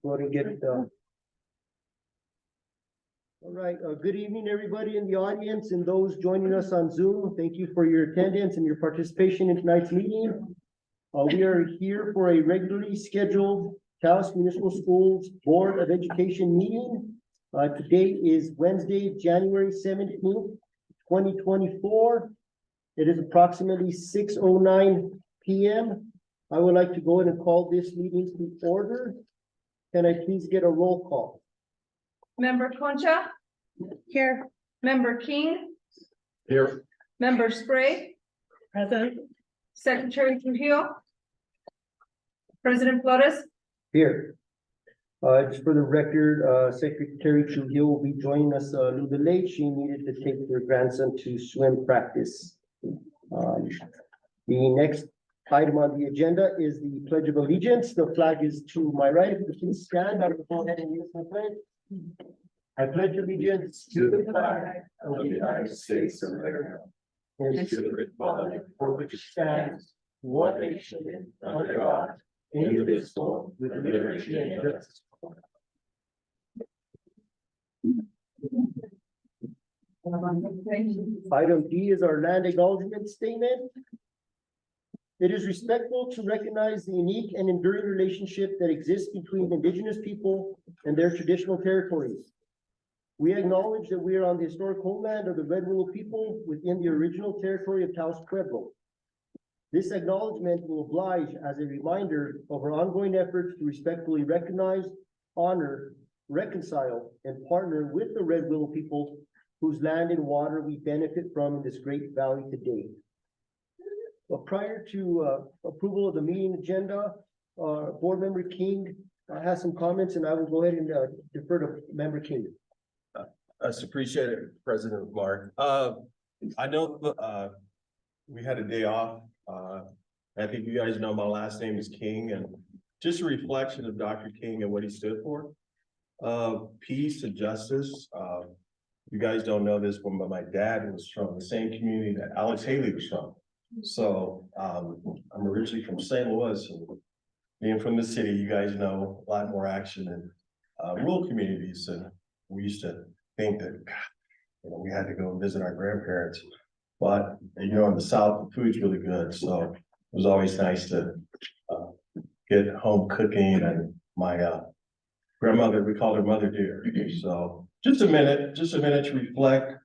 go ahead and get it done. All right, good evening, everybody in the audience and those joining us on Zoom. Thank you for your attendance and your participation in tonight's meeting. We are here for a regularly scheduled Taos Municipal Schools Board of Education meeting. Today is Wednesday, January 17th, 2024. It is approximately 6:09 p.m. I would like to go ahead and call this meeting to order. Can I please get a roll call? Member Concha? Here. Member King? Here. Member Spray? Present. Secretary Trujillo? President Flores? Here. Just for the record, Secretary Trujillo will be joining us a little bit late. She needed to take her grandson to swim practice. The next item on the agenda is the Pledge of Allegiance. The flag is to my right. If you please stand, I will go ahead and use my pledge. I pledge allegiance to the flag of the United States of America and to the republic for which it stands, one nation, under God, indivisible, with liberty and justice. Item D is our land acknowledgement statement. It is respectful to recognize the unique and enduring relationship that exists between Indigenous people and their traditional territories. We acknowledge that we are on the historic homeland of the Red Willow people within the original territory of Taos Pueblo. This acknowledgement will oblige as a reminder of our ongoing efforts to respectfully recognize, honor, reconcile, and partner with the Red Willow people whose land and water we benefit from in this great valley today. But prior to approval of the meeting agenda, Board Member King has some comments, and I will go ahead and defer to Member King. That's appreciated, President Mark. I know we had a day off. I think you guys know my last name is King, and just a reflection of Dr. King and what he stood for. Peace and justice. You guys don't know this, but my dad was from the same community that Alex Haley was from. So I'm originally from St. Louis, and being from the city, you guys know a lot more action in rural communities. And we used to think that, we had to go visit our grandparents. But, in the South, the food's really good. So it was always nice to get home cooking. And my grandmother, we called her Mother Dear. So just a minute to reflect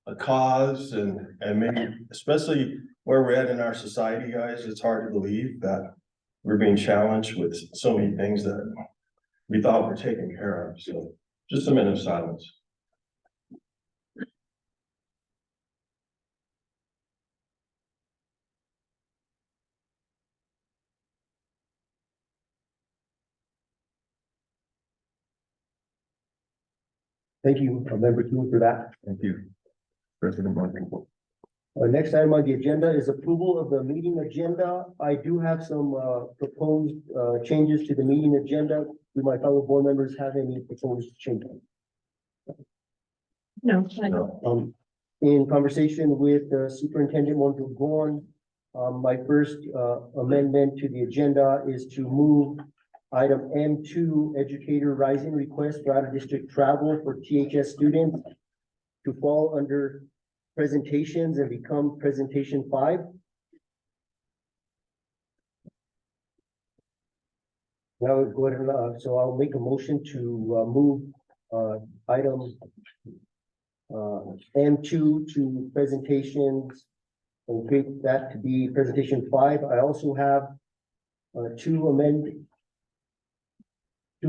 a cause and maybe especially where we're at in our society, guys. It's hard to believe that we're being challenged with so many things that we thought were taken care of. So just a minute of silence. Thank you, Member King, for that. Thank you, President Mark. Next item on the agenda is approval of the meeting agenda. I do have some proposed changes to the meeting agenda. Do my fellow board members have any proposed changes? No. In conversation with Superintendent Mondragon, my first amendment to the agenda is to move item M2, educator rising request for out-of-district travel for THS students to fall under presentations and become presentation 5. Now go ahead and, so I'll make a motion to move item M2 to presentations and create that to be presentation 5. I also have two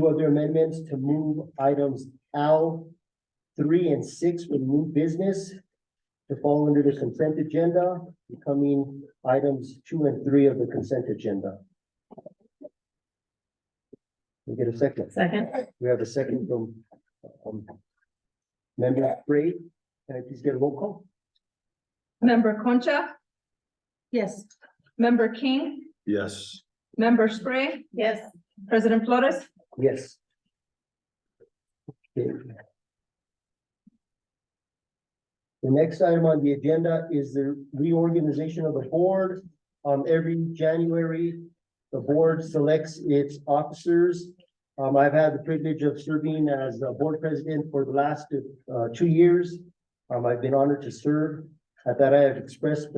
other amendments to move items L 3 and 6 with new business to fall under the consent agenda, becoming items 2 and 3 of the consent agenda. We get a second. Second. We have a second from Member Spray. Can I please get a roll call? Member Concha? Yes. Member King? Yes. Member Spray? Yes. President Flores? Yes. Okay. The next item on the agenda is the reorganization of the board. Every January, the board selects its officers I've had the privilege of serving as a board president for the last 2 years. I've been honored to serve. At that, I have expressed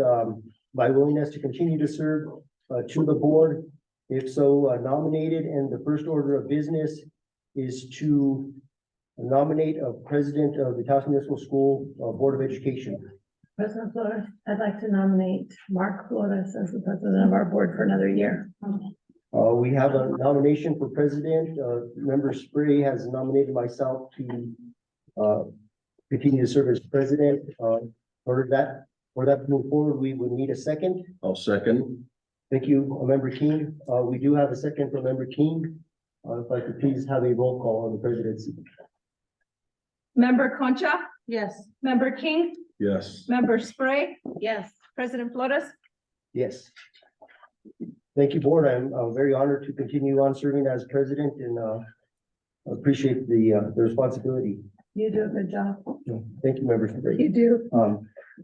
my willingness to continue to serve to the board. If so nominated, and the first order of business is to nominate a president of the Taos Municipal School Board of Education. President Flores, I'd like to nominate Mark Flores as the president of our board for another year. We have a nomination for president. Member Spray has nominated myself to continue to serve as president. For that to move forward, we would need a second. I'll second. Thank you, Member King. We do have a second from Member King. If I could please have a roll call on the presidency. Member Concha, Yes. member King, Yes. member Spray, Yes. President Flores. Yes. Thank you, board. I'm very honored to continue on serving as president and appreciate the responsibility. You do a good job. Thank you, Member Spray. You do.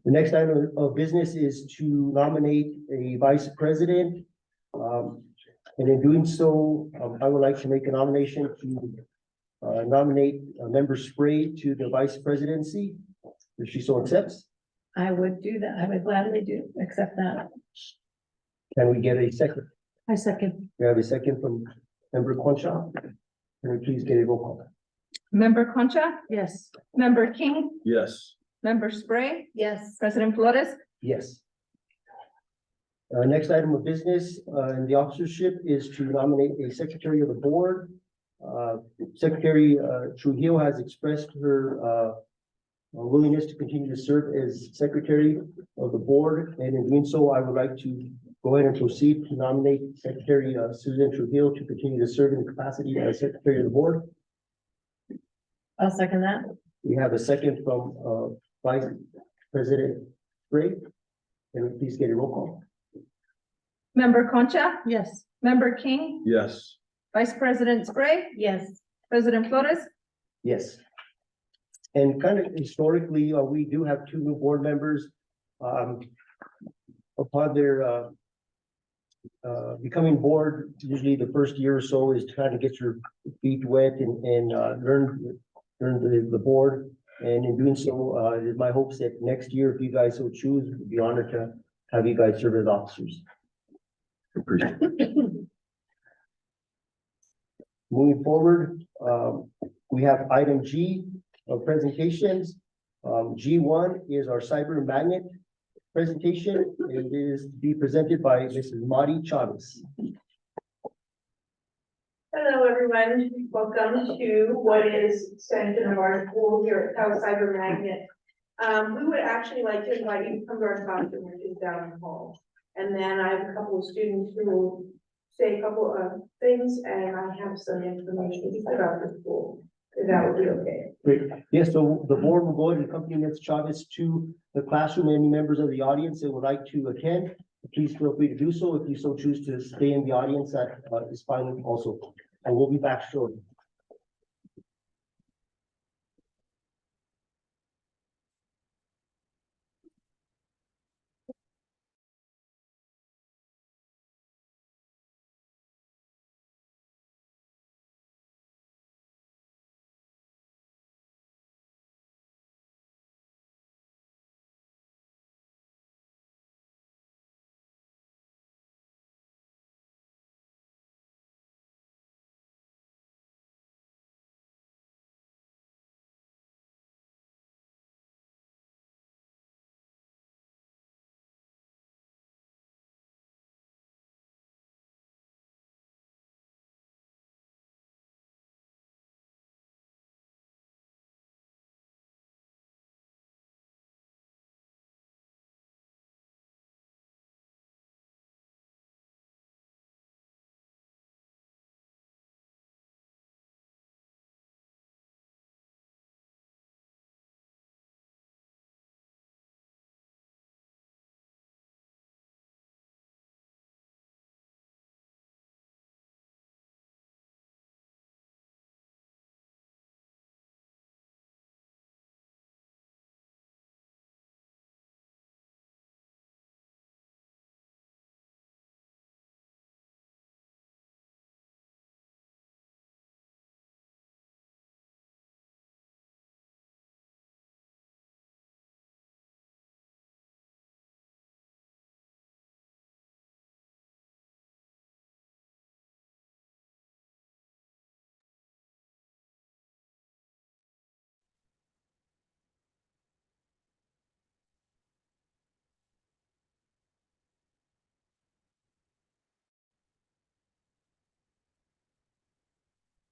The next item of business is to nominate a vice president. And in doing so, I would like to make a nomination to nominate Member Spray to the vice presidency, if she so accepts. I would do that. I would gladly accept that. Can we get a second? I second. We have a second from Member Concha. Can we please get a roll call? Member Concha, Yes. member King, Yes. member Spray, Yes. President Flores. Yes. Next item of business, in the officership is to nominate a secretary of the board. Secretary, Trujillo has expressed her, willingness to continue to serve as secretary of the board. And in doing so, I would like to go ahead and proceed to nominate Secretary, Susan Trujillo to continue to serve in the capacity as secretary of the board. I'll second that. We have a second from, Vice President Gray. Can we please get a roll call? Member Concha, Yes. member King, Yes. Vice President Spray, Yes. President Flores. Yes. And kind of historically, we do have two new board members. Upon their becoming board, usually the first year or so is to kind of get your feet wet and learn the board. And in doing so, it is my hopes that next year, if you guys so choose, we'd be honored to have you guys serve as officers. Appreciate it. Moving forward, we have item G of presentations. G1 is our cyber magnet presentation. It is to be presented by Mrs. Mari Chavez. Hello, everyone. Welcome to what is extension of our school here at Taos Cyber Magnet. We would actually like to invite you to come to our classroom, which is down the hall. And then I have a couple of students who will say a couple of things, and I have some information about the school. If that would be okay. Great. Yes, so the board will go ahead and accompany Ms. Chavez to the classroom. Any members of the audience that would like to attend, please feel free to do so. If you so choose to stay in the audience, that is fine also. And we'll be back shortly.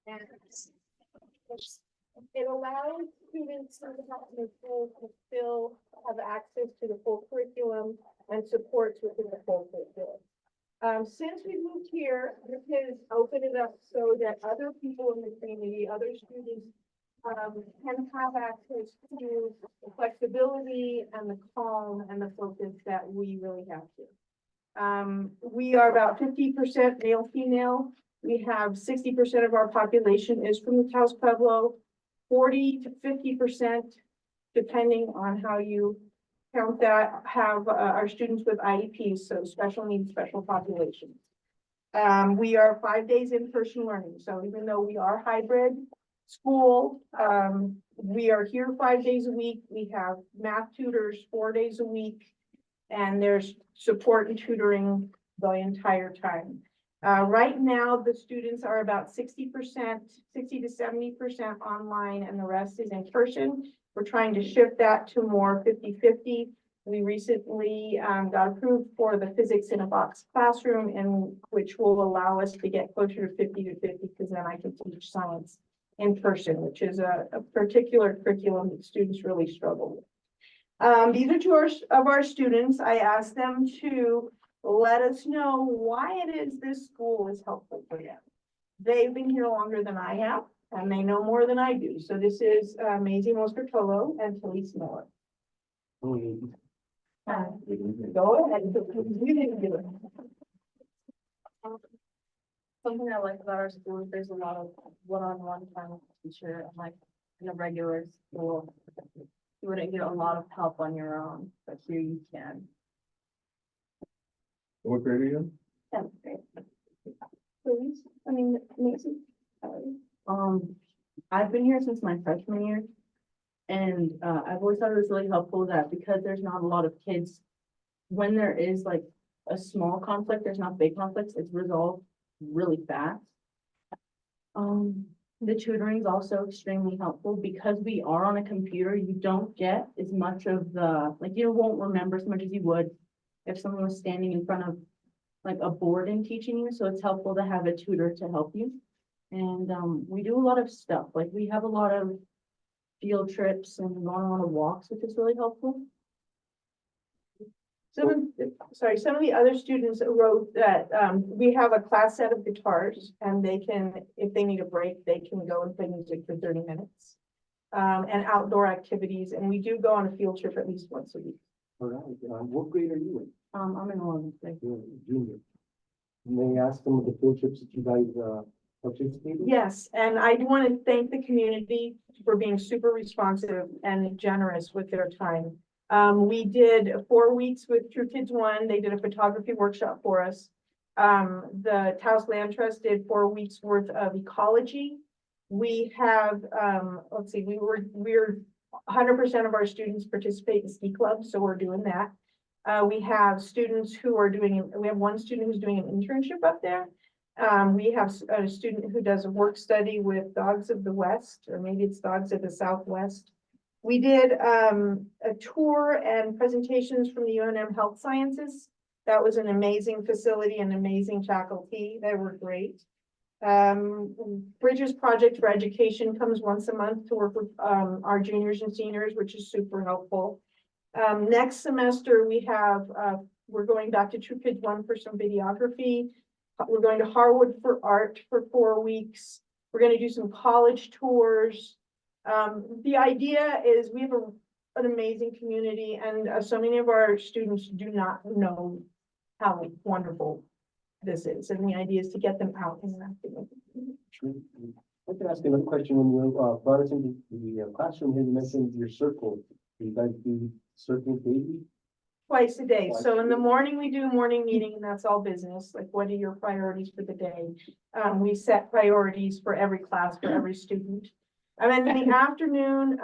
And it allows students in the school to still have access to the full curriculum and supports within the full curriculum. Since we moved here, this has opened it up so that other people in the community, other students, can have access to the flexibility and the calm and the focus that we really have here. We are about 50% male, female. We have 60% of our population is from the Taos Pueblo, 40 to 50%, depending on how you count that, have our students with IEPs, so special needs, special populations. We are 5 days in-person learning, so even though we are hybrid school, we are here 5 days a week. We have math tutors 4 days a week, and there's support and tutoring the entire time. Right now, the students are about 60%, 60 to 70% online, and the rest is in person. We're trying to shift that to more 50-50. We recently got approved for the physics in a box classroom, and which will allow us to get closer to 50-50, because then I can teach science in person, which is a particular curriculum that students really struggle with. These are two of our students. I asked them to let us know why it is this school is helpful for them. They've been here longer than I have, and they know more than I do. So this is Maisie Moscartolo and Talise Miller. Go ahead. You didn't do it. Something I like about our school is there's a lot of one-on-one time with the teacher, and like in a regular school, you wouldn't get a lot of help on your own, but here you can. What grade are you in? That's great. Mason. I've been here since my freshman year, and I've always thought it was really helpful that because there's not a lot of kids, when there is like a small conflict, there's not big conflicts, it's resolved really fast. The tutoring is also extremely helpful because we are on a computer. You don't get as much of the, like, you won't remember as much as you would if someone was standing in front of like a board and teaching you. So it's helpful to have a tutor to help you. And we do a lot of stuff, like we have a lot of field trips and going on a lot of walks, which is really helpful. Some of the other students wrote that we have a class set of guitars, and they can, if they need a break, they can go and play music for 30 minutes. And outdoor activities, and we do go on a field trip at least once a week. All right, what grade are you in? I'm in 11th grade. You're a junior. May I ask some of the field trips that you guys participated in? Yes, and I do want to thank the community for being super responsive and generous with their time. We did 4 weeks with True Kids One. They did a photography workshop for us. The Taos Land Trust did 4 weeks worth of ecology. We have, let's see, we're 100% of our students participate in ski clubs, so we're doing that. We have students who are doing, we have one student who's doing an internship up there. We have a student who does a work study with Dogs of the West, or maybe it's Dogs of the Southwest. We did a tour and presentations from the UNM Health Sciences. That was an amazing facility and amazing faculty. They were great. Bridges Project for Education comes once a month to work with our juniors and seniors, which is super helpful. Next semester we have, we're going back to True Kids One for some videography. We're going to Harwood for art for 4 weeks. We're going to do some college tours. The idea is we have an amazing community, and so many of our students do not know how wonderful this is. And the idea is to get them out and interacting with them. Sure. I can ask another question. When you brought us into the classroom here, you mentioned your circle. Do you guys do circling daily? Twice a day. Twice So a in the day. morning, we do a morning meeting, and that's all business. Like, what are your priorities for the day? We set priorities for every class, for every student. And then in the afternoon,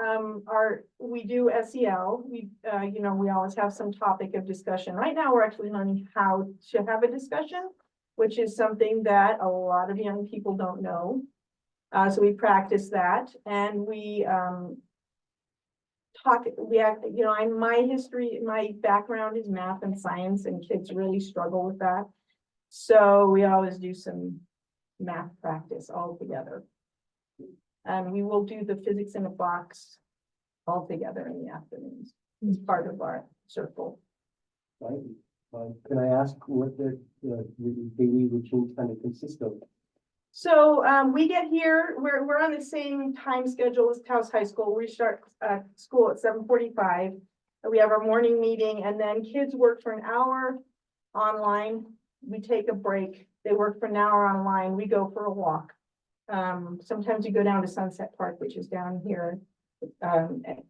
we do SEL. We always have some topic of discussion. Right now, we're actually learning how to have a discussion, which is something that a lot of young people don't know. So we practice that, and we my background is math and science, and kids really struggle with that. So we always do some math practice all together. And we will do the physics in a box all together in the afternoons. It's part of our circle. Right? Can I ask what the daily routines kind of consist of? So we get here, we're on the same time schedule as Taos High School. We start school at 7:45. We have our morning meeting and then kids work for an hour online. We take a break. They work for an hour online. We go for a walk. Sometimes you go down to Sunset Park, which is down here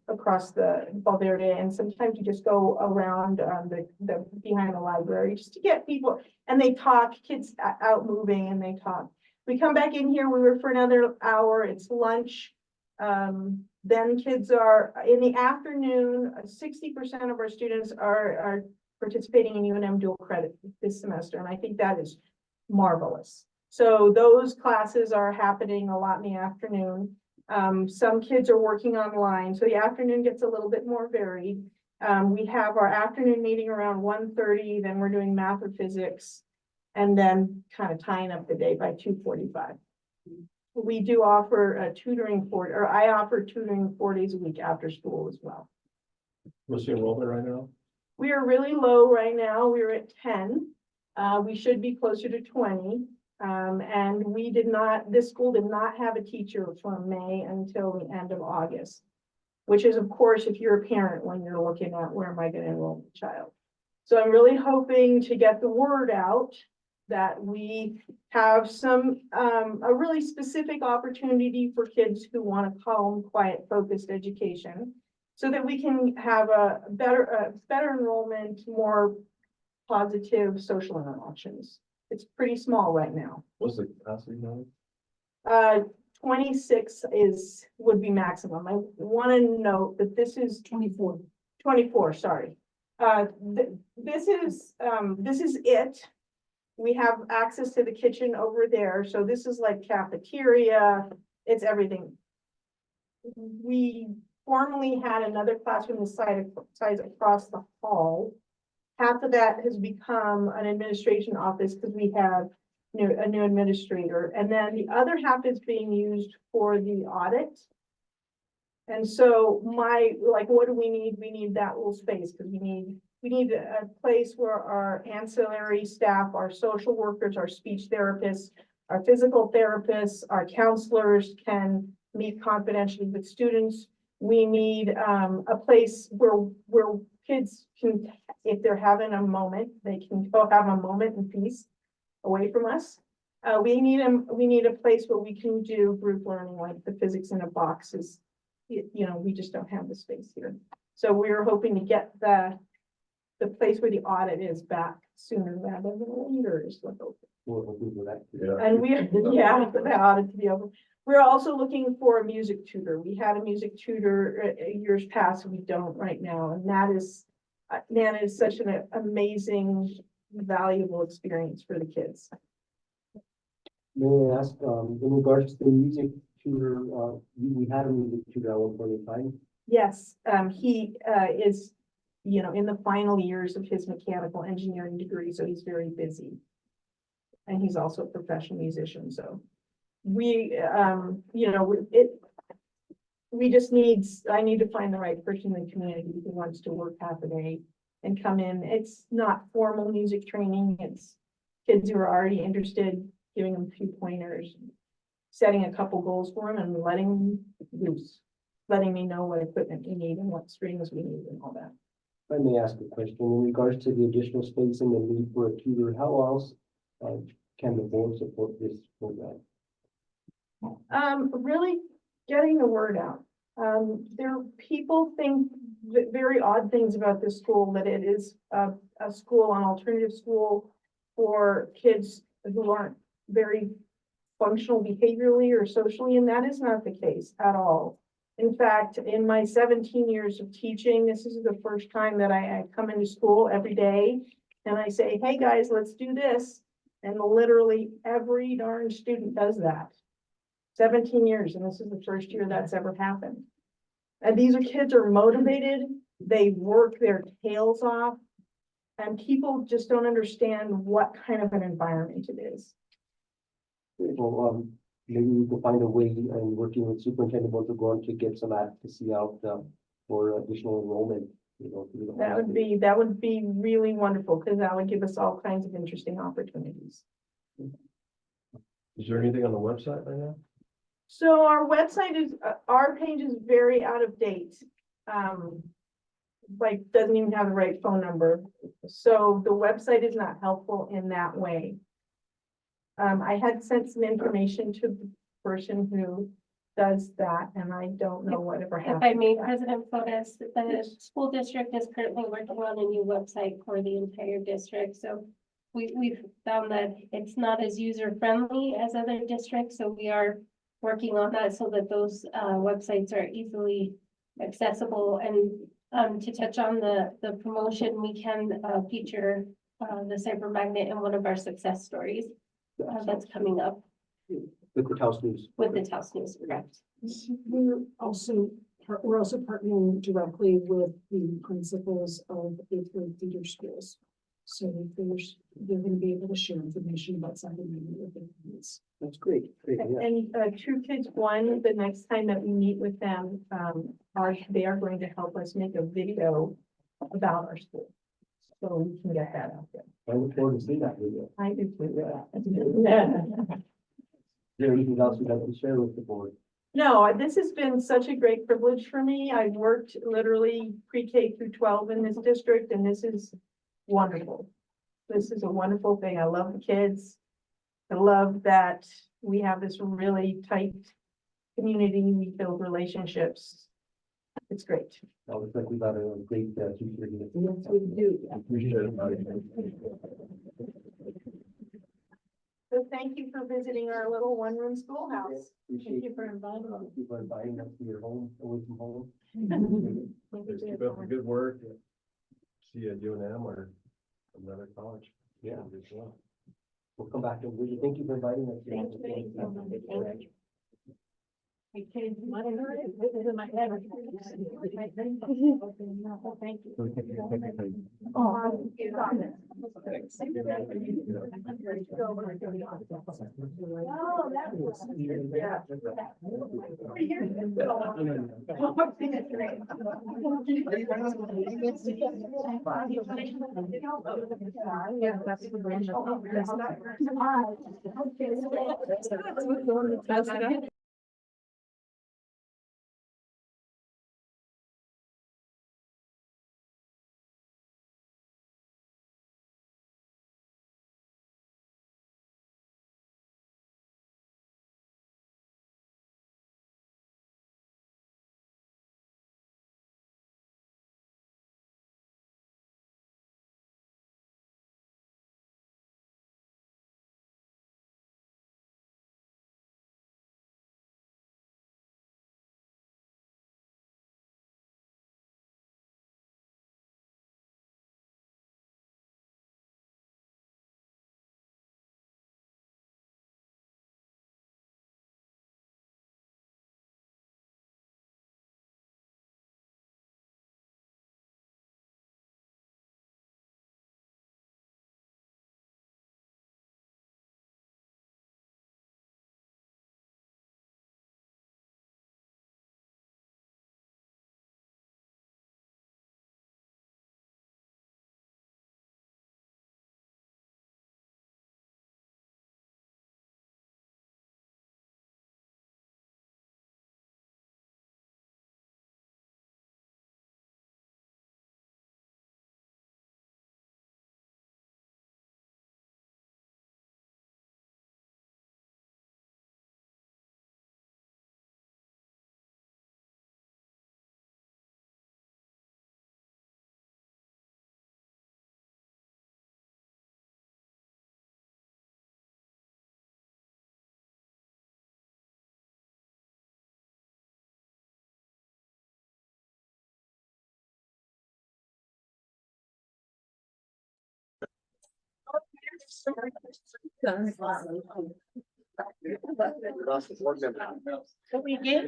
across the Valverde, and sometimes you just go around the behind the library just to get people, and they talk, kids out moving and they talk. We come back in here, we work for another hour, it's lunch. Then kids are, in the afternoon, 60% of our students are participating in UNM dual credit this semester, and I think that is marvelous. So those classes are happening a lot in the afternoon. Some kids are working online, so the afternoon gets a little bit more varied. We have our afternoon meeting around 1:30, then we're doing math or physics, and then kind of tying up the day by 2:45. We do offer a tutoring I offer tutoring 4 days a week after school as well. What's the enrollment right now? We are really low right now. We're at 10. We should be closer to 20. And this school did not have a teacher from May until the end of August, which is, of course, if you're a parent, when you're looking at where am I going to enroll the child. So I'm really hoping to get the word out that we have a really specific opportunity for kids who want a calm, quiet, focused education, so that we can have a better enrollment, more positive social interactions. It's pretty small right now. What's the capacity now? 26 would be maximum. I want to note that this is 24, sorry. This is it. We have access to the kitchen over there. So this is like cafeteria. It's everything. We formerly had another classroom the size across the hall. Half of that has become an administration office because we have a new administrator. And then the other half is being used for the audit. And so what do we need? We need that little space because we need a place where our ancillary staff, our social workers, our speech therapists, our physical therapists, our counselors can meet confidentially with students. We need a place where kids can, if they're having a moment, they can go have a moment in peace away from us. We need a place where we can do group learning, like the physics in a box is, we just don't have the space here. So we are hoping to get the place where the audit is back sooner rather than later is what hoping. We're hoping for that. Yeah. And for the audit to be over. We're also looking for a music tutor. We had a music tutor years past, we don't right now. And that is such an amazing, valuable experience for the kids. May I ask, in regards to the music tutor, we had a music tutor at one point in time. Yes, he is, in the final years of his mechanical engineering degree, so he's very busy. And he's also a professional musician, so I need to find the right person in the community who wants to work half a day and come in. It's not formal music training, it's kids who are already interested, giving them a few pointers, setting a couple goals for them and letting me know what equipment we need and what strings we need and all that. If I may ask a question, in regards to the additional space and the need for a tutor, how else can the board support this program? Really getting the word out. People think very odd things about this school, that it is a school, an alternative school for kids who aren't very functional behaviorally or socially, and that is not the case at all. In fact, in my 17 years of teaching, this is the first time that I come into school every day and I say, hey guys, let's do this. And literally every darn student does that. 17 years, and this is the first year that's ever happened. And these kids are motivated, they work their tails off, and people just don't understand what kind of an environment it is. Well, maybe we could find a way and working with Superintendent Mondragon to get some advocacy out, for additional enrollment, you know. through the holidays. that would be really wonderful, because that would give us all kinds of interesting opportunities. Is there anything on the website right now? So our website is, our page is very out of date. Like, doesn't even have the right phone number. So the website is not helpful in that way. I had sent some information to the person who does that, and I don't know whatever If happened. I may, President Flores, the school district is currently working on a new website for the entire district, so we've found that it's not as user-friendly as other districts, so we are working on that so that those websites are easily accessible. And to touch on the promotion, we can feature the cyber magnet in one of our success stories that's coming up With the Taos News. with the Taos News, correct? We're also partnering directly with the principals of eighth grade theater schools. So they're going to be able to share information about cyber magnet with their parents. That's great, great, yeah. And True Kids One, the next time that we meet with them, they are going to help us make a video about our school. So we can get that out there. I look forward to seeing that video. I do too. Is there anything else you'd like to share with the board? No, this has been such a great privilege for me. I've worked literally pre-K through 12 in this district, and this is wonderful. This is a wonderful thing. I love the kids. I love that we have this really tight community. We build relationships. It's great. It looks like we got a great, future here. Yes, we do. Appreciate it, buddy. So thank you for visiting our little one-room schoolhouse. Appreciate you for inviting us. Thank you for inviting us to your home, away from home. Just keep up the good work. See you at UNM or another college. Yeah. Good job. We'll come back and visit. Thank you for inviting us. Thank you. Thank you. Yeah, that's the brand. We get.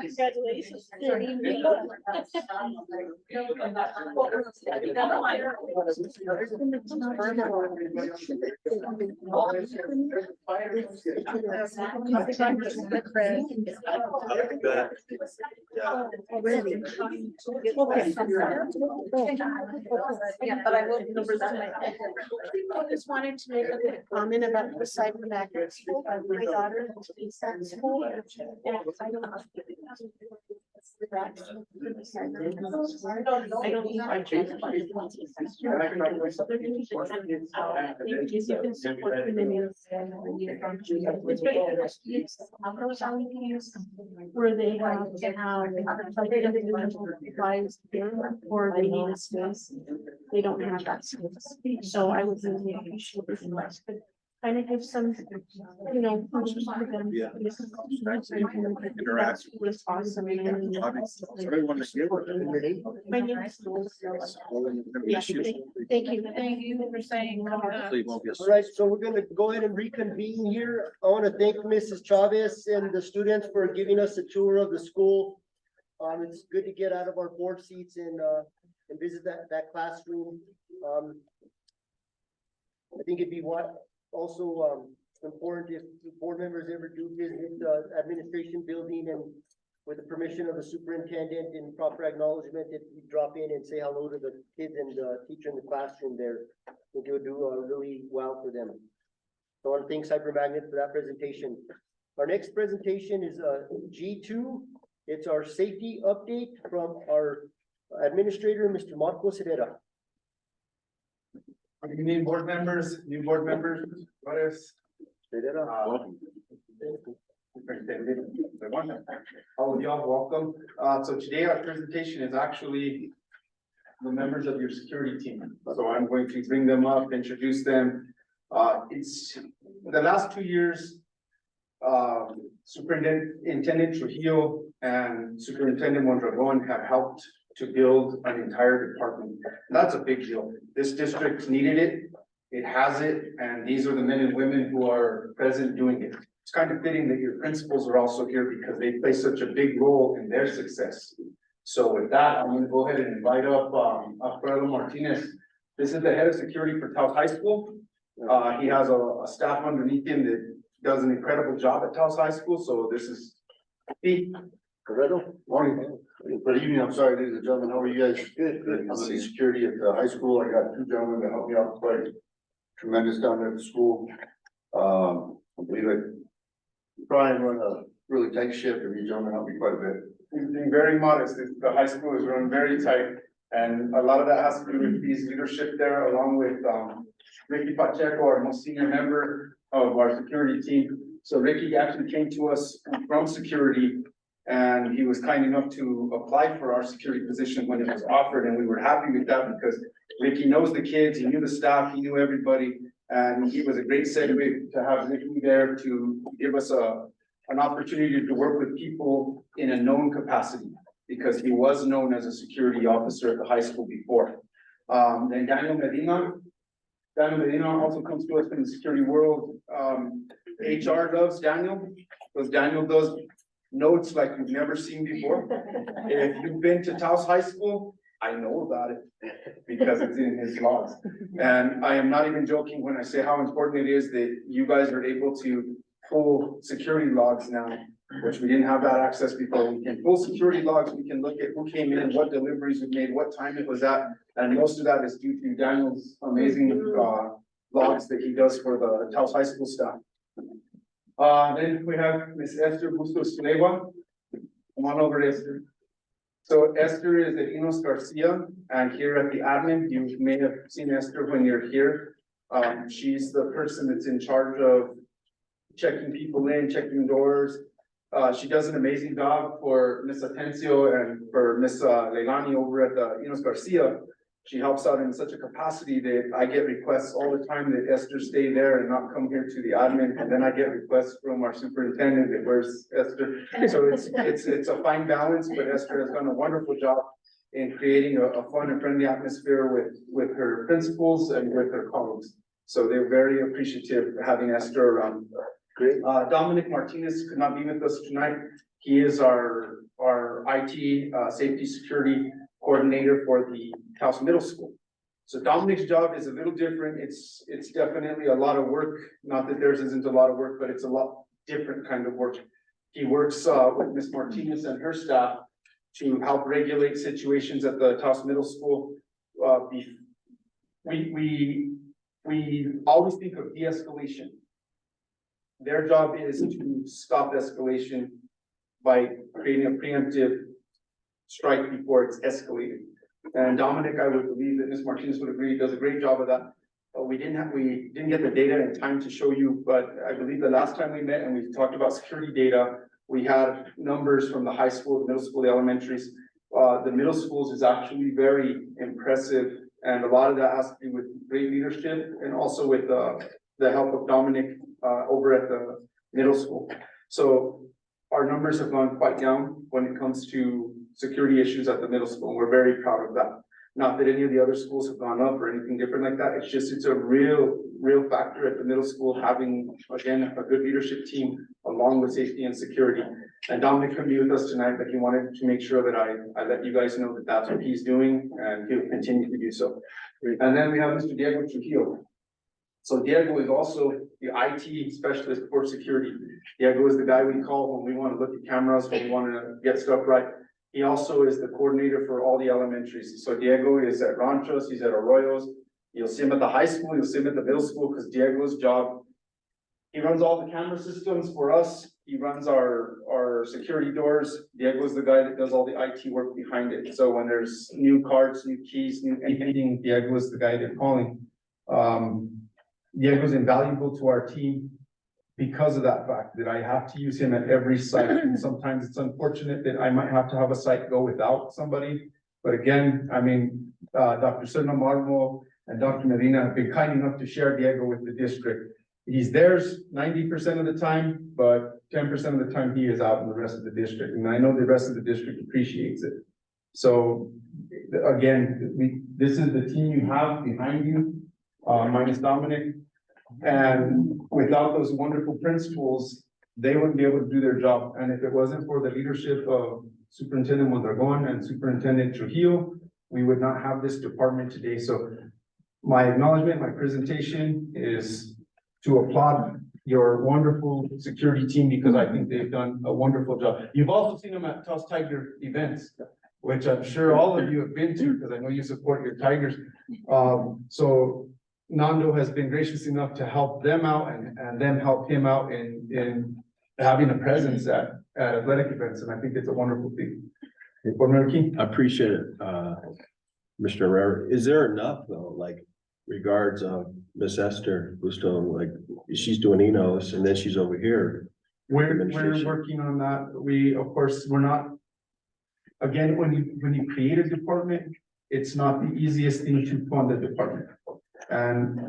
Congratulations. Yeah, but I will. I just wanted to make a quick comment about the cyber magnet school. My daughter is at school. And I don't. I don't think I changed. You can support the minutes. It's very interesting. Where they have to have like individual supplies there, or they need a space. They don't have that space. So I would really appreciate this. Kind of give some, you know. For them. Yeah. Interact. Was awesome. Everyone is here. My name is Yeah, thank you. Thank you for saying. So you won't be a- All right, so we're gonna go ahead and reconvene here. I want to thank Mrs. Chavez and the students for giving us a tour of the school. It's good to get out of our board seats and visit that classroom. I think it'd be also important if the board members ever do visit the administration building and with the permission of the superintendent and proper acknowledgement, if you drop in and say hello to the kids and the teacher in the classroom there, I think it would do really well for them. So I want to thank Cybermagnet for that presentation. Our next presentation is G2. It's our safety update from our administrator, Mr. Marco Herrera. Good evening, board members, new board members, what is? Herrera. All of y'all, welcome. So today our presentation is actually the members of your security team. So I'm going to bring them up, introduce them. It's the last 2 years, Superintendent Trujillo and Superintendent Mondragon have helped to build an entire department. That's a big deal. This district needed it. It has it, and these are the men and women who are present doing it. It's kind of fitting that your principals are also here because they play such a big role in their success. So with that, I'm gonna go ahead and invite up Alfredo Martinez. This is the head of security for Taos High School. He has a staff underneath him that does an incredible job at Taos High School, so this is Pete. Corretto? Morning. Good evening. I'm sorry, ladies and gentlemen. How are you guys? Good. I'm the security at the high school. I got 2 gentlemen that help me out quite tremendous down there at the school. I believe I try and run a really tight ship, and you gentlemen help me quite a bit. He's being very modest. The high school is run very tight. And a lot of that has to do with his leadership there, along with Ricky Pacheco, our most senior member of our security team. So Ricky actually came to us from security, and he was kind enough to apply for our security position when it was offered, and we were happy with that because Ricky knows the kids, he knew the staff, he knew everybody, and he was a great segue to have Ricky there to give us an opportunity to work with people in a known capacity, because he was known as a security officer at the high school before. Then Daniel Medina also comes to us from the security world. HR loves Daniel, because Daniel does notes like you've never seen before. If you've been to Taos High School, I know about it because it's in his logs. And I am not even joking when I say how important it is that you guys are able to pull security logs now, which we didn't have that access before. We can pull security logs, we can look at who came in, what deliveries we made, what time it was at. And most of that is due to Daniel's amazing logs that he does for the Taos High School staff. Then we have Miss Esther Bustos Leiva. Come on over, Esther. So Esther is at Enos Garcia, and here at the admin, you may have seen Esther when you're here. She's the person that's in charge of checking people in, checking doors. She does an amazing job for Miss Atencio and for Miss Leilani over at the Enos Garcia. She helps out in such a capacity that I get requests all the time that Esther stay there and not come here to the admin. And then I get requests from our superintendent that where's Esther. So it's a fine balance, but Esther has done a wonderful job in creating a fun and friendly atmosphere with her principals and with her colleagues. So they're very appreciative of having Esther around. Great. Dominic Martinez could not be with us tonight. He is our IT, safety security coordinator for the Taos Middle School. So Dominic's job is a little different. It's definitely a lot of work. Not that theirs isn't a lot of work, but it's a lot different kind of work. He works, with Ms. Martinez and her staff to help regulate situations at the Taos Middle School. We always think of de-escalation. Their job is to stop escalation by creating a preemptive strike before it's escalated. And Dominic, I would believe that Ms. Martinez would agree, does a great job of that. We didn't get the data in time to show you, but I believe the last time we met and we talked about security data, we had numbers from the high school, the middle school, the elementaries. The middle schools is actually very impressive, and a lot of that has to do with great leadership and also with the help of Dominic over at the middle school. So our numbers have gone quite down when it comes to security issues at the middle school, and we're very proud of that. Not that any of the other schools have gone up or anything different like that. It's just, it's a real factor at the middle school, having, again, a good leadership team along with safety and security. And Dominic couldn't be with us tonight, but he wanted to make sure that I let you guys know that that's what he's doing, and he'll continue to do so. And then we have Mr. Diego Trujillo. So Diego is also the IT specialist for security. Diego is the guy we call when we want to look at cameras, when we want to get stuff right. He also is the coordinator for all the elementaries. So Diego is at Ranchos, he's at Arroyos. You'll see him at the high school, you'll see him at the middle school, because Diego's job, he runs all the camera systems for us. He runs our security doors. Diego's the guy that does all the IT work behind it. So when there's new cards, new keys, new anything, Diego is the guy they're calling. Diego's invaluable to our team because of that fact that I have to use him at every site. And sometimes it's unfortunate that I might have to have a site go without somebody. But again, I mean, Dr. Serna Marmo and Dr. Medina have been kind enough to share Diego with the district. He's theirs 90% of the time, but 10% of the time he is out in the rest of the district. And I know the rest of the district appreciates it. So again, this is the team you have behind you, minus Dominic. And without those wonderful principals, they wouldn't be able to do their job. And if it wasn't for the leadership of Superintendent Mondragon and Superintendent Trujillo, we would not have this department today. So my acknowledgement, my presentation is to applaud your wonderful security team, because I think they've done a wonderful job. You've also seen them at Taos Tiger events, which I'm sure all of you have been to, because I know you support your Tigers. So Nando has been gracious enough to help them out and then help him out in having a presence at athletic events. And I think it's a wonderful thing. Board Member King? I appreciate it, Mr. Herrera. Is there enough though, like regards of Miss Esther, who's still like, she's doing Enos and then she's over here. We're working on that. We, of course, we're not, again, when you create a department, it's not the easiest thing to fund a department. And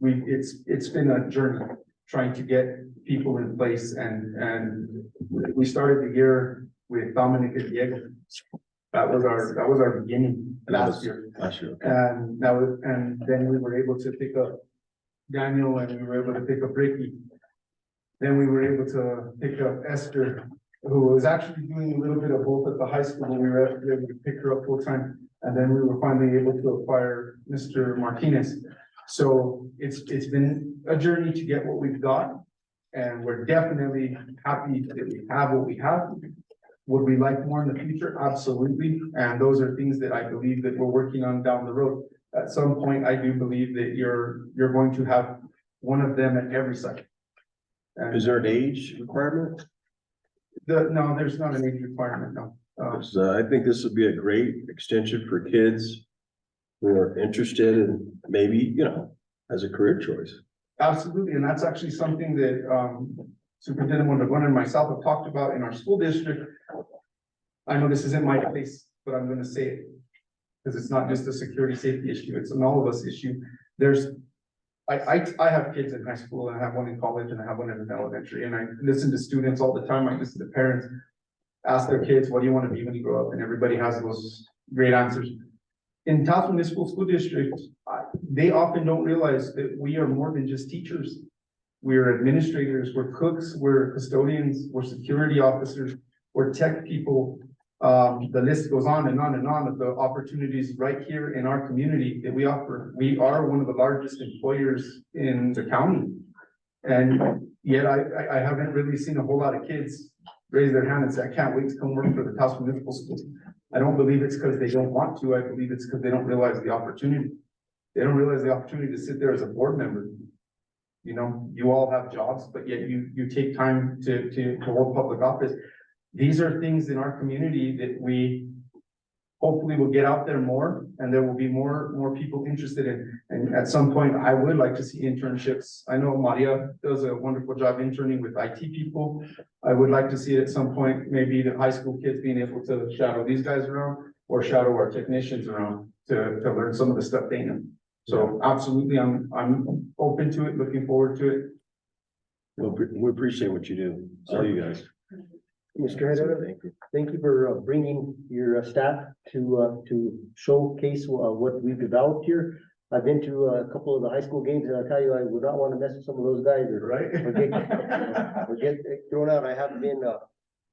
it's been a journey trying to get people in place, and we started the year with Dominic and Diego. That was our beginning last year. Okay. And then we were able to pick up Daniel, and we were able to pick up Ricky. Then we were able to pick up Esther, who was actually doing a little bit of both at the high school, but we were able to pick her up full time. And then we were finally able to acquire Mr. Martinez. So it's been a journey to get what we've got. And we're definitely happy that we have what we have. Would we like more in the future? Absolutely. And those are things that I believe that we're working on down the road. At some point, I do believe that you're going to have one of them at every site. And Is there an age requirement? no, there's not an age requirement, no. I think this would be a great extension for kids who are interested in maybe, as a career choice. Absolutely, and that's actually something that Superintendent Mondragon and myself have talked about in our school district. I know this isn't my place, but I'm gonna say it, because it's not just a security safety issue, it's an all of us issue. I have kids in high school, and I have one in college, and I have one in elementary, and I listen to students all the time. I listen to parents ask their kids, what do you want to be when you grow up? And everybody has those great answers. in Taos Municipal School District, they often don't realize that we are more than just teachers. We're administrators, we're cooks, we're custodians, we're security officers, we're tech people. The list goes on and on and on of the opportunities right here in our community that we offer. We are one of the largest employers in the county. And yet I haven't really seen a whole lot of kids raise their hand and say, I can't wait to come work for the Taos Municipal School. I don't believe it's because they don't want to. I believe it's because they don't realize the opportunity. They don't realize the opportunity to sit there as a board member. You know, you all have jobs, but yet you take time to hold public office. These are things in our community that we hopefully will get out there more, and there will be more people interested in. And at some point, I would like to see internships. I know Maria does a wonderful job interning with IT people. I would like to see at some point, maybe the high school kids being able to shadow these guys around or shadow our technicians around to learn some of the stuff they know. So absolutely, I'm open to it, looking forward to it. Well, we appreciate what you do. All you guys. Mr. Herrera, thank you for bringing your staff to showcase what we've developed here. I've been to a couple of the high school games, and I'll tell you, I would not want to mess with some of those guys or get thrown out. I have been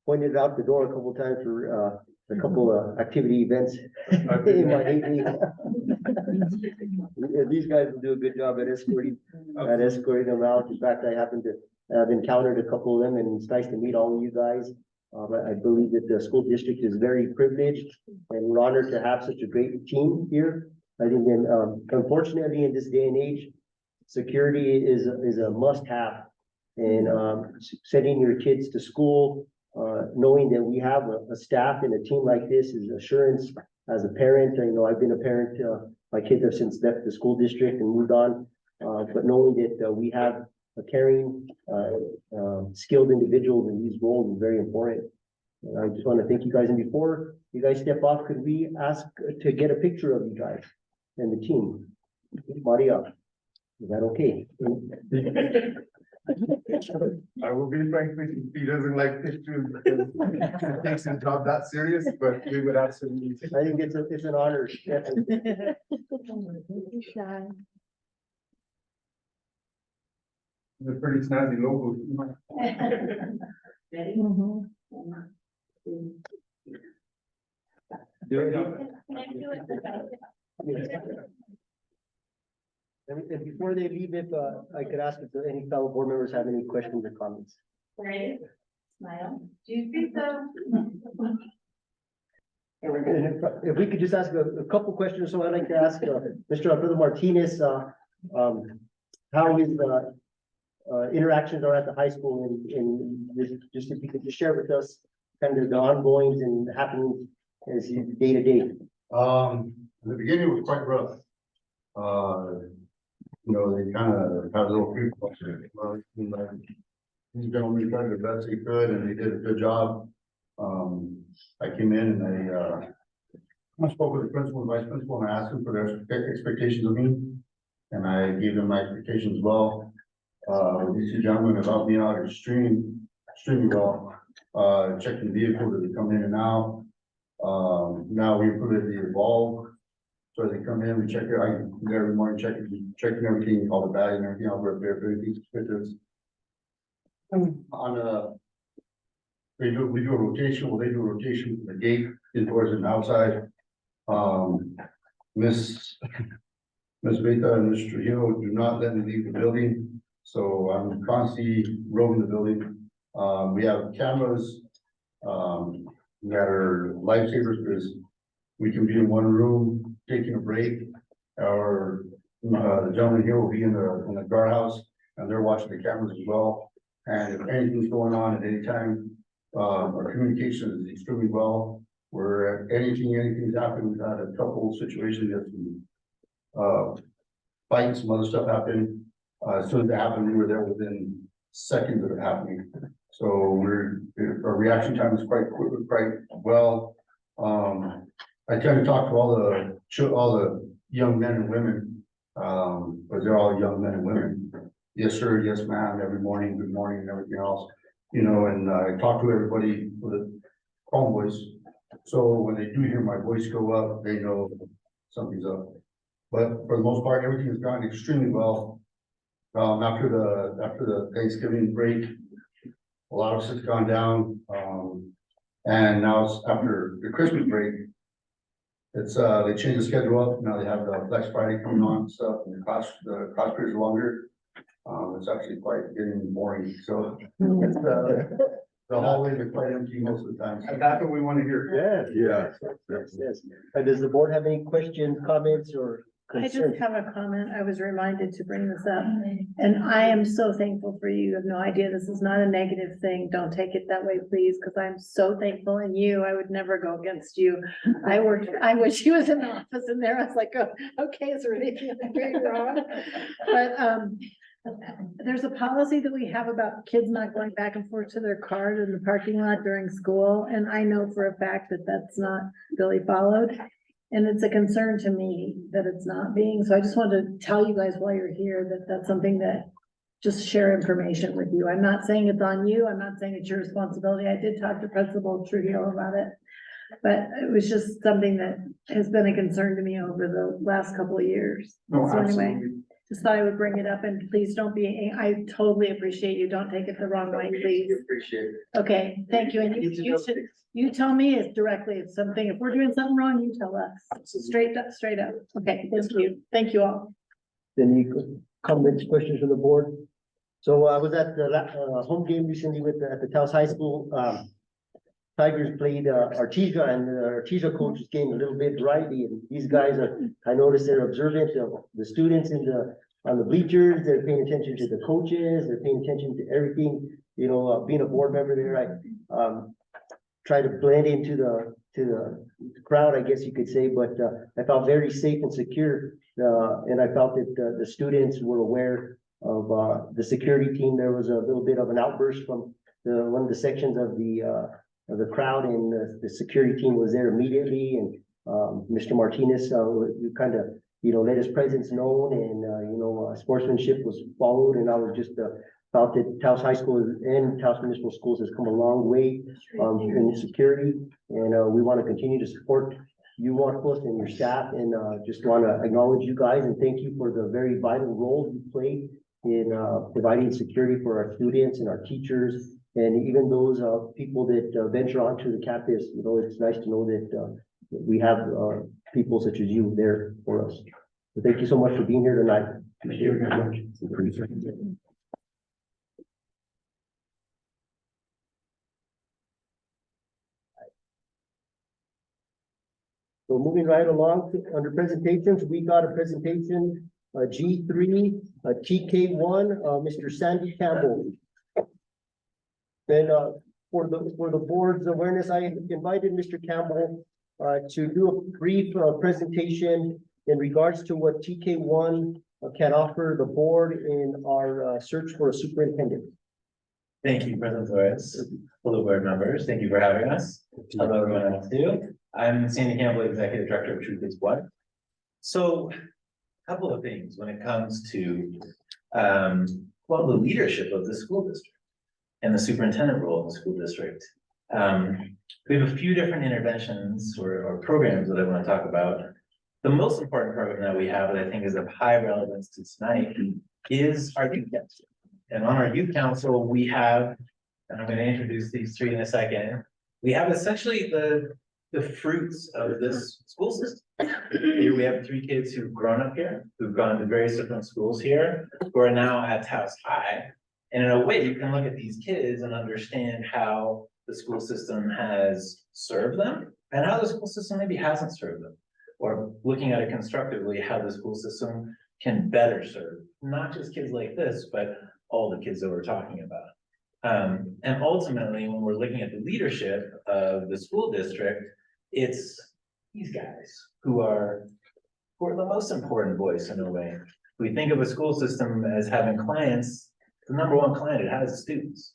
pointed out the door a couple of times for a couple of activity events in my heyday. These guys will do a good job at escorting them out. In fact, I've encountered a couple of them, and it's nice to meet all of you guys. I believe that the school district is very privileged, and we're honored to have such a great team here. I think, unfortunately, in this day and age, security is a must-have. And sending your kids to school, knowing that we have a staff and a team like this is assurance. As a parent, I know I've been a parent. My kids have since left the school district and moved on, but knowing that we have a caring, skilled individuals in these roles is very important. And I just want to thank you guys. And before you guys step off, could we ask to get a picture of you guys and the team? Maria, is that okay? I will be frank with you, he doesn't like pictures because he takes his job that serious, but we would absolutely. I think it's an honor. Definitely. The pretty snazzy logo. And before they leave, if I could ask if any fellow board members have any questions or comments. Right? Smile. Do you think so? And if we could just ask a couple questions, so I'd like to ask Mr. Alfredo Martinez, how his interactions are at the high school, and just if you could just share with us kind of the ongoings and happenings as day to day. The beginning was quite rough. You know, they kind of had a little free. These gentlemen tried their best they could, and they did a good job. I came in and I spoke with the principal and vice principal, and I asked them for their expectations of me, and I gave them my expectations as well. These two gentlemen have helped me out extremely well. Checking the vehicles as they come in and out. Now we improved the Evolve. So as they come in, we check it, every morning, checking everything, all the bags and everything, I'll wear everything suspicious. We do a rotation, they do a rotation from the gate indoors and outside. Miss Beta and Mr. Trujillo do not let me leave the building, so I'm constantly roaming the building. We have cameras, that are lifesavers because we can be in one room taking a break, or the gentleman here will be in the guardhouse and they're watching the cameras as well. And if anything's going on at any time, our communication is extremely well. Where anything's happened, we've had a couple situations that fights, some other stuff happened. As soon as it happened, we were there within seconds of it happening. So our reaction time is quite quick, quite well. I tend to talk to all the young men and women, but they're all young men and women. Yes, sir, yes, ma'am, every morning, good morning, and everything else, you know, and I talk to everybody with a calm voice. So when they do hear my voice go up, they know something's up. But for the most part, everything has gone extremely well. After the Thanksgiving break, a lot of stuff's gone down, and now it's after the Christmas break. It's, they changed the schedule up, now they have the Black Friday coming on and stuff, and the class periods are longer. It's actually quite getting boring, so it's, the hallways are quite empty most of the time, and that's what we want to hear. Yeah. Yes. Does the board have any questions, comments, or I just concerns? have a comment. I was reminded to bring this up. And I am so thankful for you. You have no idea. This is not a negative thing. Don't take it that way, please, because I'm so thankful in you. I would never go against you. I wish he was in the office in there. I was like, oh, okay, is there anything I'm doing wrong? But, there's a policy that we have about kids not going back and forth to their cars in the parking lot during school. And I know for a fact that that's not really followed. And it's a concern to me that it's not being, so I just wanted to tell you guys while you're here that that's something that just share information with you. I'm not saying it's on you. I'm not saying it's your responsibility. I did talk to Principal Trujillo about it. But it was just something that has been a concern to me over the last couple of years. No, So anyway, absolutely. just thought I would bring it up, and please don't be, I totally appreciate you. Don't take it the wrong way, please. Appreciate it. Okay, thank you. And you tell me if directly, if something, if we're doing something wrong, you tell us. Straight up. Okay, thank you. Thank you all. Any comments, questions from the board? So I was at the home game recently at the Taos High School. Tigers played Artesia, and the Artesia coach is getting a little bit riley, and these guys I noticed they're observant of the students on the bleachers. They're paying attention to the coaches. They're paying attention to everything. You know, being a board member there, I try to blend into the crowd, I guess you could say, but I felt very safe and secure. And I felt that the students were aware of the security team. There was a little bit of an outburst from one of the sections of the crowd, and the security team was there immediately. And Mr. Martinez, you kind of, let his presence known, and sportsmanship was followed. And I was just felt that Taos High School and Taos Municipal Schools has come a long way in security, and we want to continue to support you, Marcos, and your staff, and just want to acknowledge you guys and thank you for the very vital role you played in providing security for our students and our teachers, and even those people that venture onto the campus. It's nice to know that we have people such as you there for us. So thank you so much for being here tonight. Appreciate it. So moving right along under presentations, we got a presentation, G3, TK1, Mr. Sandy Campbell. Then for the board's awareness, I invited Mr. Campbell to do a brief presentation in regards to what TK1 can offer the board in our search for a superintendent. Thank you, President Flores, fellow board members. Thank you for having us. Hello, everyone else too. I'm Sandy Campbell, Executive Director of Truth Is What. So, a couple of things when it comes to, the leadership of the school district and the superintendent role of the school district. We have a few different interventions or programs that I want to talk about. The most important program that we have that I think is of high relevance to tonight is our youth council. And on our youth council, we have, and I'm going to introduce these three in a second, we have essentially the fruits of this school system. Here we have three kids who've grown up here, who've gone to various different schools here, who are now at Taos High. And in a way, you can look at these kids and understand how the school system has served them and how the school system maybe hasn't served them. Or looking at it constructively, how the school system can better serve, not just kids like this, but all the kids that we're talking about. And ultimately, when we're looking at the leadership of the school district, it's these guys who are the most important voice in a way. We think of a school system as having clients. The number one client it has is students.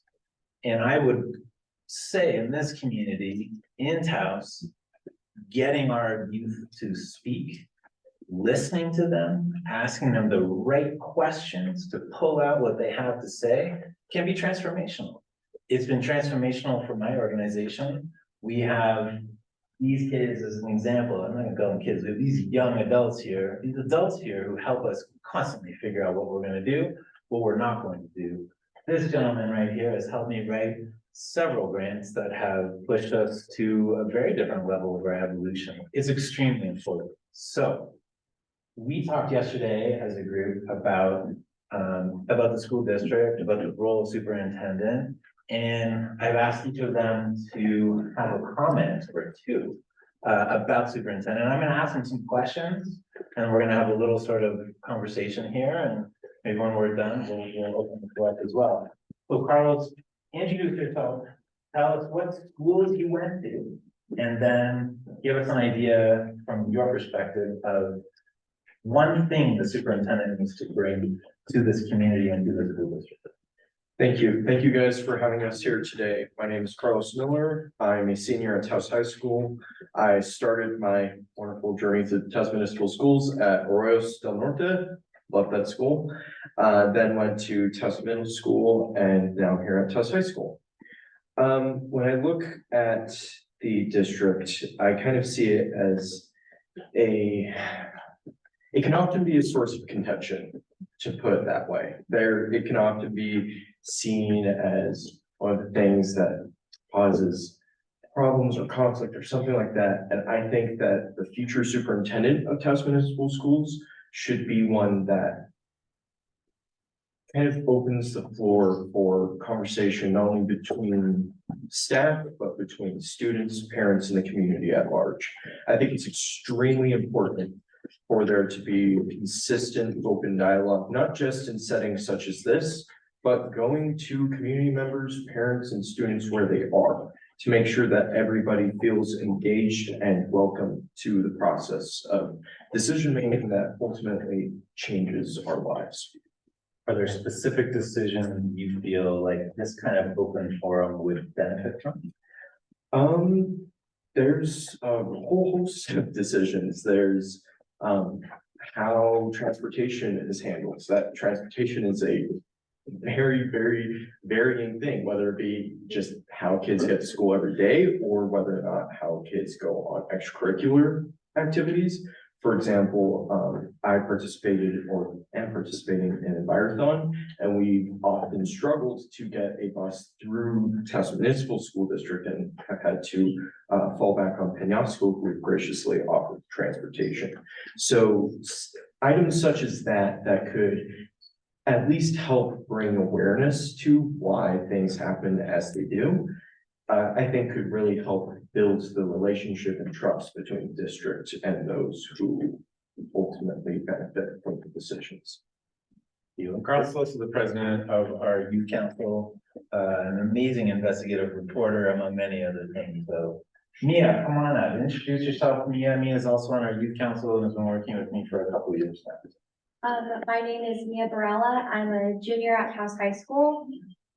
And I would say in this community, in Taos, getting our youth to speak, listening to them, asking them the right questions to pull out what they have to say can be transformational. It's been transformational for my organization. We have these kids as an example, I'm not gonna call them kids, but these young adults here, these adults here who help us constantly figure out what we're gonna do, what we're not going to do. This gentleman right here has helped me write several grants that have pushed us to a very different level of our evolution. It's extremely important. So we talked yesterday as a group about the school district, about the role of superintendent. And I've asked each of them to have a comment or two about superintendent. I'm gonna ask them some questions and we're gonna have a little sort of conversation here, and maybe when we're done, we'll open the floor up as well. So Carlos, introduce yourself, tell us what schools you went to, and then give us an idea from your perspective of one thing the superintendent needs to bring to this community and to the school district. Thank you. Thank you guys for having us here today. My name is Carlos Miller. I'm a senior at Taos High School. I started my wonderful journey to Taos Municipal Schools at Arroyos del Norte. Love that school. Then went to Taos Middle School and now here at Taos High School. When I look at the district, I kind of see it as it can often be a source of contention, to put it that way. It can often be seen as one of the things that causes problems or conflict or something like that. And I think that the future superintendent of Taos Municipal Schools should be one that kind of opens the floor for conversation, not only between staff, but between students, parents, and the community at large. I think it's extremely important for there to be consistent open dialogue, not just in settings such as this, but going to community members, parents, and students where they are to make sure that everybody feels engaged and welcome to the process of decision making that ultimately changes our lives. Are there specific decisions you feel like this kind of open forum would benefit from? There's a whole host of decisions. There's how transportation is handled. So that transportation is a very, very varying thing, whether it be just how kids get to school every day or whether or not how kids go on extracurricular activities. For example, I participated or am participating in Envirothon, and we often struggled to get a bus through Taos Municipal School District and have had to fall back on Penasco, who graciously offered transportation. So items such as that could at least help bring awareness to why things happen as they do, I think could really help build the relationship and trust between the district and those who ultimately benefit from the decisions. You and Carlos is also the president of our youth council, an amazing investigative reporter among many other things. So Mia, come on up, introduce yourself. Mia is also on our youth council and has been working with me for a couple of years now. My name is Mia Barella. I'm a junior at Taos High School.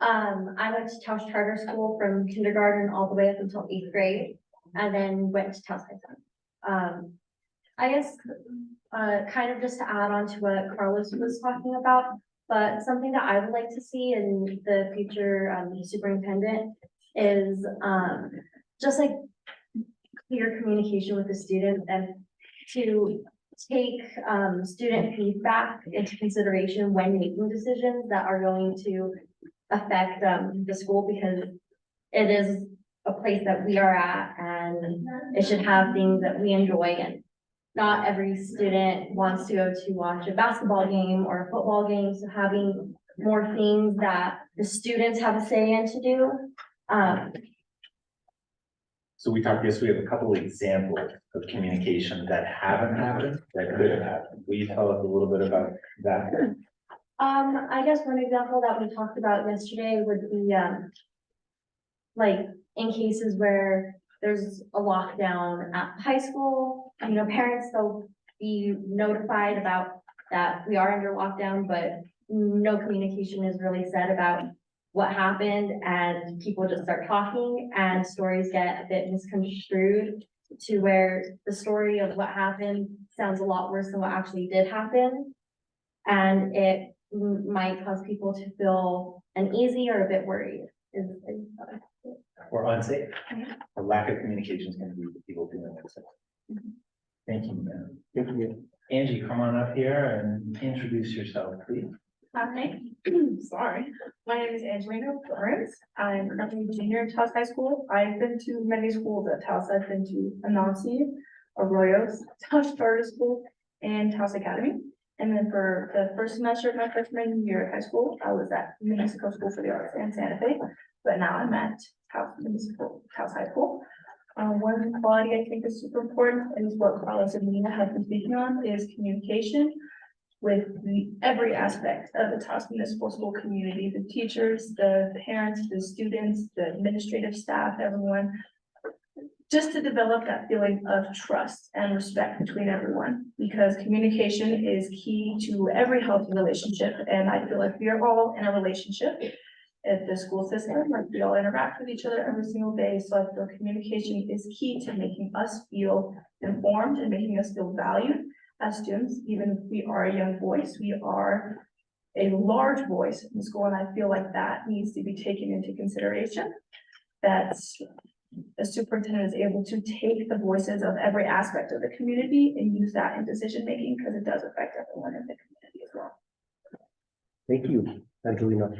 I went to Taos Charter School from kindergarten all the way up until 8th grade, and then went to Taos High School. I guess, kind of just to add on to what Carlos was talking about, but something that I would like to see in the future superintendent is just like clear communication with the students and to take student feedback into consideration when making decisions that are going to affect the school, because it is a place that we are at and it should have things that we enjoy, and not every student wants to go to watch a basketball game or a football game, so having more things that the students have a say in to do. So we talked yesterday, we have a couple of examples of communication that haven't happened, that could have happened. Will you tell us a little bit about that? I guess one example that we talked about yesterday would be, like in cases where there's a lockdown at high school, you know, parents, they'll be notified about that we are under lockdown, but no communication is really said about what happened, and people just start talking and stories get a bit misconstrued to where the story of what happened sounds a lot worse than what actually did happen. And it might cause people to feel uneasy or a bit worried. Or unsafe. A lack of communication is going to lead to people will do next. Thank you, ma'am. Thank you. Angie, come on up here and introduce yourself, please. Hi, sorry. My name is Angelina Florence. I'm currently a junior at Taos High School. I've been to many schools at Taos. I've been to Anansi, Arroyos, Taos Charter School, and Taos Academy. And then for the first semester of my freshman year at high school, I was at New Mexico School for the Arts in Santa Fe. But now I'm at Taos Municipal, Taos High School. One quality I think is super important is what Carlos and Nina have been speaking on is communication with every aspect of the Taos Municipal School community, the teachers, the parents, the students, the administrative staff, everyone. Just to develop that feeling of trust and respect between everyone, because communication is key to every healthy relationship. And I feel like we are all in a relationship at the school system, like we all interact with each other every single day. So I feel communication is key to making us feel informed and making us feel valued as students. Even if we are a young voice, we are a large voice in school. And I feel like that needs to be taken into consideration. That's a superintendent is able to take the voices of every aspect of the community and use that in decision-making because it does affect everyone in the community as well. Thank you, Angelina.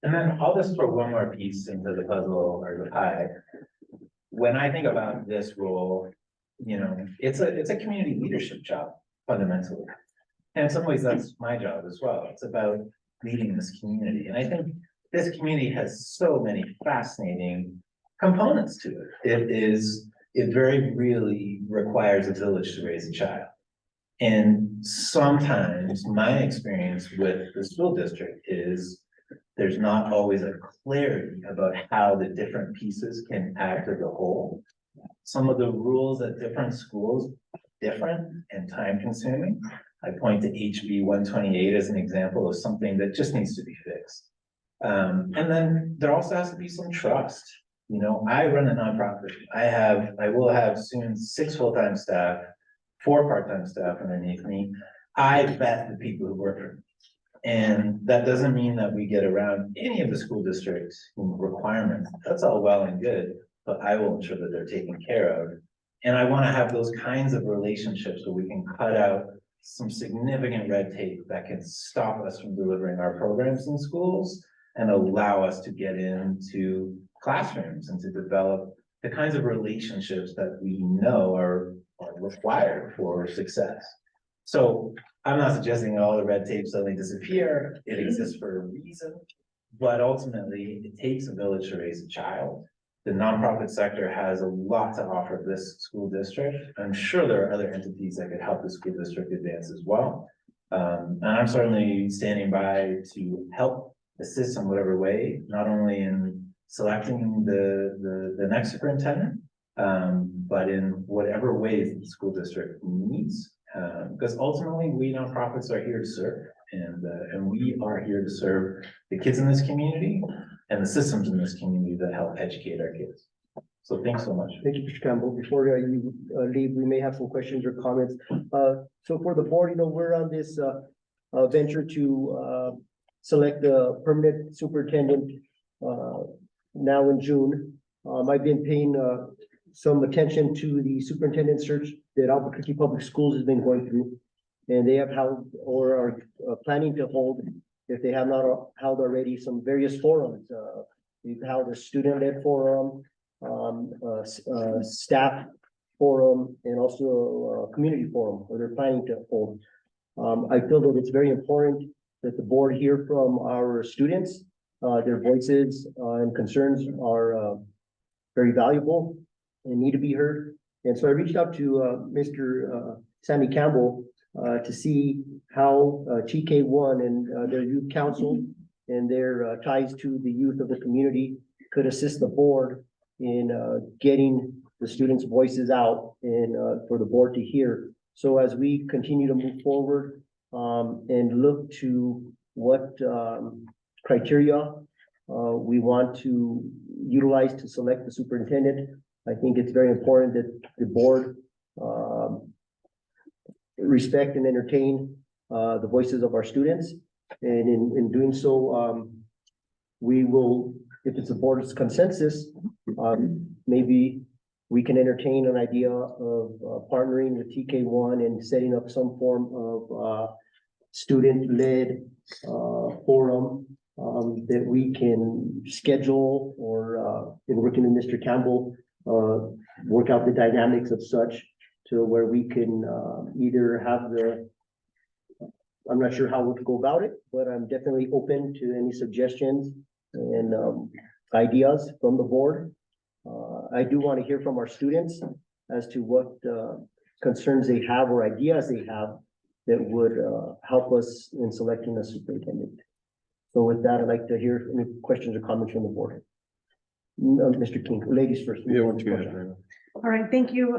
And then I'll just throw one more piece into the puzzle or the pie. When I think about this role, you know, it's a community leadership job fundamentally. And in some ways, that's my job as well. It's about leading this community. And I think this community has so many fascinating components to it. It very really requires a village to raise a child. And sometimes my experience with the school district is there's not always a clarity about how the different pieces can act as a whole. Some of the rules at different schools are different and time consuming. I point to HB 128 as an example of something that just needs to be fixed. And then there also has to be some trust. You know, I run a nonprofit. I will have soon 6 full-time staff, 4 part-time staff underneath me. I vet the people who work for me. And that doesn't mean that we get around any of the school district's requirements. That's all well and good, but I will ensure that they're taken care of. And I want to have those kinds of relationships so we can cut out some significant red tape that can stop us from delivering our programs in schools and allow us to get into classrooms and to develop the kinds of relationships that we know are required for success. So I'm not suggesting all the red tape suddenly disappear. It exists for a reason, but ultimately it takes a village to raise a child. The nonprofit sector has a lot to offer this school district. I'm sure there are other entities that could help the school district advance as well. And I'm certainly standing by to help assist in whatever way, not only in selecting the next superintendent, but in whatever ways the school district needs. Because ultimately we nonprofits are here to serve, and we are here to serve the kids in this community and the systems in this community that help educate our kids. So thanks so much. Thank you, Mr. Campbell. Before you leave, we may have some questions or comments. So for the board, you know, we're on this venture to select the permanent superintendent now in June. I've been paying some attention to the superintendent search that Albuquerque Public Schools has been going through. And they have held or are planning to hold, if they have not held already, some various forums. We've held a student-led forum, staff forum, and also a community forum where they're planning to hold. I feel that it's very important that the board hear from our students. Their voices and concerns are very valuable and need to be heard. And so I reached out to Mr. Sandy Campbell to see how TK1 and their youth council and their ties to the youth of the community could assist the board in getting the students' voices out and for the board to hear. So as we continue to move forward and look to what criteria we want to utilize to select the superintendent, I think it's very important that the board respect and entertain the voices of our students. And in doing so, we will, if it's a board's consensus, maybe we can entertain an idea of partnering with TK1 and setting up some form of student-led forum that we can schedule or in working with Mr. Campbell, work out the dynamics of such to where we can either have I'm not sure how we'll go about it, but I'm definitely open to any suggestions and ideas from the board. I do want to hear from our students as to what concerns they have or ideas they have that would help us in selecting a superintendent. So with that, I'd like to hear any questions or comments from the board. Mr. King, ladies first. Yeah, why don't you go ahead, Miranda? All right, thank you.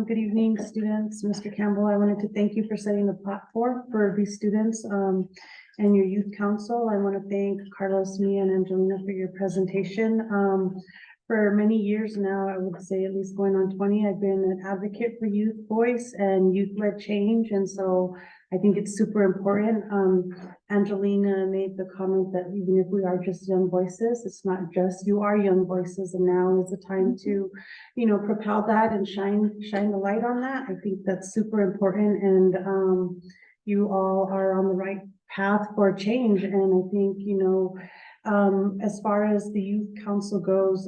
Good evening, students. Mr. Campbell, I wanted to thank you for setting the platform for these students and your youth council. I want to thank Carlos, Mia, and Angelina for your presentation. For many years now, I would say at least going on 20, I've been an advocate for youth voice and youth-led change. And so I think it's super important. Angelina made the comment that even if we are just young voices, it's not just you are young voices, and now is the time to, you know, propel that and shine the light on that. I think that's super important, and you all are on the right path for change. And I think, you know, as far as the youth council goes,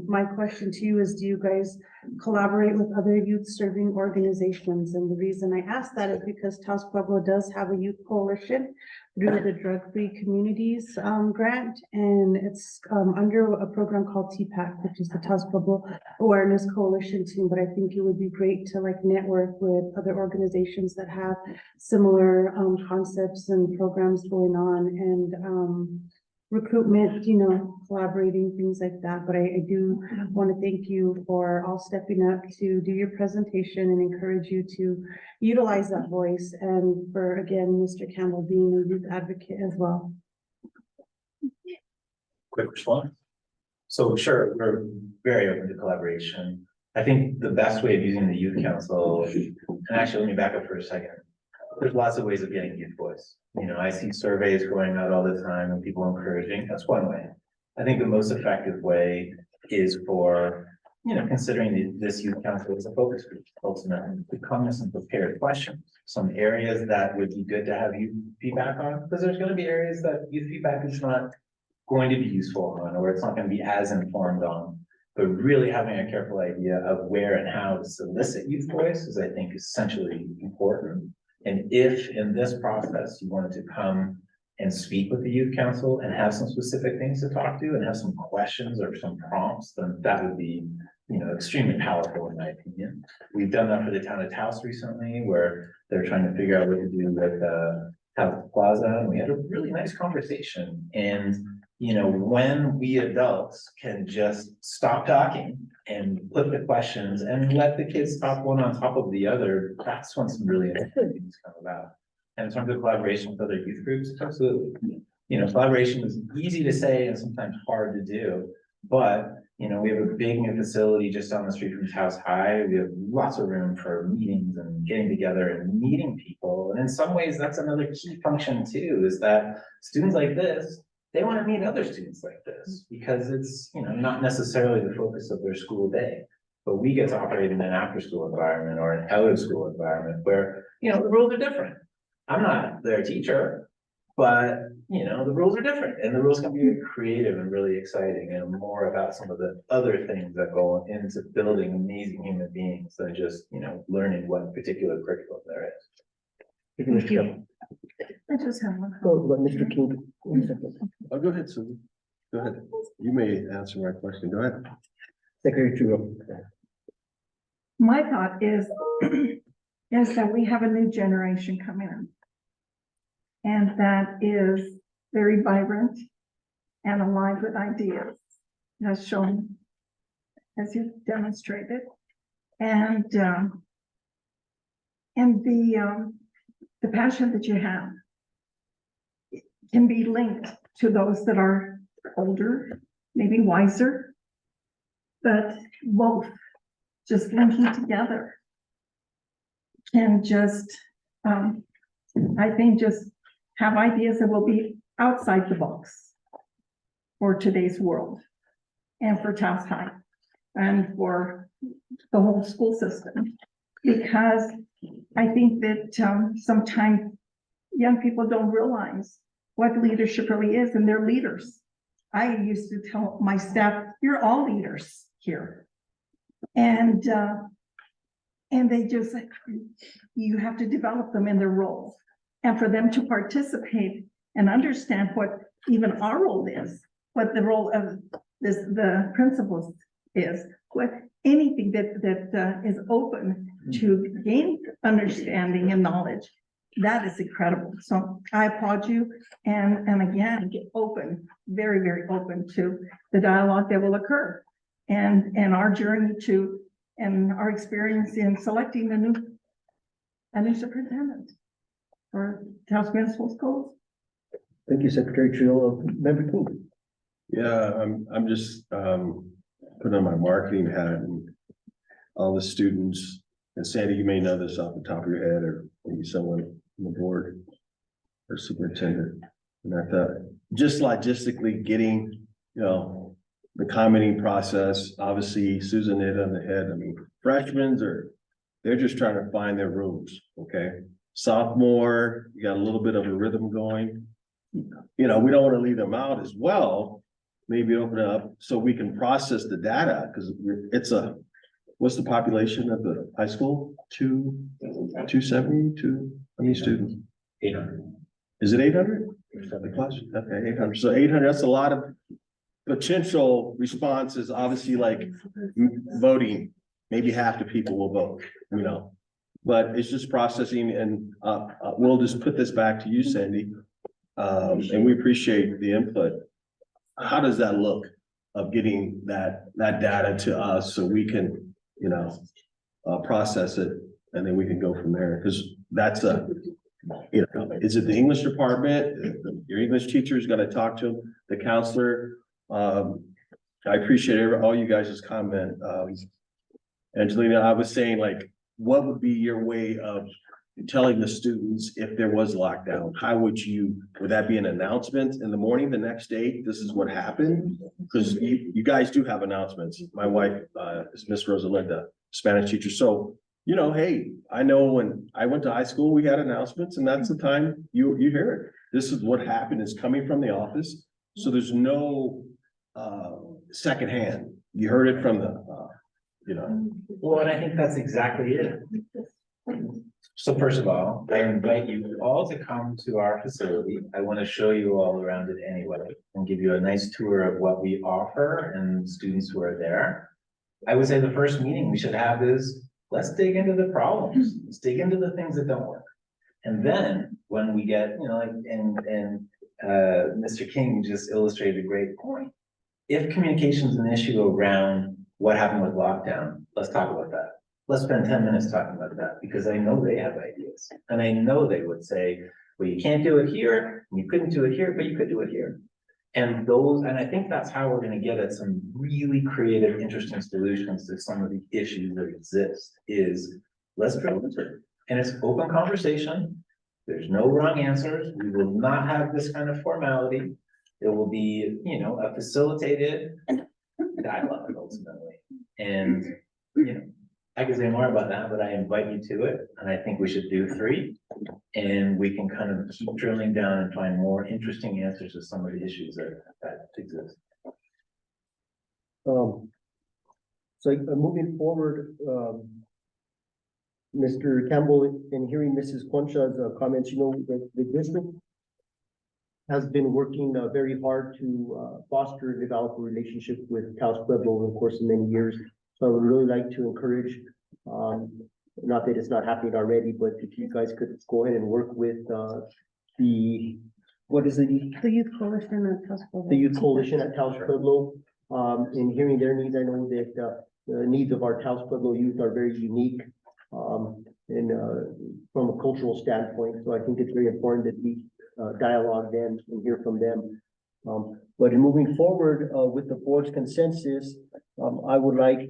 my question to you is, do you guys collaborate with other youth serving organizations? And the reason I ask that is because Taos Pueblo does have a youth coalition through the Drug Free Communities grant, and it's under a program called TPAC, which is the Taos Pueblo Awareness Coalition team. But I think it would be great to like network with other organizations that have similar concepts and programs going on, and recruitment, you know, collaborating, things like that. But I do want to thank you for all stepping up to do your presentation and encourage you to utilize that voice, and for, again, Mr. Campbell being a youth advocate as well. Quick response. So sure, we're very open to collaboration. I think the best way of using the youth council, and actually let me back up for a second. There's lots of ways of getting youth voice. You know, I see surveys going out all the time and people encouraging. That's one way. I think the most effective way is for, you know, considering this youth council as a focus group, ultimately, to come with some prepared questions, some areas that would be good to have youth feedback on, because there's going to be areas that youth feedback is not going to be useful on, or it's not going to be as informed on. But really having a careful idea of where and how to solicit youth voice is, I think, essentially important. And if in this process you wanted to come and speak with the youth council and have some specific things to talk to and have some questions or some prompts, then that would be, you know, extremely powerful in my opinion. We've done that for the town of Taos recently, where they're trying to figure out what to do with Taos Plaza, and we had a really nice conversation. And you know, when we adults can just stop talking and put the questions and let the kids talk one on top of the other, that's when some really interesting things come about. And in terms of collaboration with other youth groups, absolutely. You know, collaboration is easy to say and sometimes hard to do, but you know, we have a big new facility just down the street from Taos High. We have lots of room for meetings and getting together and meeting people. And in some ways, that's another key function too, is that students like this, they want to meet other students like this, because it's, you know, not necessarily the focus of their school day, but we get to operate in an after-school environment or an out-of-school environment where, you know, the rules are different. I'm not their teacher, but, you know, the rules are different, and the rules can be creative and really exciting and more about some of the other things that go into building amazing human beings than just, you know, learning what particular curriculum there is. Thank you. I just have one. Oh, but Mr. King. Oh, go ahead, Susan. Go ahead. You may answer my question. Go ahead. Secretary Trudeau. My thought is that we have a new generation coming in. And that is very vibrant and alive with ideas, as shown, as you've demonstrated. And the passion that you have can be linked to those that are older, maybe wiser, but both just linking together can just, I think, just have ideas that will be outside the box for today's world and for Taos High and for the whole school system. Because I think that, sometimes young people don't realize what leadership really is, and they're leaders. I used to tell my staff, you're all leaders here. And they just, you have to develop them in their roles. And for them to participate and understand what even our role is, what the role of the principals is, what anything that is open to gain understanding and knowledge, that is incredible. So I applaud you, and again, get open, very, very open to the dialogue that will occur. And our journey to, and our experience in selecting a new superintendent for Taos Municipal Schools. Thank you, Secretary Trio. Member King. Yeah, I'm just, putting on my marketing hat and all the students. And Sandy, you may know this off the top of your head, or maybe someone on the board or superintendent. And I thought, just logistically getting, you know, the commenting process, obviously Susan hit on the head. I mean, freshmen they're just trying to find their rooms, okay? Sophomore, you got a little bit of a rhythm going. You know, we don't want to leave them out as well. Maybe open it up so we can process the data, because what's the population of the high school? 270, how many students? 800. Is it 800? The class? Okay, 800. So 800, that's a lot of potential responses, obviously, like voting. Maybe half the people will vote, you know, but it's just processing, and we'll just put this back to you, Sandy. And we appreciate the input. How does that look of getting that data to us so we can, you know, process it, and then we can go from there? Because that's you know, is it the English department? Your English teacher's got to talk to them, the counselor. I appreciate all you guys' comment. Angelina, I was saying, like, what would be your way of telling the students if there was lockdown? How would that be an announcement in the morning the next day? This is what happened? Because you guys do have announcements. My wife is Miss Rosalinda, Spanish teacher. So, you know, hey, I know when I went to high school, we had announcements, and that's the time you hear it. This is what happened, is coming from the office. So there's no secondhand. You heard it from the, you know. Well, and I think that's exactly it. So first of all, I invite you all to come to our facility. I want to show you all around it anyway, and give you a nice tour of what we offer and students who are there. I would say the first meeting we should have is, let's dig into the problems. Let's dig into the things that don't work. And then when we get, you know, and Mr. King just illustrated a great point. If communication is an issue around what happened with lockdown, let's talk about that. Let's spend 10 minutes talking about that, because I know they have ideas. And I know they would say, well, you can't do it here, and you couldn't do it here, but you could do it here. And I think that's how we're gonna get at some really creative, interesting solutions to some of the issues that exist, is let's drill into it. And it's open conversation. There's no wrong answers. We will not have this kind of formality. It will be, you know, a facilitated dialogue ultimately. And, you know, I could say more about that, but I invite you to it. And I think we should do 3. And we can kind of keep drilling down and find more interesting answers to some of the issues that exist. So moving forward, Mr. Campbell, in hearing Mrs. Concha's comments, you know, the district has been working very hard to foster and develop a relationship with Taos Pueblo over the course of many years. So I would really like to encourage, not that it's not happening already, but if you guys could go ahead and work with what is it? The Youth Coalition at Taos Pueblo. The Youth Coalition at Taos Pueblo. In hearing their needs, I know that the needs of our Taos Pueblo youth are very unique and from a cultural standpoint. So I think it's very important that we dialogue them and hear from them. But in moving forward with the board's consensus, I would like,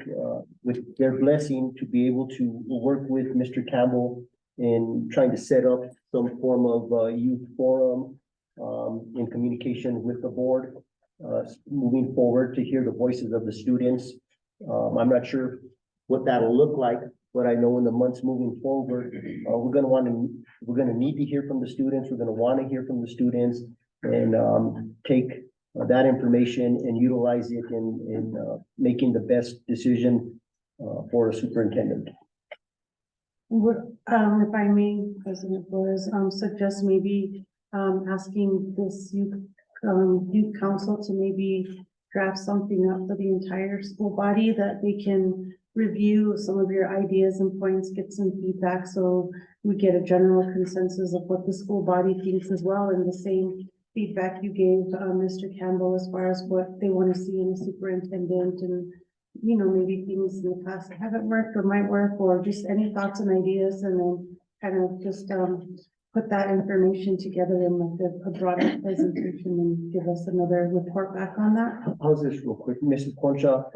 with their blessing, to be able to work with Mr. Campbell in trying to set up some form of youth forum in communication with the board, moving forward to hear the voices of the students. I'm not sure what that'll look like. But I know in the months moving forward, we're gonna need to hear from the students. We're gonna want to hear from the students and take that information and utilize it in making the best decision for a superintendent. Would, if I may, President Flores, suggest maybe, asking this youth council to maybe draft something up for the entire school body that they can review some of your ideas and points, get some feedback, so we get a general consensus of what the school body thinks as well, and the same feedback you gave, Mr. Campbell, as far as what they want to see in a superintendent, and you know, maybe things in the past that haven't worked or might work, or just any thoughts and ideas, and then kind of just put that information together in like a broader presentation and give us another report back on that. How's this real quick, Mrs. Concha?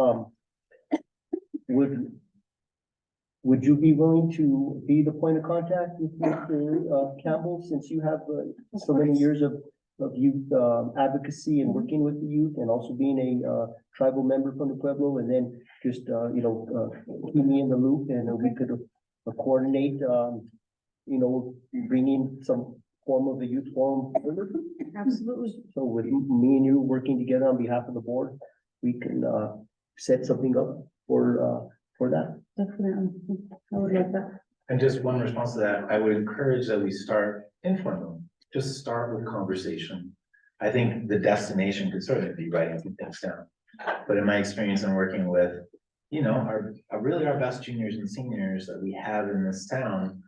Would you be willing to be the point of contact with Mr. Campbell, since you have so many years of youth advocacy and working with the youth, and also being a tribal member from the Pueblo, and then just keep me in the loop, and we could coordinate bringing some form of the youth forum. Absolutely. So with me and you working together on behalf of the board, we can set something up for that. Definitely. I would like that. And just one response to that, I would encourage that we start informal, just start with conversation. I think the destination could certainly be writing some things down. But in my experience in working with, our best juniors and seniors that we have in this town,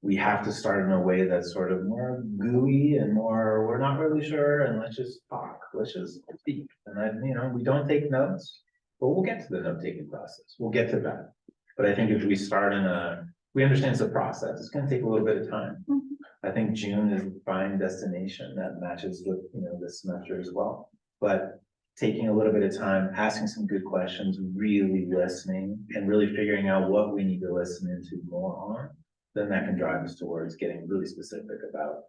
we have to start in a way that's sort of more gooey and more, we're not really sure, and let's just talk, let's just speak. And then, we don't take notes, but we'll get to the note-taking process. We'll get to that. But I think if we start we understand it's a process. It's gonna take a little bit of time. I think June is a fine destination that matches with, this semester as well. But taking a little bit of time, asking some good questions, really listening, and really figuring out what we need to listen into more on, then that can drive us towards getting really specific about,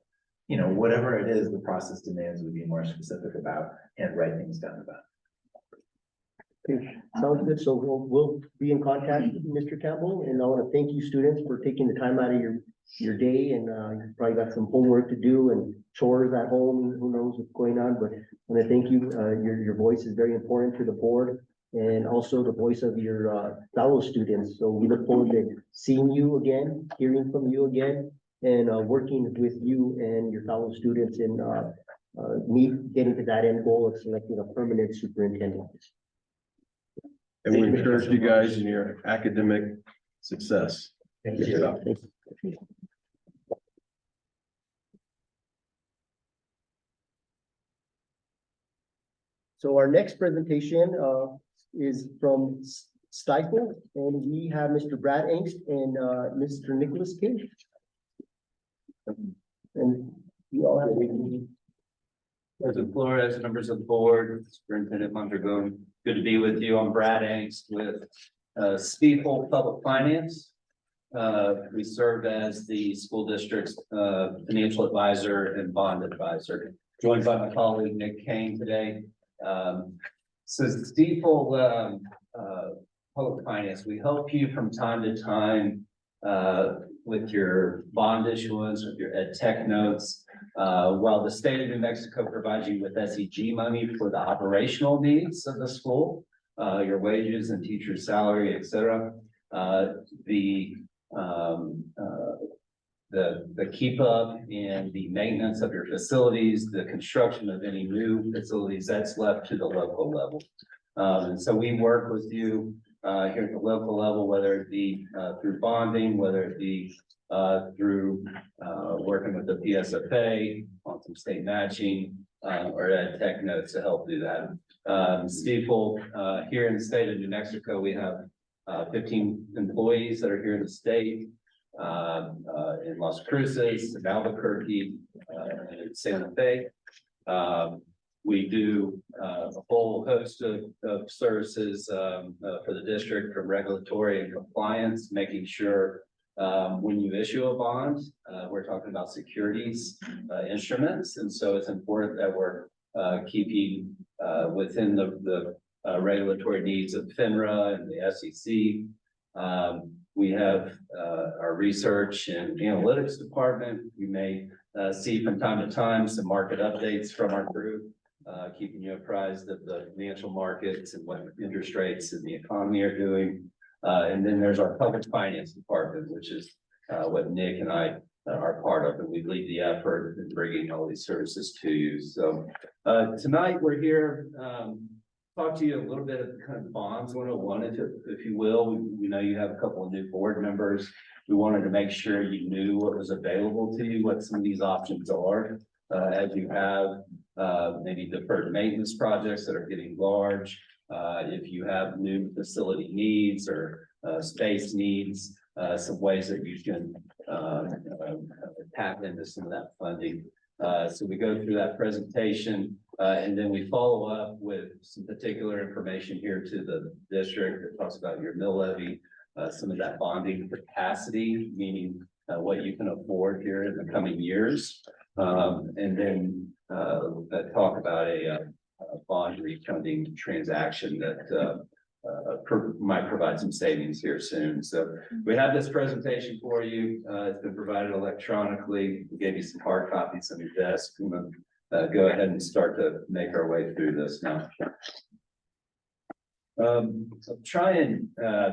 whatever it is the process demands, we be more specific about and write things down about. Okay, sounds good. So we'll be in contact with Mr. Campbell, and I want to thank you, students, for taking the time out of your day, and you probably got some homework to do and chores at home, who knows what's going on, but I want to thank you. Your voice is very important to the board, and also the voice of your fellow students. So we look forward to seeing you again, hearing from you again, and working with you and your fellow students in getting to that end goal of selecting a permanent superintendent. And we encourage you guys in your academic success. Thank you. So our next presentation is from Stifel, and we have Mr. Brad Angst and Mr. Nicholas King. And you all have. President Flores, members of the board, Superintendent Mondragon, good to be with you. I'm Brad Angst with Stifel Public Finance. We serve as the school district's financial advisor and bond advisor, joined by my colleague Nick Kane today. So Stifel Public Finance, we help you from time to time with your bond issuance, with your ed tech notes. While the state of New Mexico provides you with SEG money for the operational needs of the school, your wages and teacher salary, et cetera, the keep up and the maintenance of your facilities, the construction of any new facilities, that's left to the local level. And so we work with you here at the local level, whether it be through bonding, whether it be through working with the PSFA on some state matching or ed tech notes to help do that. Stifel, here in the state of New Mexico, we have 15 employees that are here in the state, in Las Cruces, in Albuquerque, and in Santa Fe. We do a whole host of services for the district, from regulatory and compliance, making sure when you issue a bond, we're talking about securities instruments. And so it's important that we're keeping within the regulatory needs of FINRA and the SEC. We have, our research and analytics department. You may, see from time to time some market updates from our group, keeping you apprised of the financial markets and what interest rates and the economy are doing. And then there's our public finance department, which is, what Nick and I are part of, and we lead the effort in bringing all these services to you. So, tonight we're here, talk to you a little bit of kind of bonds 101, if you will. We know you have a couple of new board members. We wanted to make sure you knew what was available to you, what some of these options are, as you have, maybe deferred maintenance projects that are getting large. If you have new facility needs or, space needs, some ways that you can, tap into some of that funding. So we go through that presentation, and then we follow up with some particular information here to the district that talks about your mill levy, some of that bonding capacity, meaning what you can afford here in the coming years. And then talk about a bond refunding transaction that might provide some savings here soon. So we have this presentation for you. It's been provided electronically. We gave you some hard copies on your desk. I'm gonna go ahead and start to make our way through this now. So try and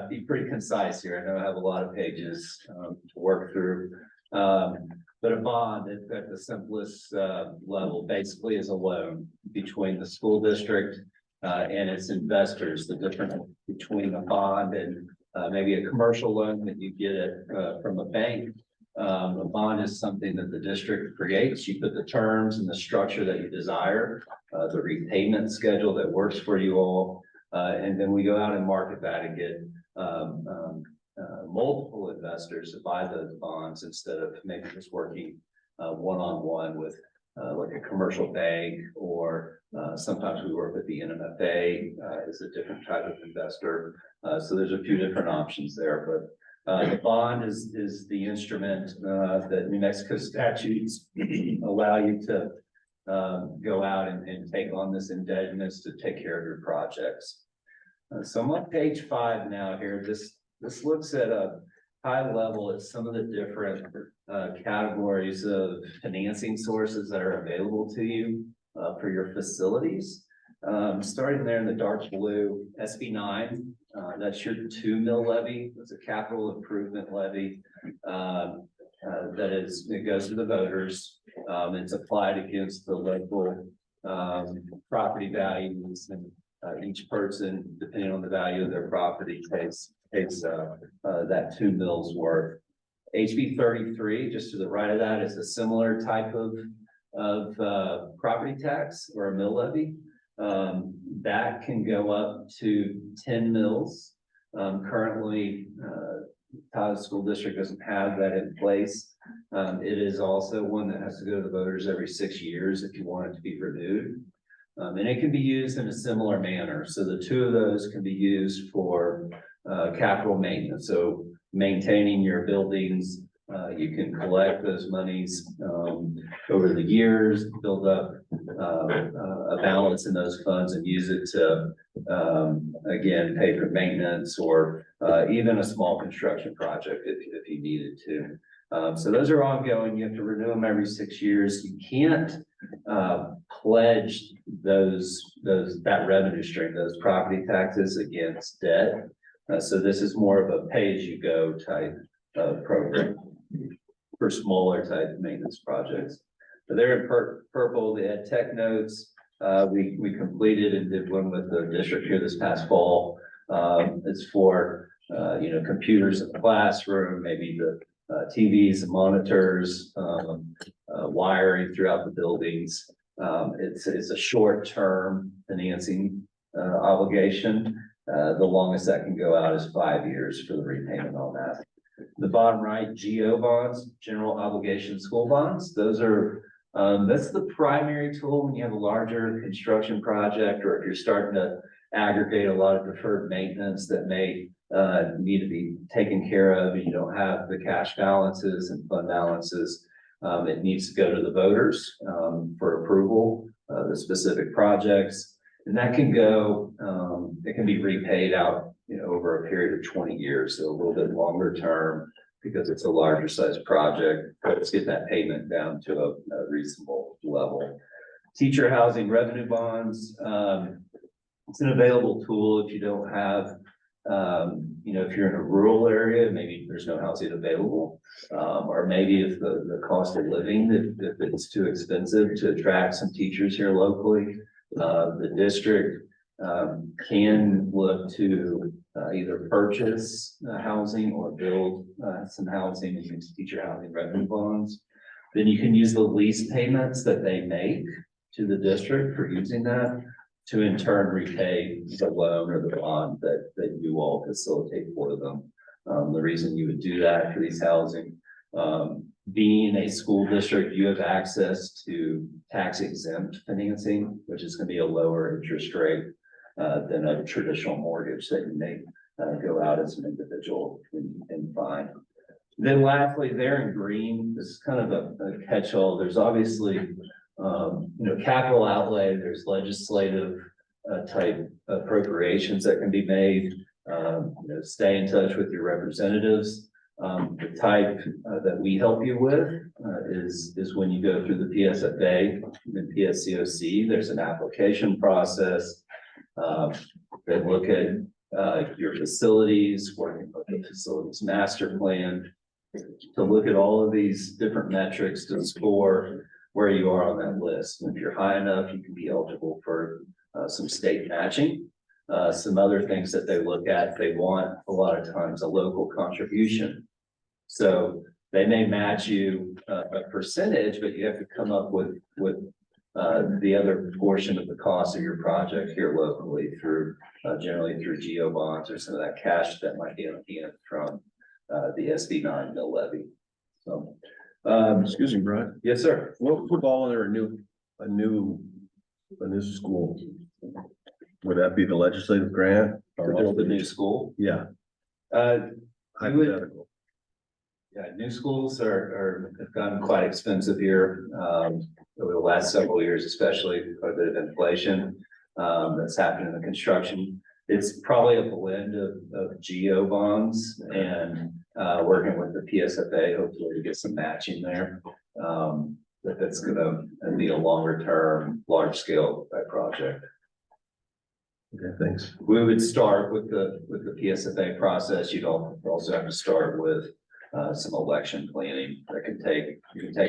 be pretty concise here. I know I have a lot of pages to work through. But a bond at the simplest level basically is a loan between the school district and its investors. The difference between a bond and maybe a commercial loan that you get from a bank. A bond is something that the district creates. You put the terms and the structure that you desire, the repayment schedule that works for you all. And then we go out and market that and get multiple investors to buy those bonds instead of maybe just working one-on-one with like a commercial bank, or sometimes we work with the NMFA is a different type of investor. So there's a few different options there, but the bond is the instrument that New Mexico statutes allow you to go out and take on this indebtedness to take care of your projects. So I'm on page 5 now here. This looks at a high level at some of the different categories of financing sources that are available to you for your facilities. Starting there in the dark blue, SB9, that's your 2 mil levy. It's a capital improvement levy it goes to the voters. It's applied against the local property values, and each person, depending on the value of their property, pays that 2 mils worth. HB 33, just to the right of that, is a similar type of property tax or a mill levy. That can go up to 10 mils. Currently, Taos School District doesn't have that in place. It is also one that has to go to the voters every 6 years if you want it to be renewed. And it can be used in a similar manner. So the 2 of those can be used for capital maintenance. So maintaining your buildings, you can collect those monies over the years, build up a balance in those funds and use it to, again, pay for maintenance or even a small construction project if you needed to. So those are ongoing. You have to renew them every 6 years. You can't pledge that revenue stream, those property taxes against debt. So this is more of a pay-as-you-go type of program for smaller type maintenance projects. But they're in purple. They had tech notes. We completed and did one with the district here this past fall. It's for computers in the classroom, maybe the TVs and monitors, wiring throughout the buildings. It's a short-term financing obligation. The longest that can go out is 5 years for the repayment on that. The bottom right, GO bonds, general obligation school bonds. Those are, that's the primary tool when you have a larger construction project, or if you're starting to aggregate a lot of deferred maintenance that may need to be taken care of and you don't have the cash balances and fund balances. It needs to go to the voters for approval, the specific projects. And that can go, it can be repaid out over a period of 20 years, so a little bit longer term because it's a larger size project. But let's get that payment down to a reasonable level. Teacher housing revenue bonds. It's an available tool if you don't have, if you're in a rural area, maybe there's no housing available. Or maybe if the cost of living, if it's too expensive to attract some teachers here locally, the district can look to either purchase housing or build some housing and use teacher housing revenue bonds. Then you can use the lease payments that they make to the district for using that to in turn repay the loan or the bond that you all facilitate for them. The reason you would do that for these housing, being a school district, you have access to tax exempt financing, which is going to be a lower interest rate than a traditional mortgage that you may go out as an individual and find. Then lastly, there in green, this is kind of a catch-all. There's obviously capital outlay, there's legislative type appropriations that can be made. Stay in touch with your representatives. The type that we help you with is when you go through the PSFA and PSCOC, there's an application process. They look at your facilities, working with the facilities master plan, to look at all of these different metrics to score where you are on that list. And if you're high enough, you can be eligible for some state matching. Some other things that they look at, they want a lot of times a local contribution. So they may match you a percentage, but you have to come up with the other portion of the cost of your project here locally through generally through GO bonds or some of that cash that might be on hand from the SB9 mill levy. So Excuse me, Brian. yes, sir. What would fall under a new school? Would that be the legislative grant? To build a new school. Yeah, You would, hypothetical. yeah, new schools have gotten quite expensive here, over the last several years, especially quite a bit of inflation, that's happened in the construction. It's probably a blend of GO bonds and, working with the PSFA, hopefully to get some matching there. But that's gonna be a longer term, large scale project. Okay, thanks. We would start with the PSFA process. You'd also have to start with some election planning that can take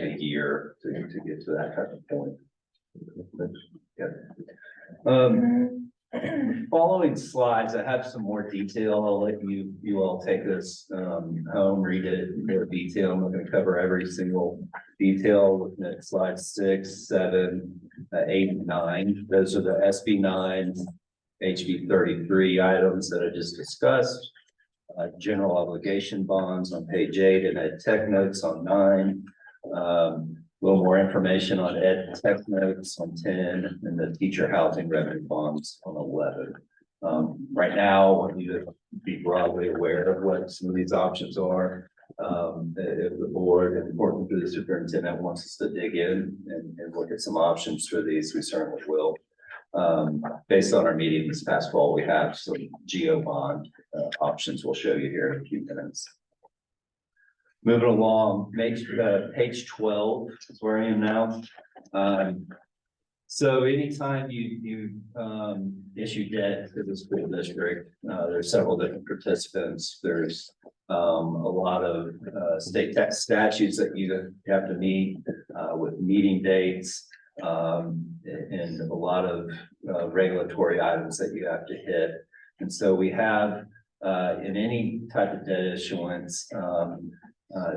a year to get to that type of point. Yeah. Following slides, I have some more detail. I'll let you all take this home, read it in more detail. I'm not going to cover every single detail. Looking at slides 6, 7, 8, and 9. Those are the SB9, HB 33 items that I just discussed. General obligation bonds on page 8 and ed tech notes on 9. A little more information on ed tech notes on 10 and the teacher housing revenue bonds on 11. Right now, I want you to be broadly aware of what some of these options are. If the board and important for the superintendent wants us to dig in and look at some options for these, we certainly will. Based on our meeting this past fall, we have some GO bond options we'll show you here in a few minutes. Moving along, page 12 is where I am now. So anytime you issue debt to the school district, there's several different participants. There's a lot of state tax statutes that you have to meet with meeting dates. And a lot of regulatory items that you have to hit. And so we have in any type of debt issuance,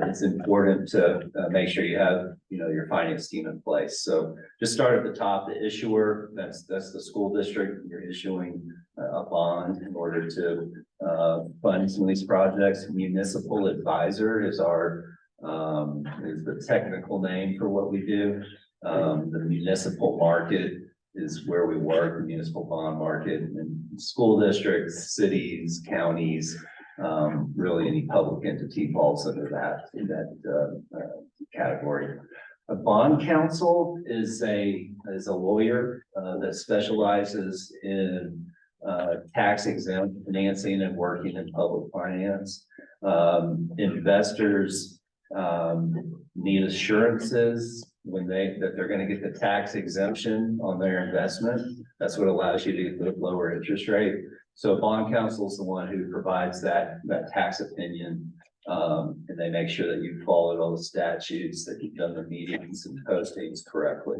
it's important to make sure you have, your finance team in place. So just start at the top, the issuer, that's the school district. You're issuing a bond in order to fund some of these projects. Municipal advisor is is the technical name for what we do. The municipal market is where we work, the municipal bond market, and school districts, cities, counties, really any public entity falls under that category. A bond counsel is a lawyer that specializes in tax exempt financing and working in public finance. Investors, need assurances that they're gonna get the tax exemption on their investment. That's what allows you to get the lower interest rate. So bond counsel is the one who provides that tax opinion. And they make sure that you followed all the statutes, that you've done the meetings and postings correctly.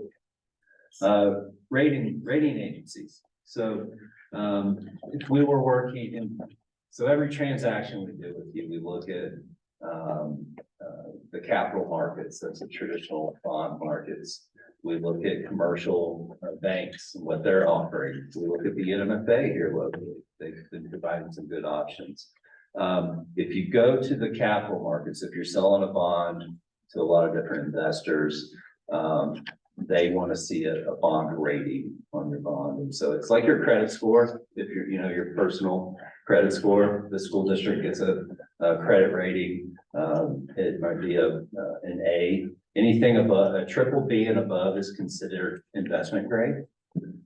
Rating agencies. So, if we were working in, so every transaction we do with you, we look at, the capital markets, that's the traditional bond markets. We look at commercial banks and what they're offering. We look at the NMFA here locally. They've been providing some good options. If you go to the capital markets, if you're selling a bond to a lot of different investors, they want to see a bond rating on your bond. And so it's like your credit score. If you're, your personal credit score, the school district gets a credit rating. It might be an A. Anything above a triple B and above is considered investment grade.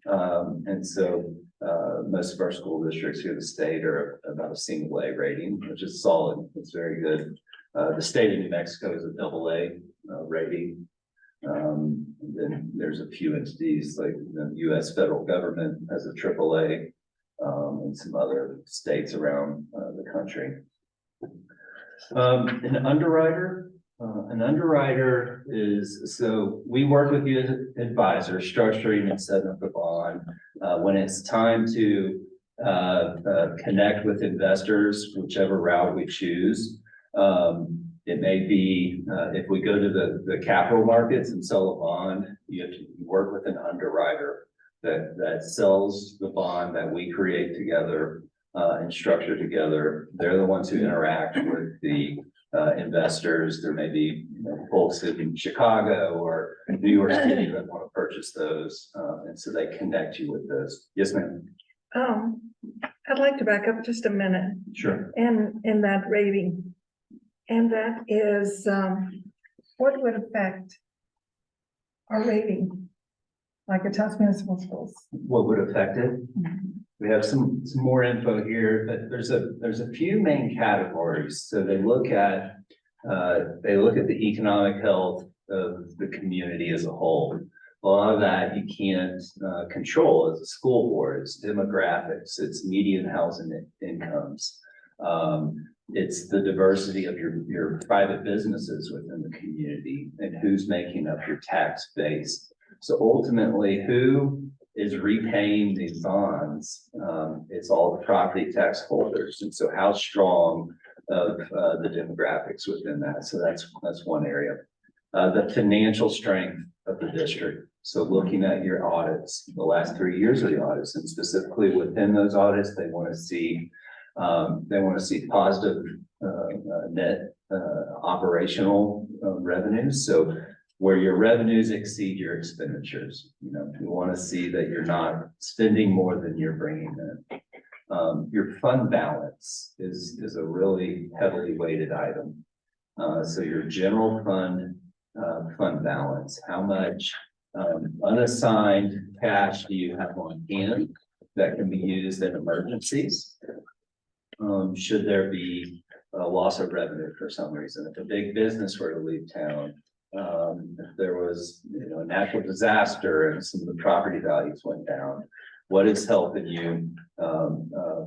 And so most of our school districts here in the state are about a single A rating, which is solid. It's very good. The state of New Mexico is a double A rating. Then there's a few entities like the U.S. federal government has a triple A, and some other states around the country. An underwriter is, so we work with you as an advisor, structuring and setting up the bond. When it's time to connect with investors, whichever route we choose, it may be, if we go to the capital markets and sell a bond, you have to work with an underwriter that sells the bond that we create together and structure together. They're the ones who interact with the investors. There may be folks in Chicago or New York City that want to purchase those, and so they connect you with those. Yes, ma'am. I'd like to back up just a minute. Sure. In that rating. And that is, what would affect our rating, like at Taos Municipal Schools? What would affect it? We have some more info here, but there's a few main categories. So they look at the economic health of the community as a whole. A lot of that you can't control as a school board. It's demographics, it's median housing incomes. It's the diversity of your private businesses within the community and who's making up your tax base. So ultimately, who is repaying these bonds? It's all the property tax holders. And so how strong of the demographics within that? So that's one area. The financial strength of the district. So looking at your audits, the last 3 years of the audits, and specifically within those audits, they want to see positive net operational revenues. So where your revenues exceed your expenditures, we want to see that you're not spending more than you're bringing in. Your fund balance is a really heavily weighted item. So your general fund balance, how much unassigned cash do you have on hand that can be used in emergencies? Should there be a loss of revenue for some reason, if a big business were to leave town, if there was, a natural disaster and some of the property values went down, what is helping you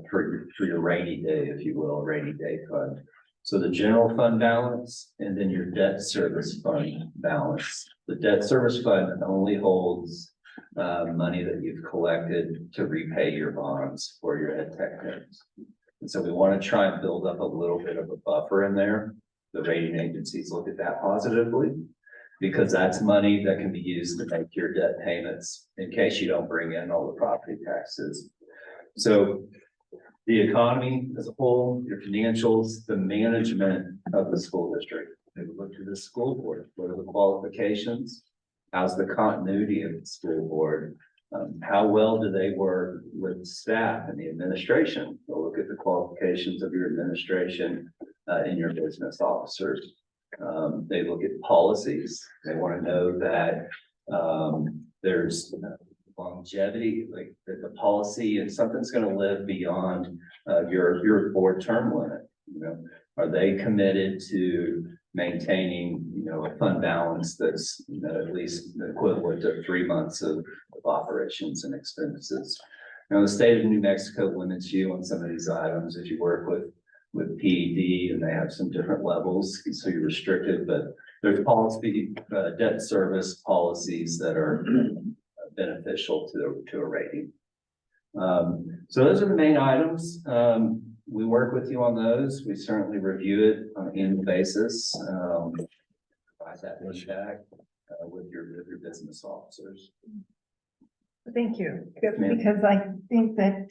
for your rainy day, if you will, a rainy day fund? So the general fund balance and then your debt service fund balance. The debt service fund only holds money that you've collected to repay your bonds or your ed tech loans. And so we want to try and build up a little bit of a buffer in there. The rating agencies look at that positively because that's money that can be used to make your debt payments in case you don't bring in all the property taxes. So the economy as a whole, your financials, the management of the school district. They would look to the school board. What are the qualifications? How's the continuity of the school board? How well do they work with staff and the administration? They'll look at the qualifications of your administration and your business officers. They look at policies. They want to know that there's longevity, like the policy and something's gonna live beyond your board term limit, you know? Are they committed to maintaining, you know, a fund balance that's, you know, at least equivalent to 3 months of operations and expenses? Now, the state of New Mexico limits you on some of these items if you work with PED, and they have some different levels, so you're restricted, but there's policy, debt service policies that are beneficial to a rating. So those are the main items. We work with you on those. We certainly review it on an annual basis. Provide that feedback with your business officers. Thank you, Ma'am. because I think that,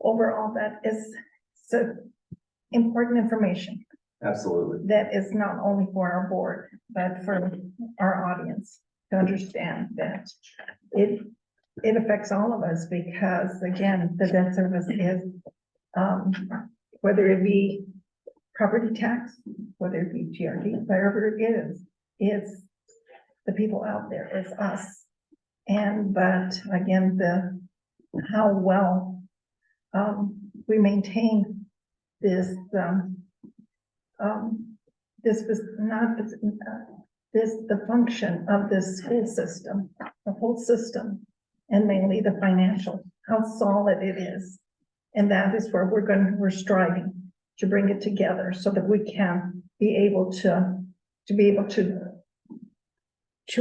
overall, that is so important information Absolutely. that is not only for our board, but for our audience to understand that it affects all of us, because again, the debt service is, whether it be property tax, whether it be GRD, wherever it is, it's the people out there, it's us. But again, how well, we maintain this, the function of this school system, the whole system, and mainly the financial, how solid it is. And that is where we're striving to bring it together so that we can be able to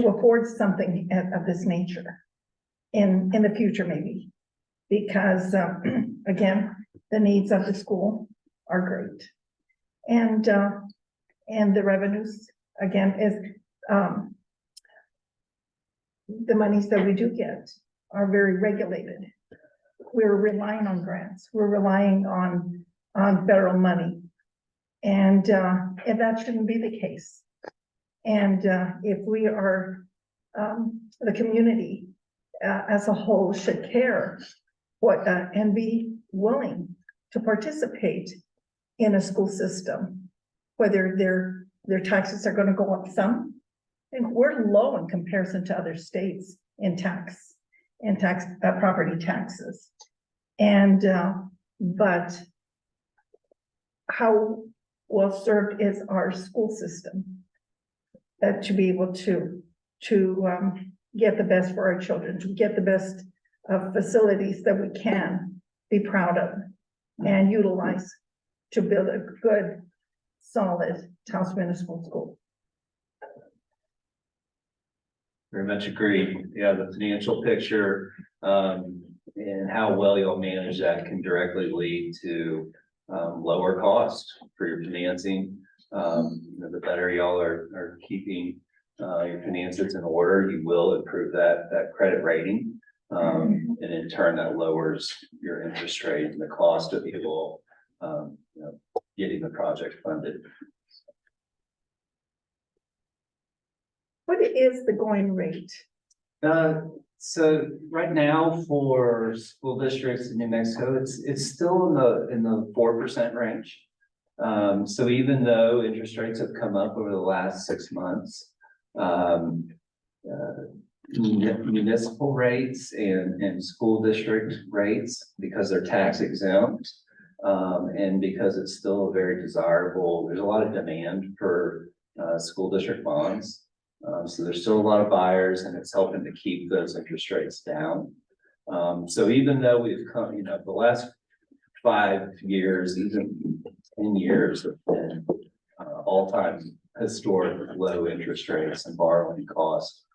afford something of this nature in the future, maybe. Because, again, the needs of the school are great. And the revenues, again, is, the monies that we do get are very regulated. We're relying on grants, we're relying on federal money. And that shouldn't be the case. And if we are, the community as a whole should care and be willing to participate in a school system, whether their taxes are gonna go up some. And we're low in comparison to other states in property taxes. And, but how well served is our school system? To be able to get the best for our children, to get the best facilities that we can be proud of and utilize to build a good, solid Taos Municipal School. Very much agree. Yeah, the financial picture, and how well you'll manage that can directly lead to, lower cost for your financing. You know, the better y'all are keeping, your finances in order, you will improve that credit rating. And in turn, that lowers your interest rate and the cost of people, you know, getting the project funded. What is the going rate? So right now for school districts in New Mexico, it's still in the 4% range. So even though interest rates have come up over the last 6 months, municipal rates and school district rates, because they're tax exempt, and because it's still a very desirable, there's a lot of demand for school district bonds. So there's still a lot of buyers, and it's helping to keep those interest rates down. So even though we've come, you know, the last 5 years, even 10 years have been all-time historic low interest rates and borrowing costs.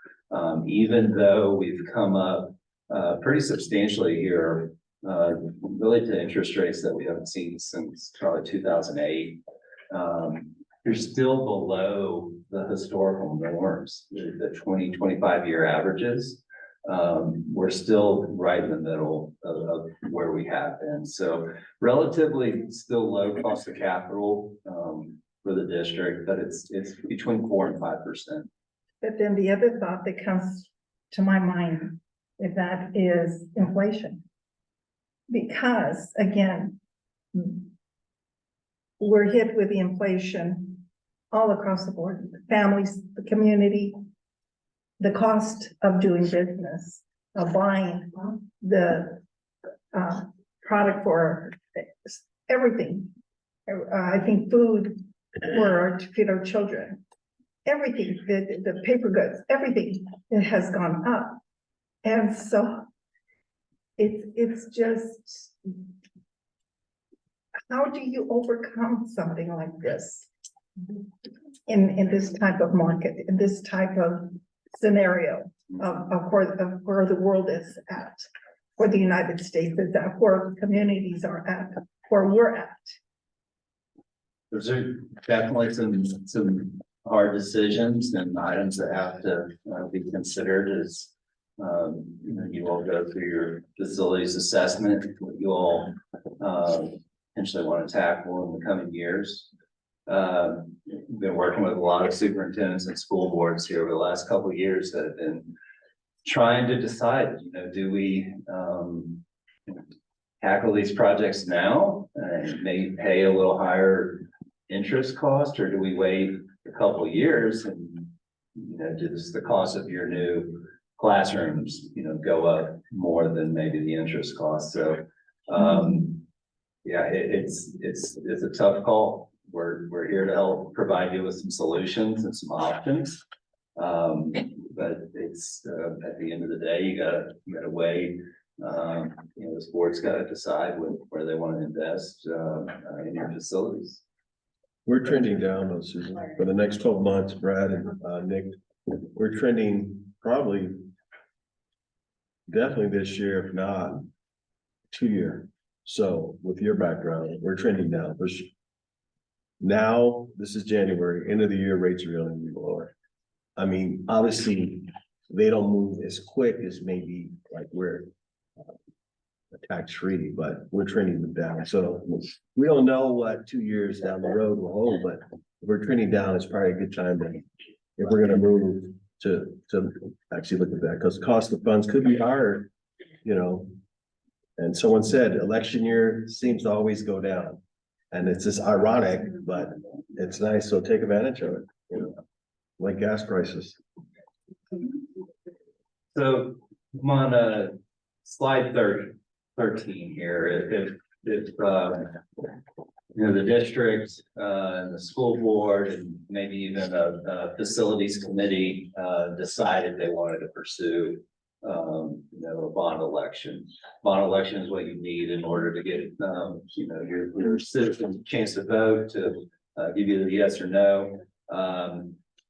Even though we've come up pretty substantially here, really to interest rates that we haven't seen since probably 2008. You're still below the historical norms, the 20-25 year averages. We're still right in the middle of where we have been. So relatively still low cost of capital for the district, but it's between 4 and 5%. But then the other thought that comes to my mind, if that is inflation. Because again, we're hit with the inflation all across the board, the families, the community, the cost of doing business, of buying the, product for everything. I think food to feed our children, everything, the paper goods, everything, it has gone up. And so it's just, how do you overcome something like this? In this type of market, in this type of scenario of where the world is at, where the United States is at, where communities are at, where we're at. Those are definitely some hard decisions and items that have to be considered as you all go through your facilities assessment, what you all potentially want to tackle in the coming years. Been working with a lot of superintendents and school boards here over the last couple of years that have been trying to decide, do we tackle these projects now and maybe pay a little higher interest cost, or do we wait a couple of years and, does the cost of your new classrooms, go up more than maybe the interest cost? So, yeah, it's a tough call. We're here to help provide you with some solutions and some options. But it's, at the end of the day, you gotta weigh, this board's gotta decide where they want to invest, in your facilities. We're trending down though, Susan, for the next 12 months, Brad and Nick, we're trending probably definitely this year, if not 2 year. So with your background, we're trending down. Now, this is January, end of the year, rates are going to be lower. I mean, obviously, they don't move as quick as maybe like we're tax-free, but we're trending them down. So we don't know what 2 years down the road will hold, but if we're trending down, it's probably a good time to, if we're gonna move to actually look at that, because cost of funds could be higher, And someone said election year seems to always go down. And it's just ironic, but it's nice, so take advantage of it, like gas prices. So I'm on slide 13 here. If the district and the school board and maybe even a facilities committee decided they wanted to pursue a bond election. Bond election is what you need in order to get your citizens a chance to vote, to give you the yes or no.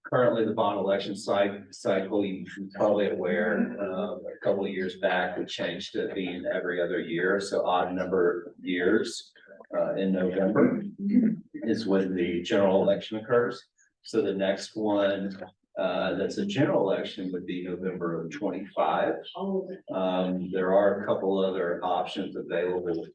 Currently, the bond election cycle, you're probably aware, a couple of years back, we changed to being every other year, so odd number of years. In November is when the general election occurs. So the next one that's a general election would be November of 25. There are a couple other options available.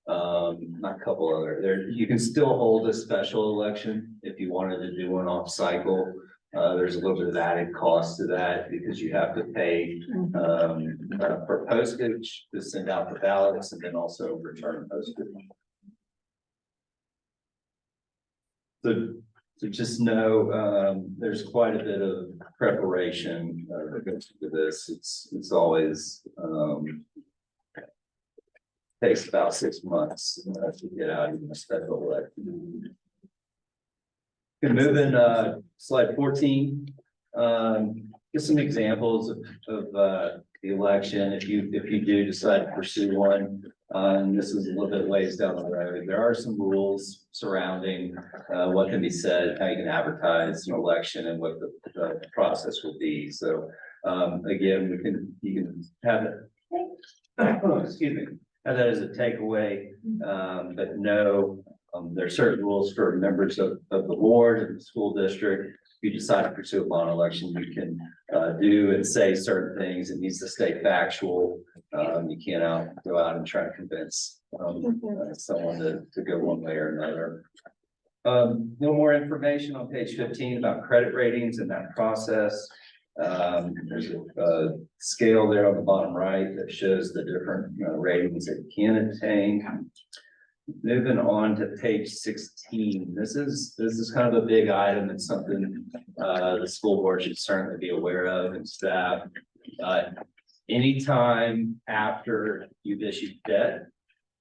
Not a couple other, you can still hold a special election if you wanted to do one off cycle. There's a little bit of added cost to that because you have to pay for postage to send out the ballots and then also return postage. So just know, there's quite a bit of preparation that goes into this. It's always, takes about 6 months to get out of a special election. Can move in, slide 14. Just some examples of the election, if you do decide to pursue one. This is a little bit ways down the road. There are some rules surrounding what can be said, how you can advertise an election, and what the process will be. So again, you can have it. Excuse me. Have that as a takeaway, but no, there are certain rules for members of the board and the school district. If you decide to pursue a bond election, you can do and say certain things. It needs to stay factual. You can't go out and try to convince someone to go one way or another. No more information on page 15 about credit ratings and that process. There's a scale there on the bottom right that shows the different ratings that you can obtain. moving on to page 16, this is kind of a big item. It's something the school board should certainly be aware of, and staff. Anytime after you've issued debt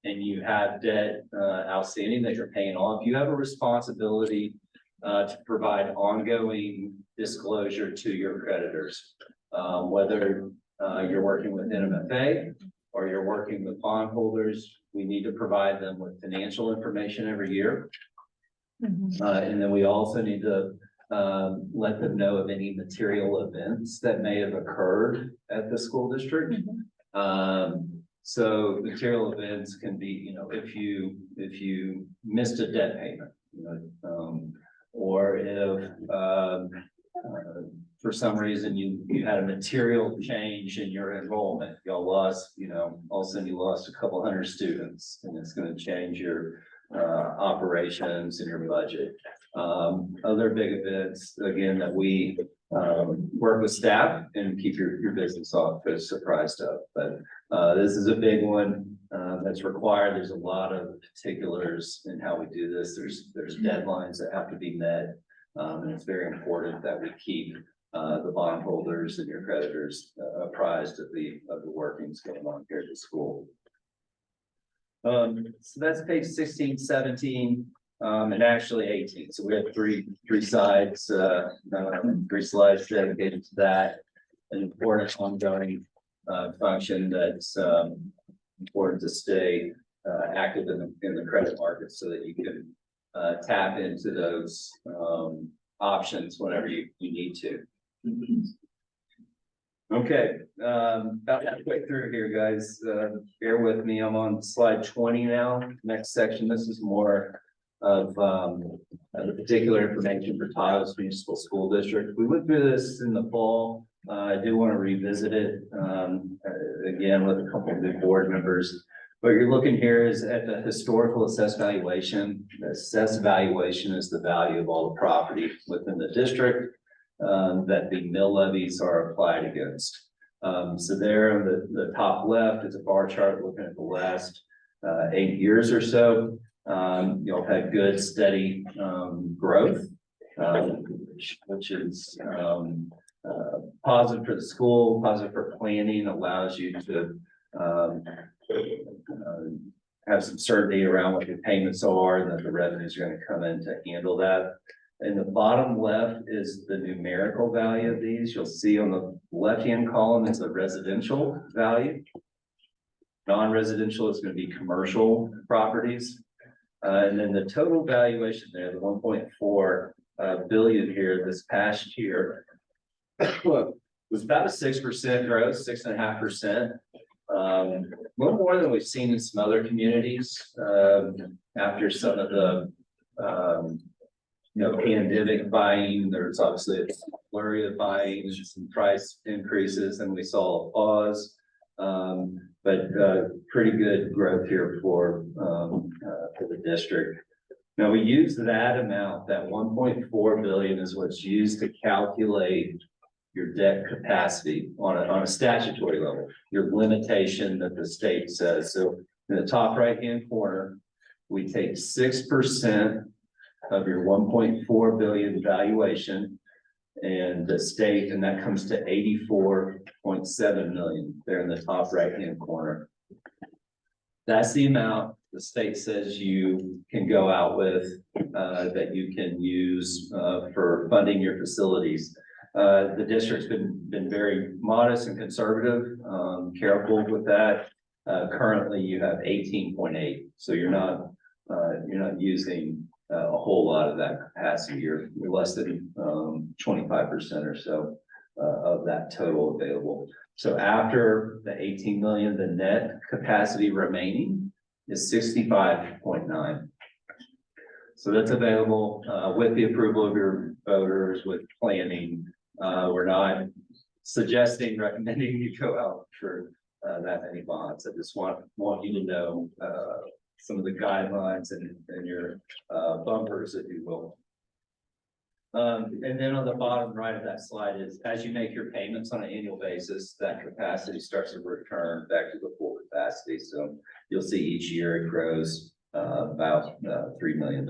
and you have debt outstanding that you're paying off, you have a responsibility to provide ongoing disclosure to your creditors. Whether you're working with NMFA or you're working with bondholders, we need to provide them with financial information every year. And then we also need to let them know of any material events that may have occurred at the school district. So material events can be, you know, if you missed a debt payment, you know, or if for some reason you had a material change in your enrollment, y'all lost, you know, all of a sudden you lost a couple hundred students, and it's going to change your operations and your budget. Other big events, again, that we work with staff and keep your business office surprised of. But this is a big one that's required. There's a lot of particulars in how we do this. There's deadlines that have to be met. And it's very important that we keep the bondholders and your creditors apprised of the workings going on here at the school. So that's page 16, 17, and actually 18. So we have three sides, 3 slides dedicated to that. An important ongoing function that's important to stay active in the credit market so that you can tap into those options whenever you need to. Okay, about halfway through here, guys. Bear with me. I'm on slide 20 now. Next section. This is more of the particular information for Taos Municipal School District. We went through this in the fall. I do want to revisit it again with a couple of new board members. What you're looking here is at the historical assessed valuation. The assessed valuation is the value of all the property within the district that the mill levies are applied against. So there on the top left is a bar chart looking at the last 8 years or so. You'll have good steady growth, which is positive for the school, positive for planning, allows you to have some certainty around what your payments are and that the revenues are going to come in to handle that. In the bottom left is the numerical value of these. You'll see on the left-hand column is the residential value. Non-residential is going to be commercial properties. And then the total valuation there, the 1.4 billion here this past year, was about a 6% growth, 6.5%. A little more than we've seen in some other communities after some of the pandemic buying. There's obviously a flurry of buying, some price increases, and we saw a pause. But pretty good growth here for the district. Now we use that amount, that 1.4 billion is what's used to calculate your debt capacity on a statutory level, your limitation that the state says. So in the top right-hand corner, we take 6% of your 1.4 billion valuation and the state, and that comes to 84.7 million there in the top right-hand corner. That's the amount the state says you can go out with, that you can use for funding your facilities. The district's been very modest and conservative, careful with that. Currently you have 18.8, so you're not using a whole lot of that capacity. You're less than 25% or so of that total available. So after the 18 million, the net capacity remaining is 65.9. So that's available with the approval of your voters, with planning. We're not suggesting, recommending you go out for that many bonds. I just want you to know some of the guidelines and your bumpers, if you will. And then on the bottom right of that slide is, as you make your payments on an annual basis, that capacity starts to return back to the full capacity. So you'll see each year it grows about $3 million.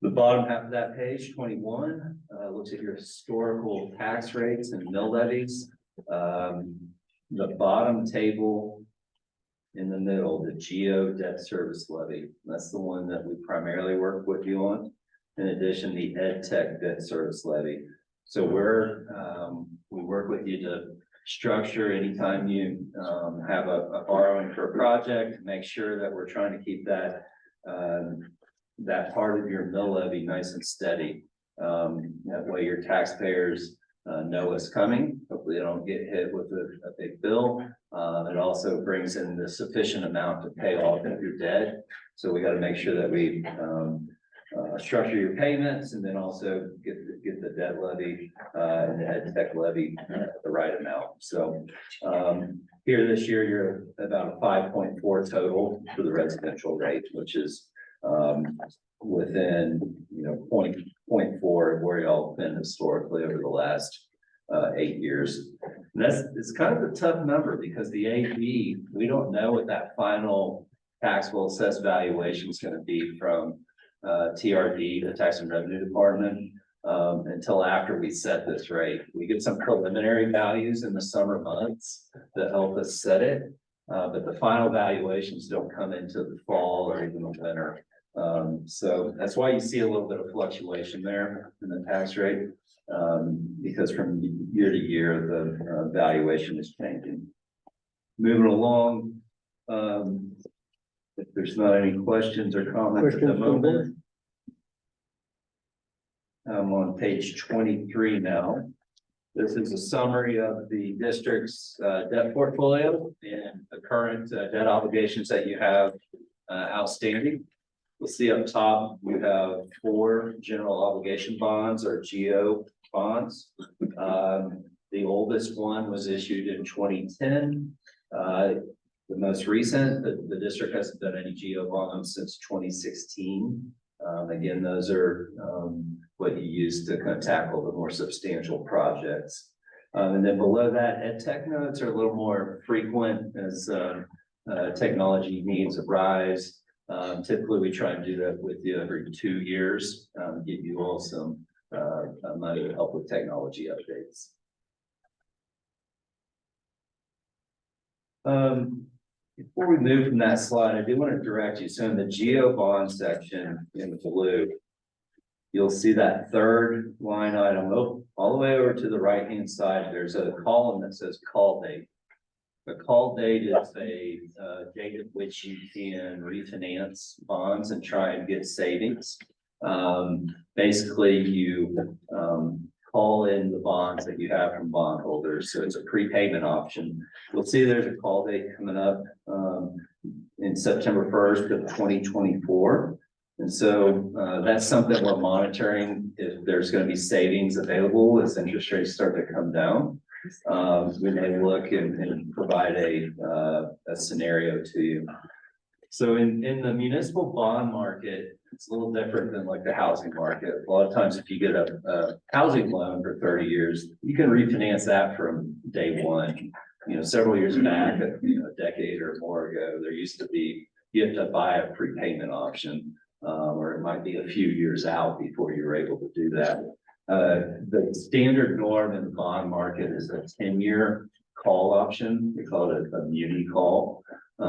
The bottom half of that page, 21, looks at your historical tax rates and mill levies. The bottom table in the middle, the GEO debt service levy, that's the one that we primarily work with you on. In addition, the ed tech debt service levy. So we work with you to structure anytime you have a borrowing for a project, make sure that we're trying to keep that that part of your mill levy nice and steady. That way your taxpayers know it's coming. Hopefully they don't get hit with a big bill. It also brings in the sufficient amount to pay off of your debt. So we got to make sure that we structure your payments and then also get the debt levy and the ed tech levy the right amount. So here this year, you're about a 5.4 total for the residential rate, which is within, 0.4 of where y'all been historically over the last 8 years. And it's kind of a tough number because the AV, we don't know what that final taxable assessed valuation is going to be from TRD, the Tax and Revenue Department, until after we set this rate. We get some preliminary values in the summer months that help us set it, but the final valuations don't come into the fall or even the winter. So that's why you see a little bit of fluctuation there in the tax rate, because from year to year, the valuation is changing. Moving along, if there's not any questions or comments at the moment. I'm on page 23 now. This is a summary of the district's debt portfolio and the current debt obligations that you have outstanding. We'll see up top, you have 4 general obligation bonds or GEO bonds. The oldest one was issued in 2010. The most recent, the district hasn't done any GEO bonds since 2016. Again, those are what you use to kind of tackle the more substantial projects. And then below that, ed tech notes are a little more frequent as technology needs arise. Typically, we try and do that with you every 2 years, give you all some money to help with technology updates. Before we move from that slide, I do want to direct you. So in the GEO bond section in the blue, you'll see that third line item all the way over to the right-hand side. There's a column that says call date. The call date is a date at which you can refinance bonds and try and get savings. Basically, you call in the bonds that you have from bondholders. So it's a prepayment option. You'll see there's a call date coming up in September 1st of 2024. And so that's something we're monitoring if there's going to be savings available as interest rates start to come down. We may look and provide a scenario to you. So in the municipal bond market, it's a little different than like the housing market. A lot of times if you get a housing loan for 30 years, you can refinance that from day one. Several years back, a decade or more ago, there used to be, you have to buy a prepayment option, or it might be a few years out before you're able to do that. The standard norm in the bond market is a 10-year call option. We call it a muni call.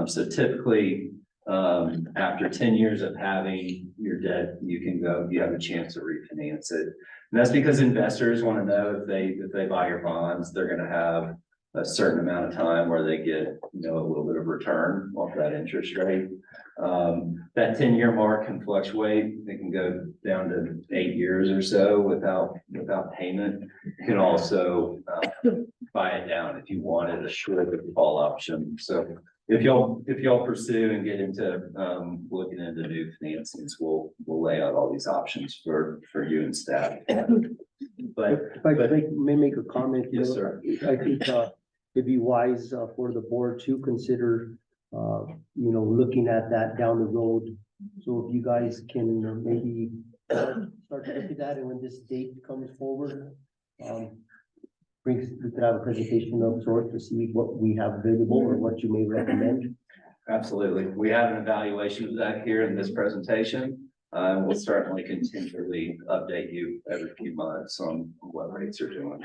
So typically, after 10 years of having your debt, you have a chance to refinance it. And that's because investors want to know if they buy your bonds, they're going to have a certain amount of time where they get, a little bit of return off that interest rate. That 10-year mark can fluctuate. It can go down to 8 years or so without payment. You can also buy it down if you wanted a shorter call option. So if y'all pursue and get into looking into new financings, we'll lay out all these options for you and staff. But if I may make a comment. Yes, sir. I think it'd be wise for the board to consider looking at that down the road. So if you guys can maybe start to look at that, and when this date comes forward, we could have a presentation of sorts to see what we have available or what you may recommend. Absolutely. We have an evaluation of that here in this presentation. We'll certainly continually update you every few months on what rates are doing.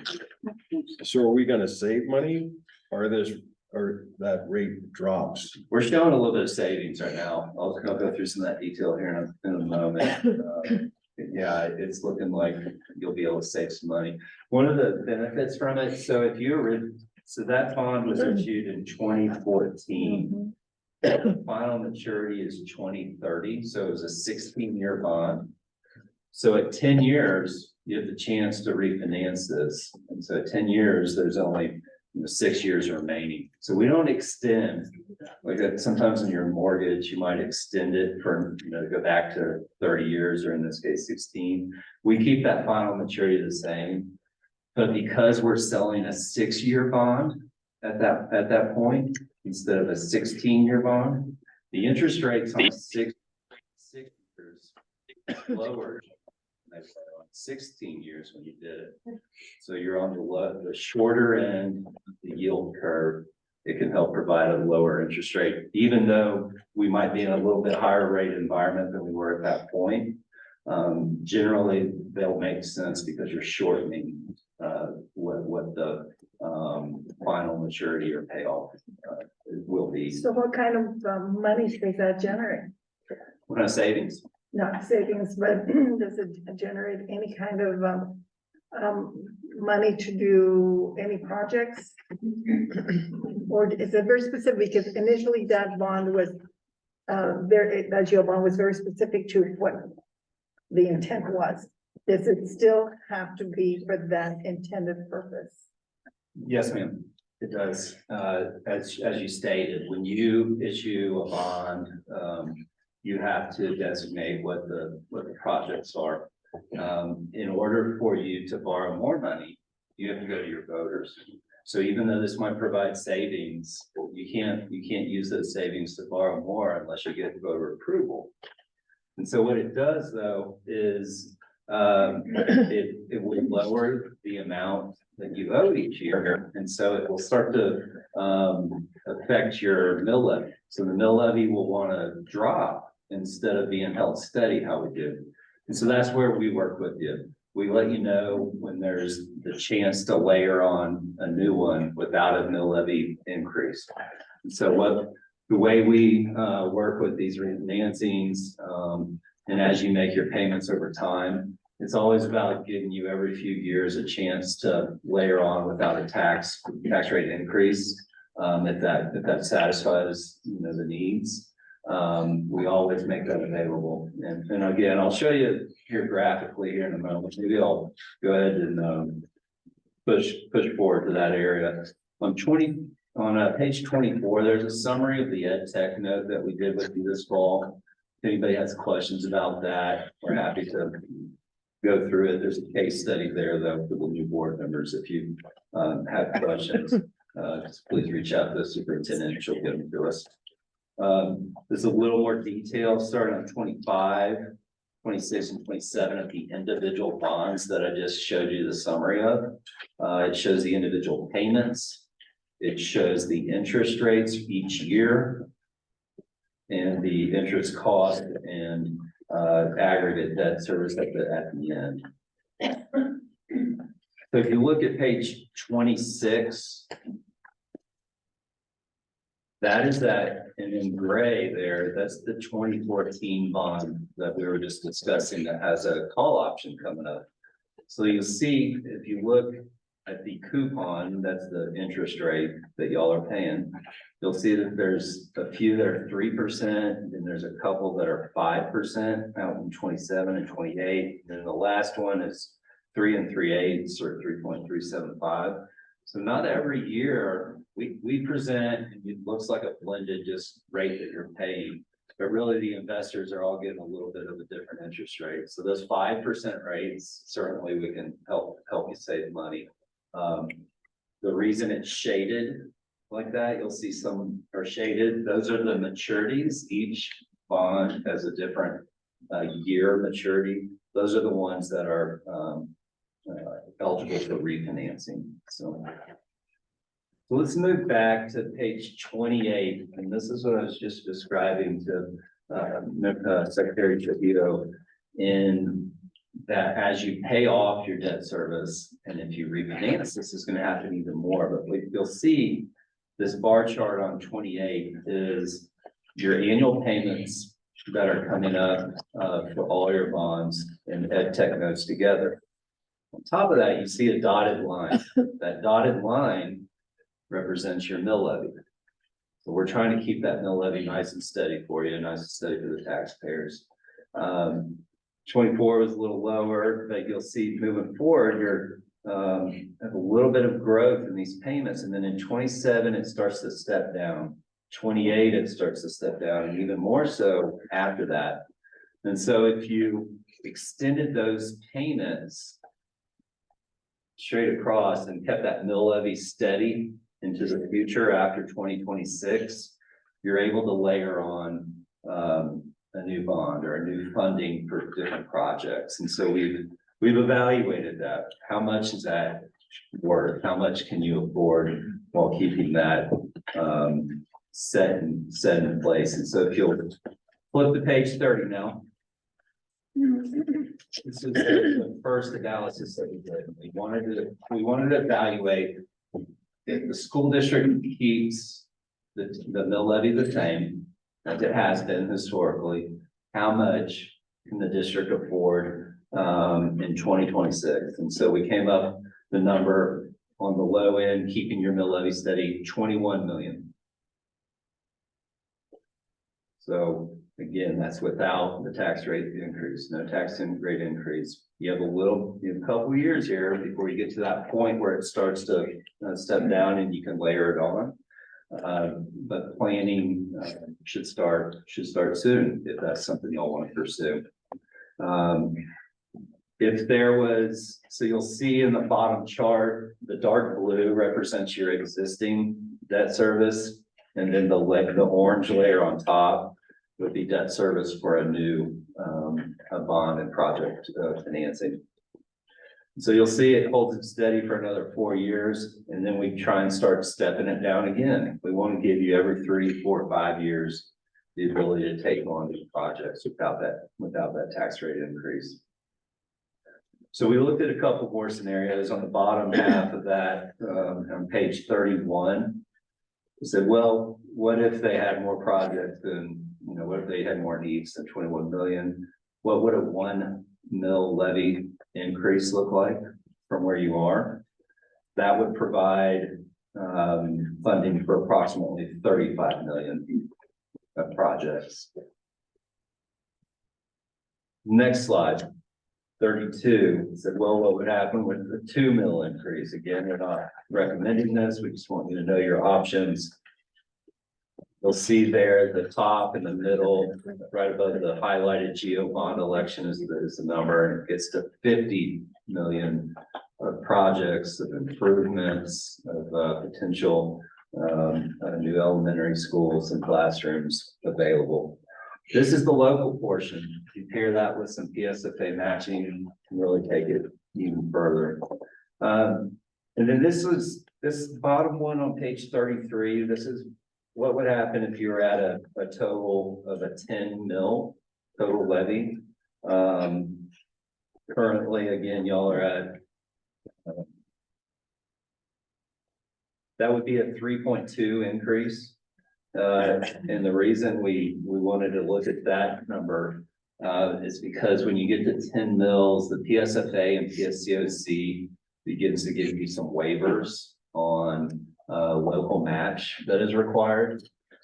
So are we gonna save money or that rate drops? We're showing a little bit of savings right now. I'll go through some of that detail here in a moment. Yeah, it's looking like you'll be able to save some money. One of the benefits from it, so if you were, so that bond was issued in 2014. The final maturity is 2030, so it was a 16-year bond. So at 10 years, you have the chance to refinance this. And so at 10 years, there's only 6 years remaining. So we don't extend, like sometimes in your mortgage, you might extend it for, to go back to 30 years, or in this case, 16. We keep that final maturity the same. But because we're selling a 6-year bond at that point, instead of a 16-year bond, the interest rates on 6 years lower than they were on 16 years when you did it. So you're on the shorter end of the yield curve. It can help provide a lower interest rate, even though we might be in a little bit higher rate environment than we were at that point. Generally, they'll make sense because you're shortening what the final maturity or payoff will be. So what kind of money does that generate? What kind of savings? Not savings, but does it generate any kind of money to do any projects? Or is it very specific? Because initially that bond was that jail bond was very specific to what the intent was. Does it still have to be for that intended purpose? Yes, ma'am, it does. As you stated, when you issue a bond, you have to designate what the projects are. In order for you to borrow more money, you have to go to your voters. So even though this might provide savings, you can't use those savings to borrow more unless you get voter approval. And so what it does though is it will lower the amount that you owe each year. And so it will start to affect your mill levy. So the mill levy will want to drop instead of being held steady how we do. And so that's where we work with you. We let you know when there's the chance to layer on a new one without a mill levy increase. And so the way we work with these refinancings, and as you make your payments over time, it's always about giving you every few years a chance to layer on without a tax rate increase. If that satisfies the needs, we always make that available. And again, I'll show you here graphically here in a moment. Maybe I'll go ahead and push forward to that area. On page 24, there's a summary of the ed tech note that we did with you this fall. If anybody has questions about that, we're happy to go through it. There's a case study there though for the new board members. If you have questions, just please reach out to the superintendent. She'll get them to us. There's a little more detail starting on 25, 26, and 27 of the individual bonds that I just showed you the summary of. It shows the individual payments. It shows the interest rates each year and the interest cost and aggregate debt service at the end. So if you look at page 26, that is that, and in gray there, that's the 2014 bond that we were just discussing that has a call option coming up. So you'll see, if you look at the coupon, that's the interest rate that y'all are paying. You'll see that there's a few that are 3%, and there's a couple that are 5% out in 27 and 28. And then the last one is 3 3/8 or 3.375. So not every year we present, and it looks like a blended just rate that you're paying, but really the investors are all getting a little bit of a different interest rate. So those 5% rates, certainly we can help you save money. The reason it's shaded like that, you'll see some are shaded. Those are the maturities. Each bond has a different year maturity. Those are the ones that are eligible for refinancing. So So let's move back to page 28, and this is what I was just describing to Secretary Trujillo. In that as you pay off your debt service, and if you refinance, this is gonna happen even more, but you'll see this bar chart on 28 is your annual payments that are coming up for all your bonds and ed tech notes together. On top of that, you see a dotted line. That dotted line represents your mill levy. So we're trying to keep that mill levy nice and steady for you, nice and steady for the taxpayers. 24 was a little lower, but you'll see moving forward, you're have a little bit of growth in these payments, and then in 27, it starts to step down. 28, it starts to step down, and even more so after that. And so if you extended those payments straight across and kept that mill levy steady into the future after 2026, you're able to layer on a new bond or a new funding for different projects. And so we've evaluated that. How much is that worth? How much can you afford while keeping that set in place? And so if you'll flip to page 30 now. This is the first analysis that we did. We wanted to evaluate if the school district keeps the mill levy the same as it has been historically, how much can the district afford in 2026? And so we came up the number on the low end, keeping your mill levy steady, 21 million. So again, that's without the tax rate increase, no tax rate increase. You have a couple of years here before you get to that point where it starts to step down and you can layer it on. But planning should start soon if that's something y'all want to pursue. If there was, so you'll see in the bottom chart, the dark blue represents your existing debt service, and then the orange layer on top would be debt service for a new a bond and project financing. So you'll see it holds it steady for another 4 years, and then we try and start stepping it down again. We want to give you every 3, 4, 5 years the ability to take on these projects without that tax rate increase. So we looked at a couple more scenarios on the bottom half of that on page 31. We said, well, what if they had more projects than, what if they had more needs than 21 million? What would a 1 mil levy increase look like from where you are? That would provide funding for approximately 35 million of projects. Next slide, 32, said, well, what would happen with the 2 mil increase? Again, we're not recommending this. We just want you to know your options. You'll see there at the top in the middle, right above the highlighted GEO bond election is the number, and it gets to 50 million of projects, of improvements, of potential new elementary schools and classrooms available. This is the local portion. If you pair that with some PSFA matching, you can really take it even further. And then this bottom one on page 33, this is what would happen if you were at a total of a 10 mil total levy. Currently, again, y'all are at, that would be a 3.2 increase. And the reason we wanted to look at that number is because when you get to 10 mils, the PSFA and PSCOC begins to give you some waivers on local match that is required.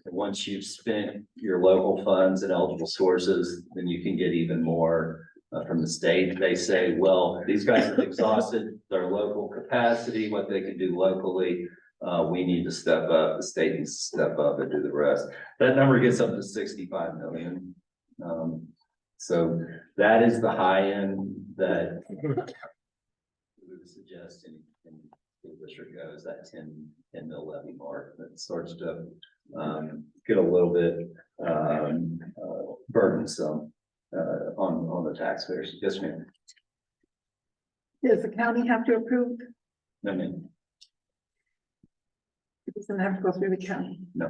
Once you've spent your local funds and eligible sources, then you can get even more from the state. They say, well, these guys have exhausted their local capacity, what they can do locally. We need to step up, the state needs to step up and do the rest. That number gets up to 65 million. So that is the high end that we would suggest in the district goes, that 10 mil levy mark that starts to get a little bit burdensome on the taxpayers. Yes, ma'am. Does the county have to approve? I mean, Doesn't have to go through the county. No.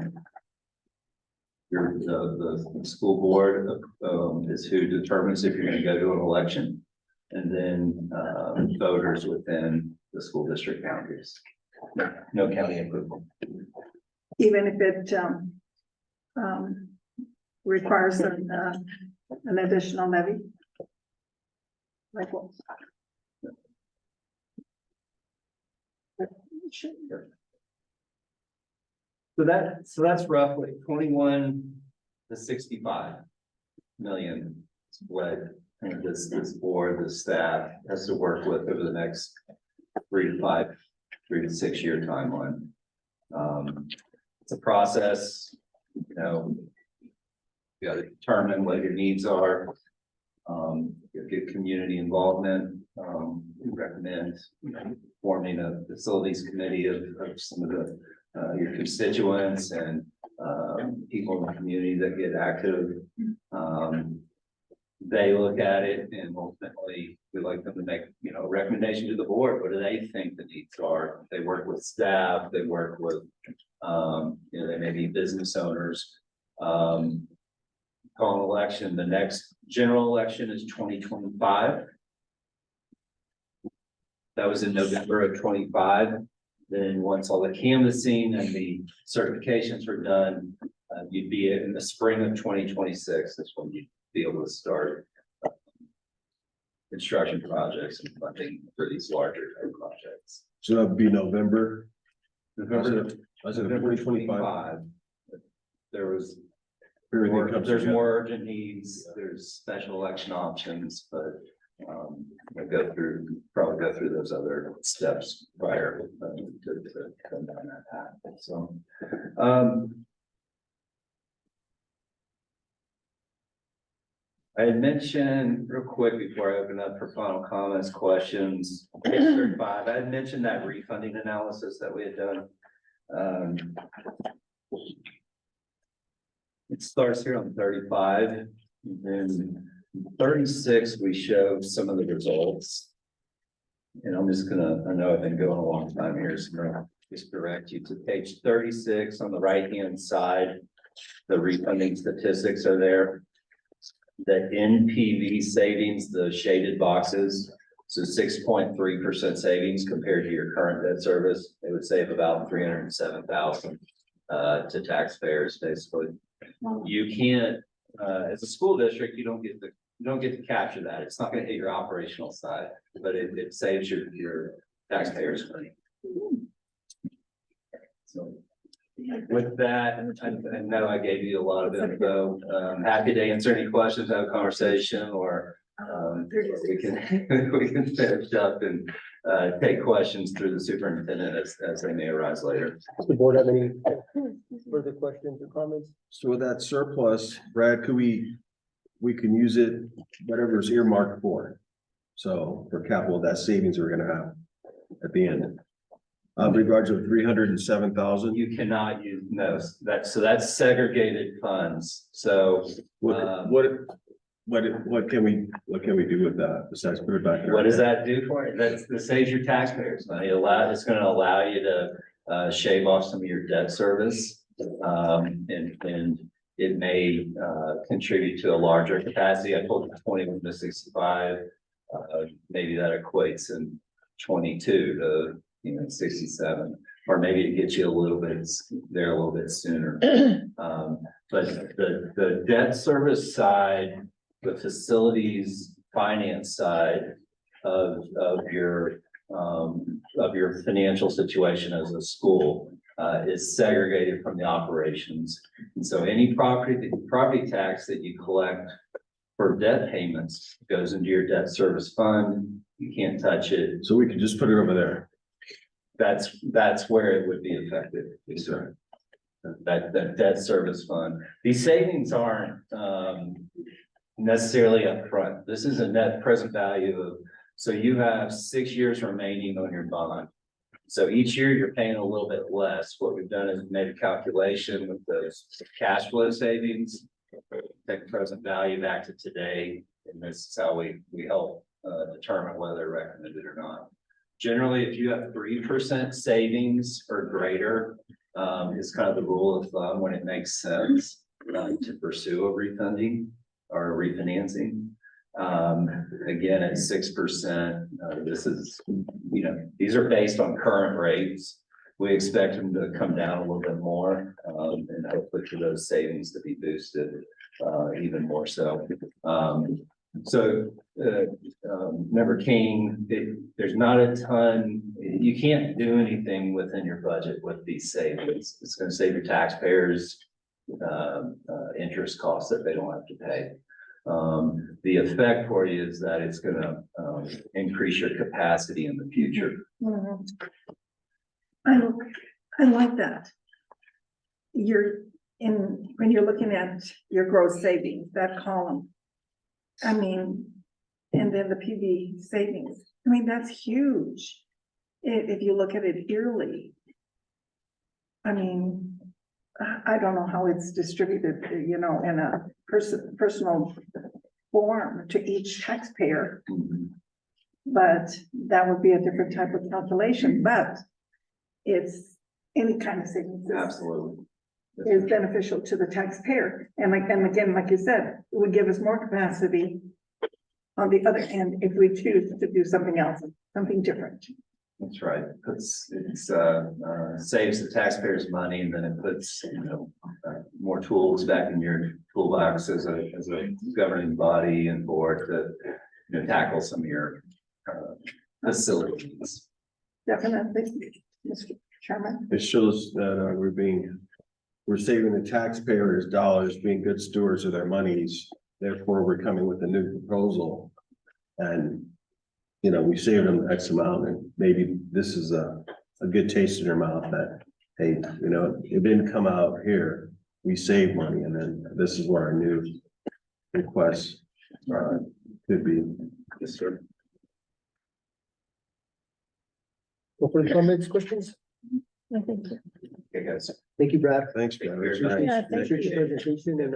The school board, is who determines if you're gonna go to an election. And then, voters within the school district boundaries. No county approval. Even if it, requires an additional levy? Like what? So that's roughly 21 to 65 million split. And this board, the staff has to work with over the next 3 to 6 year timeline. It's a process, you know. You gotta determine what your needs are. You get community involvement. We recommend forming a facilities committee of some of the your constituents and people in the community that get active. They look at it and ultimately we like them to make, you know, a recommendation to the board. What do they think the needs are? They work with staff, they work with, you know, they may be business owners. Call an election. The next general election is 2025. That was in November of 25. Then once all the canvassing and the certifications were done, you'd be in the spring of 2026. That's when you'd be able to start construction projects and funding for these larger type projects. So that would be November. November Was it November 2025? There was Everything comes there's together. more urgent needs, there's special election options, but we'll probably go through those other steps prior to come down that path. So I had mentioned real quick before I open up for final comments, questions, page 35, I had mentioned that refunding analysis that we had done. It starts here on 35, and then 36, we show some of the results. And I'm just gonna, I know I've been going a long time here, so I'm gonna just direct you to page 36 on the right-hand side. The refunding statistics are there. The NPV savings, the shaded boxes, so 6.3% savings compared to your current debt service. It would save about $307,000 to taxpayers, basically. You can't, as a school district, you don't get to capture that. It's not gonna hit your operational side, but it saves your taxpayers money. So with that, I know I gave you a lot of info. Happy to answer any questions, have a conversation, or we can finish up and take questions through the superintendent as they may arise later. Does the board have any further questions or comments? So with that surplus, Brad, could we can use it, whatever it's earmarked for. So for capital, that savings we're gonna have at the end. Regards of 307,000. You cannot use, no, that's segregated funds. So what can we do with that besides put it back there? what does that do for you? That saves your taxpayers money. It's gonna allow you to shave off some of your debt service. And it may contribute to a larger capacity. I told you 21 to 65. Maybe that equates in 22 to 67, or maybe it gets you a little bit there a little bit sooner. But the debt service side, the facilities finance side of your financial situation as a school is segregated from the operations. And so any property tax that you collect for debt payments goes into your debt service fund. You can't touch it. So we could just put it over there. That's where it would be effective. Sure. That debt service fund. These savings aren't necessarily upfront. This is a net present value of, so you have 6 years remaining on your bond. So each year you're paying a little bit less. What we've done is made a calculation with those cash flow savings, take present value back to today, and this is how we help determine whether they're recommended or not. Generally, if you have 3% savings or greater, is kind of the rule of thumb when it makes sense to pursue a refunding or a refinancing. Again, at 6%, this is, these are based on current rates. We expect them to come down a little bit more, and hopefully for those savings to be boosted, even more so. Member King, there's not a ton, you can't do anything within your budget with these savings. It's gonna save your taxpayers, interest costs that they don't have to pay. The effect for you is that it's gonna, increase your capacity in the future. I like that. When you're looking at your gross savings, that column. I mean, and then the PV savings, I mean, that's huge. If you look at it yearly. I mean, I don't know how it's distributed, in a personal form to each taxpayer. But that would be a different type of calculation, but it's any kind of savings. Absolutely. Is beneficial to the taxpayer. And again, like you said, it would give us more capacity on the other end if we choose to do something else, something different. That's right. It's saves the taxpayers money, and then it puts, more tools back in your toolbox as a governing body and board to, tackle some of your facilities. Definitely, Mr. Chairman. It shows that we're saving the taxpayers dollars, being good stewards of their monies. Therefore, we're coming with a new proposal. And, we saved them X amount, and maybe this is a good taste in their mouth that, hey, it didn't come out here. We saved money, and then this is what our new request could be. Yes, sir. No further comments, questions? I think so. Okay, guys. Thank you, Brad. Thanks, man. Thank you very much. Yeah, thank Appreciate your you. presentation, and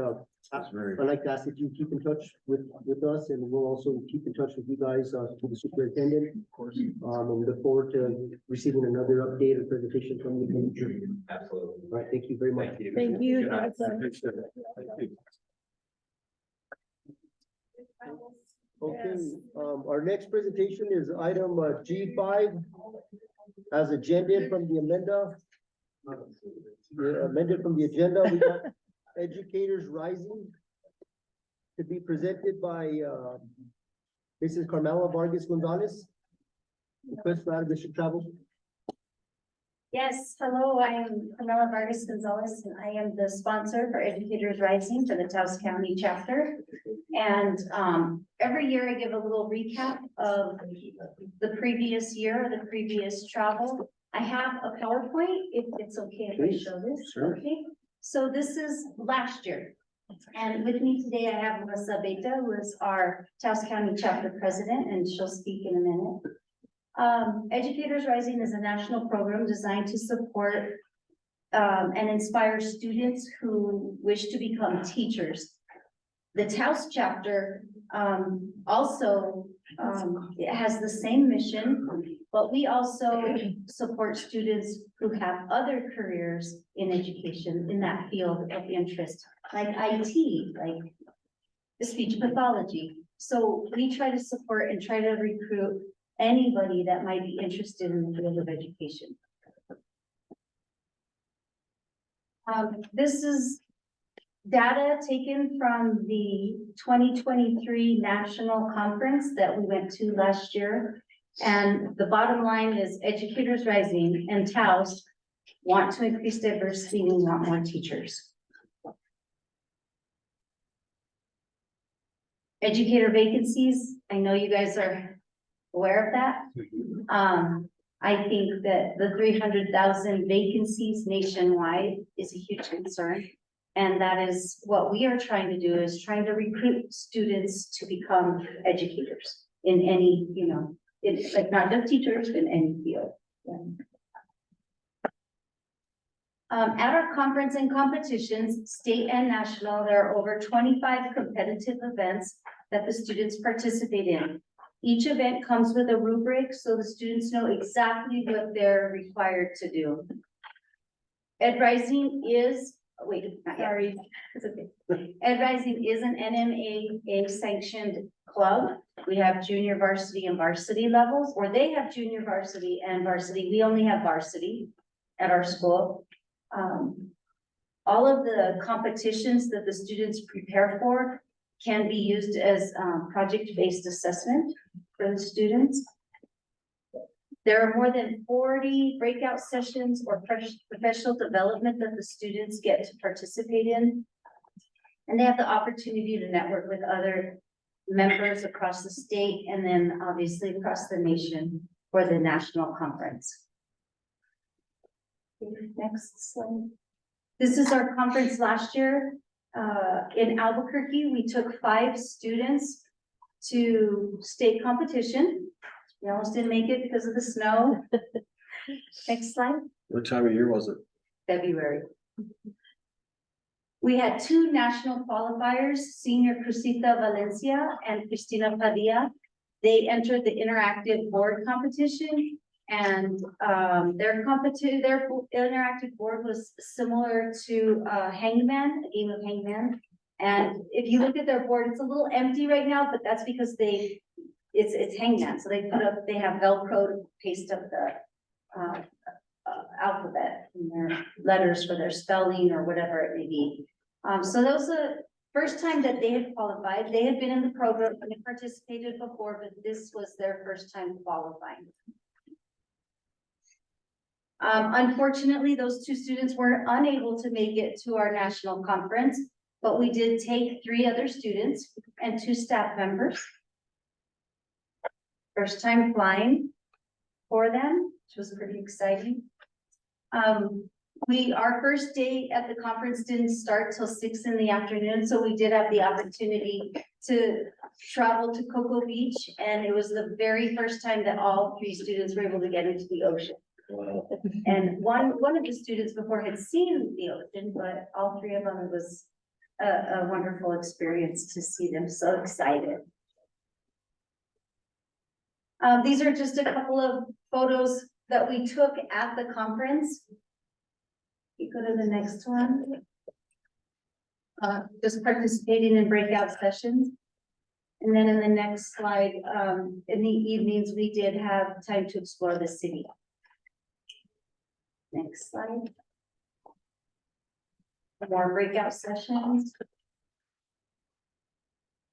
That's very. I'd like to ask that you keep in touch with us, and we'll also keep in touch with you guys, with the superintendent. Of course. And look forward to receiving another update or presentation from you. Absolutely. All right, thank you very much. Thank you. Thank you. Good night. Okay, our next presentation is item G5. As agended from the amended from the agenda, we got Educators Rising to be presented by Mrs. Carmela Vargas Gonzalez. Request for out-of-district travel. Yes, hello, I am Camila Vargas Gonzalez, and I am the sponsor for Educators Rising for the Taos County chapter. And every year I give a little recap of the previous year, or the previous travel. I have a PowerPoint, if it's okay if I show this. Sure. Okay, so this is last year. And with me today, I have Melissa Beta, who is our Taos County chapter president, and she'll speak in a minute. Educators Rising is a national program designed to support and inspire students who wish to become teachers. The Taos chapter also it has the same mission, but we also support students who have other careers in education in that field of interest, like IT, like speech pathology. So we try to support and try to recruit anybody that might be interested in the field of education. This is data taken from the 2023 national conference that we went to last year. And the bottom line is Educators Rising and Taos want to increase diversity and want more teachers. Educator vacancies, I know you guys are aware of that. I think that the 300,000 vacancies nationwide is a huge concern. And that is what we are trying to do, is trying to recruit students to become educators in any, it's like not just teachers, in any field. At our conference and competitions, state and national, there are over 25 competitive events that the students participate in. Each event comes with a rubric, so the students know exactly what they're required to do. Ed Rising is, wait, not yet. Sorry. It's okay. Ed Rising is an NMAA sanctioned club. We have junior varsity and varsity levels, or they have junior varsity and varsity. We only have varsity at our school. All of the competitions that the students prepare for can be used as project-based assessment for the students. There are more than 40 breakout sessions or professional development that the students get to participate in. And they have the opportunity to network with other members across the state and then obviously across the nation for the national conference. Next slide. This is our conference last year. In Albuquerque, we took 5 students to state competition. We almost didn't make it because of the snow. Next slide. What time of year was it? February. We had 2 national qualifiers, senior Crucita Valencia and Cristina Padilla. They entered the interactive board competition, and their interactive board was similar to Hangman, a game of Hangman. And if you look at their board, it's a little empty right now, but that's because it's Hangman. So they have Velcro to paste up the alphabet and their letters for their spelling or whatever it may be. So that was the first time that they had qualified. They had been in the program and they participated before, but this was their first time qualifying. Unfortunately, those 2 students were unable to make it to our national conference, but we did take 3 other students and 2 staff members. First time flying for them, which was pretty exciting. Our first day at the conference didn't start till 6 in the afternoon, so we did have the opportunity to travel to Cocoa Beach, and it was the very first time that all 3 students were able to get into the ocean. Wow. And one of the students before had seen the ocean, but all 3 of them, it was a wonderful experience to see them so excited. These are just a couple of photos that we took at the conference. You go to the next one. Just participating in breakout sessions. And then in the next slide, in the evenings, we did have time to explore the city. Next slide. More breakout sessions.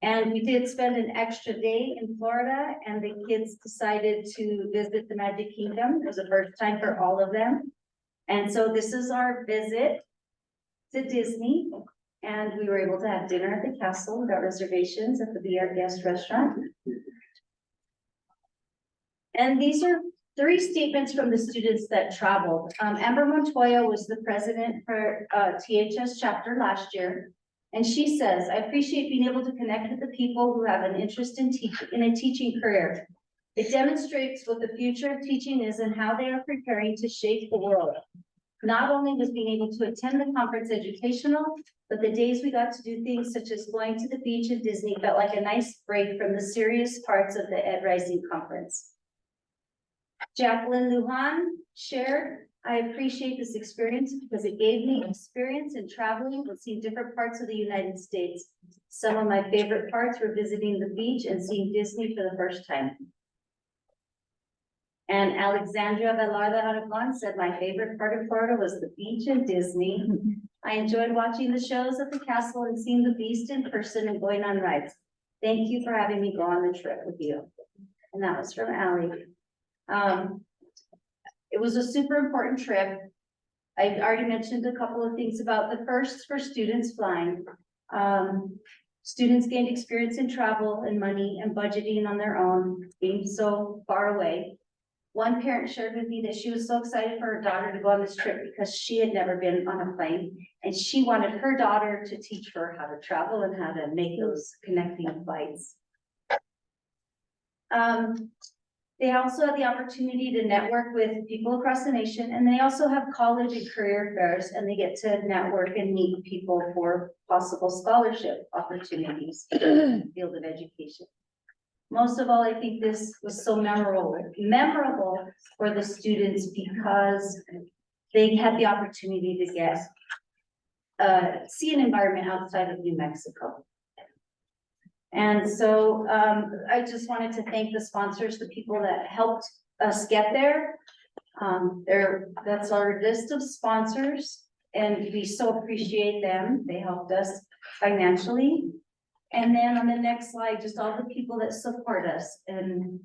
And we did spend an extra day in Florida, and the kids decided to visit the Magic Kingdom. It was the first time for all of them. And so this is our visit to Disney. And we were able to have dinner at the castle. We got reservations at the Be Our Guest restaurant. And these are 3 statements from the students that traveled. Amber Montoya was the president for THS chapter last year. And she says, I appreciate being able to connect with the people who have an interest in a teaching career. It demonstrates what the future of teaching is and how they are preparing to shape the world. Not only was being able to attend the conference educational, but the days we got to do things such as going to the beach and Disney felt like a nice break from the serious parts of the Ed Rising conference. Jacqueline Lujan shared, I appreciate this experience because it gave me experience in traveling and seeing different parts of the United States. Some of my favorite parts were visiting the beach and seeing Disney for the first time. And Alexandra Velarda Aragon said, my favorite part of Florida was the beach and Disney. I enjoyed watching the shows at the castle and seeing the beast in person and going on rides. Thank you for having me go on the trip with you. And that was from Allie. It was a super important trip. I already mentioned a couple of things about the firsts for students flying. Students gained experience in travel and money and budgeting on their own, being so far away. One parent shared with me that she was so excited for her daughter to go on this trip because she had never been on a plane, and she wanted her daughter to teach her how to travel and how to make those connecting flights. They also had the opportunity to network with people across the nation, and they also have college and career fairs, and they get to network and meet people for possible scholarship opportunities in the field of education. Most of all, I think this was so memorable for the students because they had the opportunity to get see an environment outside of New Mexico. And so I just wanted to thank the sponsors, the people that helped us get there. That's our list of sponsors, and we so appreciate them. They helped us financially. And then on the next slide, just all the people that support us, and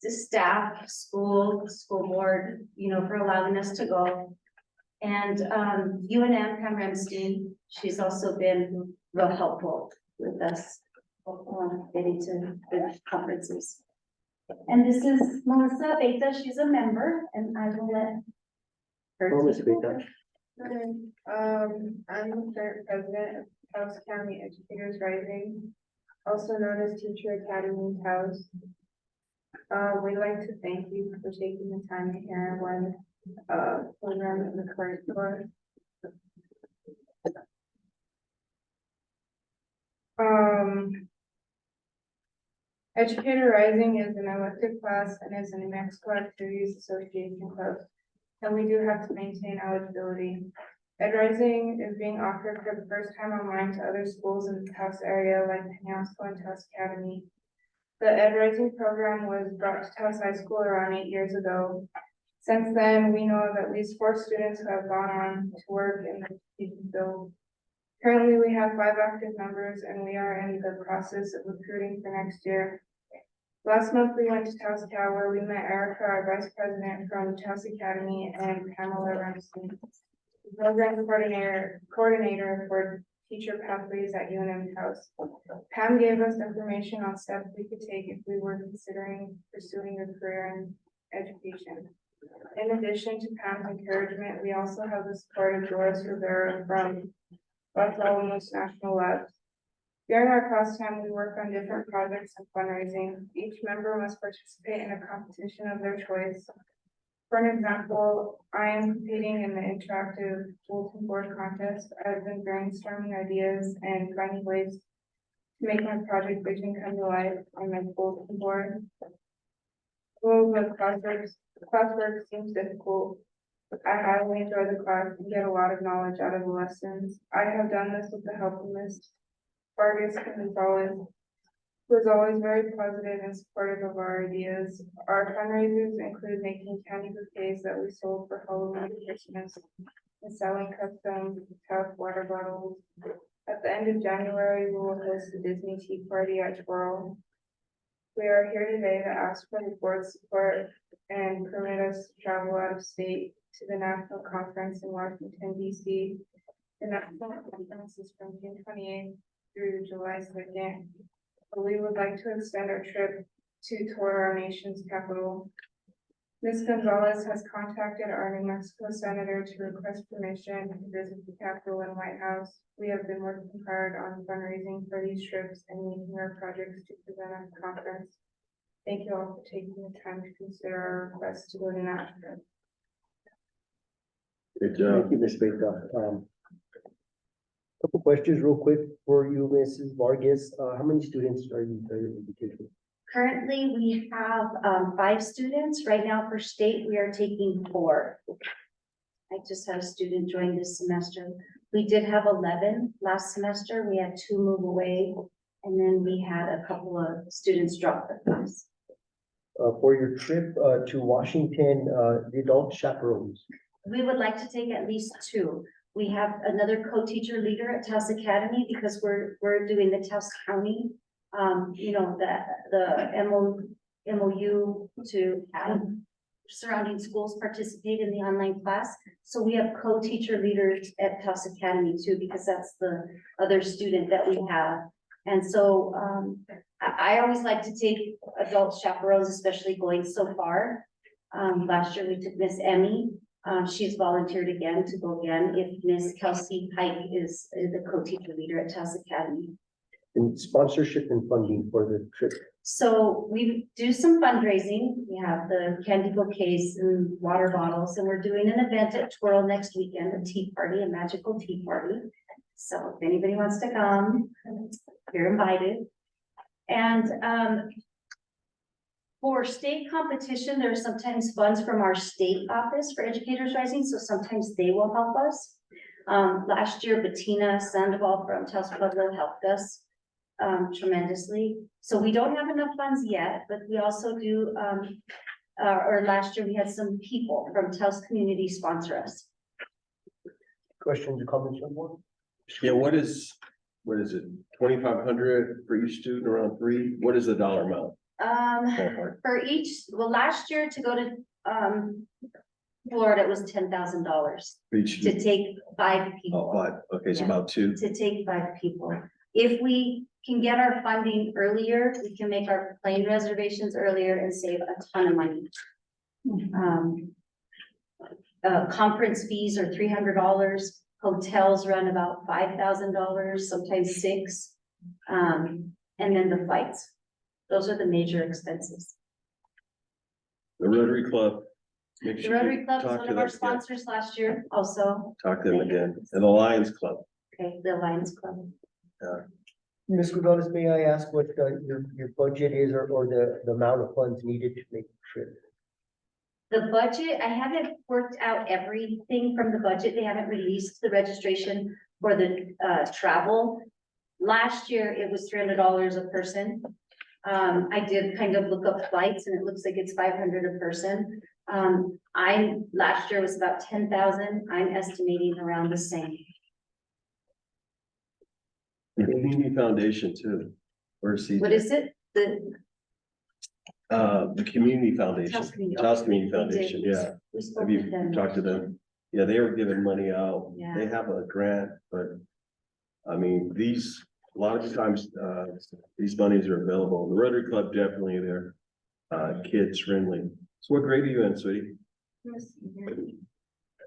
the staff, school board, you know, for allowing us to go. And UNM, Pam Remstein, she's also been real helpful with us getting to the conferences. And this is Melissa Beta, she's a member, and I will let her. Melissa Beta. I'm the current president of Taos County Educators Rising, also known as Teacher Academy in Taos. We'd like to thank you for taking the time to hear one program in the current course. Educator Rising is an elective class and is an New Mexico Activities Association club, and we do have to maintain eligibility. Ed Rising is being offered for the first time online to other schools in the Taos area like Peñasco and Taos Academy. The Ed Rising program was brought to Taos High School around 8 years ago. Since then, we know of at least 4 students who have gone on to work in the education field. Currently, we have 5 active members, and we are in the process of recruiting for next year. Last month, we went to Taos Cal, where we met Erica, our vice president from Taos Academy, and Pamela Remstein, the program coordinator for teacher pathways at UNM Taos. Pam gave us information on steps we could take if we were considering pursuing a career in education. In addition to Pam's encouragement, we also have the support of Doris Rivera from Los Alamos National Labs. During our class time, we work on different projects and fundraising. Each member must participate in a competition of their choice. For an example, I am competing in the interactive bulletin board contest. I've been brainstorming ideas and finding ways to make my project vision come to life on my bulletin board. Well, the classwork seems difficult. I highly enjoy the class and get a lot of knowledge out of the lessons. I have done this with the help of Ms. Vargas Gonzalez, who is always very positive and supportive of our ideas. Our fundraisers include making candy bouquets that we sold for Halloween and Christmas, and selling custom tough water bottles. At the end of January, we will host a Disney Tea Party at Squirrel. We are here today to ask for the board's support and permit us to travel out of state to the national conference in Washington, D.C. The national conference is from June 28th through July 2nd. We would like to extend our trip to tour our nation's capital. Ms. Gonzalez has contacted our New Mexico senator to request permission to visit the Capitol and White House. We have been working hard on fundraising for these trips and making our projects to present at the conference. Thank you all for taking the time to consider our request to go to Nashville. Good job. Thank you, Ms. Beta. Couple questions real quick for you, Mrs. Vargas. How many students are you teaching? Currently, we have 5 students. Right now for state, we are taking 4. I just had a student join this semester. We did have 11 last semester. We had 2 move away, and then we had a couple of students drop the class. For your trip to Washington, the adult chaperones. We would like to take at least 2. We have another co-teacher leader at Taos Academy because we're doing the Taos County, you know, the MOU to surrounding schools participate in the online class. So we have co-teacher leaders at Taos Academy too, because that's the other student that we have. And so I always like to take adult chaperones, especially going so far. Last year we took Miss Emmy. She's volunteered again to go again if Miss Kelsey Pike is the co-teacher leader at Taos Academy. And sponsorship and funding for the trip. So we do some fundraising. We have the candy bouquets and water bottles, and we're doing an event at Twirl next weekend, a tea party, a magical tea party. So if anybody wants to come, you're invited. And For state competition, there are sometimes funds from our state office for Educators Rising, so sometimes they will help us. Last year, Bettina Sandoval from Taos Pueblo helped us tremendously. So we don't have enough funds yet, but we also do, or last year we had some people from Taos Community sponsor us. Questions or comments on one? Yeah, what is it, 2,500 for each student, around 3? What is the dollar amount? Ballpark. For each, well, last year to go to, Florida, it was $10,000 For each to student? take 5 people. Oh, 5, okay, so Yeah. about 2. To take 5 people. If we can get our funding earlier, we can make our plane reservations earlier and save a ton of money. Conference fees are $300. Hotels run about $5,000, sometimes 6. And then the flights. Those are the major expenses. The Rotary Club. Make The sure you Rotary Club is talk one to of them our again. sponsors last year also. Talk to them again. And the Lions Club. Okay, the Lions Club. Ms. Gonzalez, may I ask what your budget is or the amount of funds needed to make the trip? The budget, I haven't worked out everything from the budget. They haven't released the registration for the travel. Last year, it was $300 a person. I did kind of look up flights and it looks like it's $500 a person. Last year was about 10,000. I'm estimating around the same. The Community Foundation too. Where's CJ? What is it? The Community Foundation, Taos Community. Taos Community We did. Foundation, yeah. We spoke Have you with them. talked to them? Yeah, they were giving money out. Yeah. They have a grant, but I mean, a lot of times, these monies are available. The Rotary Club definitely, they're kids friendly. So what grade are you in, sweetie?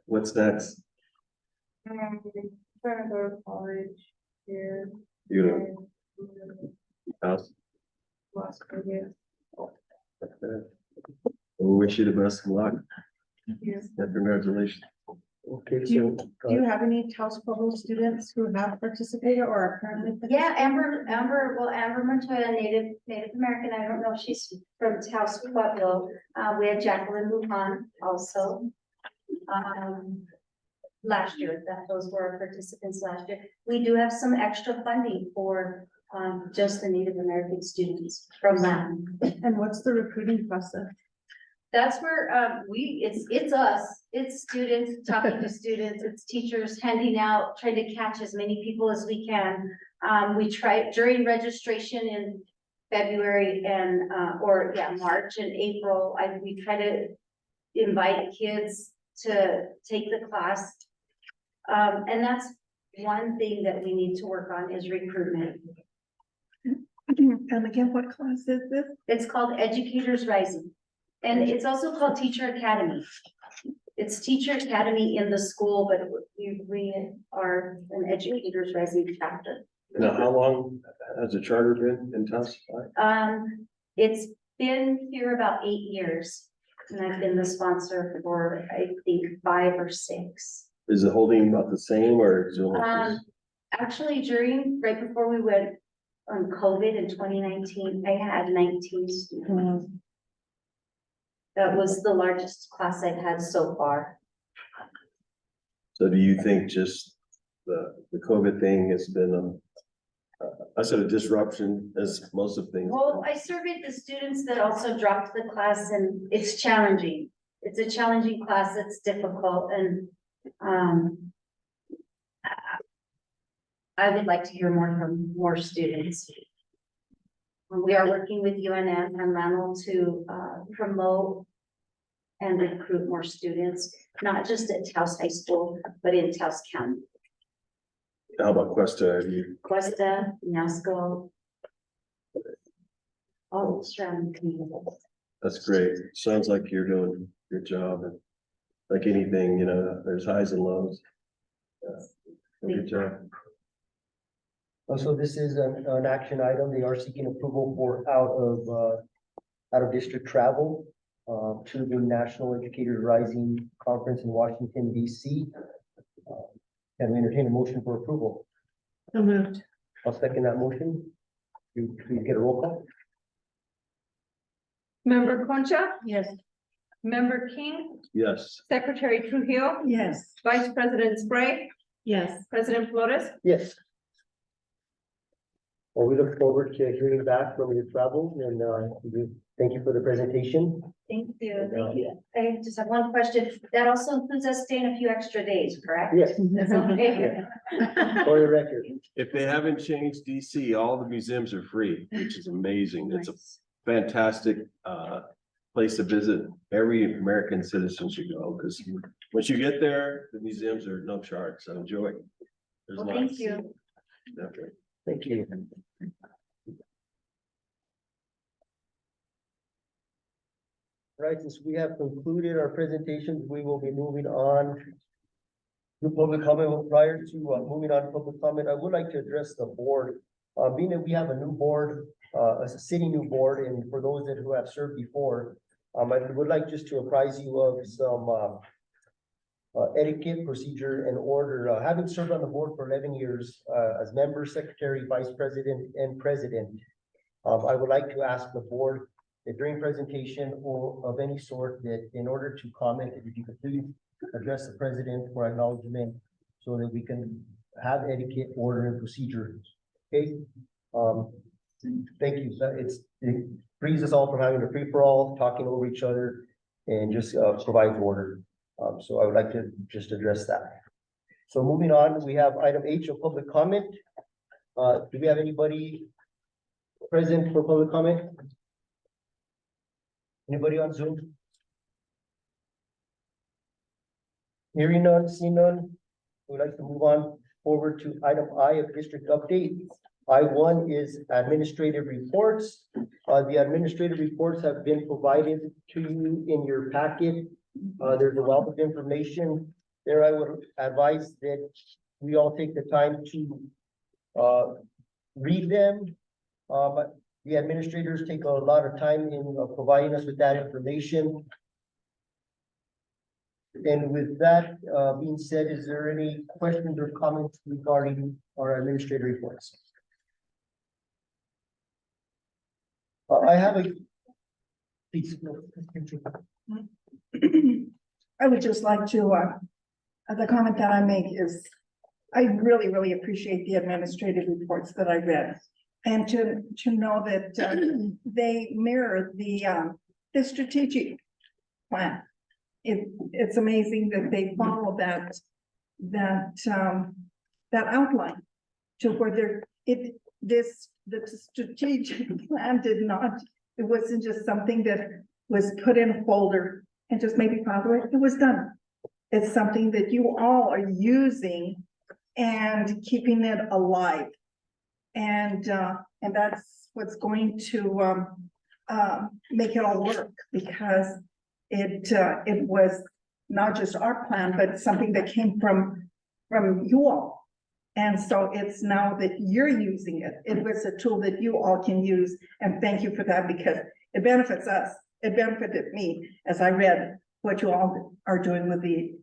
What's next? Trying to go to college here. You know, house? Las Vegas. We wish you the best of luck. Yes. And congratulations. Okay, Do you, so. do you have any Taos Pueblo students who have participated or are currently? Yeah, Amber Montoya, Native American. I don't know if she's from Taos Pueblo. We had Jacqueline Lujan also. Last year, those were our participants last year. We do have some extra funding for just the Native American students from Latin. And what's the recruiting process? That's where it's us, it's students talking to students, it's teachers handing out, trying to catch as many people as we can. We try during registration in February and March and April, we try to invite kids to take the class. And that's one thing that we need to work on is recruitment. And again, what class is this? It's called Educators Rising. And it's also called Teacher Academy. It's Teacher Academy in the school, but we are an Educators Rising chapter. Now, how long has the charter been in Taos? It's been here about 8 years. And I've been the sponsor for, I think, 5 or 6. Is the holding about the same or is it? Actually, right before we went on COVID in 2019, I had 19 students. That was the largest class I've had so far. So do you think just the COVID thing has been a sort of disruption as most of things? Well, I surveyed the students that also dropped the class and it's challenging. It's a challenging class, it's difficult and I would like to hear more from more students. We are working with UNM and LAML to promote and recruit more students, not just at Taos High School, but in Taos County. How about Cuesta? Have you? Cuesta, NASCO, all the surrounding communities. That's great. Sounds like you're doing a good job and like anything, you know, there's highs and lows. Good job. Also, this is an action item. They are seeking approval for out of district travel to the National Educators Rising Conference in Washington, DC. Can we entertain a motion for approval? So moved. I'll second that motion. You please get a roll call. Member Concha, Yes. Member King, Yes. Secretary Trujillo, Yes. Vice President Spray, Yes. President Flores. Yes. Well, we look forward to hearing back from your travels and, thank you for the presentation. Thank you, thank you. I just have one question. That also includes us staying a few extra days, correct? Yes, That's okay. for the record. If they haven't changed DC, all the museums are free, which is amazing. It's a fantastic place to visit. Every American citizen should go, because once you get there, the museums are no charge, so enjoy. There's Well, lots. thank you. Definitely. Thank you. Right, since we have concluded our presentations, we will be moving on to public comment. Well, prior to moving on to public comment, I would like to address the board. Being that we have a new board, a city new board, and for those that who have served before, I would like just to apprise you of some etiquette, procedure, and order. Having served on the board for 11 years as member, secretary, vice president, and president, I would like to ask the board that during presentation or of any sort, that in order to comment, if you could please address the president for acknowledgement so that we can have etiquette, order, and procedure. Okay? Thank you. So it frees us all from having a free-for-all, talking over each other, and just provides order. So I would like to just address that. So moving on, we have item H of public comment. Do we have anybody present for public comment? Anybody on Zoom? Hearing none, seeing none, we'd like to move on forward to item I of district update. I1 is administrative reports. The administrative reports have been provided to you in your packet. There's a wealth of information there. I would advise that we all take the time to read them. But the administrators take a lot of time in providing us with that information. And with that being said, is there any questions or comments regarding our administrative reports? I have a. I would just like to, the comment that I make is, I really, really appreciate the administrative reports that I read. And to know that they mirror the strategic plan. It's amazing that they follow that outline to where the strategic plan did not, it wasn't just something that was put in a folder and just maybe filed away. It was done. It's something that you all are using and keeping it alive. And that's what's going to make it all work, because it was not just our plan, but something that came from you all. And so it's now that you're using it. It was a tool that you all can use, and thank you for that, because it benefits us. It benefited me as I read what you all are doing with the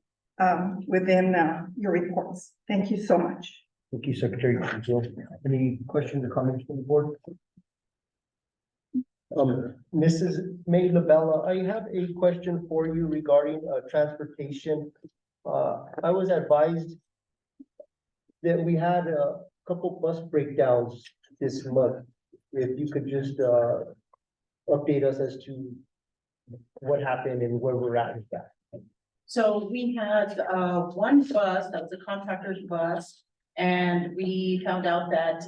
within your reports. Thank you so much. Thank you, Secretary. Any questions or comments from the board? Mrs. May Labella, I have a question for you regarding transportation. I was advised that we had a couple bus breakdowns this month. If you could just update us as to what happened and where we're at with that. So we had one bus that was a contractor's bus, and we found out that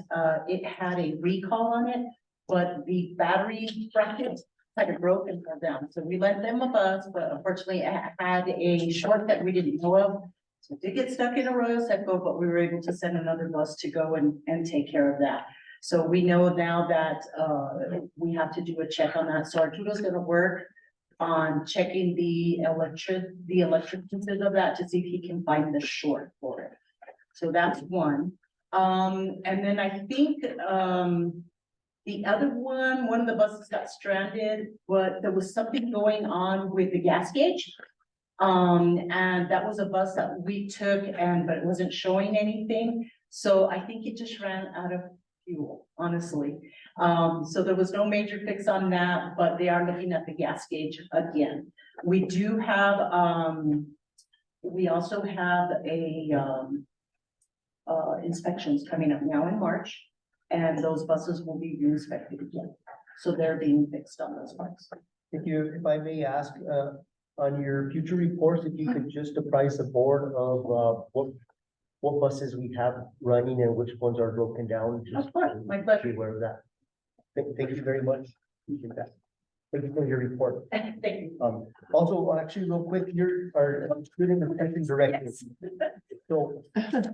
it had a recall on it, but the battery bracket had broken for them. So we lent them a bus, but unfortunately it had a short that we didn't know of. So it did get stuck in Arroyo Seco, but we were able to send another bus to go and take care of that. So we know now that we have to do a check on that. So Arturo's gonna work on checking the electric pieces of that to see if he can find the short for it. So that's one. And then I think the other one of the buses got stranded, but there was something going on with the gas gauge. And that was a bus that we took but it wasn't showing anything. So I think it just ran out of fuel, honestly. So there was no major fix on that, but they are looking at the gas gauge again. We do have, we also have inspections coming up now in March, and those buses will be re-inspected again. So they're being fixed on those parts. If I may ask, on your future reports, if you could just apprise the board of, what buses we have running and which ones are broken down. Just Of course, my pleasure. be aware of that. Thank you very much. Appreciate that. Thank you for your report. Thank you. Also, actually, real quick, you're our student protection director. So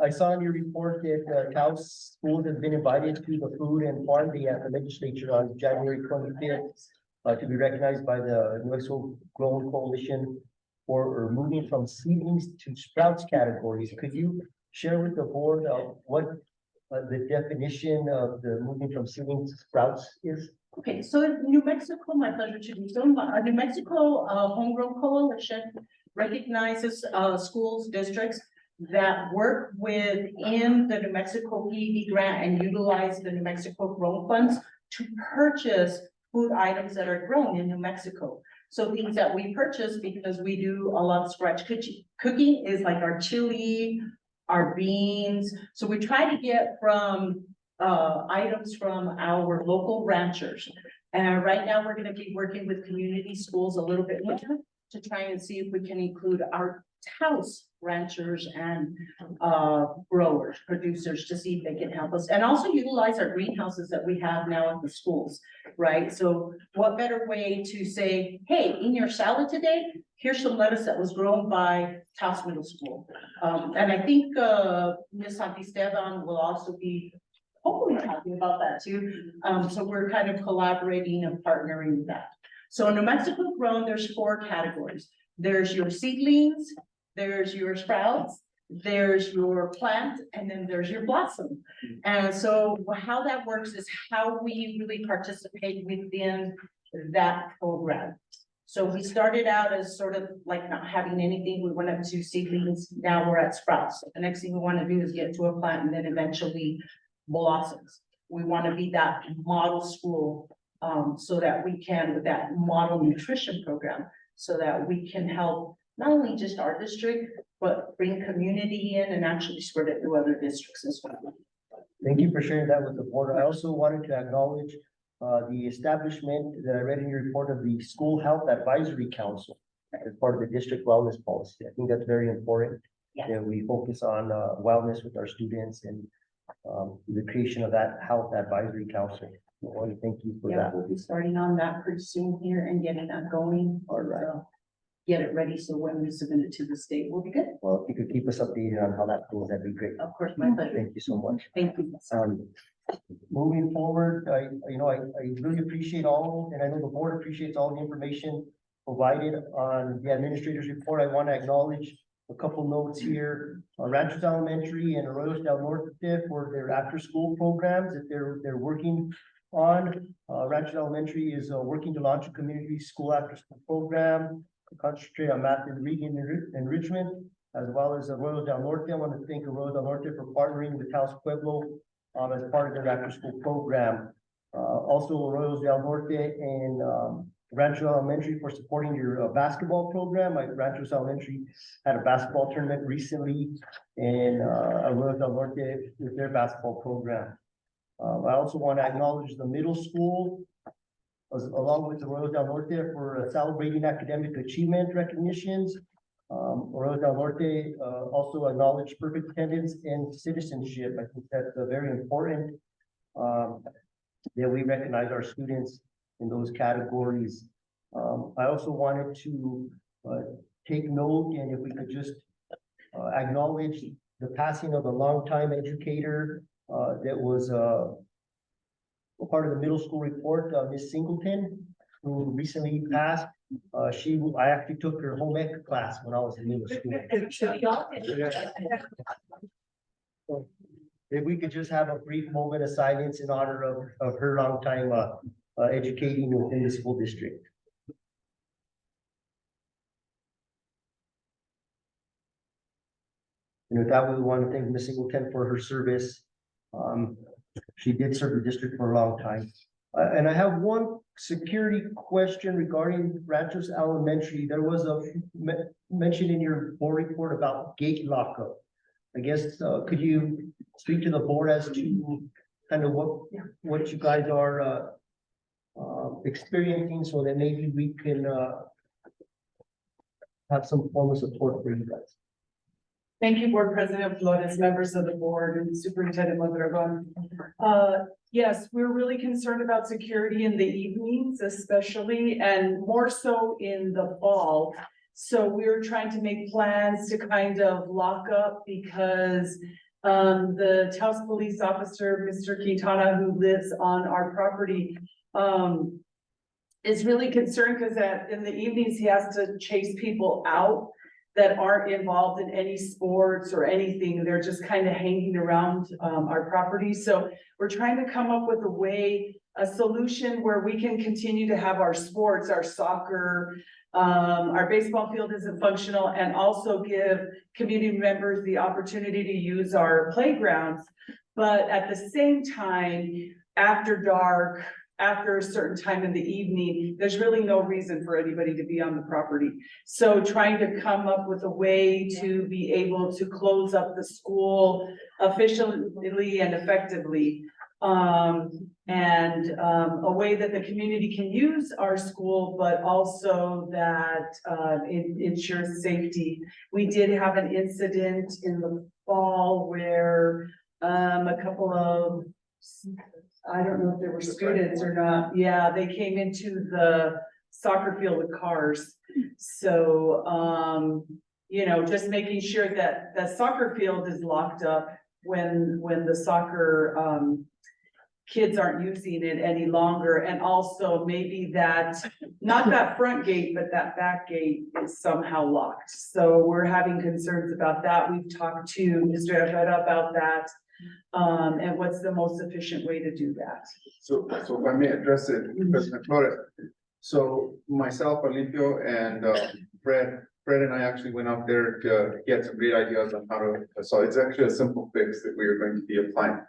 I saw in your report that Taos schools have been invited to the food and farm day at the legislature on January 25th. To be recognized by the New Mexico Grown Coalition for moving from seedlings to sprouts categories. Could you share with the board what the definition of the moving from seedlings to sprouts is? Okay, so in New Mexico, my pleasure to do so. New Mexico Homegrown Coalition recognizes schools, districts that work within the New Mexico PED grant and utilize the New Mexico Grown Funds to purchase food items that are grown in New Mexico. So things that we purchase, because we do a lot of scratch cooking, is like our chili, our beans. So we try to get from items from our local ranchers. And right now we're gonna be working with community schools a little bit more to try and see if we can include our Taos ranchers and growers, producers, to see if they can help us. And also utilize our greenhouses that we have now at the schools, right? So what better way to say, hey, in your salad today, here's some lettuce that was grown by Taos Middle School. And I think Ms. Santisteban will also be hopefully talking about that too. So we're kind of collaborating and partnering with that. So in New Mexico Grown, there's 4 categories. There's your seedlings, there's your sprouts, there's your plant, and then there's your blossom. And so how that works is how we really participate within that program. So we started out as sort of like not having anything. We went up to seedlings. Now we're at sprouts. So the next thing we want to do is get to a plant and then eventually blossoms. We want to be that model school, so that we can, with that model nutrition program, so that we can help not only just our district, but bring community in and actually spread it through other districts as well. Thank you for sharing that with the board. I also wanted to acknowledge the establishment that I read in your report of the School Health Advisory Council as part of the district wellness policy. I think that's very important. Yeah. That we focus on wellness with our students and the creation of that health advisory council. I want to thank you for Yeah, that. we'll be starting on that pretty soon here and getting that going. All right. Get it ready, so when we submit it to the state, we'll be good. Well, if you could keep us updated on how that goes, that'd be great. Of course, my pleasure. Thank you so much. Thank you. Moving forward, I really appreciate all, and I know the board appreciates all the information provided on the administrator's report. I want to acknowledge a couple notes here. Ranchos Elementary and Arroyos del Norte for their after-school programs that they're working on. Ranchos Elementary is working to launch a community school after-school program to concentrate on math and reading enrichment, as well as Arroyos del Norte. I want to thank Arroyos del Norte for partnering with Taos Pueblo as part of their after-school program. Also Arroyos del Norte and Rancho Elementary for supporting your basketball program. Ranchos Elementary had a basketball tournament recently, and Arroyos del Norte with their basketball program. I also want to acknowledge the middle school along with Arroyos del Norte for celebrating academic achievement recognitions. Arroyos del Norte also acknowledged perfect attendance and citizenship. I think that's very important that we recognize our students in those categories. I also wanted to take note, and if we could just acknowledge the passing of a longtime educator that was part of the middle school report, Miss Singleton, who recently passed. I actually took her home ec class when I was in middle school. So, if we could just have a brief moment of silence in honor of her long time educating within the school district. And with that, we want to thank Ms. Singleton for her service. She did serve the district for a long time. And I have one security question regarding Ranchos Elementary. There was a mention in your board report about gate lockup. I guess, could you speak to the board as to kind of what you guys are experiencing so that maybe we can have some form of support for you guys? Thank you, Board President Flores, members of the board, and Superintendent Mondragon. Yes, we're really concerned about security in the evenings especially, and more so in the fall. So we're trying to make plans to kind of lock up because the Taos police officer, Mr. Quintana, who lives on our property, is really concerned because in the evenings, he has to chase people out that aren't involved in any sports or anything. They're just kind of hanging around our property. So we're trying to come up with a solution where we can continue to have our sports, our soccer, our baseball field isn't functional, and also give community members the opportunity to use our playgrounds. But at the same time, after dark, after a certain time in the evening, there's really no reason for anybody to be on the property. So trying to come up with a way to be able to close up the school efficiently and effectively. A way that the community can use our school, but also that it ensures safety. We did have an incident in the fall where a couple of, I don't know if they were students or not. Yeah, they came into the soccer field with cars. So, you know, just making sure that the soccer field is locked up when the soccer kids aren't using it any longer. And also maybe that, not that front gate, but that back gate is somehow locked. So we're having concerns about that. We've talked to Mr. Herrera about that. And what's the most efficient way to do that? So if I may address it, President Flores. So myself, Olimpio, and Fred and I actually went out there to get some great ideas on how to, so it's actually a simple fix that we are going to be applying.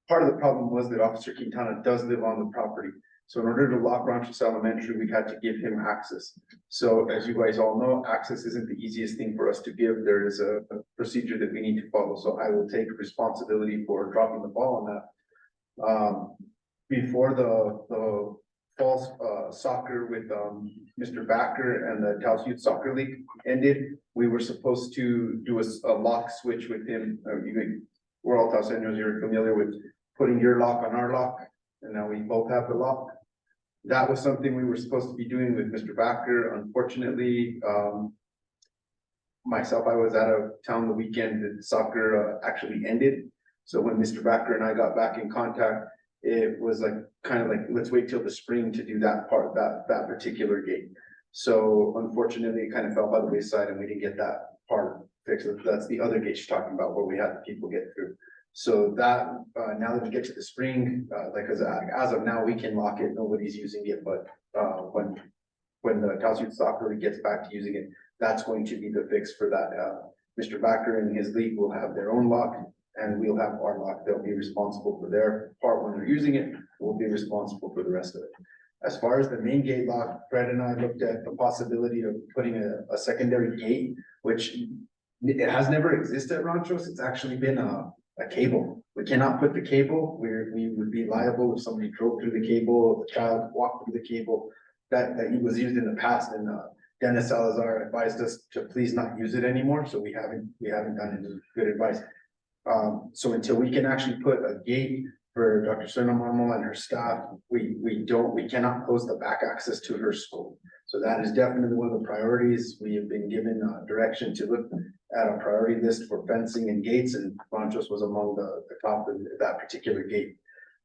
Part of the problem was that Officer Quintana does live on the property. So in order to lock Ranchos Elementary, we had to give him access. So as you guys all know, access isn't the easiest thing for us to give. There is a procedure that we need to follow. So I will take responsibility for dropping the ball on that. Before the fall soccer with Mr. Backer and the Taos Youth Soccer League ended, we were supposed to do a lock switch with him. We're all Taoseños, you're familiar with putting your lock on our lock, and now we both have the lock. That was something we were supposed to be doing with Mr. Backer. Unfortunately, myself, I was out of town the weekend that soccer actually ended. So when Mr. Backer and I got back in contact, it was like, kind of like, let's wait till the spring to do that part, that particular gate. So unfortunately, it kind of fell by the wayside and we didn't get that part fixed. That's the other gate you're talking about where we had people get through. So that, now that we get to the spring, like, as of now, we can lock it, nobody's using it, but, when the Taos Youth Soccer League gets back to using it, that's going to be the fix for that. Mr. Backer and his league will have their own lock and we'll have our lock. They'll be responsible for their part when they're using it. We'll be responsible for the rest of it. As far as the main gate lock, Fred and I looked at the possibility of putting a secondary gate, which it has never existed at Ranchos. It's actually been a cable. We cannot put the cable where we would be liable if somebody drove through the cable, if the child walked through the cable. That it was used in the past, and Dennis Salazar advised us to please not use it anymore. So we haven't done it. Good advice. So until we can actually put a gate for Dr. Serna and her staff, we cannot close the back access to her school. So that is definitely one of the priorities. We have been given direction to look at a priority list for fencing and gates, and Ranchos was among the top of that particular gate.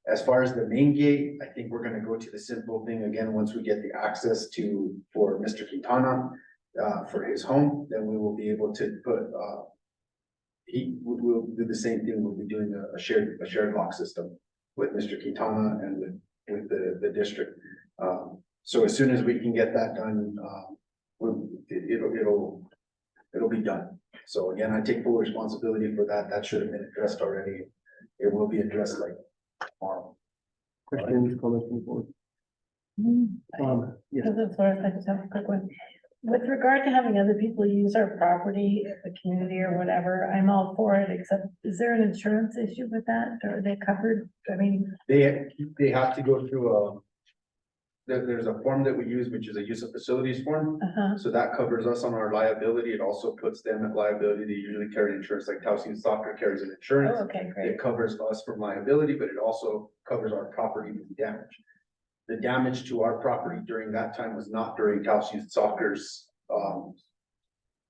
As far as the main gate, I think we're gonna go to the simple thing again, once we get the access for Mr. Quintana, for his home, then we will be able to put, we'll do the same thing. We'll be doing a shared lock system with Mr. Quintana and with the district. So as soon as we can get that done, it'll be done. So again, I take full responsibility for that. That should have been addressed already. It will be addressed like tomorrow. Questions, comments from the board? Yes. This is Laura, I just have a quick one. With regard to having other people use our property, the community or whatever, I'm all for it, except is there an insurance issue with that? Or are they covered? I mean, They have to go through there's a form that we use, which is a use of facilities form. So that covers us on our liability. It also puts them at liability. They usually carry insurance, like Taos Soccer carries an insurance. oh, okay, great. It covers us from liability, but it also covers our property damage. The damage to our property during that time was not during Taos Youth Soccer's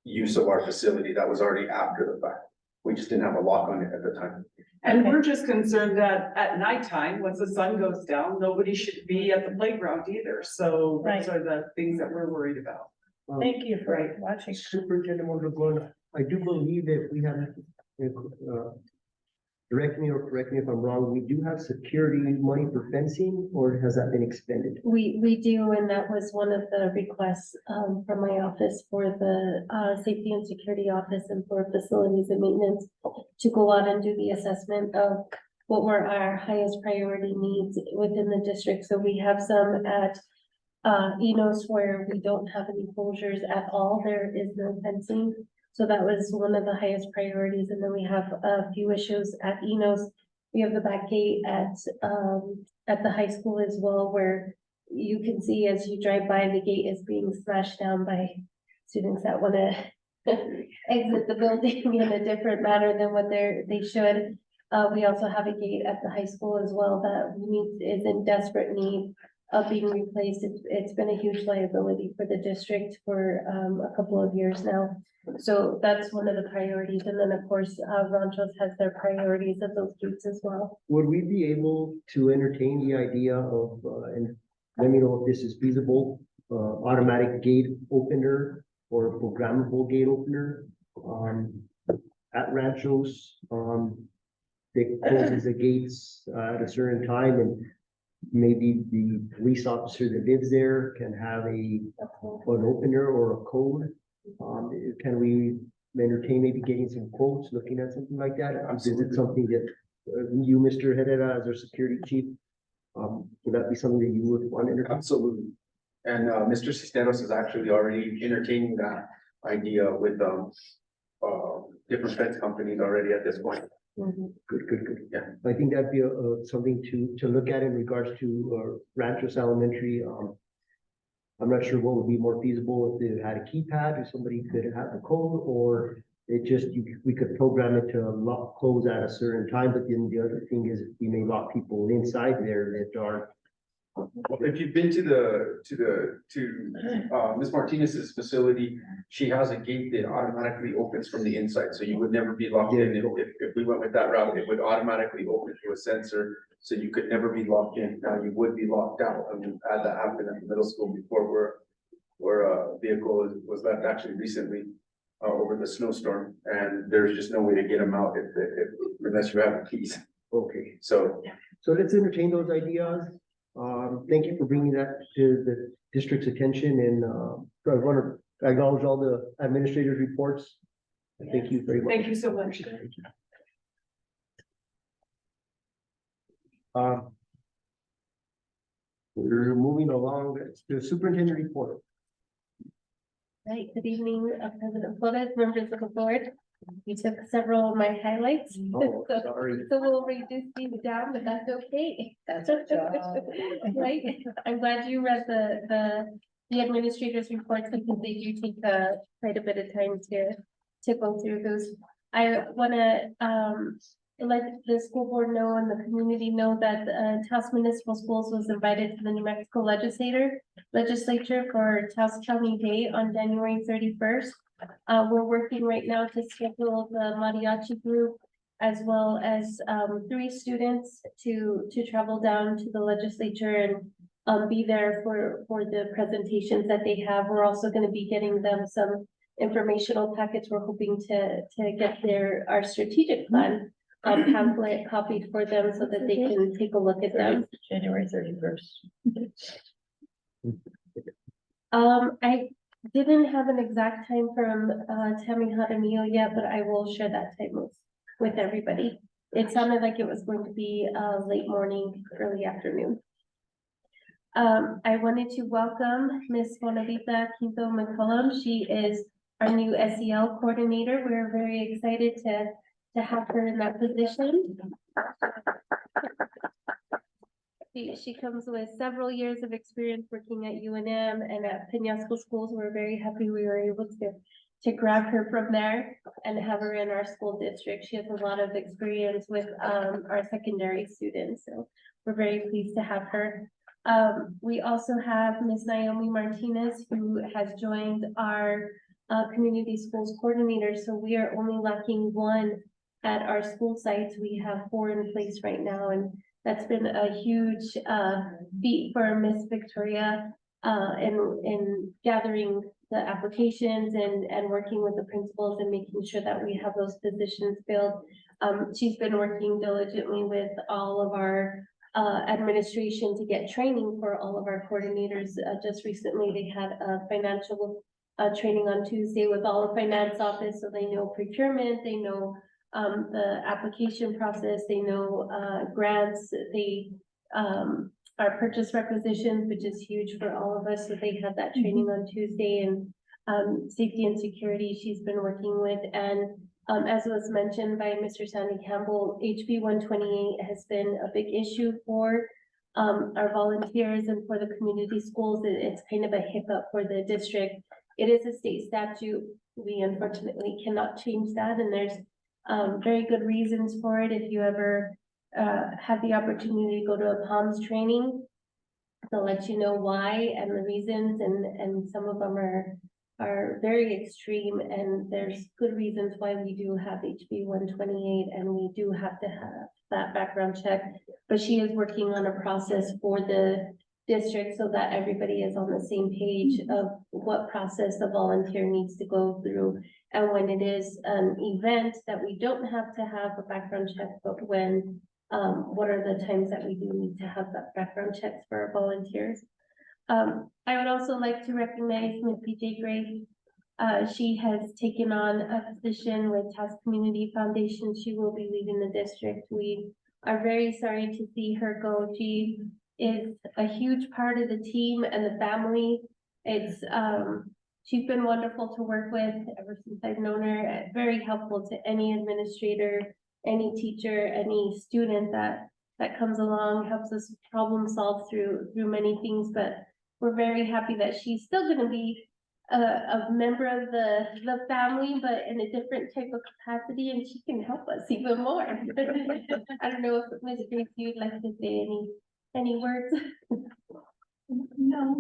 use of our facility. That was already after the fact. We just didn't have a lock on it at the time. And we're just concerned that at nighttime, once the sun goes down, nobody should be at the playground either. So those are the things that we're worried about. Thank you for watching. Superintendent Mondragon, I do believe that we have, direct me or correct me if I'm wrong, we do have security money for fencing, or has that been expended? We do, and that was one of the requests, from my office for the, safety and security office and for facilities and maintenance to go out and do the assessment of what were our highest priority needs within the district. So we have some at, Enos where we don't have any closures at all. There is no fencing. So that was one of the highest priorities. And then we have a few issues at Enos. We have the back gate at the high school as well, where you can see as you drive by, the gate is being smashed down by students that want to exit the building in a different manner than what they should. We also have a gate at the high school as well that is in desperate need of being replaced. It's been a huge liability for the district for a couple of years now. So that's one of the priorities. And then, of course, Ranchos has their priorities of those gates as well. Would we be able to entertain the idea of, and let me know if this is feasible, automatic gate opener or programmable gate opener, at Ranchos, that closes the gates at a certain time, and maybe the police officer that lives there can have an opener or a code. Can we entertain maybe getting some quotes, looking at something like that? Is it something that you, Mr. Herrera, as our security chief, would that be something that you would want to entertain? Absolutely. And Mr. Cisneros is actually already entertaining that idea with different fence companies already at this point. Good. Yeah, I think that'd be something to look at in regards to Ranchos Elementary. I'm not sure what would be more feasible, if they had a keypad, or somebody could have the code, or it just, we could program it to lock, close at a certain time. But then the other thing is we may lock people inside there that are. If you've been to Ms. Martinez's facility, she has a gate that automatically opens from the inside, so you would never be locked in. If we went with that route, it would automatically open to a sensor, so you could never be locked in. Now, you would be locked out. I mean, had that happen at the middle school before, where a vehicle was left actually recently over the snowstorm, and there's just no way to get them out unless you have the keys. Okay. So let's entertain those ideas. Thank you for bringing that to the district's attention, and I want to acknowledge all the administrators' reports. Thank you very much. Thank you so much. We're moving along to the superintendent report. Right, good evening, President Flores, members of the board. You took several of my highlights. Oh, sorry. So we'll reduce these down, but that's okay. That's right. I'm glad you read the administrators' reports, because they do take quite a bit of time to go through those. I wanna let the school board know and the community know that Taos Municipal Schools was invited to the New Mexico legislature for Taos County Day on January 31st. We're working right now to schedule the mariachi group as well as 3 students to travel down to the legislature and be there for the presentations that they have. We're also going to be getting them some informational packets. We're hoping to get our strategic plan pamphlet copied for them so that they can take a look at them. January 31st. I didn't have an exact time from Tammy Jaramillo yet, but I will share that time with everybody. it sounded like it was going to be late morning, early afternoon. I wanted to welcome Miss Bonavita Quinto McCollum. She is our new SEL coordinator. We're very excited to have her in that position. She comes with several years of experience working at UNM and at Peñasco schools. We're very happy we were able to grab her from there and have her in our school district. She has a lot of experience with our secondary students, so we're very pleased to have her. We also have Ms. Naomi Martinez, who has joined our community schools coordinator, so we are only lacking one at our school sites. We have 4 in place right now, and that's been a huge feat for Miss Victoria in gathering the applications and working with the principals and making sure that we have those positions filled. She's been working diligently with all of our administration to get training for all of our coordinators. Just recently, they had a financial training on Tuesday with all of finance office, so they know procurement, they know the application process, they know grants, they our purchase requisitions, which is huge for all of us. So they had that training on Tuesday, and safety and security she's been working with. And as was mentioned by Mr. Sandy Campbell, HB 128 has been a big issue for our volunteers and for the community schools. It's kind of a hiccup for the district. It is a state statute. We unfortunately cannot change that, and there's very good reasons for it. If you ever have the opportunity to go to a POMS training, they'll let you know why and the reasons, and some of them are very extreme, and there's good reasons why we do have HB 128 and we do have to have that background check. But she is working on a process for the district so that everybody is on the same page of what process a volunteer needs to go through. And when it is an event that we don't have to have a background check, but when, what are the times that we do need to have that background checks for our volunteers? I would also like to recognize Ms. PJ Gray. She has taken on a position with Taos Community Foundation. She will be leaving the district. We are very sorry to see her go. She is a huge part of the team and the family. It's she's been wonderful to work with ever since I've known her. Very helpful to any administrator, any teacher, any student that comes along, helps us problem solve through many things. But we're very happy that she's still going to be a member of the family, but in a different type of capacity, and she can help us even more. I don't know if Ms. Grace, you'd like to say any words? No.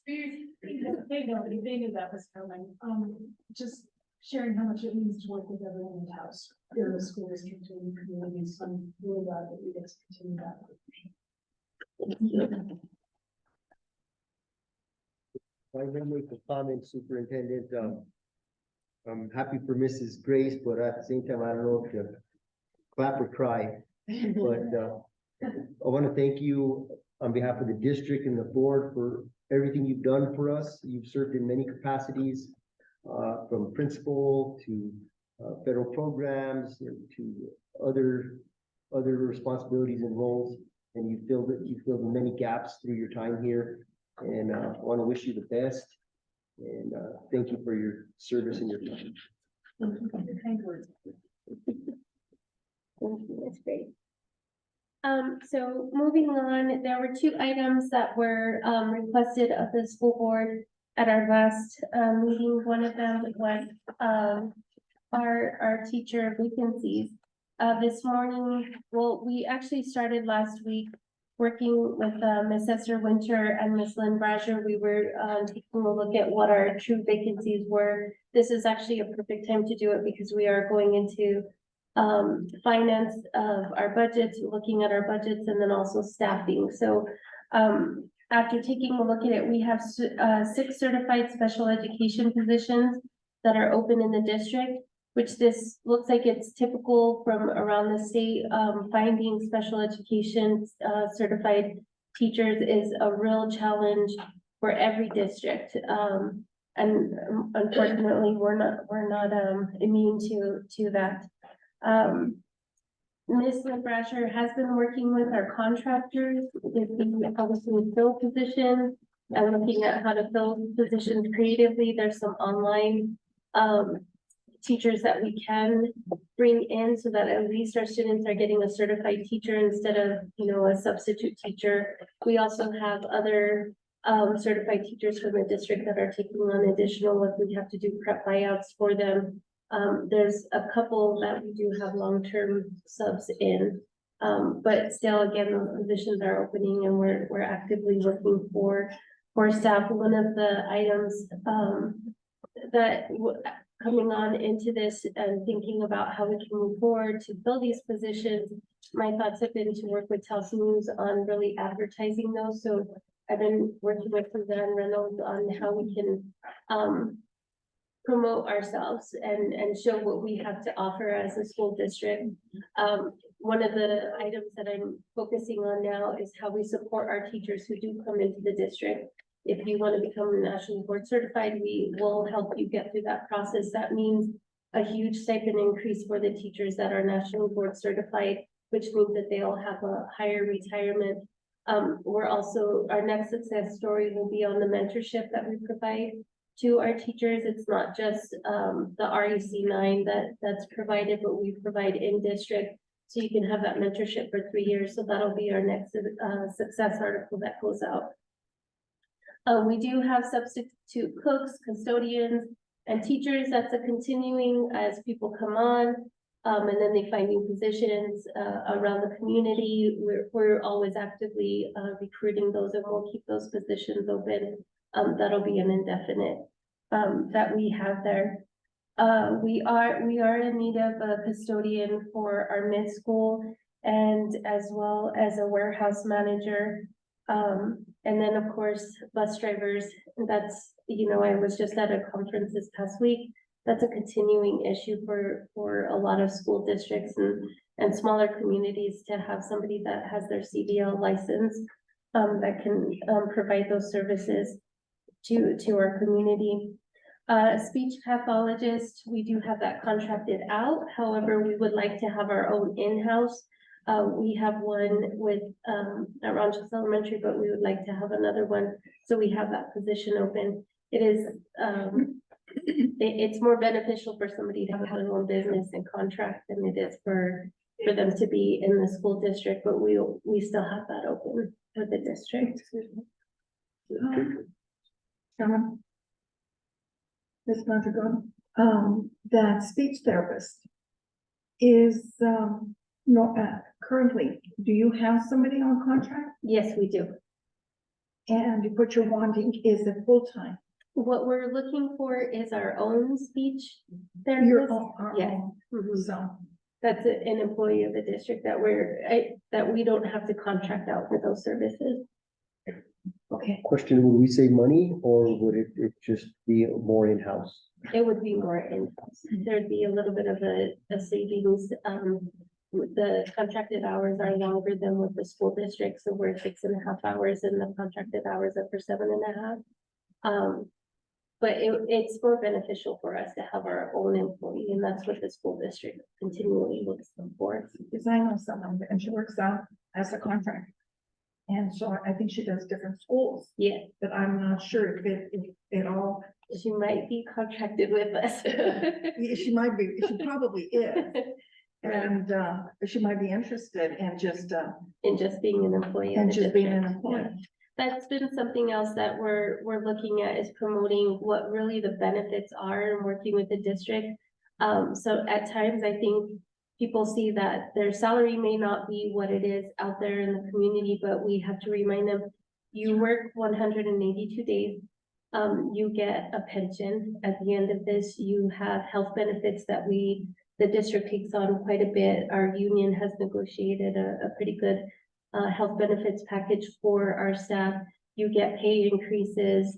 They knew that was coming. Just sharing how much it means to work with everyone in the house, in the school district and communities. I'm really glad that we get to continue that. I remember the comment, Superintendent. I'm happy for Mrs. Grace, but at the same time, I don't know if to clap or cry. But I want to thank you on behalf of the district and the board for everything you've done for us. You've served in many capacities, from principal to federal programs to other responsibilities and roles, and you filled many gaps through your time here. And I want to wish you the best, and thank you for your service and your time. Thank you, that's great. So moving on, there were 2 items that were requested of the school board at our last meeting. One of them was our teacher vacancies. This morning, well, we actually started last week working with Ms. Esther Winter and Ms. Lynn Brazier. We were taking a look at what our true vacancies were. This is actually a perfect time to do it because we are going into finance of our budgets, looking at our budgets, and then also staffing. So after taking a look at it, we have 6 certified special education positions that are open in the district, which this looks like it's typical from around the state. Finding special education certified teachers is a real challenge for every district. And unfortunately, we're not immune to that. Ms. Brasher has been working with our contractors, if we obviously fill positions and looking at how to fill positions creatively. There's some online teachers that we can bring in so that at least our students are getting a certified teacher instead of, a substitute teacher. We also have other certified teachers from the district that are taking on additional, if we have to do prep buyouts for them. There's a couple that we do have long-term subs in. But still, again, those positions are opening and we're actively looking for staff. One of the items coming on into this and thinking about how we can move forward to fill these positions, my thoughts have been to work with Taos News on really advertising those. So I've been working with Suzanne Reynolds on how we can promote ourselves and show what we have to offer as a school district. One of the items that I'm focusing on now is how we support our teachers who do come into the district. If you want to become nationally board certified, we will help you get through that process. That means a huge stipend increase for the teachers that are nationally board certified, which means that they'll have a higher retirement. Our next success story will be on the mentorship that we provide to our teachers. It's not just the REC 9 that's provided, but we provide in district. So you can have that mentorship for 3 years. So that'll be our next success article that goes out. We do have substitute cooks, custodians, and teachers. That's a continuing as people come on, and then they find new positions around the community. We're always actively recruiting those, and we'll keep those positions open. That'll be an indefinite that we have there. We are in need of a custodian for our mid school, and as well as a warehouse manager. And then of course, bus drivers. That's, I was just at a conference this past week. That's a continuing issue for a lot of school districts and smaller communities to have somebody that has their CDL license that can provide those services to our community. Speech pathologist, we do have that contracted out. However, we would like to have our own in-house. We have one with at Ranchos Elementary, but we would like to have another one. So we have that position open. It is it's more beneficial for somebody to have their own business and contract than it is for them to be in the school district, but we still have that open for the district. Ms. Montague, that speech therapist is, currently, do you have somebody on contract? Yes, we do. And what you're wanting is a full-time? What we're looking for is our own speech Your therapist. own, Yes. So, That's an employee of the district that that we don't have to contract out for those services. okay. Question, would we save money or would it just be more in-house? It would be more in-house. There'd be a little bit of a savings. The contracted hours are longer than with the school district, so we're 6.5 hours and the contracted hours are for 7.5. But it's more beneficial for us to have our own employee, and that's what the school district continually looks for. Because I know someone and she works out as a contractor. And so I think she does different schools. Yeah. But I'm not sure if it all. She might be contracted with us. She might be, she probably is. And she might be interested in just being an employee. And just being an district. employee. Yeah. That's been something else that we're looking at, is promoting what really the benefits are and working with the district. So at times I think people see that their salary may not be what it is out there in the community, but we have to remind them, you work 182 days. You get a pension at the end of this. You have health benefits that the district takes on quite a bit. Our union has negotiated a pretty good health benefits package for our staff. You get pay increases.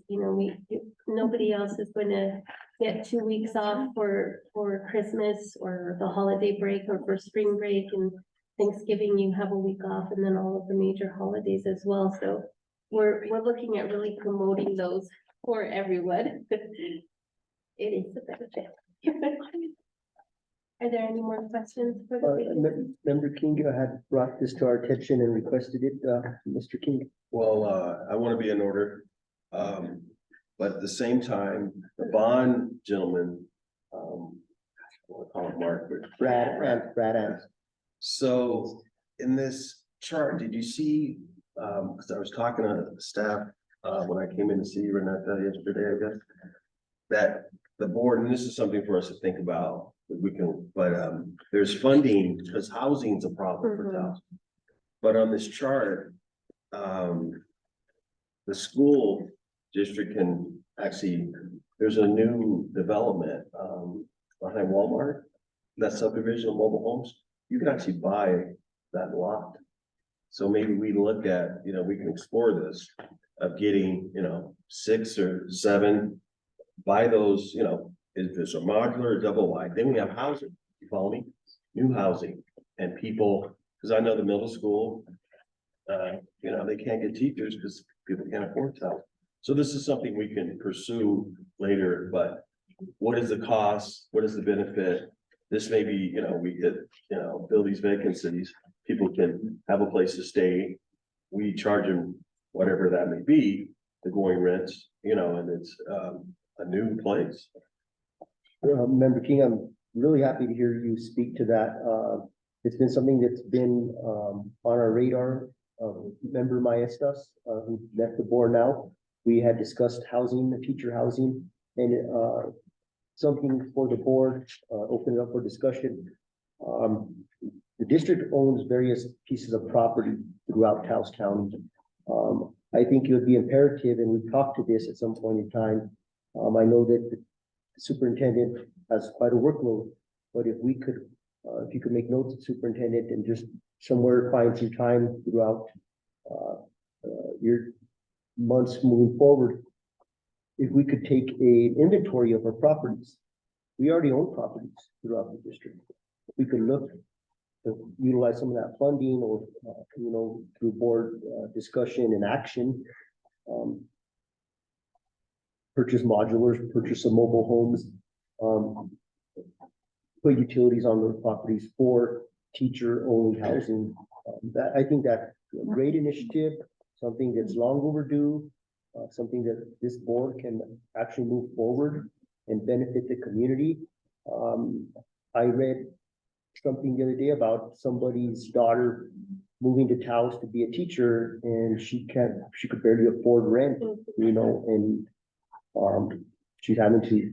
Nobody else is going to get 2 weeks off for Christmas or the holiday break, or for spring break and Thanksgiving. You have a week off, and then all of the major holidays as well. So we're looking at really promoting those for everyone. It is a benefit. Are there any more questions for the vacancy? Member King had brought this to our attention and requested it, Mr. King. Well, I want to be in order. But at the same time, the bond gentleman, we'll call it Mark, but Brad Ants. so in this chart, did you see, because I was talking to staff, when I came in to see Renata yesterday, I guess. That the board, and this is something for us to think about, we can, but, there's funding, because housing's a problem for Taos. But on this chart, the school district can actually, there's a new development, behind Walmart. That subdivision of mobile homes, you can actually buy that lot. So maybe we look at, we can explore this of getting, 6 or 7. Buy those, if it's a modular or double wide, then we have housing, you follow me? New housing and people, because I know the middle school, they can't get teachers because people can't afford to. So this is something we can pursue later, but what is the cost? What is the benefit? This may be, we could, fill these vacancies. People can have a place to stay. We charge them whatever that may be, the going rents, and it's a new place. Member King, I'm really happy to hear you speak to that. It's been something that's been on our radar. Member Maestas, who left the board now, we had discussed housing, the teacher housing, and something for the board, open it up for discussion. The district owns various pieces of property throughout Taos County. I think it would be imperative, and we've talked to this at some point in time. I know that the superintendent has quite a workload, but if we could, if you could make notes of superintendent and just somewhere find some time throughout your months moving forward, if we could take a inventory of our properties. We already own properties throughout the district. We could look to utilize some of that funding or, through board discussion and action. Purchase modulars, purchase some mobile homes, put utilities on those properties for teacher-only housing. I think that's a great initiative, something that's long overdue, something that this board can actually move forward and benefit the community. I read something the other day about somebody's daughter moving to Taos to be a teacher, and she could barely afford rent, and she's having to,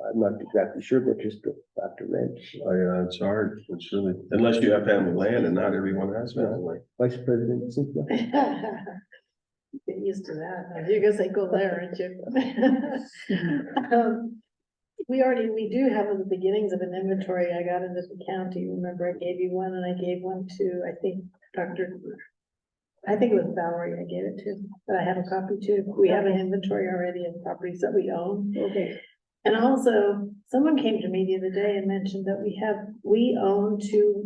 I'm not exactly sure, but just go back to rent. Oh, yeah, it's hard. It's really, unless you have family land, and not everyone has family land. Vice President Cynthia. Get used to that. You're gonna say go there, aren't you? We do have the beginnings of an inventory. I got into the county. Remember, I gave you one and I gave one to, I think it was Valerie I gave it to, but I have a copy too. We have an inventory already of properties that we own. Okay. And also, someone came to me the other day and mentioned that we own 2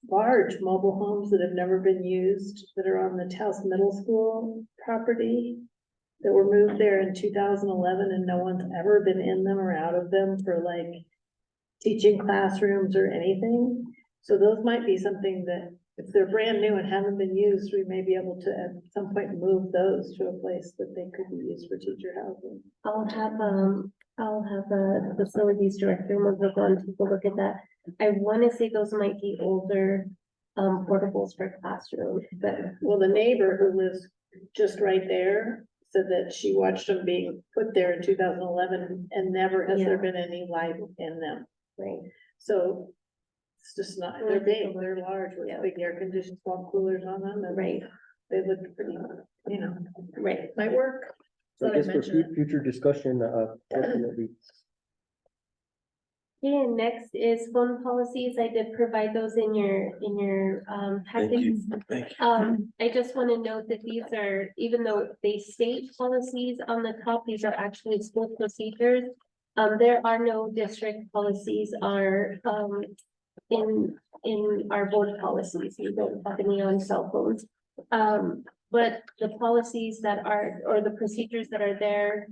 large mobile homes that have never been used, that are on the Taos Middle School property, that were moved there in 2011, and no one's ever been in them or out of them for like teaching classrooms or anything. So those might be something that, if they're brand new and haven't been used, we may be able to at some point move those to a place that they could be used for teacher housing. I'll have a facilities director, we'll go and take a look at that. I want to say those might be older, portables for classrooms, but. Well, the neighbor who lives just right there said that she watched them being put there in 2011 and never has there been any life in them. Right. So it's just not, they're big, they're large with big air conditioned swamp coolers on them. And right. They look pretty, right. Might work. So I guess for future discussion, definitely. Okay, and next is phone policies. I did provide those in your packets. Thank you. I just want to note that these are, even though they state policies on the top, these are actually school procedures. There are no district policies in our board policies. We don't have any on cell phones. But the policies that are, or the procedures that are there,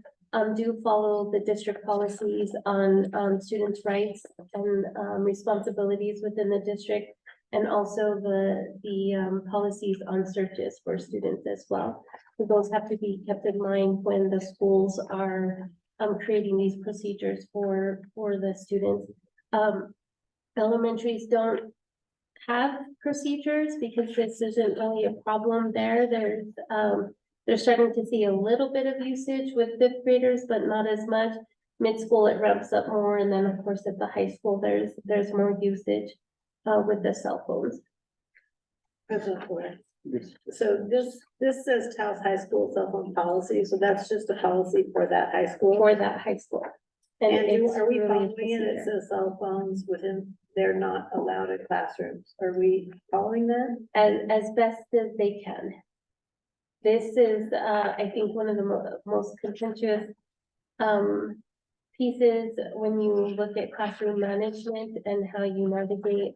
do follow the district policies on, students' rights and, responsibilities within the district. And also the policies on searches for students as well. So those have to be kept in mind when the schools are, creating these procedures for the students. Elementaries don't have procedures because this isn't really a problem there. They're starting to see a little bit of usage with fifth graders, but not as much. Mid-school, it ramps up more, and then of course at the high school, there's more usage with the cell phones. President Flores. So this says Taos High School cell phone policy, so that's just a policy for that high school? For that high school. And it's are we really following it? It considered. says cell phones within, they're not allowed in classrooms. Are we following that? As best as they can. This is, I think, one of the most contentious, pieces when you look at classroom management and how you navigate,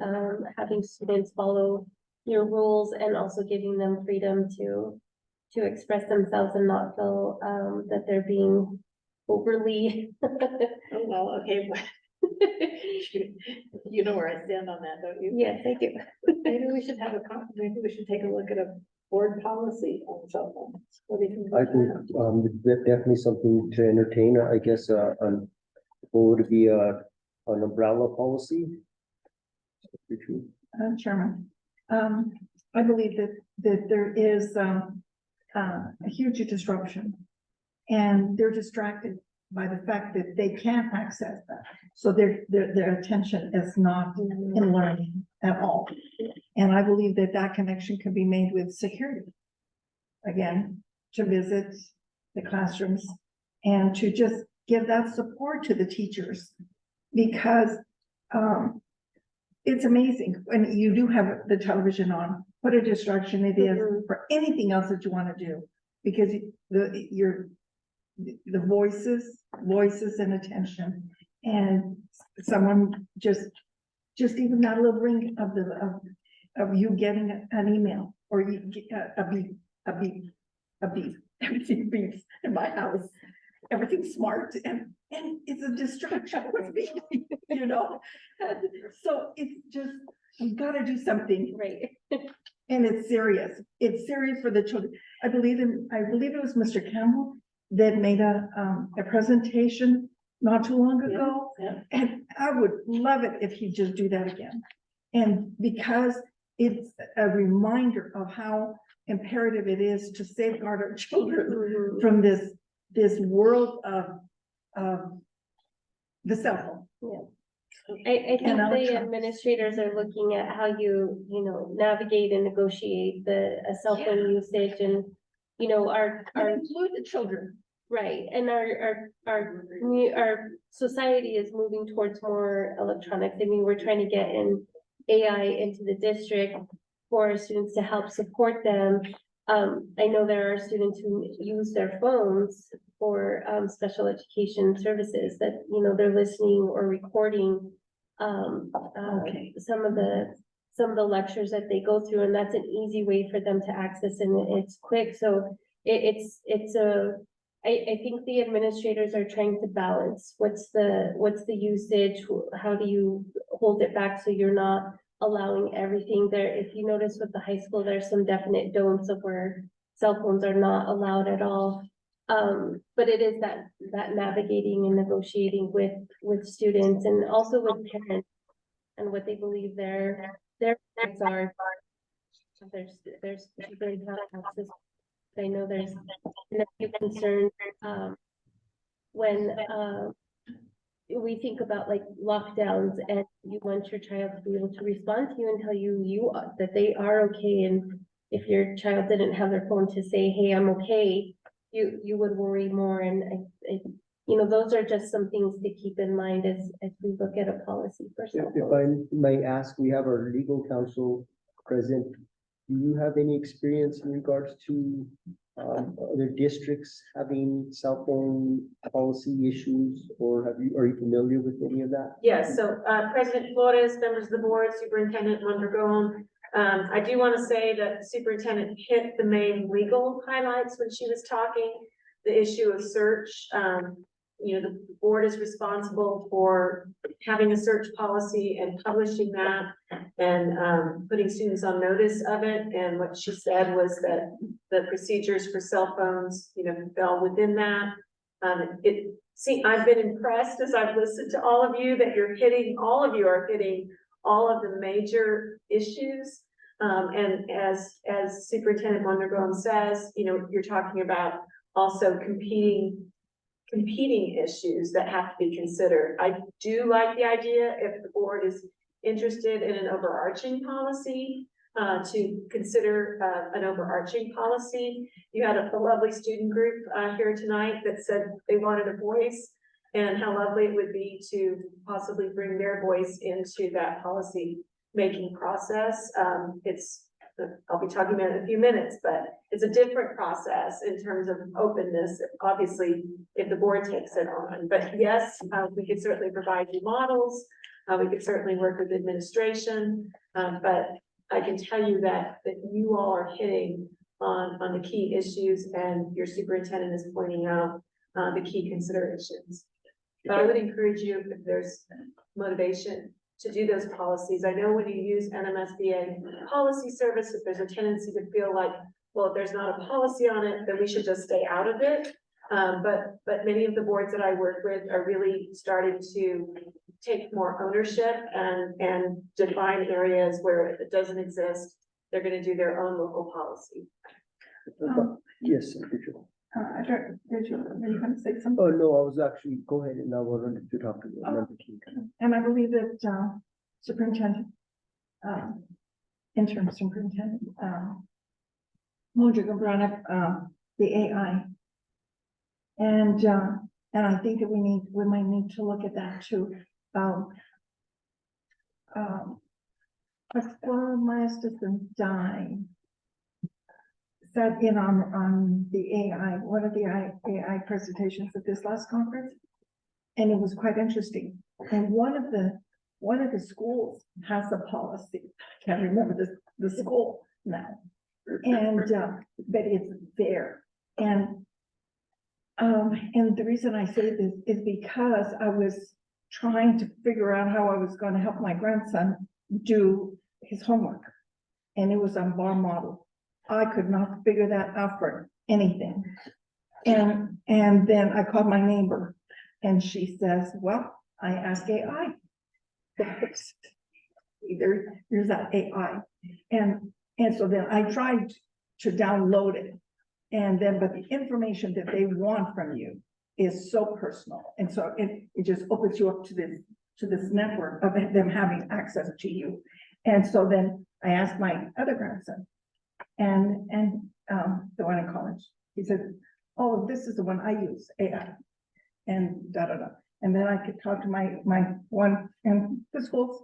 having students follow your rules and also giving them freedom to express themselves and not feel, that they're being overly. Oh, well, okay. You know where I stand on that, don't you? Yes, I do. Maybe we should have maybe we should take a look at a board policy on cell phones. What do you think? I about think, that? that's definitely something to entertain, I guess, what would be, an umbrella policy? Chairman, I believe that there is, a huge disruption. And they're distracted by the fact that they can't access that. So their attention is not in learning at all. And I believe that connection can be made with security. Again, to visit the classrooms and to just give that support to the teachers. Because, it's amazing when you do have the television on, what a distraction it is for anything else that you want to do. Because the voices and attention, and someone just even that little ring of you getting an email, or you get a beep, everything beeps in my house, everything's smart, and it's a distraction with me, you know? And so it's just, we've got to do something. Right. And it's serious for the children. I believe it was Mr. Campbell that made a presentation not too long ago. Yeah. And I would love it if he'd just do that again. And because it's a reminder of how imperative it is to safeguard our children from this world of the cell phone. Yeah. I think the administrators are looking at how you navigate and negotiate a cell phone usage, and, our include the children. Right, and our society is moving towards more electronics. I mean, we're trying to get in AI into the district for our students to help support them. I know there are students who use their phones for special education services that, they're listening or recording some of the lectures that they go through, and that's an easy way for them to access, and it's quick. So I think the administrators are trying to balance what's the usage, how do you hold it back so you're not allowing everything there. If you notice with the high school, there's some definite don'ts of where cell phones are not allowed at all. But it is that navigating and negotiating with students and also with parents and what they believe their rights are. There's children have access. I know there's a few concerns when we think about like lockdowns, and you want your child to be able to respond to you and tell you that they are okay. And if your child didn't have their phone to say, hey, I'm okay, you would worry more. And those are just some things to keep in mind as we look at a policy for cell If phones. I may ask, we have our legal counsel present. Do you have any experience in regards to other districts having cell phone policy issues, or are you familiar with any of that? Yes, so President Flores, members of the board, Superintendent Mondragon, I do want to say that the superintendent hit the main legal highlights when she was talking. the issue of search. The board is responsible for having a search policy and publishing that and putting students on notice of it. And what she said was that the procedures for cell phones, fell within that. I've been impressed as I've listened to all of you that all of you are hitting all of the major issues. And as Superintendent Mondragon says, you're talking about also competing issues that have to be considered. I do like the idea, if the board is interested in an overarching policy, to consider an overarching policy. You had a lovely student group here tonight that said they wanted a voice, and how lovely it would be to possibly bring their voice into that policy making process. I'll be talking about it in a few minutes, but it's a different process in terms of openness, obviously, if the board takes it on. But yes, we could certainly provide you models. We could certainly work with administration, but I can tell you that you all are hitting on the key issues, and your superintendent is pointing out the key considerations. But I would encourage you, if there's motivation to do those policies. I know when you use NMSBA policy service, if there's a tendency to feel like, well, if there's not a policy on it, then we should just stay out of it. But many of the boards that I work with are really starting to take more ownership and define areas where if it doesn't exist, they're going to do their own local policy. Yes, Rachel. Are you going to say something? Oh, no, I was actually, go ahead and I wanted to talk to you. And I believe that, Superintendent, interim superintendent, Mondragon brought up, the AI. And I think that we might need to look at that too. Pastor Masterson died. Sat in on the AI, one of the AI presentations at this last conference. And it was quite interesting. And one of the schools has a policy. I can't remember the school now. And but it's there. And the reason I say this is because I was trying to figure out how I was going to help my grandson do his homework. And it was on bar model. I could not figure that out for anything. And then I called my neighbor and she says, well, I asked AI. There's that AI. And so then I tried to download it. And then, but the information that they want from you is so personal. And so it just opens you up to this network of them having access to you. And so then I asked my other grandson, and the one in college, he said, oh, this is the one I use, AI, and and then I could talk to my one in the schools.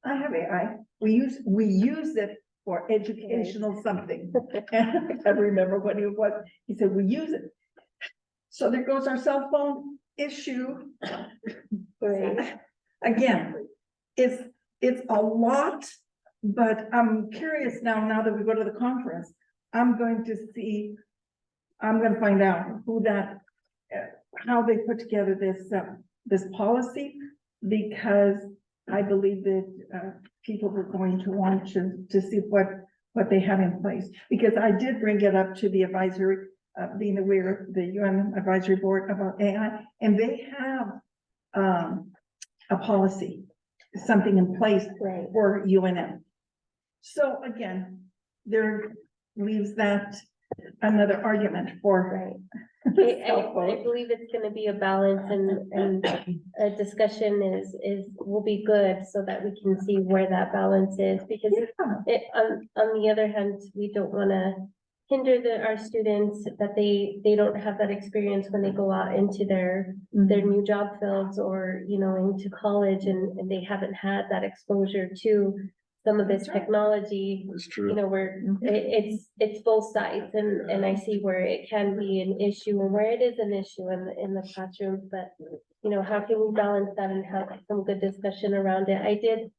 I have AI. We use it for educational something. And I can't remember what it was. He said, we use it. So there goes our cell phone issue. Again, it's a lot. But I'm curious now that we go to the conference, I'm going to find out how they put together this policy, because I believe that people are going to want to see what they have in place. Because I did bring it up to the advisory, being aware of the UN advisory board about AI, and they have a policy, something in place for UNM. So again, there leaves that another argument for. I believe it's gonna be a balance, and a discussion will be good so that we can see where that balance is, because on the other hand, we don't wanna hinder our students that they don't have that experience when they go out into their new job fields, or into college, and they haven't had that exposure to some of this technology. That's true. Where it's both sides, and I see where it can be an issue and where it is an issue in the classrooms, but how can we balance that and have some good discussion around it? I did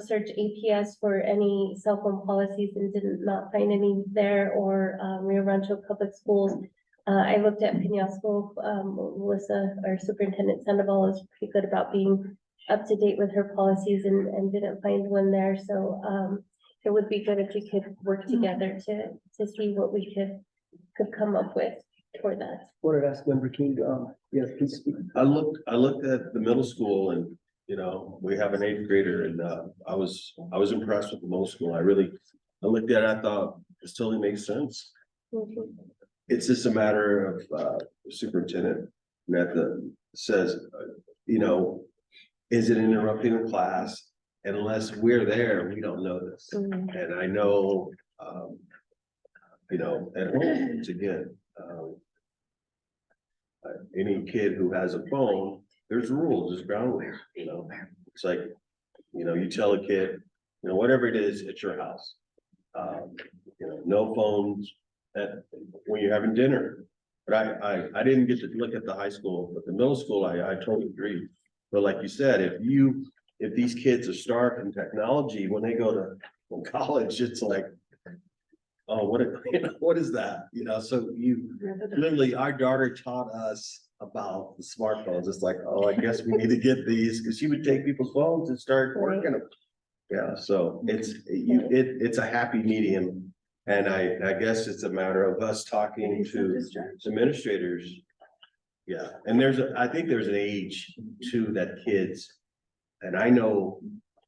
search APS for any cell phone policies and did not find any there, or Rio Rancho Public Schools. I looked at Penasco, Melissa, our superintendent Sandoval is pretty good about being up to date with her policies and didn't find one there, so, it would be good if we could work together to see what we could come up with for that. Wanted to ask Member King, yeah, please speak. I looked at the middle school and, you know, we have an 8th grader and, I was impressed with the middle school. I looked at it, I thought this totally makes sense. Mhm. It's just a matter of, superintendent that says, you know, is it interrupting the class? And unless we're there, we don't know this. Mhm. And I know, you know, at home, once again, any kid who has a phone, there's rules, there's ground rules, you know, it's like, you know, you tell a kid, you know, whatever it is at your house. You know, no phones when you're having dinner. But I didn't get to look at the high school, but the middle school, I totally agree. But like you said, if these kids are starved in technology, when they go to college, it's like, oh, what is that? You know, so literally, our daughter taught us about the smartphones. It's like, oh, I guess we need to get these, because she would take people's phones and start working them. Yeah, so it's a happy medium. And I guess it's a matter of us talking to administrators. Yeah, and I think there's an age too that kids, and I know,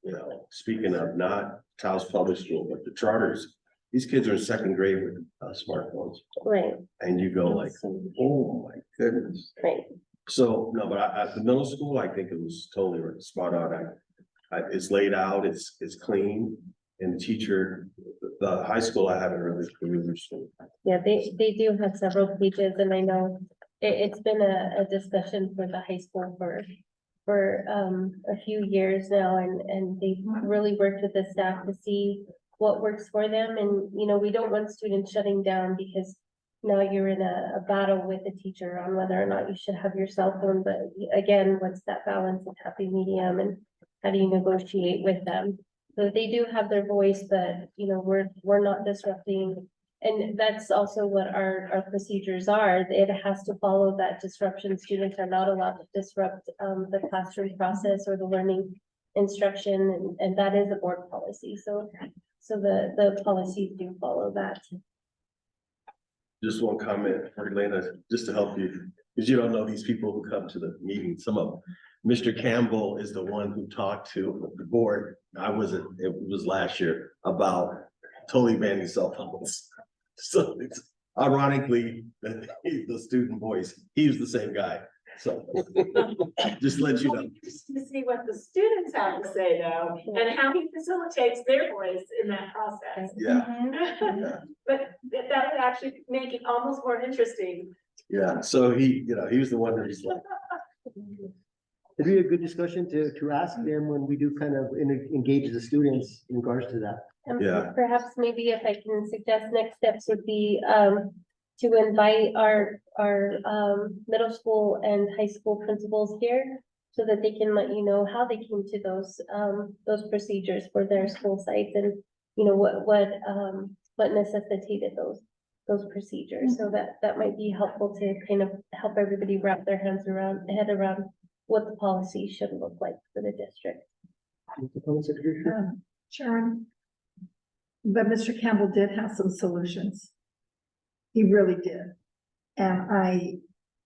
you know, speaking of not Taos Public School, but the charters, these kids are in 2nd grade with smartphones. Right. And you go like, oh my goodness. Right. So, no, but at the middle school, I think it was totally spot on. It's laid out, it's clean, and the teacher, the high school, I haven't really understood. Yeah, they do have several pages, and I know it's been a discussion for the high school for a few years now, and they've really worked with the staff to see what works for them. And, you know, we don't want students shutting down because now you're in a battle with the teacher on whether or not you should have your cell phone. But again, what's that balance of happy medium, and how do you negotiate with them? So they do have their voice, but, you know, we're not disrupting. And that's also what our procedures are. It has to follow that disruption. Students are not allowed to disrupt the classroom process or the learning instruction, and that is a board policy. So the policies do follow that. Just one comment for Elena, just to help you, because you don't know these people who come to the meeting. Some of them. Mr. Campbell is the one who talked to the board. It was last year about totally banning cell phones. So it's ironically, the student voice, he's the same guy. So just let you know. To see what the students have to say though, and how he facilitates their voice in that process. Yeah. But that would actually make it almost more interesting. Yeah, so he was the one that was like, It'd be a good discussion to ask them when we do kind of engage the students in regards to that. Yeah. Perhaps maybe if I can suggest, next steps would be to invite our middle school and high school principals here so that they can let you know how they came to those procedures for their school sites, and you know what necessitated those procedures. So that might be helpful to kind of help everybody wrap their head around what the policy should look like for the district. Sharon, but Mr. Campbell did have some solutions. He really did. And I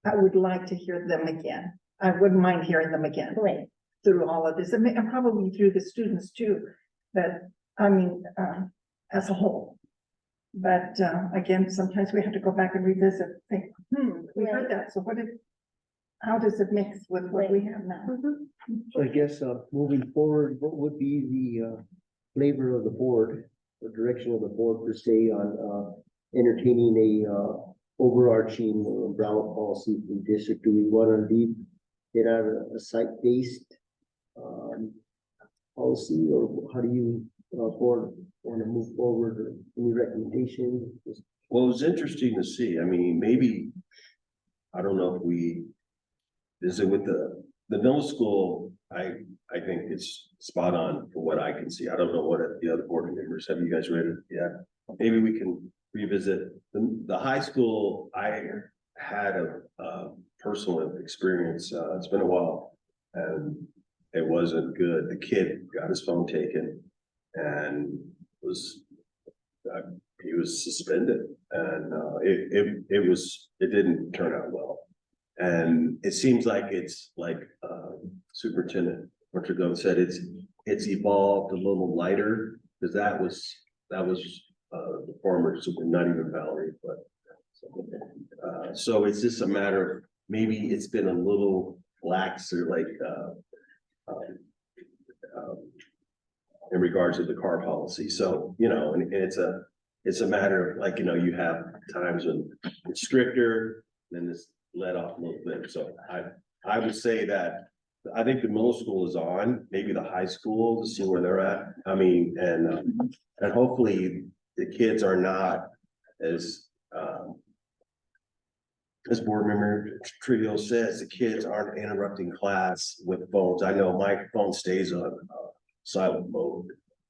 would like to hear them again. I wouldn't mind hearing them again. Right. Through all of this, and probably through the students too, but I mean, as a whole. But again, sometimes we have to go back and revisit, think, we heard that, so how does it mix with what we have now? So I guess, moving forward, what would be the, flavor of the board, or direction of the board per se on, entertaining a, overarching umbrella policy for the district? Do we want to leave it at a site-based, policy, or how do you, board want to move forward, or any recommendations? well, it was interesting to see. I mean, maybe, I don't know if is it with the middle school? I think it's spot on for what I can see. I don't know what the other board members, have you guys read it? Yeah, maybe we can revisit the high school. had a personal experience. It's been a while and it wasn't good. The kid got his phone taken and was, he was suspended and, it didn't turn out well. And it seems like it's like, Superintendent Ortega said, it's evolved a little lighter, because that was, the former super, not even Valerie, but. So it's just a matter of, maybe it's been a little lax or like, in regards to the car policy. So, you know, and it's a matter of like, you know, you have times when it's stricter, then it's let off a little bit. So I would say that I think the middle school is on, maybe the high school to see where they're at. I mean, and hopefully the kids are not as board member Trujillo says, the kids aren't interrupting class with phones. I know my phone stays on silent mode.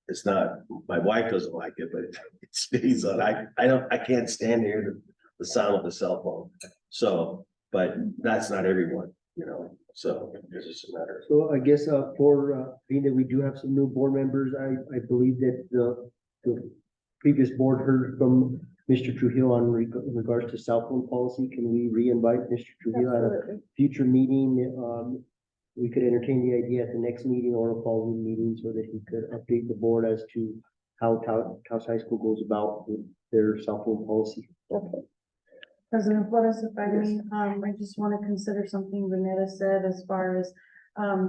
It's not, my wife doesn't like it, but it stays on. I can't stand to hear the sound of the cell phone. So, but that's not everyone, you know, so it's just a matter. So I guess, for, being that we do have some new board members, I believe that the previous board heard from Mr. Trujillo on in regards to cell phone policy. Can we re-invite Mr. Trujillo at a future meeting? We could entertain the idea at the next meeting or a following meeting so that he could update the board as to how Taos High School goes about with their cell phone policy. Okay. President Flores, if I may, I just want to consider something Renetta said as far as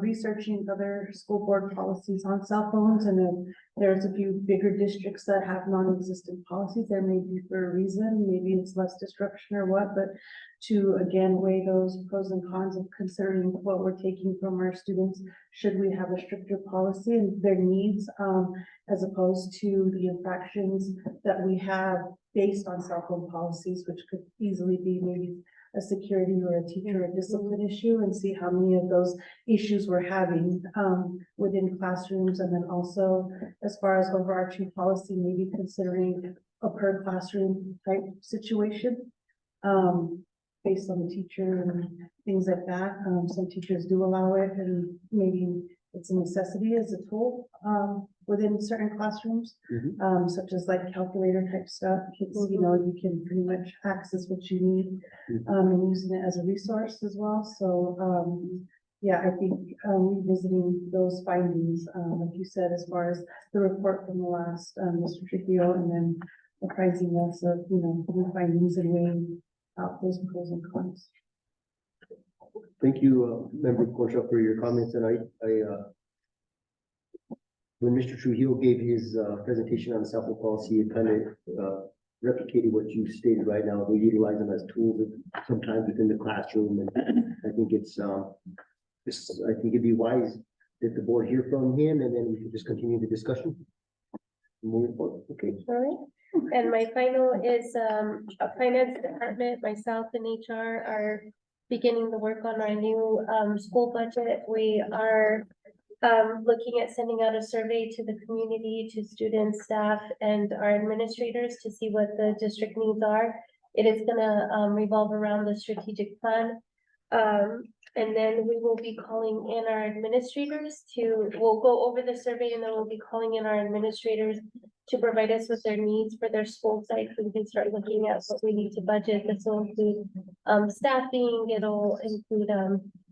researching other school board policies on cell phones, and then there's a few bigger districts that have non-existent policies. There may be for a reason, maybe it's less disruption or what, but to again weigh those pros and cons of considering what we're taking from our students. Should we have a stricter policy and their needs, as opposed to the infractions that we have based on cell phone policies, which could easily be maybe a security or a teacher or discipline issue, and see how many of those issues we're having within classrooms. And then also as far as overarching policy, maybe considering a per classroom type situation based on the teacher and things like that. Some teachers do allow it, and maybe it's a necessity as a tool within certain classrooms, such as like calculator type stuff. Kids, you know, you can pretty much access what you need and using it as a resource as well. So yeah, I think revisiting those findings, like you said, as far as the report from the last Mr. Trujillo, and then apprising us of, you know, new findings and weighing out those pros and cons. Thank you, Member Concha, for your comments. And when Mr. Trujillo gave his presentation on the cell phone policy, it kind of replicated what you stated right now. They utilize them as tools sometimes within the classroom, and I think I think it'd be wise that the board hear from him, and then we can just continue the discussion. Moving forward, okay. All right. And my final is, finance department, myself and HR are beginning the work on our new, school budget. We are, looking at sending out a survey to the community, to students, staff, and our administrators to see what the district needs are. It is gonna, revolve around the strategic plan. And then we will be calling in our administrators we'll go over the survey, and then we'll be calling in our administrators to provide us with their needs for their school sites. We can start looking at what we need to budget. This will include staffing, it'll include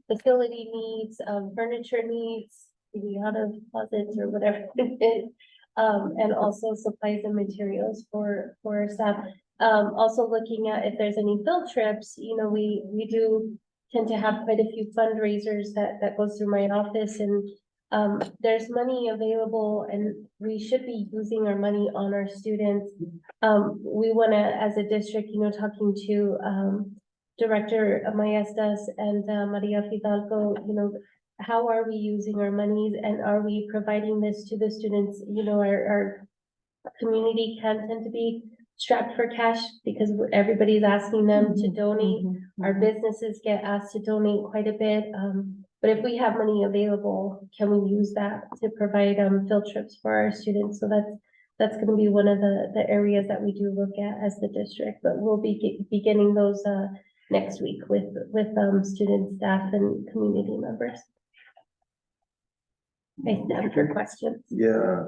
facility needs, furniture needs, maybe out of closets or whatever it is. And also supplies and materials for our staff. Also looking at if there's any field trips, you know, we do tend to have quite a few fundraisers that goes through my office, and there's money available, and we should be using our money on our students. We wanna, as a district, you know, talking to Director Maestas and Maria Fidalgo, you know, how are we using our monies, and are we providing this to the students? You know, our community can tend to be strapped for cash because everybody's asking them to donate. Our businesses get asked to donate quite a bit. But if we have money available, can we use that to provide field trips for our students? So that's going to be one of the areas that we do look at as the district, but we'll be beginning those next week with students, staff and community members. I stand for questions. Yeah,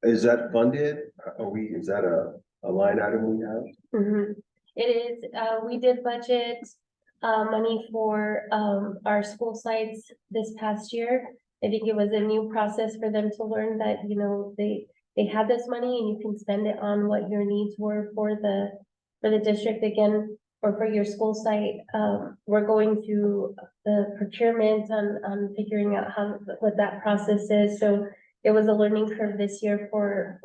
is that funded? Is that a line item we have? Mhm. It is, we did budget, money for, our school sites this past year. I think it was a new process for them to learn that, you know, they had this money and you can spend it on what your needs were for the district again, or for your school site. We're going through the procurement on figuring out what that process is. So it was a learning curve this year for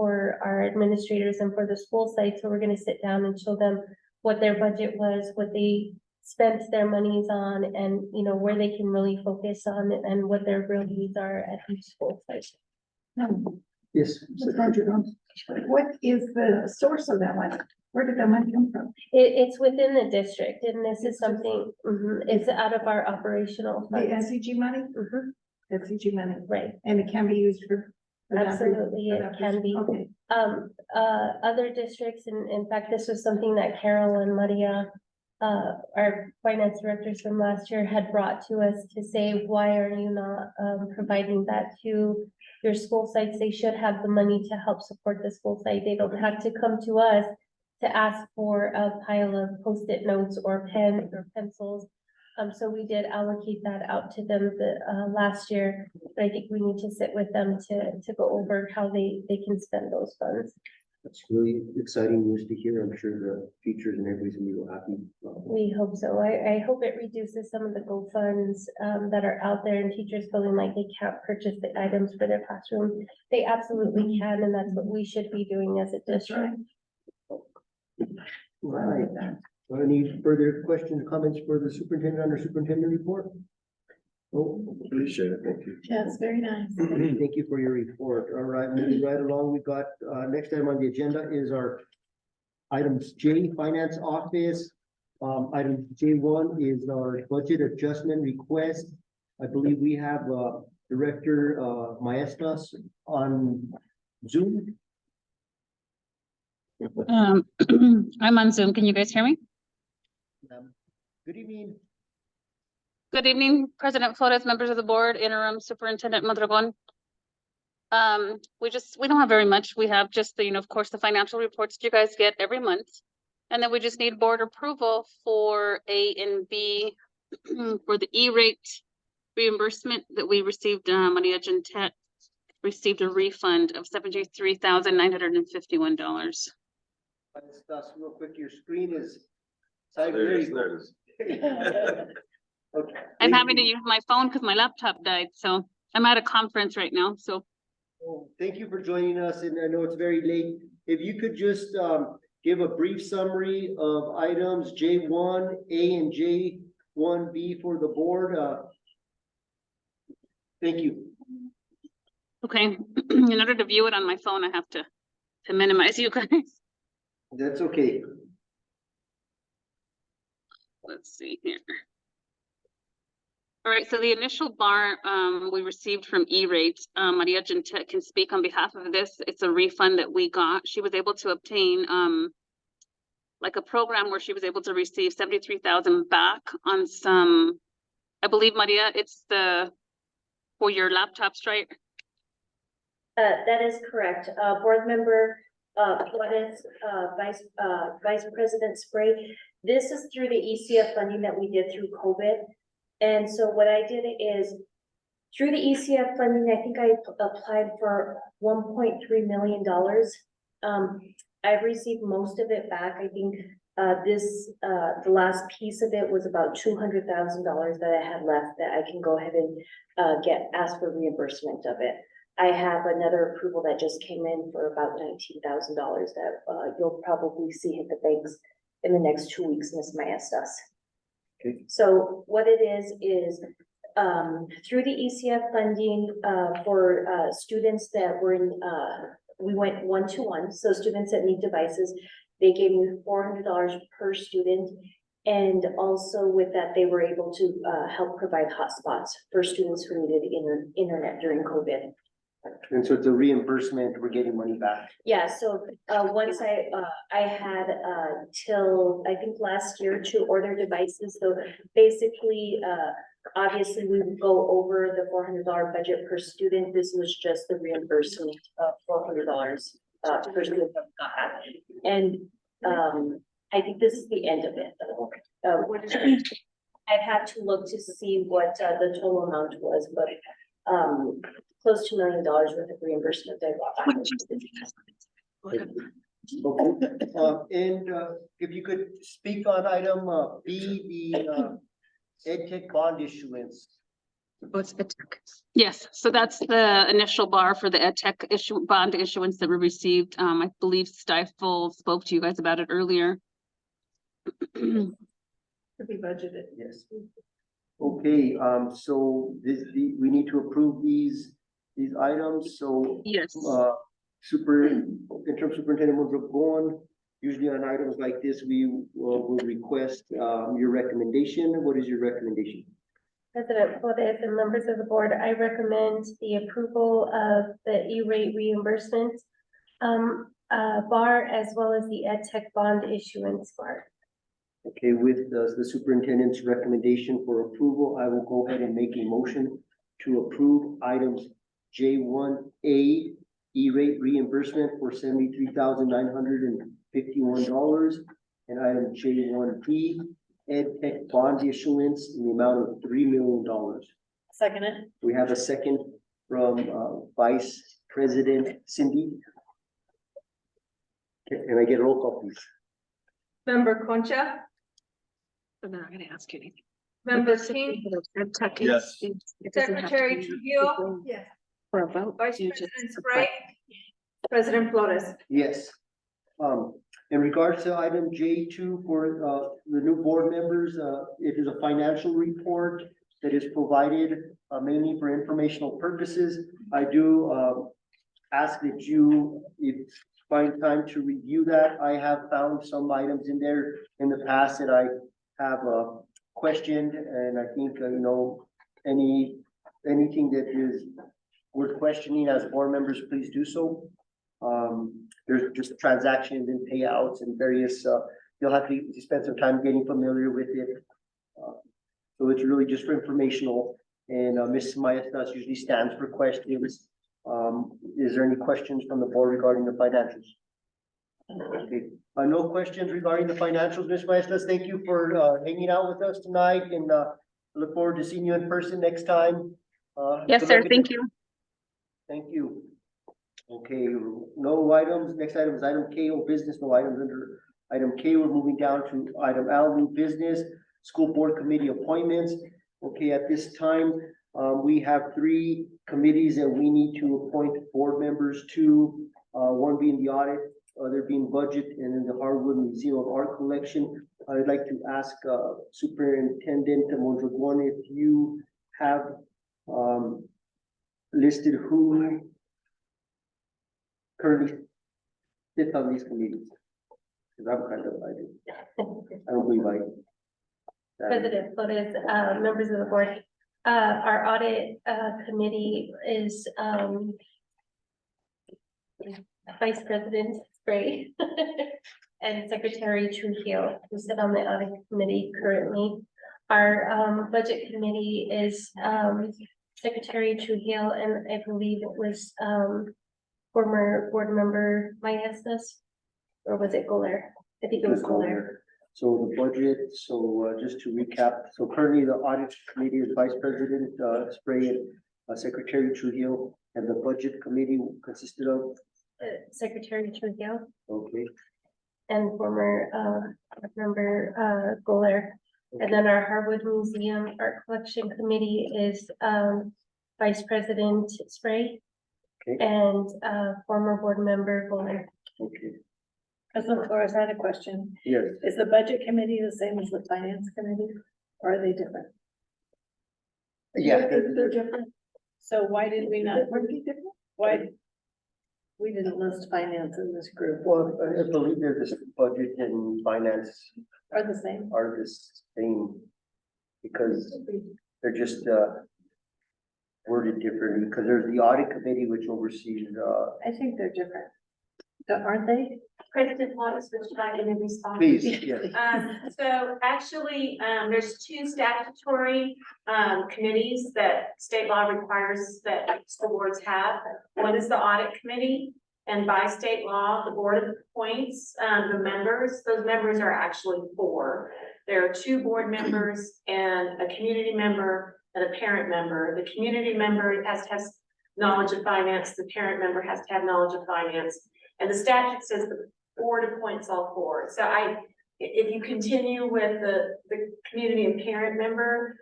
our administrators and for the school sites. So we're gonna sit down and show them what their budget was, what they spent their monies on, and, you know, where they can really focus on and what their real needs are at each school site. Yes. Ms. Rodriguez, what is the source of that money? Where did that money come from? It's within the district, and this is something, it's out of our operational The funds. SEG money? SEG money, Right, and it can be used for. that absolutely, for it that can be. Okay. Other districts, and in fact, this was something that Carol and Maria, our finance directors from last year had brought to us to say, why are you not, providing that to your school sites? They should have the money to help support the school site. They don't have to come to us to ask for a pile of Post-it notes or pens or pencils. So we did allocate that out to them last year, but I think we need to sit with them to go over how they can spend those funds. That's really exciting news to hear. I'm sure the teachers and everybody's gonna be real happy. We hope so. I hope it reduces some of the GoFunds that are out there and teachers feeling like they can't purchase the items for their classroom. They absolutely can, and that's what we should be doing as a district. Right. Any further questions, comments for the superintendent under superintendent report? Oh, Appreciate it, thank you. Yeah, it's very nice. thank you for your report. All right, moving right along, we've got, next item on the agenda is our items J, Finance Office. Item J1 is our budget adjustment request. I believe we have, Director, Maestas on Zoom. I'm on Zoom. Can you guys hear me? Good evening. Good evening, President Flores, members of the board, interim superintendent Mondragon. We don't have very much. We have just the, of course, the financial reports that you guys get every month. And then we just need board approval for A and B for the E-rate reimbursement that we received. Maria Gentet received a refund of $73,951. Real quick, your screen is. There it is. Okay. I'm having to use my phone because my laptop died, so I'm at a conference right now, so. Thank you for joining us, and I know it's very late. If you could just give a brief summary of items J1, A, and J1B for the board. Thank you. Okay, in order to view it on my phone, I have to minimize you guys. That's okay. Let's see here. All right, so the initial bar we received from E-Rate, Maria Gentet can speak on behalf of this. It's a refund that we got. She was able to obtain like a program where she was able to receive 73,000 back on some, I believe, Maria, it's for your laptops, right? That is correct. Board member Flores, Vice President Spray. This is through the ECF funding that we did through COVID. And so what I did is through the ECF funding, I think I applied for $1.3 million. I've received most of it back. I think the last piece of it was about $200,000 that I had left that I can go ahead and ask for reimbursement of it. I have another approval that just came in for about $19,000 that you'll probably see hit the banks in the next 2 weeks, Ms. Maestas. Okay. So what it is through the ECF funding for students that were in, we went 1-to-1, so students that need devices, they gave me $400 per student. And also with that, they were able to help provide hotspots for students who needed internet during COVID. And so it's a reimbursement, we're getting money back. Yeah, so, once I had, till, I think last year to order devices, so basically, obviously, we would go over the $400 budget per student, this was just the reimbursement of $400, per student that we got. And, I think this is the end of it. I'd have to look to see what, the total amount was, but, close to $1 million worth of reimbursement I got back. Okay, if you could speak on item B, the EdTech bond issuance. Yes, so that's the initial bar for the EdTech bond issuance that we received. I believe Stifel spoke to you guys about it earlier. To be budgeted. Yes. Okay, so we need to approve these items, so. Yes. Interim Superintendent Mondragon, usually on items like this, we will request, your recommendation. What is your recommendation? President Flores and members of the board, I recommend the approval of the E-rate reimbursement bar as well as the EdTech bond issuance bar. Okay, with the superintendent's recommendation for approval, I will go ahead and make a motion to approve items J1A, E-rate reimbursement for $73,951, and item J1B, EdTech bond issuance in the amount of $3 million. Second it. We have a second from Vice President Cindy. Can I get a roll call, please? Member Concha, I'm not gonna ask you anything. member King, Yes. Secretary Trujillo, Yes. For a vote. Vice President Spray, President Flores. Yes. In regards to item J2 for the new board members, it is a financial report that is provided mainly for informational purposes. I do ask that you, if find time to review that. I have found some items in there in the past that I have questioned, and I think, anything that is worth questioning as board members, please do so. There's just transactions and payouts and various, you'll have to spend some time getting familiar with it. So it's really just for informational, and Ms. Maestas usually stands for questions. Is there any questions from the board regarding the financials? Okay, no questions regarding the financials, Ms. Maestas. Thank you for hanging out with us tonight, and look forward to seeing you in person next time. Yes, sir. Thank you. Thank you. Okay, no items. Next item is item K, old business, no items under item K. We're moving down to item L, new business, school board committee appointments. Okay, at this time, we have 3 committees that we need to appoint board members to, one being the audit, other being budget, and then the Harwood Museum of Art Collection. I'd like to ask Superintendent Mondragon if you have listed who currently sits on these committees. Because I'm kind of, I don't believe President Flores, members of the board, our audit committee is Vice President Spray and Secretary Trujillo, who sit on the audit committee currently. Our budget committee is Secretary Trujillo, and I believe it was former board member Maestas, or was it Goler? I think it was Goler. So the budget, so just to recap, so currently the audit committee is Vice President Spray and Secretary Trujillo, and the budget committee consisted of? Secretary Trujillo Okay. and former member Goler. And then our Harwood Museum Art Collection Committee is Vice President Spray and former board member Goler. Okay. President Flores, I had a question. Yes. Is the budget committee the same as the finance committee, or are they different? Yeah. They're different. So why did we not? Why? We didn't list finance in this group. Well, I believe they're the budget and finance Are the same. are the same because they're just worded differently, because there's the audit committee which oversees, I think they're different. Aren't they? President Waters, would you like to respond? please, yes. So actually, there's two statutory, committees that state law requires that school boards have. One is the audit committee, and by state law, the board appoints, the members. Those members are actually 4. There are 2 board members and a community member and a parent member. The community member has to have knowledge of finance. The parent member has to have knowledge of finance. And the statute says the board appoints all 4. So if you continue with the community and parent member,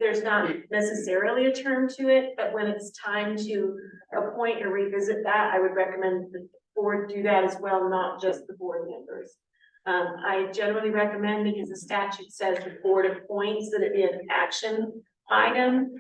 there's not necessarily a term to it, but when it's time to appoint or revisit that, I would recommend the board do that as well, not just the board members. I generally recommend, because the statute says the board appoints, that it be an action item,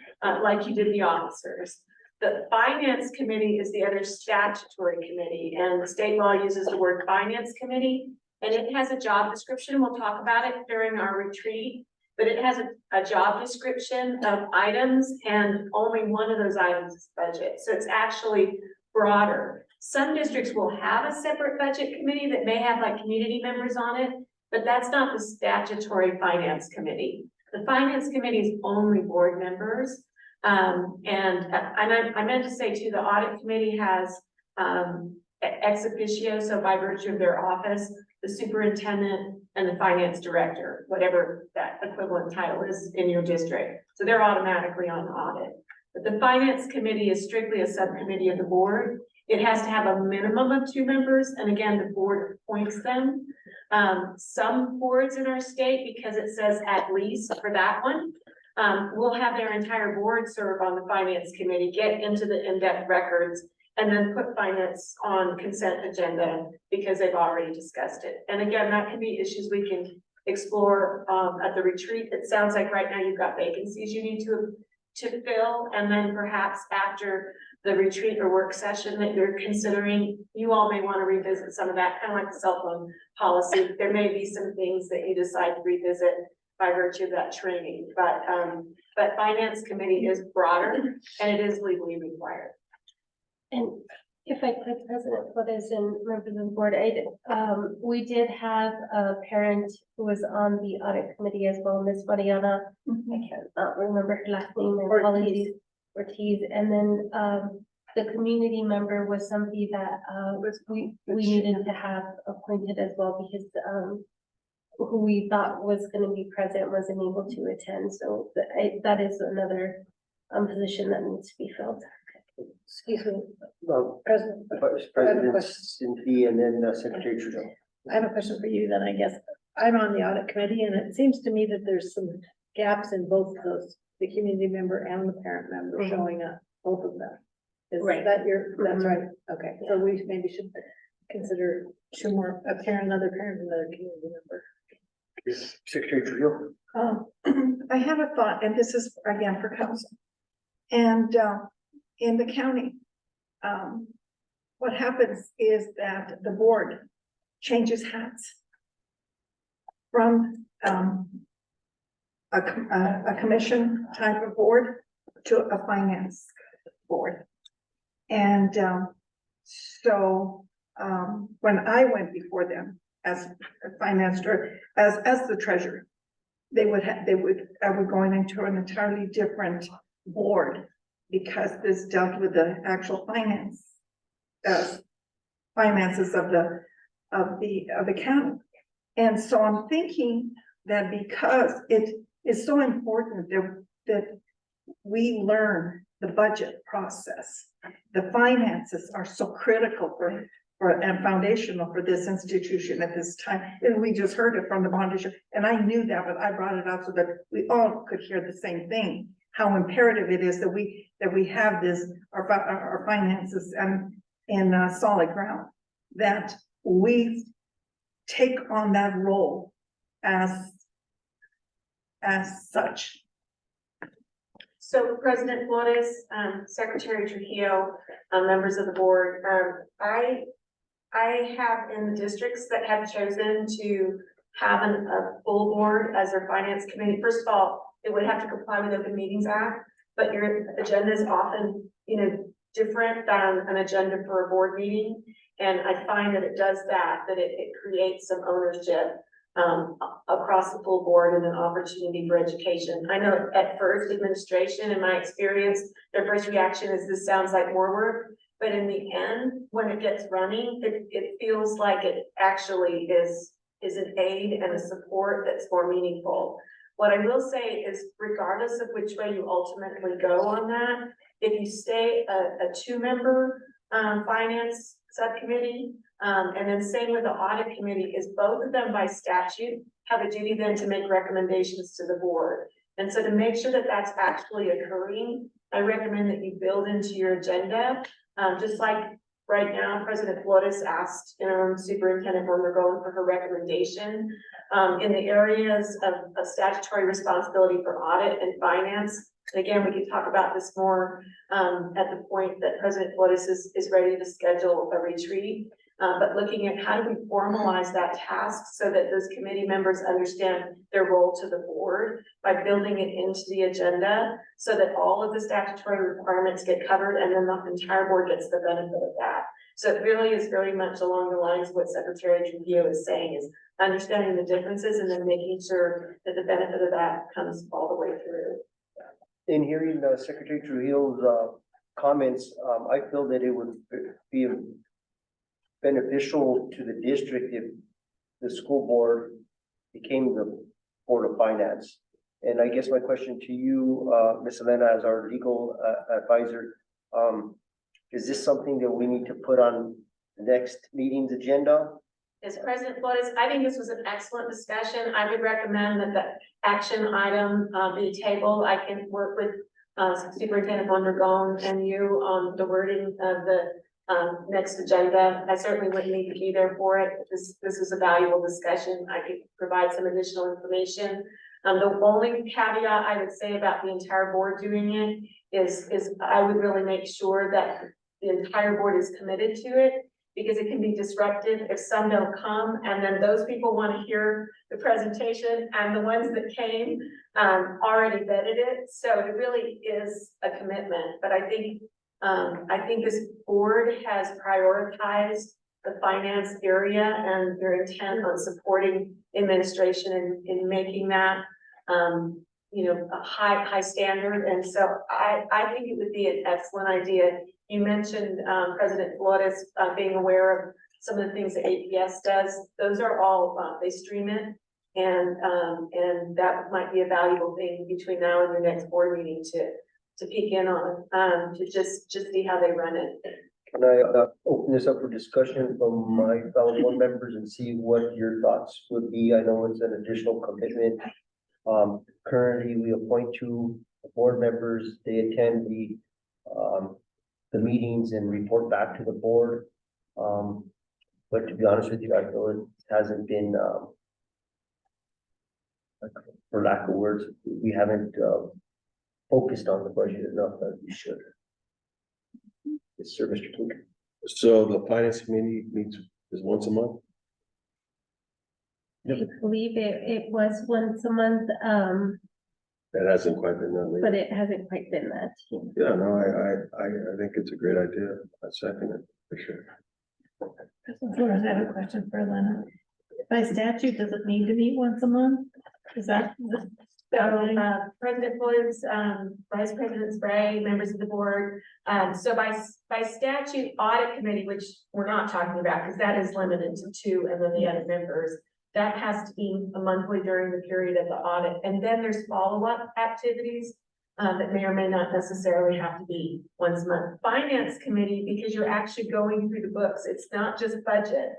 like you did the officers. The finance committee is the other statutory committee, and the state law uses the word finance committee, and it has a job description. We'll talk about it during our retreat, but it has a job description of items, and only one of those items is budget. So it's actually broader. Some districts will have a separate budget committee that may have like community members on it, but that's not the statutory finance committee. The finance committee is only board members. And I meant to say too, the audit committee has, ex officio, so by virtue of their office, the superintendent and the finance director, whatever that equivalent title is in your district. So they're automatically on audit. But the finance committee is strictly a subcommittee of the board. It has to have a minimum of 2 members, and again, the board appoints them. Some boards in our state, because it says at least for that one, will have their entire board serve on the finance committee, get into the in-depth records, and then put finance on consent agenda because they've already discussed it. And again, that can be issues we can explore at the retreat. It sounds like right now you've got vacancies you need to fill, and then perhaps after the retreat or work session that you're considering, you all may want to revisit some of that, kind of like the cell phone policy. There may be some things that you decide to revisit by virtue of that training, but finance committee is broader and it is legally required. And if I could, President Flores and members of the board, we did have a parent who was on the audit committee as well, Miss Mariana. I can't remember her last name, and apologies, Ortiz. And then the community member was somebody that we needed to have appointed as well, because who we thought was going to be present wasn't able to attend. So that is another position that needs to be filled. Excuse me, Well, President. President Cynthia and then Secretary Trudeau. I have a question for you then, I guess. I'm on the audit committee, and it seems to me that there's some gaps in both of those, the community member and the parent member showing up, both of them. Is that that's right? Okay, so we maybe should consider 2 more, a parent, another parent, another community member. Secretary Trudeau. I have a thought, and this is again for council. And in the county, what happens is that the board changes hats from a commission type of board to a finance board. And so when I went before them as a finance director, as the treasurer, I would go into an entirely different board, because this dealt with the actual finances of the county. And so I'm thinking that because it is so important that we learn the budget process, the finances are so critical and foundational for this institution at this time. And we just heard it from the bond issue, and I knew that, but I brought it out so that we all could hear the same thing. How imperative it is that we have this, our finances in solid ground, that we take on that role as such. So President Flores, Secretary Trujillo, members of the board, I have in the districts that have chosen to have a full board as their finance committee. First of all, it would have to comply with the Open Meetings Act. but your agenda is often, different than an agenda for a board meeting. And I find that it does that it creates some ownership across the full board and an opportunity for education. I know at first administration, in my experience, their first reaction is this sounds like more work. But in the end, when it gets running, it feels like it actually is an aid and a support that's more meaningful. What I will say is regardless of which way you ultimately go on that, if you stay a two-member finance subcommittee, and then same with the audit committee, is both of them by statute have a duty then to make recommendations to the board. And so to make sure that that's actually occurring, I recommend that you build into your agenda, just like right now, President Flores asked interim superintendent Mondragon for her recommendation in the areas of statutory responsibility for audit and finance. And again, we could talk about this more at the point that President Flores is ready to schedule a retreat. But looking at how do we formalize that task so that those committee members understand their role to the board by building it into the agenda so that all of the statutory requirements get covered and then the entire board gets the benefit of that. So it really is very much along the lines of what Secretary Trujillo is saying, is understanding the differences and then making sure that the benefit of that comes all the way through. In hearing Secretary Trujillo's comments, I feel that it would be beneficial to the district if the school board became the Board of Finance. And I guess my question to you, Ms. Elena, as our legal advisor, is this something that we need to put on the next meeting's agenda? As President Flores, I think this was an excellent discussion. I would recommend that the action item be tabled. I can work with Superintendent Mondragon and you on the wording of the next agenda. I certainly wouldn't need to be there for it. This is a valuable discussion. I could provide some additional information. The only caveat I would say about the entire board doing it is I would really make sure that the entire board is committed to it, because it can be disruptive if some don't come and then those people want to hear the presentation and the ones that came already vetted it. So it really is a commitment, but I think this board has prioritized the finance area and their intent on supporting administration in making that, a high standard. And so I think it would be an excellent idea. You mentioned President Flores being aware of some of the things that APS does. Those are all, they stream it. And that might be a valuable thing between now and the next board meeting to peek in on, to just see how they run it. Can I open this up for discussion from my fellow board members and see what your thoughts would be? I know it's an additional commitment. Currently, we appoint two board members. They attend the meetings and report back to the board. But to be honest with you, I feel it hasn't been, for lack of words, we haven't focused on the budget enough as we should. Yes, sir, Mr. King. So the finance committee meets once a month? I believe it was once a month, That hasn't quite been done but lately. it hasn't quite been that. Yeah, no, I think it's a great idea. I second it for sure. President Flores, I have a question for Elena. By statute, does it need to meet once a month? Is that? President Flores, Vice President Spray, members of the board. So by statute, audit committee, which we're not talking about because that is limited to two and then the other members, that has to be a monthly during the period of the audit. And then there's follow-up activities that may or may not necessarily have to be once a month. Finance committee, because you're actually going through the books, it's not just budget.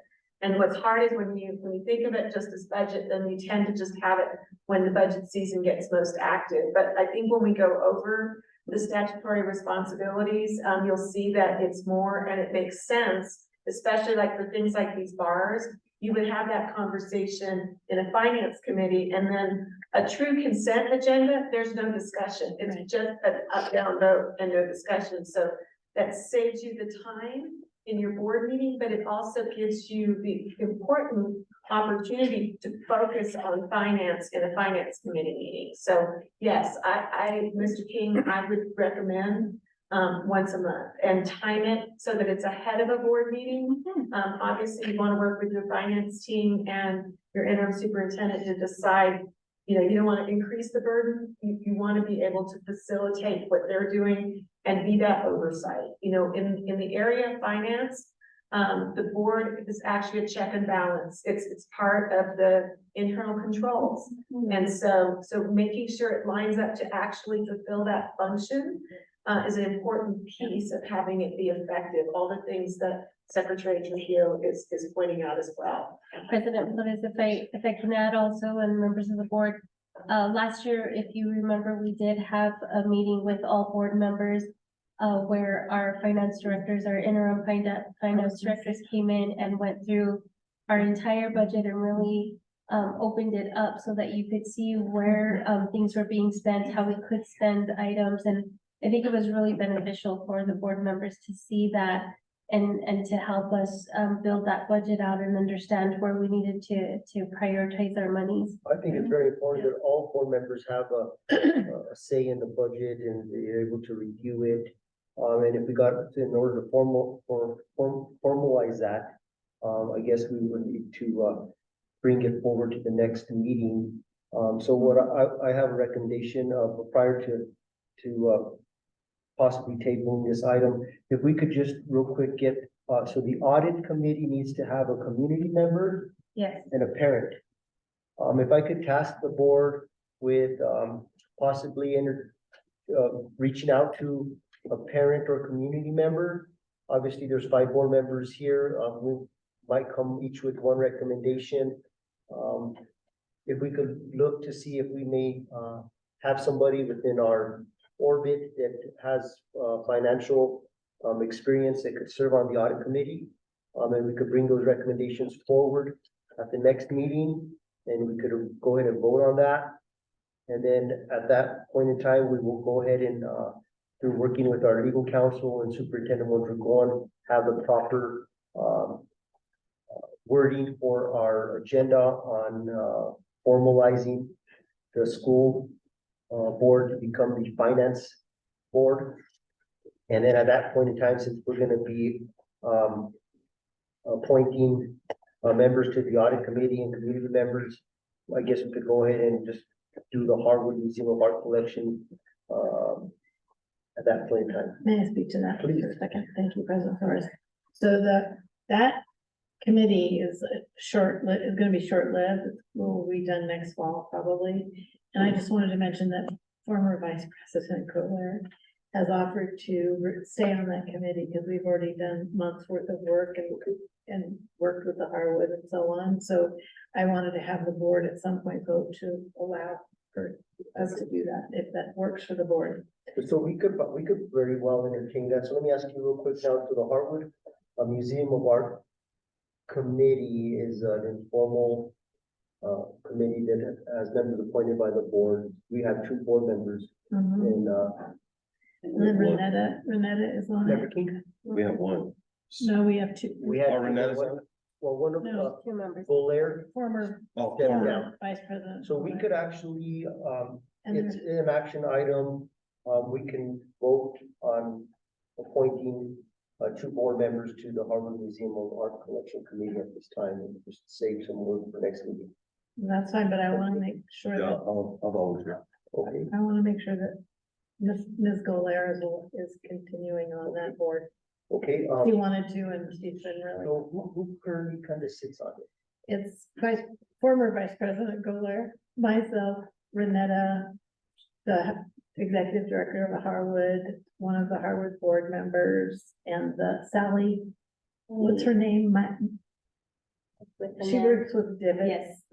And what's hard is when you think of it just as budget, then you tend to just have it when the budget season gets most active. But I think when we go over the statutory responsibilities, you'll see that it's more and it makes sense, especially like for things like these bars. You would have that conversation in a finance committee, and then a true consent agenda, there's no discussion. It's just an up-down vote and no discussion. So that saves you the time in your board meeting, but it also gives you the important opportunity to focus on finance in a finance committee meeting. So yes, Mr. King, I would recommend once a month and time it so that it's ahead of a board meeting. Obviously you want to work with your finance team and your interim superintendent to decide, you know, you don't want to increase the burden. You want to be able to facilitate what they're doing and be that oversight. You know, in the area of finance, the board is actually a check and balance. It's part of the internal controls. And so making sure it lines up to actually fulfill that function is an important piece of having it be effective. All the things that Secretary Trujillo is pointing out as well. President Flores, if I can add also, and members of the board, last year, if you remember, we did have a meeting with all board members where our finance directors, our interim finance directors came in and went through our entire budget and really opened it up so that you could see where things were being spent, how we could spend items. And I think it was really beneficial for the board members to see that and to help us build that budget out and understand where we needed to prioritize our monies. I think it's very important that all board members have a say in the budget and they're able to review it. And if we got, in order to formalize that, I guess we would need to bring it forward to the next meeting. So what I have a recommendation of prior to possibly tabling this item, if we could just real quick get, so the audit committee needs to have a community member Yes. and a parent. If I could task the board with possibly reaching out to a parent or community member. Obviously, there's 5 board members here, who might come each with one recommendation. If we could look to see if we may have somebody within our orbit that has financial experience that could serve on the audit committee. And we could bring those recommendations forward at the next meeting, and we could go ahead and vote on that. And then at that point in time, we will go ahead and through working with our legal counsel and Superintendent Mondragon, have the proper wording for our agenda on formalizing the school board to become the finance board. And then at that point in time, since we're gonna be appointing members to the audit committee and community members, I guess we could go ahead and just do the Harwood Museum of Art collection at that point in time. May I speak to that Please. for a second? Thank you, President Flores. So that committee is gonna be short-lived. It will be done next fall probably. And I just wanted to mention that former Vice President Kohler has offered to stay on that committee because we've already done months worth of work and worked with the Harwood and so on. So I wanted to have the board at some point vote to allow for us to do that, if that works for the board. So we could very well entertain that. So let me ask you real quick now to the Harwood Museum of Art committee is an informal committee that has members appointed by the board. We have 2 board members and And then Renetta is on Member it. King. We have 1. No, we have 2. We had Renetta's on one of No, 2 members. Bolaire Former Oh, stepped down. Vice President. So we could actually, And it's an action item, we can vote on appointing 2 board members to the Harvard Museum of Art Collection Committee at this time, and just save some work for next meeting. That's fine, but I want to make sure yeah, that, I've always got. Okay, I want to make sure that Ms. Golair is continuing on that board. okay, She wanted to, and she's been really, so who currently kind of sits on it? it's former Vice President Golair, myself, Renetta, the Executive Director of the Harwood, one of the Harwood board members, and Sally, what's her name? She works with Divots, Yes.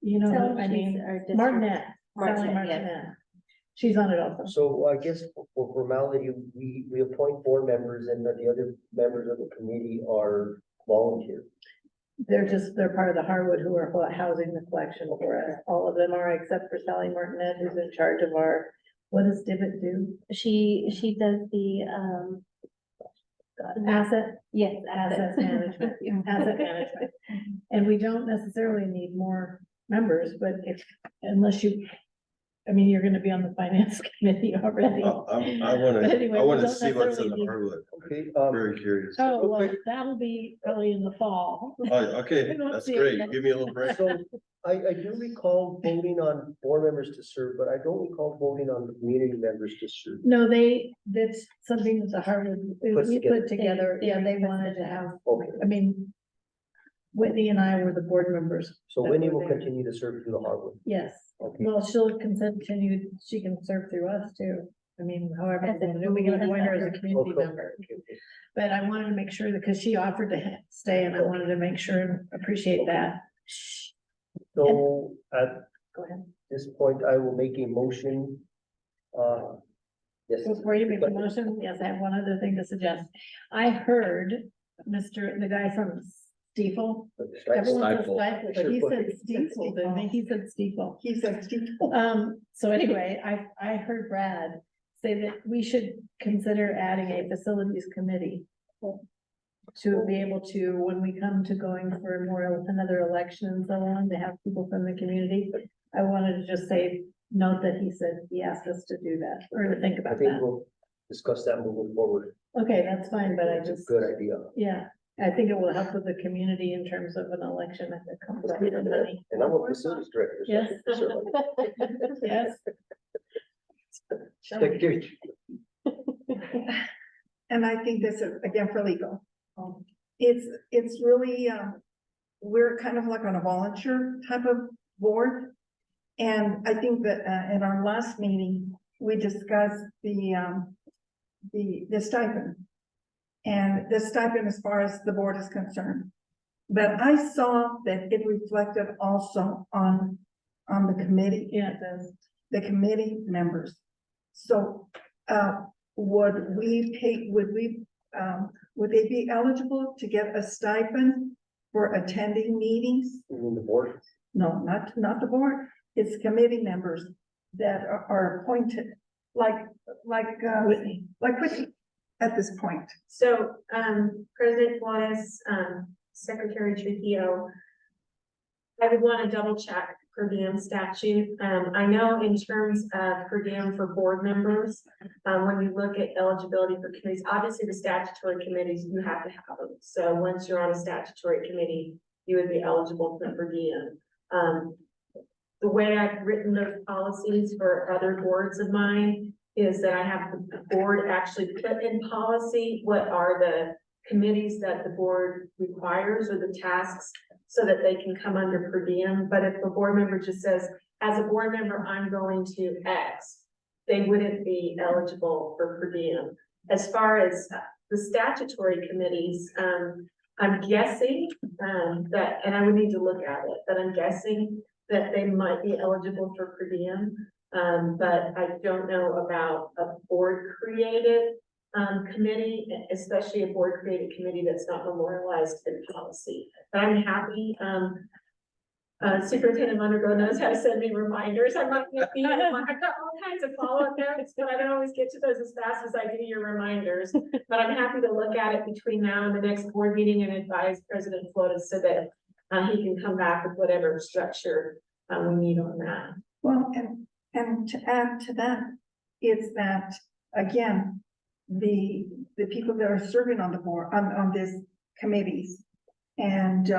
you know, So who I she's mean, our district- Martinette, Sally Martinette, yes. Martinette. She's on it also. So I guess for formality, we appoint 4 members and the other members of the committee are volunteer. They're part of the Harwood who are housing the collection for us. All of them are, except for Sally Martinette, who's in charge of what does Divot do? She does Asset, Yes, asset management, asset management. And we don't necessarily need more members, but unless you, I mean, you're gonna be on the finance committee already. I wanna, But anyway, I we wanna don't see what's in necessarily the need- Harwood. Okay, Very curious. Oh, well, that'll be probably in the fall. Oh, okay, We won't that's see it great. then. Give me a little break. so I do recall voting on board members to serve, but I don't recall voting on the community members to serve. No, that's something that the Harvard, we Puts put together. together, They yeah, they requested wanted to that. have, Okay, I mean, Whitney and I were the board members. so that Wendy were will there. continue to serve through the Harwood. Yes, Okay. well, she'll continue, she can serve through us too. I mean, however, As a we can appoint her as a community community Okay. member. Okay, okay. But I wanted to make sure that, because she offered to stay, and I wanted to make sure and appreciate that. So at Go ahead. this point, I will make a motion. Yes. Before you make the motion, yes, I have one other thing to suggest. I heard the guy from Stiefel. Everyone says Stifel, but he said Stiefel, didn't he? He said Stiefel. He said, Steve. So anyway, I heard Brad say that we should consider adding a facilities committee to be able to, when we come to going for another election and so on, to have people from the community. I wanted to just say, note that he said he asked us to do that, or to think I about think that. we'll discuss that moving forward. Okay, that's fine, but I It's a just, good idea. yeah, I think it will help with the community in terms of an election if it comes up with money. And I'm a facilities director. so I Yes. can serve. Yes. Secretary. And I think this is, again, for legal. It's really, we're kind of like on a volunteer type of board. And I think that, in our last meeting, we discussed the stipend. And the stipend as far as the board is concerned. But I saw that it reflected also on the committee. Yeah, it does. The committee members. So, would they be eligible to get a stipend for attending meetings? You mean the board? No, not the board, it's committee members that are appointed, like Whitney. Whitney at this point. So, President Juarez, Secretary Trujillo, I would want to double check per diem statute. I know in terms of per diem for board members, when you look at eligibility for committees, obviously the statutory committees, you have to have them. So once you're on a statutory committee, you would be eligible for per diem. The way I've written those policies for other boards of mine is that I have the board actually put in policy what are the committees that the board requires or the tasks so that they can come under per diem. But if a board member just says, as a board member, I'm going to X, they wouldn't be eligible for per diem. As far as the statutory committees, I'm guessing that, and I would need to look at it, but I'm guessing that they might be eligible for per diem. But I don't know about a board created committee, especially a board created committee that's not memorialized in policy. But I'm happy, Superintendent Monroe knows how to send me reminders. I've got all kinds of follow-up notes, but I don't always get to those as fast as I do your reminders. But I'm happy to look at it between now and the next board meeting and advise President Flores so that he can come back with whatever structure we need on that. Well, and to add to that, it's that, again, the people that are serving on the board, on these committees, and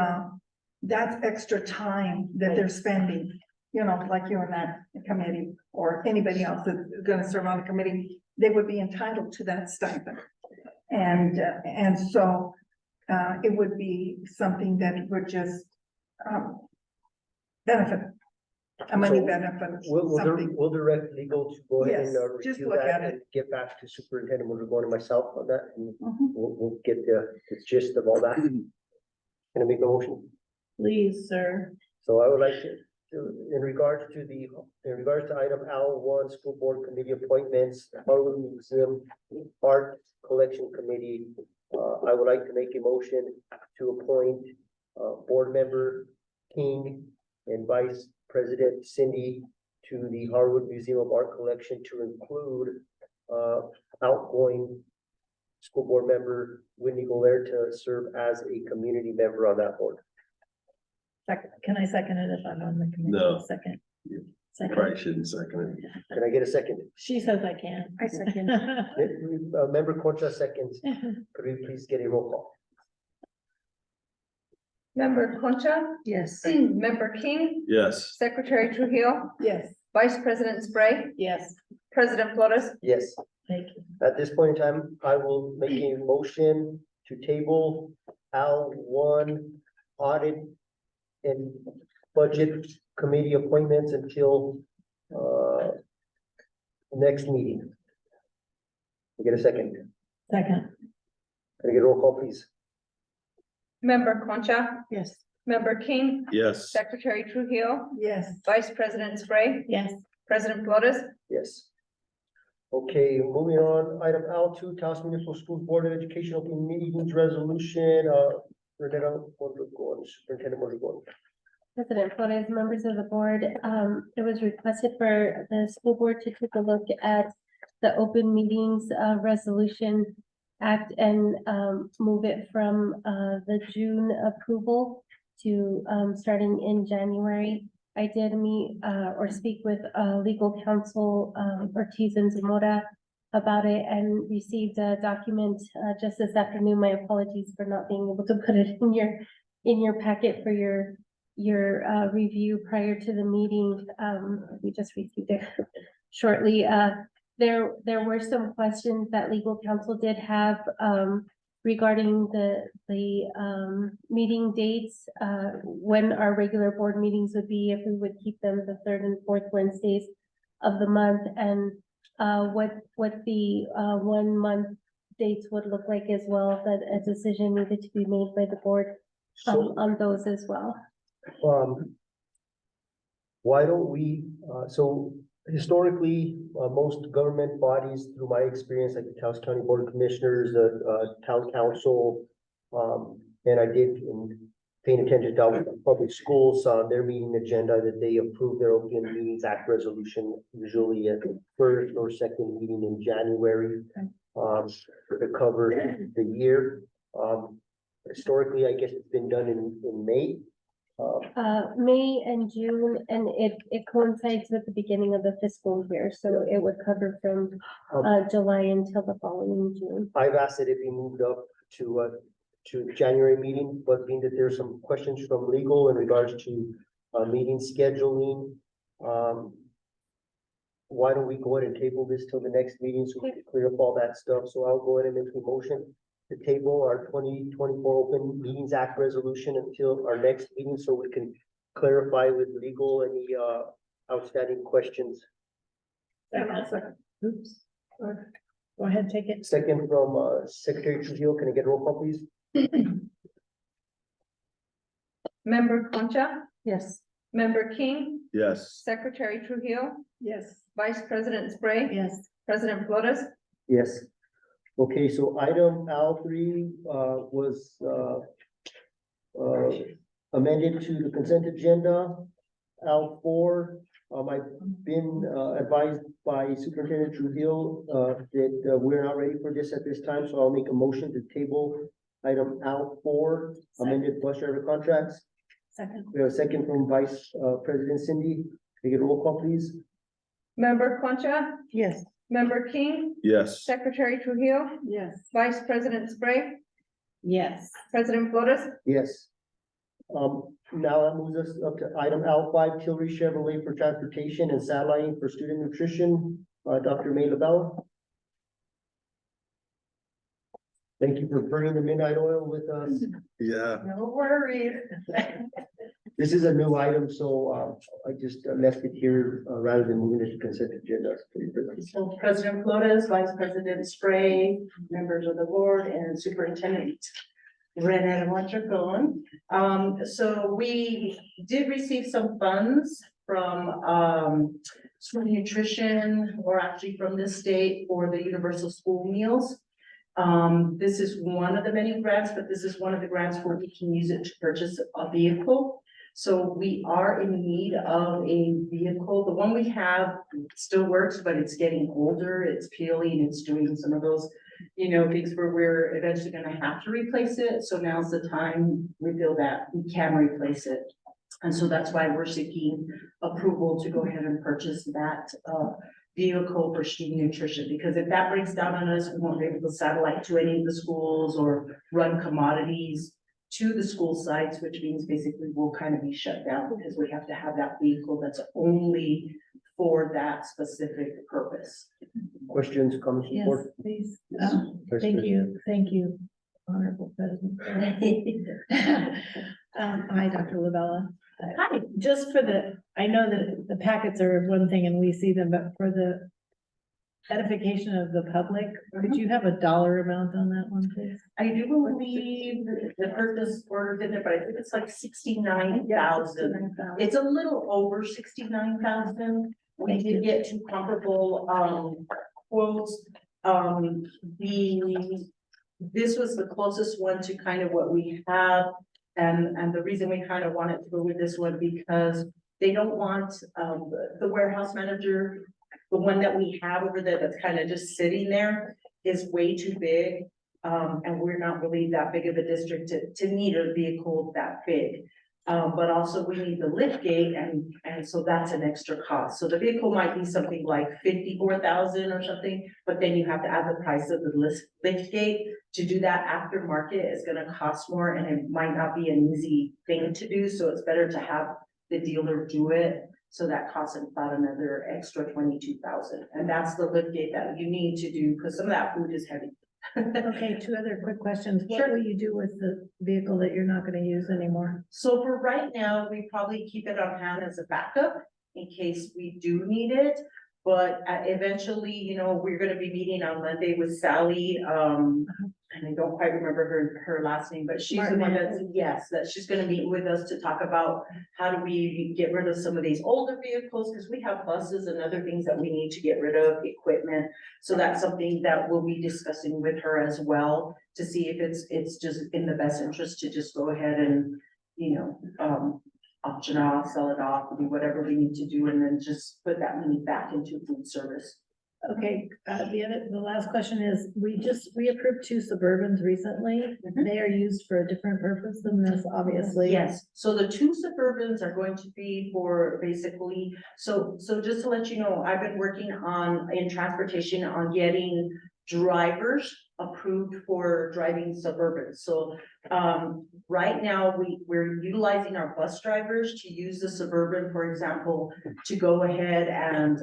that's extra time that they're spending, you know, like you and that committee, or anybody else that's gonna serve on the committee, they would be entitled to that stipend. And so, it would be something that would just, benefit, a money So benefit, We'll something. direct legal to go ahead and Yes, just review look that at it. and get back to Superintendent Mondragon and myself on that, and Mhm. we'll get the gist of all that. Can I make a motion? Please, sir. So I would like to, in regards to item L1, school board committee appointments, Harwood Museum Art Collection Committee, I would like to make a motion to appoint, board member King and Vice President Cindy to the Harwood Museum of Art Collection to include, outgoing school board member Whitney Golair to serve as a community member on that board. Second, can I second it if I'm on the committee? No. Second. Probably shouldn't second it. Can I get a second? She says I can. I second. Member Concha seconds. Could we please get a roll call? Member Concha, Yes. member King, Yes. Secretary Trujillo, Yes. Vice President Spray, Yes, President Flores. Yes. thank you. At this point in time, I will make a motion to table L1 audit and budget committee appointments until next meeting. Can I get a second? Second, Can I get a roll call, please? Member Concha, yes. member King, Yes. Secretary Trujillo, Yes. Vice President Spray, Yes. President Flores. Yes. Okay, moving on, item L2, Taos Municipal Schools Board of Education Open Meetings Resolution, Renata Mondragon, Superintendent Mondragon. President Flores, members of the board, it was requested for the school board to take a look at the open meetings, resolution act and, move it from, the June approval to, starting in January. I did meet, or speak with, legal counsel, Ortiz and Zamora about it and received a document, just this afternoon. My apologies for not being able to put it in your packet for your review prior to the meeting. We just received it shortly. There were some questions that legal counsel did have, regarding the meeting dates, when our regular board meetings would be, if we would keep them the third and fourth Wednesdays of the month, and what the 1 month dates would look like as well, that a decision needed to be made by the board on those as well. Why don't we, so historically, most government bodies, through my experience, like the Taos County Board of Commissioners, the Town Council, and I did in paying attention to public schools, their meeting agenda, that they approve their Open Meetings Act resolution, usually at the first or second meeting in January, to cover the year. Historically, I guess it's been done in May. May and June, and it coincides with the beginning of the fiscal year, so it would cover from July until the following June. I've asked that it be moved up to January meeting, but being that there's some questions from legal in regards to meeting scheduling, why don't we go ahead and table this till the next meeting so we can clear up all that stuff? So I'll go ahead and make a motion to table our 2024 Open Meetings Act resolution until our next meeting, so we can clarify with legal any outstanding questions. Oops. Go ahead, take it. Second from Secretary Trujillo, can I get a roll call, please? Member Concha, Yes. member King, Yes. Secretary Trujillo, Yes. Vice President Spray, Yes. President Flores. Yes. Okay, so item L3 was amended to the consent agenda. L4, I've been advised by Superintendent Trujillo that we're not ready for this at this time, so I'll make a motion to table item L4, amended bus driver contracts. Second. We have a second from Vice President Cindy. Can I get a roll call, please? Member Concha, Yes. member King, Yes. Secretary Trujillo, Yes. Vice President Spray, Yes. President Flores. Yes. Now that moves us up to item L5, Tilray Chevrolet for transportation and satelliting for student nutrition. Dr. May LaBella. Thank you for burning the midnight oil with us. Yeah. No worries. This is a new item, so I just left it here rather than moving it to consent agenda. So President Flores, Vice President Spray, members of the board, and Superintendent Renata Mondragon. So we did receive some funds from school nutrition, or actually from the state, for the universal school meals. This is one of the many grants, but this is one of the grants where we can use it to purchase a vehicle. So we are in need of a vehicle. The one we have still works, but it's getting older, it's peeling, it's doing some of those things where we're eventually gonna have to replace it. So now's the time we feel that we can replace it. And so that's why we're seeking approval to go ahead and purchase that, vehicle for student nutrition, because if that breaks down on us, we won't be able to satellite to any of the schools or run commodities to the school sites, which means basically we'll kind of be shut down because we have to have that vehicle that's only for that specific purpose. Questions, comments, Yes, report? please. Vice Thank you, Honorable President. Hi, Dr. Lavella. Hi, just for I know that the packets are one thing and we see them, but for the edification of the public, could you have a dollar amount on that one, please? I do believe the purchase order in there, but I think it's like 69,000. It's a little over 69,000. We did get two comparable quotes. This was the closest one to kind of what we have. And the reason we kind of wanted to go with this one because they don't want the warehouse manager, the one that we have over there that's kind of just sitting there is way too big. And we're not really that big of a district to need a vehicle that big. But also we need the lift gate and so that's an extra cost. So the vehicle might be something like 54,000 or something, but then you have to add the price of the lift gate. To do that aftermarket is gonna cost more and it might not be an easy thing to do. So it's better to have the dealer do it. So that costs about another extra 22,000. And that's the lift gate that you need to do because some of that food is heavy. Okay, two other quick questions. What Sure. will you do with the vehicle that you're not gonna use anymore? So for right now, we probably keep it on hand as a backup in case we do need it. But eventually, we're gonna be meeting on Monday with Sally, and I don't quite remember her last name, but she's the one that she's gonna meet with us to talk about how do we get rid of some of these older vehicles, because we have buses and other things that we need to get rid of, equipment. So that's something that we'll be discussing with her as well, to see if it's just in the best interest to just go ahead and, auction off, sell it off, do whatever we need to do, and then just put that money back into food service. Okay, the last question is, we approved two Suburbans recently. They are used for a different purpose than this, obviously. Yes, so the two Suburbans are going to be for basically, so just to let you know, I've been working in transportation on getting drivers approved for driving Suburbans. So right now, we're utilizing our bus drivers to use the Suburban, for example, to go ahead and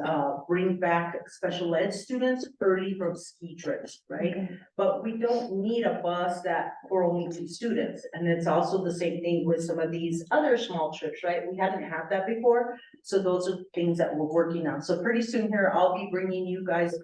bring back special ed students early from ski trips, right? Okay. But we don't need a bus for only 2 students. And it's also the same thing with some of these other small trips, right? We hadn't had that before. So those are things that we're working on. So pretty soon here, I'll be bringing you guys,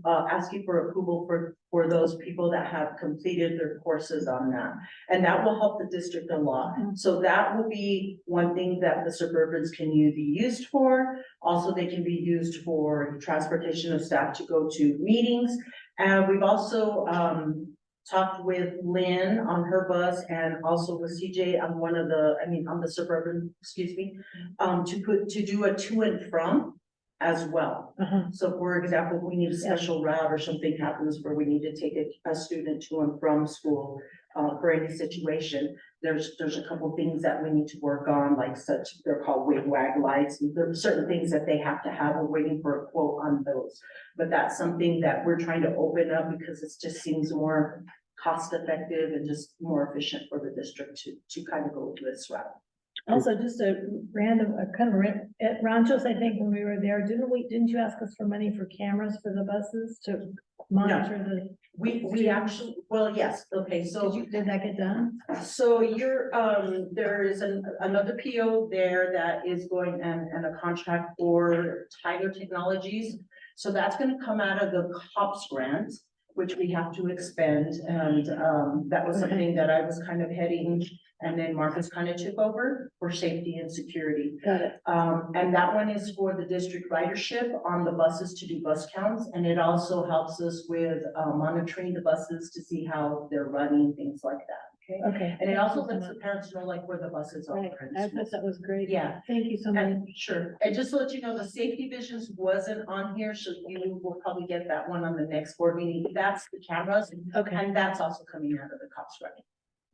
asking for approval for those people that have completed their courses on that. And that will help the district a lot. So that will be one thing that the Suburbans can be used for. Also, they can be used for transportation of staff to go to meetings. And we've also talked with Lynn on her bus and also with CJ on on the Suburban, to do a to and from as well. So for example, if we need a special route or something happens where we need to take a student to and from school for any situation, there's a couple things that we need to work on, like they're called wig-wag lights. And there are certain things that they have to have. We're waiting for a quote on those. But that's something that we're trying to open up because it just seems more cost effective and just more efficient for the district to kind of go this route. Also, just a at Ranchos, I think when we were there, didn't you ask us for money for cameras for the buses to monitor the? We actually, well, yes, okay, so. Did that get done? So there is another PO there that is going and a contract for Tiger Technologies. So that's gonna come out of the COPS grant, which we have to expend. And that was something that I was kind of heading. And then Marcus kind of took over for safety and security. Got it. And that one is for the district ridership on the buses to do bus counts. And it also helps us with monitoring the buses to see how they're running, things like that. Okay. And it also lets the parents know like where the buses are. Right, I thought that was great. Yeah. Thank you so much. And sure, and just to let you know, the safety visions wasn't on here, so you will probably get that one on the next board meeting. That's the cameras. Okay. And that's also coming out of the cost, right?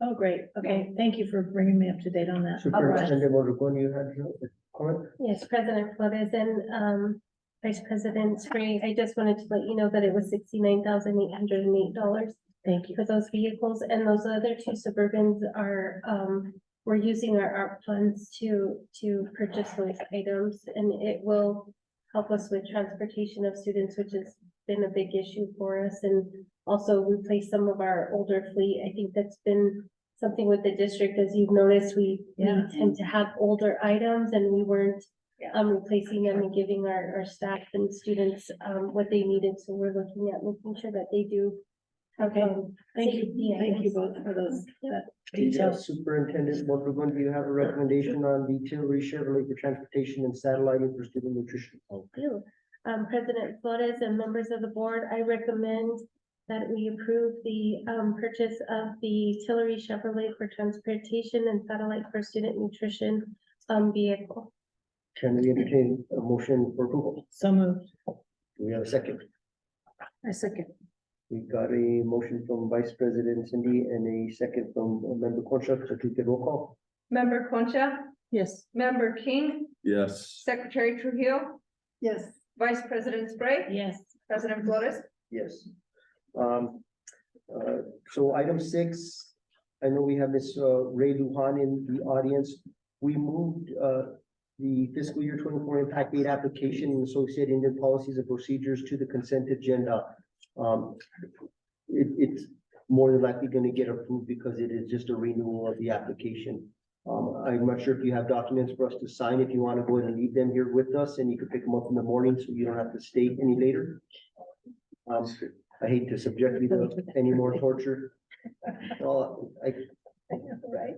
Oh, great. Okay, thank you for bringing me up to date on that. Superintendent Mondragon, you had a comment? Yes, President Flores and Vice President Spray, I just wanted to let you know that it was $69,808. Thank you. For those vehicles, and those other two Suburbans are, we're using our ARP funds to purchase those items, and it will help us with transportation of students, which has been a big issue for us, and also replace some of our older fleet. I think that's been something with the district, as you've noticed, we tend to have older items, and we weren't replacing them and giving our staff and students what they needed, so we're looking at making sure that they do. Okay, thank safety you. Thank you items. both for those Details. details. Superintendent Mondragon, do you have a recommendation on the Tillery Chevrolet for transportation and satelliting for student nutrition? Do. President Flores and members of the board, I recommend that we approve the purchase of the Tillery Chevrolet for transportation and satellite for student nutrition vehicle. Can we entertain a motion for approval? So moved. Do we have a second? I second. We got a motion from Vice President Cindy and a second from Member Concha, so please get roll call. Member Concha, Yes. Member King, Yes. Secretary Trujillo, Yes. Vice President Spray, Yes. President Flores. Yes. So item 6, I know we have Ms. Ray Lujan in the audience. We moved the fiscal year 24 impact aid application and associated Indian policies and procedures to the consent agenda. It's more than likely going to get approved because it is just a renewal of the application. I'm not sure if you have documents for us to sign. If you want to go ahead and leave them here with us, and you can pick them up in the morning so you don't have to stay any later. I hate to subject you to any more torture. Well, Right.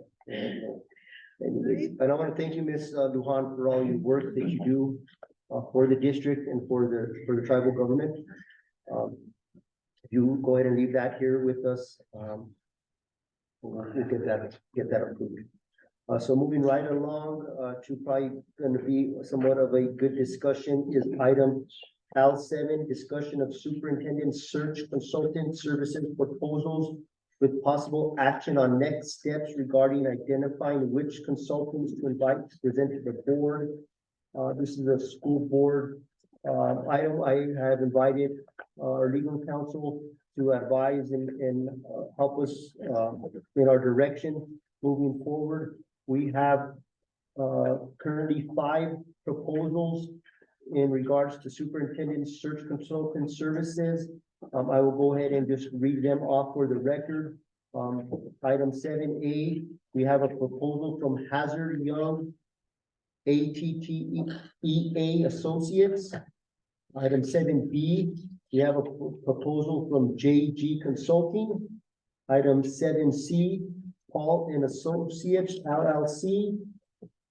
anyways, and I want to thank you, Ms. Lujan, for all your work that you do for the district and for the tribal government. If you go ahead and leave that here with us, we'll get that approved. So moving right along to probably going to be somewhat of a good discussion is item L7, discussion of superintendent search consultant services proposals with possible action on next steps regarding identifying which consultants to invite to present to the board. This is a school board item. I have invited our legal counsel to advise and help us in our direction moving forward. We have currently 5 proposals in regards to superintendent search consultant services. I will go ahead and just read them off for the record. Item 7A, we have a proposal from Hazard Young ATTEA Associates. Item 7B, we have a proposal from JG Consulting. Item 7C, Paul and Associates LLC.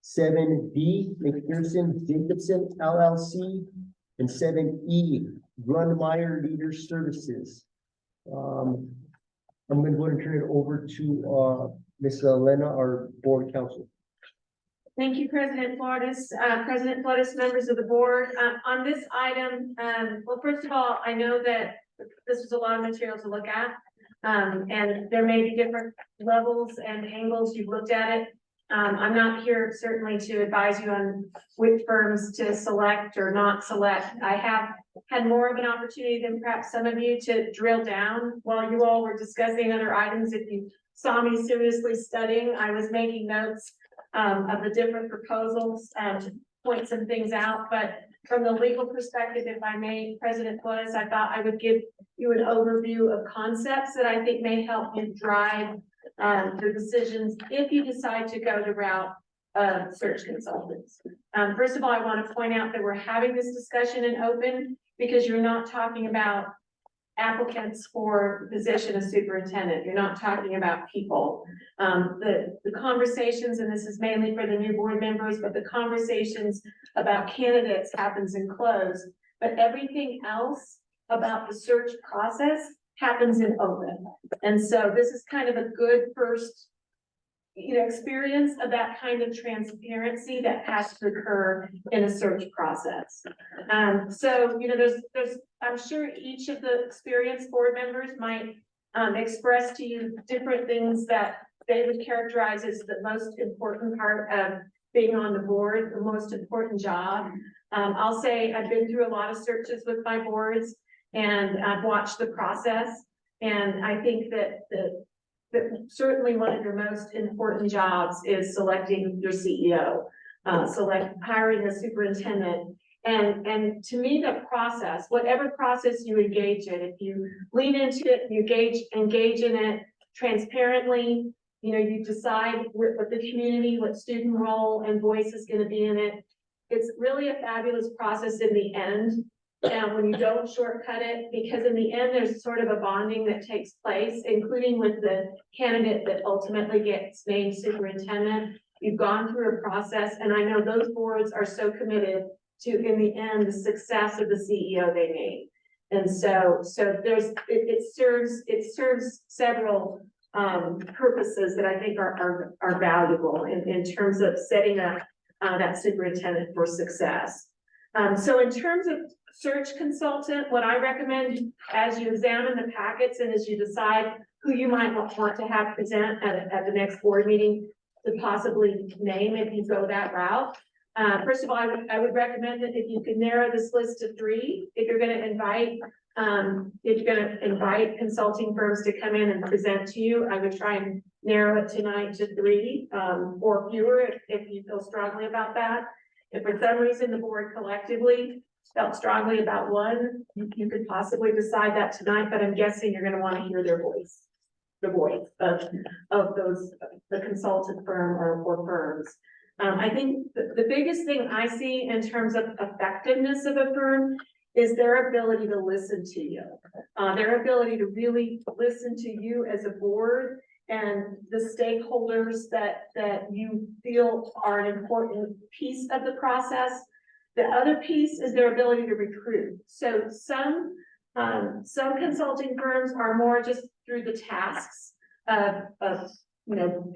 7D, McPherson Jacobson LLC. And 7E, Grunmeyer Leader Services. I'm going to go and turn it over to Ms. Elena, our board counsel. Thank you, President Flores, members of the board. On this item, well, first of all, I know that this was a lot of material to look at. And there may be different levels and angles you've looked at it. I'm not here certainly to advise you on which firms to select or not select. I have had more of an opportunity than perhaps some of you to drill down while you all were discussing other items. If you saw me seriously studying, I was making notes of the different proposals to point some things out. But from the legal perspective, if I may, President Flores, I thought I would give you an overview of concepts that I think may help you drive the decisions if you decide to go the route of search consultants. First of all, I want to point out that we're having this discussion in open because you're not talking about applicants for the position of superintendent. You're not talking about people. The conversations, and this is mainly for the new board members, but the conversations about candidates happens in closed. But everything else about the search process happens in open. And so this is kind of a good first, experience of that kind of transparency that has to occur in a search process. So, there's, I'm sure each of the experienced board members might express to you different things that they would characterize as the most important part of being on the board, the most important job. I'll say I've been through a lot of searches with my boards and I've watched the process. And I think that certainly one of your most important jobs is selecting your CEO, hiring a superintendent. And to me, the process, whatever process you engage in, if you lean into it, you engage in it transparently, you decide what the community, what student role and voice is going to be in it. It's really a fabulous process in the end. And when you don't shortcut it, because in the end, there's sort of a bonding that takes place, including with the candidate that ultimately gets named superintendent. You've gone through a process, and I know those boards are so committed to, in the end, the success of the CEO they name. And so it serves several purposes that I think are valuable in terms of setting up that superintendent for success. So in terms of search consultant, what I recommend as you examine the packets and as you decide who you might want to have present at the next board meeting to possibly name if you go that route. First of all, I would recommend that if you could narrow this list to 3, if you're going to invite consulting firms to come in and present to you, I would try and narrow it tonight to 3 or fewer if you feel strongly about that. If for some reason the board collectively felt strongly about 1, you could possibly decide that tonight, but I'm guessing you're going to want to hear their voice, the voice of the consultant firm or firms. I think the biggest thing I see in terms of effectiveness of a firm is their ability to listen to you, their ability to really listen to you as a board and the stakeholders that you feel are an important piece of the process. The other piece is their ability to recruit. So some consulting firms are more just through the tasks of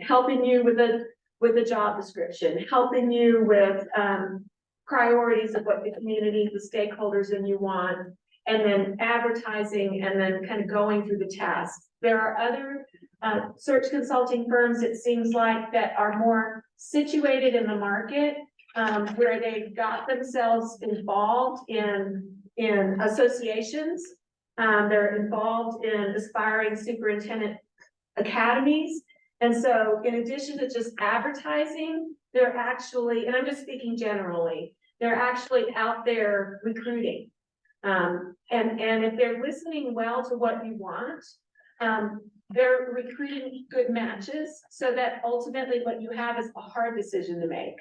helping you with a job description, helping you with priorities of what the community, the stakeholders and you want, and then advertising and then kind of going through the tasks. There are other search consulting firms, it seems like, that are more situated in the market, where they've got themselves involved in associations. They're involved in aspiring superintendent academies. And so in addition to just advertising, they're actually, and I'm just speaking generally, they're actually out there recruiting. And if they're listening well to what you want, they're recruiting good matches so that ultimately what you have is a hard decision to make.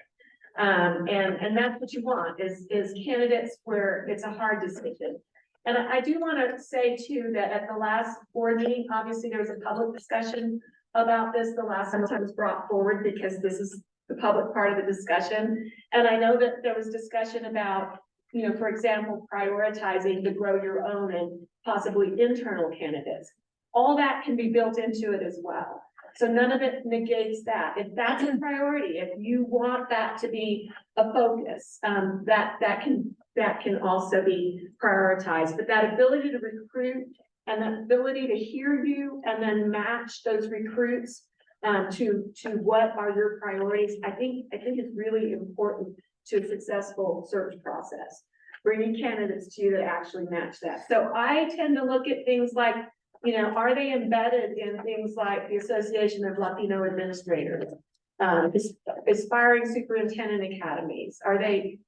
And that's what you want is candidates where it's a hard decision. And I do want to say too, that at the last board meeting, obviously there was a public discussion about this the last time it was brought forward because this is the public part of the discussion. And I know that there was discussion about, for example, prioritizing to grow your own and possibly internal candidates. All that can be built into it as well. So none of it negates that. If that's a priority, if you want that to be a focus, that can also be prioritized. But that ability to recruit and the ability to hear you and then match those recruits to what are your priorities, I think is really important to a successful search process. Bringing candidates to you that actually match that. So I tend to look at things like, are they embedded in things like the Association of Latino Administrators, aspiring superintendent academies? Are they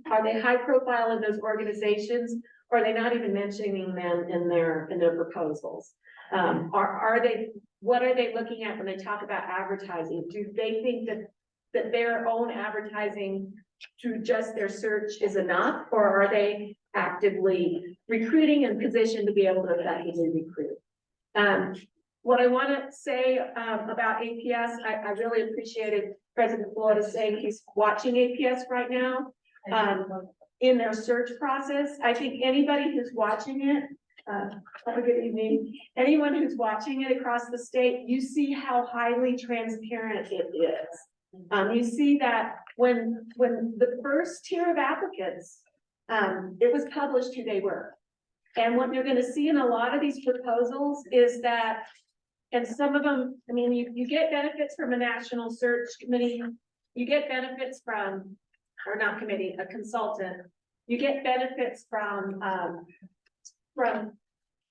high profile in those organizations? Or are they not even mentioning them in their proposals? What are they looking at when they talk about advertising? Do they think that their own advertising through just their search is enough, or are they actively recruiting and positioned to be able to effectively recruit? What I want to say about APS, I really appreciated President Flores saying he's watching APS right now in their search process. I think anybody who's watching it Have a good evening. Anyone who's watching it across the state, you see how highly transparent it is. You see that when the first tier of applicants, it was published who they were. And what you're gonna see in a lot of these proposals is that, and some of them, I mean, you get benefits from a national search committee, you get benefits from, or not committee, a consultant, you get benefits from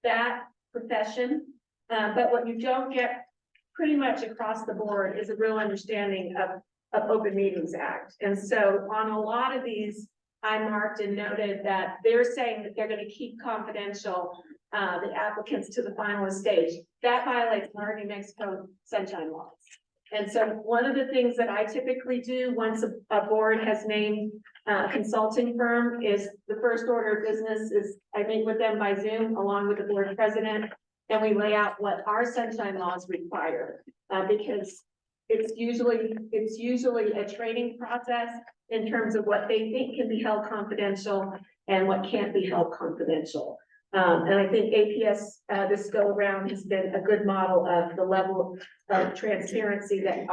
that profession, but what you don't get pretty much across the board is a real understanding of Open Meetings Act. And so on a lot of these, I marked and noted that they're saying that they're gonna keep confidential the applicants to the finalist stage. That violates our New Mexico sunshine laws. And so one of the things that I typically do once a board has named a consulting firm is the first order of business is I meet with them by Zoom along with the board president, and we lay out what our sunshine laws require, because it's usually a training process in terms of what they think can be held confidential and what can't be held confidential. And I think APS, this go around has been a good model of the level of transparency that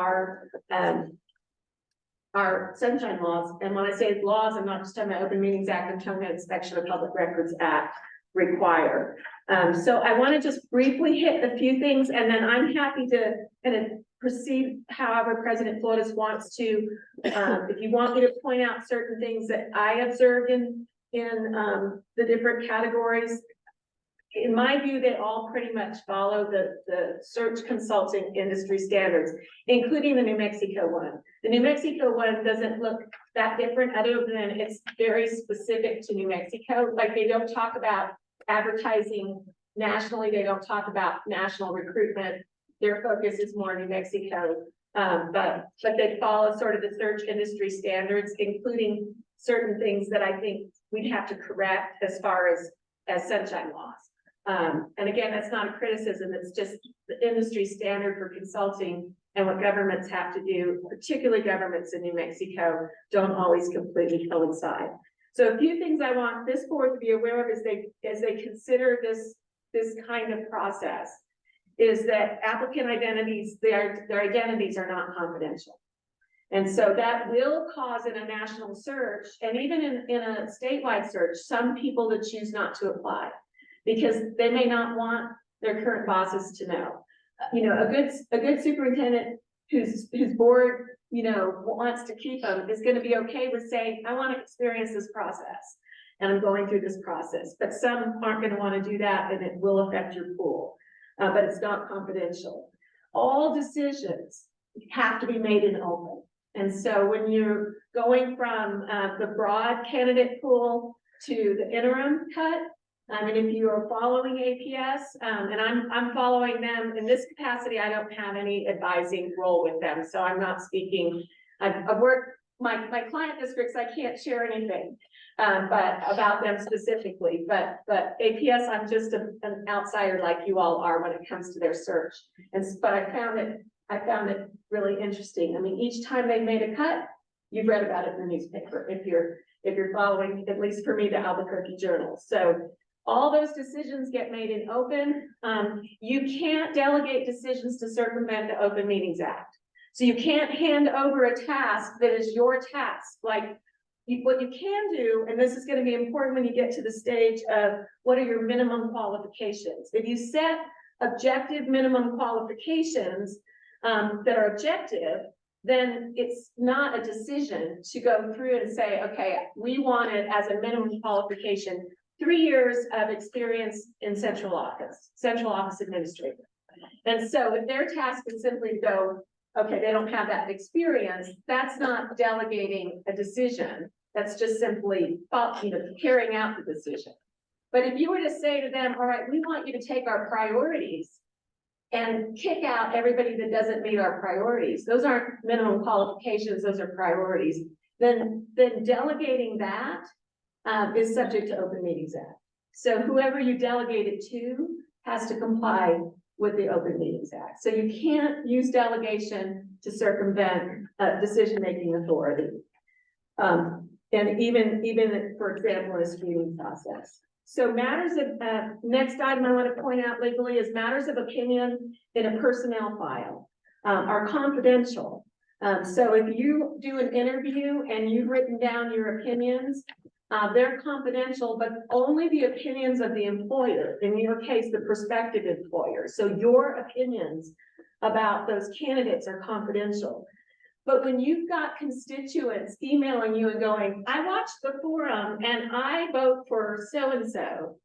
our sunshine laws, and when I say laws, I'm not just talking about Open Meetings Act, I'm talking about Inspection of Public Records Act require. So I want to just briefly hit a few things, and then I'm happy to kind of proceed however President Flores wants to. If you want me to point out certain things that I observed in the different categories, in my view, they all pretty much follow the search consulting industry standards, including the New Mexico one. The New Mexico one doesn't look that different other than it's very specific to New Mexico. Like they don't talk about advertising nationally. They don't talk about national recruitment. Their focus is more New Mexico. But they follow sort of the search industry standards, including certain things that I think we'd have to correct as far as sunshine laws. And again, that's not a criticism, it's just the industry standard for consulting and what governments have to do, particularly governments in New Mexico, don't always completely coincide. So a few things I want this board to be aware of as they consider this kind of process is that applicant identities, their identities are not confidential. And so that will cause in a national search and even in a statewide search, some people to choose not to apply because they may not want their current bosses to know. You know, a good superintendent whose board, you know, wants to keep them is going to be okay with saying, I want to experience this process and I'm going through this process, but some aren't going to want to do that and it will affect your pool, but it's not confidential. All decisions have to be made in open. And so when you're going from the broad candidate pool to the interim cut, I mean, if you are following APS, and I'm following them in this capacity, I don't have any advising role with them. So I'm not speaking, I've worked my client districts, I can't share anything, but about them specifically, but APS, I'm just an outsider like you all are when it comes to their search. But I found it really interesting. I mean, each time they made a cut, you've read about it in the newspaper, if you're following, at least for me, the Albuquerque Journal. So all those decisions get made in open. You can't delegate decisions to circumvent the Open Meetings Act. So you can't hand over a task that is your task. Like what you can do, and this is going to be important when you get to the stage of what are your minimum qualifications. If you set objective minimum qualifications that are objective, then it's not a decision to go through and say, okay, we want it as a minimum qualification 3 years of experience in central office administrator. And so if their task is simply to go, okay, they don't have that experience, that's not delegating a decision. That's just simply, carrying out the decision. But if you were to say to them, all right, we want you to take our priorities and kick out everybody that doesn't meet our priorities, those aren't minimum qualifications, those are priorities, then delegating that is subject to Open Meetings Act. So whoever you delegate it to has to comply with the Open Meetings Act. So you can't use delegation to circumvent decision-making authority. And even for example, in a screening process. So matters of, next item I want to point out legally is matters of opinion in a personnel file are confidential. So if you do an interview and you've written down your opinions, they're confidential, but only the opinions of the employer, in your case, the prospective employer. So your opinions about those candidates are confidential. But when you've got constituents emailing you and going, I watched the forum and I vote for so-and-so,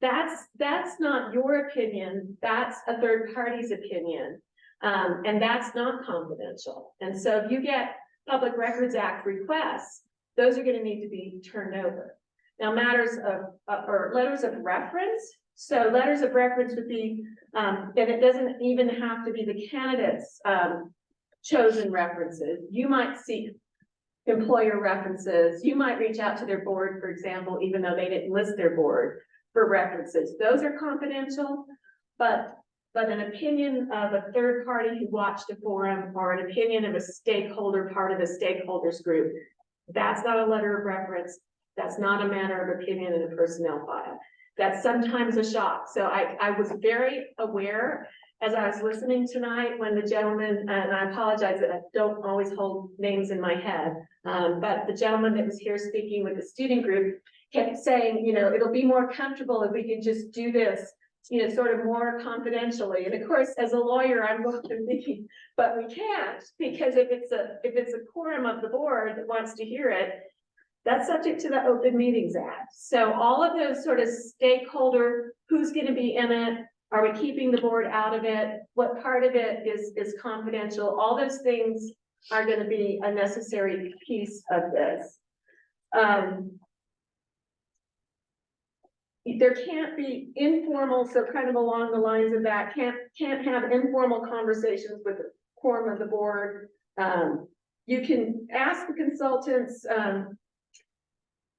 that's not your opinion, that's a third party's opinion. And that's not confidential. And so if you get Public Records Act requests, those are gonna need to be turned over. Now, matters of, or letters of reference. So letters of reference would be, and it doesn't even have to be the candidates, chosen references. You might seek employer references. You might reach out to their board, for example, even though they didn't list their board for references. Those are confidential, but an opinion of a third party who watched a forum or an opinion of a stakeholder, part of the stakeholders group, that's not a letter of reference. That's not a matter of opinion in a personnel file. That's sometimes a shock. So I was very aware as I was listening tonight when the gentleman, and I apologize that I don't always hold names in my head, but the gentleman that was here speaking with the student group kept saying, you know, it'll be more comfortable if we could just do this, you know, sort of more confidentially. And of course, as a lawyer, I'm thinking, but we can't, because if it's a quorum of the board that wants to hear it, that's subject to the Open Meetings Act. So all of those sort of stakeholder, who's going to be in it? Are we keeping the board out of it? What part of it is confidential? All those things are going to be a necessary piece of this. There can't be informal, so kind of along the lines of that, can't have informal conversations with the quorum of the board. You can ask the consultants,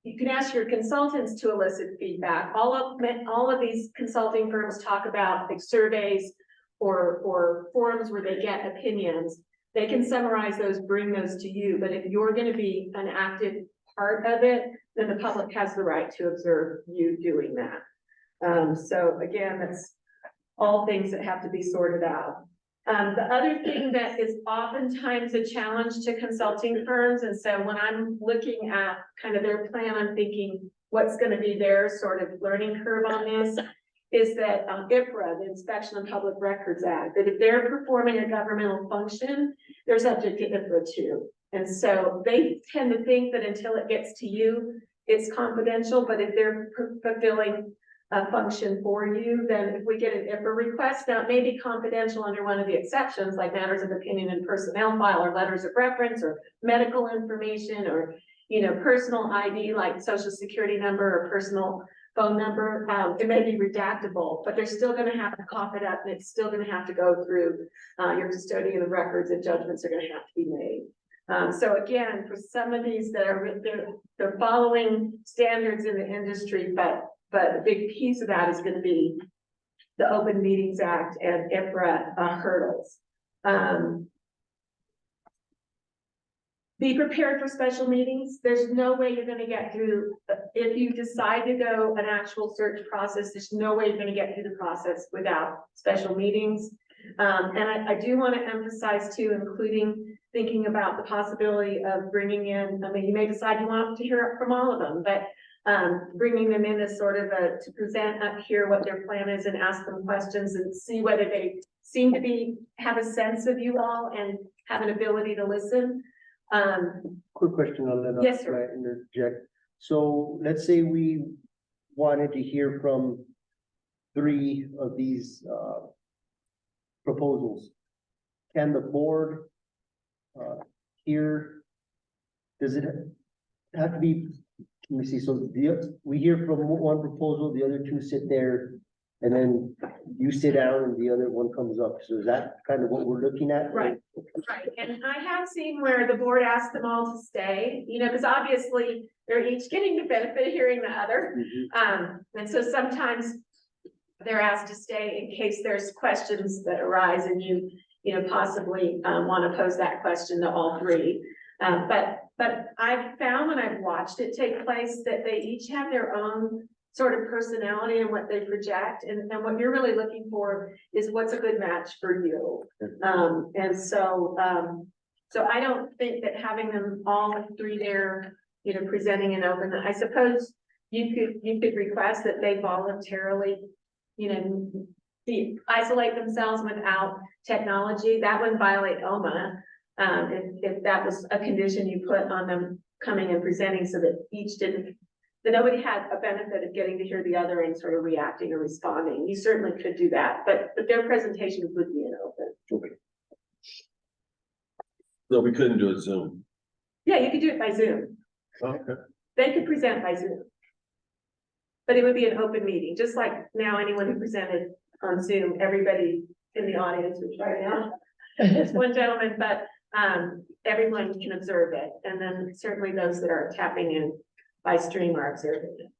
you can ask your consultants to elicit feedback. All of these consulting firms talk about like surveys or forums where they get opinions. They can summarize those, bring those to you. But if you're going to be an active part of it, then the public has the right to observe you doing that. So again, that's all things that have to be sorted out. The other thing that is oftentimes a challenge to consulting firms, and so when I'm looking at kind of their plan, I'm thinking what's going to be their sort of learning curve on this, is that IPRA, the Inspection of Public Records Act, that if they're performing a governmental function, they're subject to IPRA too. And so they tend to think that until it gets to you, it's confidential, but if they're fulfilling a function for you, then if we get an IPRA request, now it may be confidential under one of the exceptions, like matters of opinion and personnel file, or letters of reference, or medical information, or, you know, personal ID, like social security number or personal phone number. It may be redactable, but they're still going to have to cough it up, and it's still going to have to go through your custodian of records, and judgments are going to have to be made. So again, for some of these that are, they're following standards in the industry, but a big piece of that is going to be the Open Meetings Act and IPRA hurdles. Be prepared for special meetings. There's no way you're going to get through, if you decide to go an actual search process, there's no way you're going to get through the process without special meetings. And I do want to emphasize too, including thinking about the possibility of bringing in, I mean, you may decide you want to hear from all of them, but bringing them in as sort of to present up here what their plan is and ask them questions and see whether they seem to have a sense of you all and have an ability to listen. Quick question on that. Yes, sir. I interject. So let's say we wanted to hear from 3 of these proposals. Can the board hear? Does it have to be? Let me see. So we hear from one proposal, the other 2 sit there, and then you sit down and the other one comes up. So is that kind of what we're looking at? Right. Right. And I have seen where the board asked them all to stay, you know, because obviously they're each getting the benefit of hearing the other. And so sometimes they're asked to stay in case there's questions that arise and you know, possibly want to pose that question to all 3. But I've found when I've watched it take place that they each have their own sort of personality and what they project, and what you're really looking for is what's a good match for you. So I don't think that having them all three there, you know, presenting and open, I suppose you could request that they voluntarily, you know, isolate themselves without technology. That would violate OMA. If that was a condition you put on them coming and presenting, so that that nobody had a benefit of getting to hear the other and sort of reacting or responding. You certainly could do that, but their presentations would be in open. So we couldn't do a Zoom. Yeah, you could do it by Zoom. Okay. They could present by Zoom. But it would be an open meeting, just like now anyone who presented on Zoom, everybody in the audience, which right now is one gentleman, but everyone can observe it. And then certainly those that are tapping in by stream are observing it.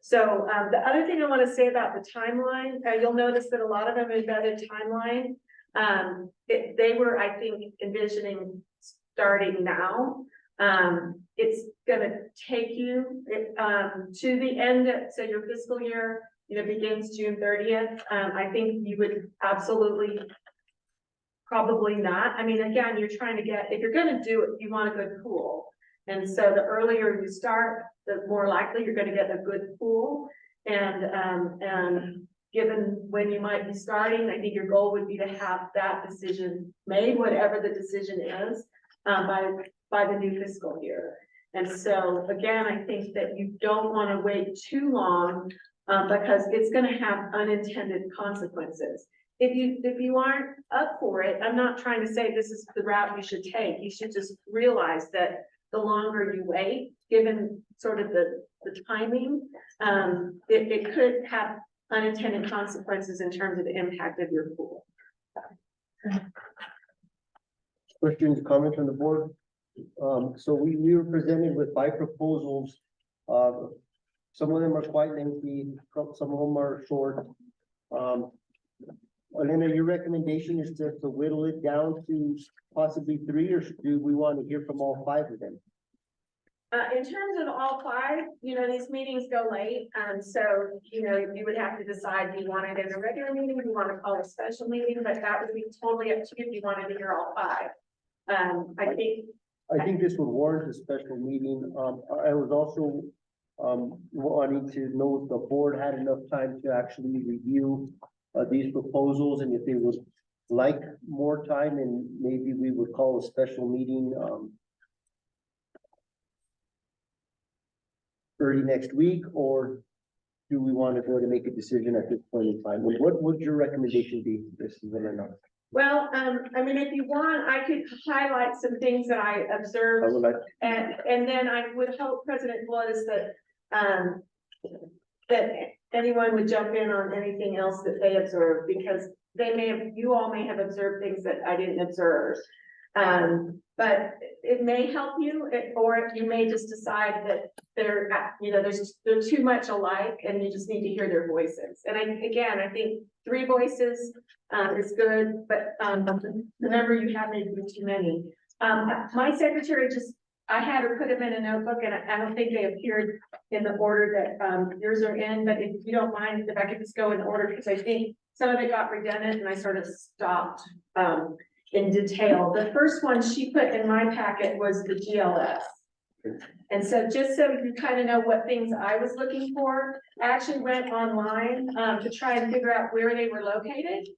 So the other thing I want to say about the timeline, you'll notice that a lot of them embedded timeline. They were, I think, envisioning starting now. It's gonna take you to the end, so your fiscal year, you know, begins June 30th. I think you would absolutely probably not. I mean, again, you're trying to get, if you're gonna do it, you want a good pool. And so the earlier you start, the more likely you're gonna get a good pool. And given when you might be starting, I think your goal would be to have that decision made, whatever the decision is, by the new fiscal year. And so again, I think that you don't want to wait too long, because it's going to have unintended consequences. If you aren't up for it, I'm not trying to say this is the route you should take. You should just realize that the longer you wait, given sort of the timing, it could have unintended consequences in terms of the impact of your pool. Questions, comments from the board? So we were presented with 5 proposals. Some of them are quite lengthy, some of them are short. Elena, your recommendation is to whittle it down to possibly 3, or do we want to hear from all 5 of them? In terms of all 5, you know, these meetings go late, so, you know, you would have to decide, do you want it in a regular meeting, do you want to call a special meeting, but that would be totally up to you if you wanted to hear all 5. I think this would warrant a special meeting. I was also wanting to know if the board had enough time to actually review these proposals, and if they would like more time, and maybe we would call a special meeting early next week, or do we want to go to make a decision at this point in time? What would your recommendation be? This is what I know. Well, I mean, if you want, I could highlight some things that I observed. I would like. And then I would hope President Flores that anyone would jump in on anything else that they observed, because you all may have observed things that I didn't observe. But it may help you, or you may just decide that they're too much alike and you just need to hear their voices. And I think 3 voices is good, but the number you have may be too many. My secretary I had her put them in a notebook, and I don't think they appeared in the order that yours are in, but if you don't mind, if I could just go in order, because I think some of it got redundant and I sort of stopped in detail. The first one she put in my packet was the GLS. And so just so you kind of know what things I was looking for, I actually went online to try and figure out where they were located,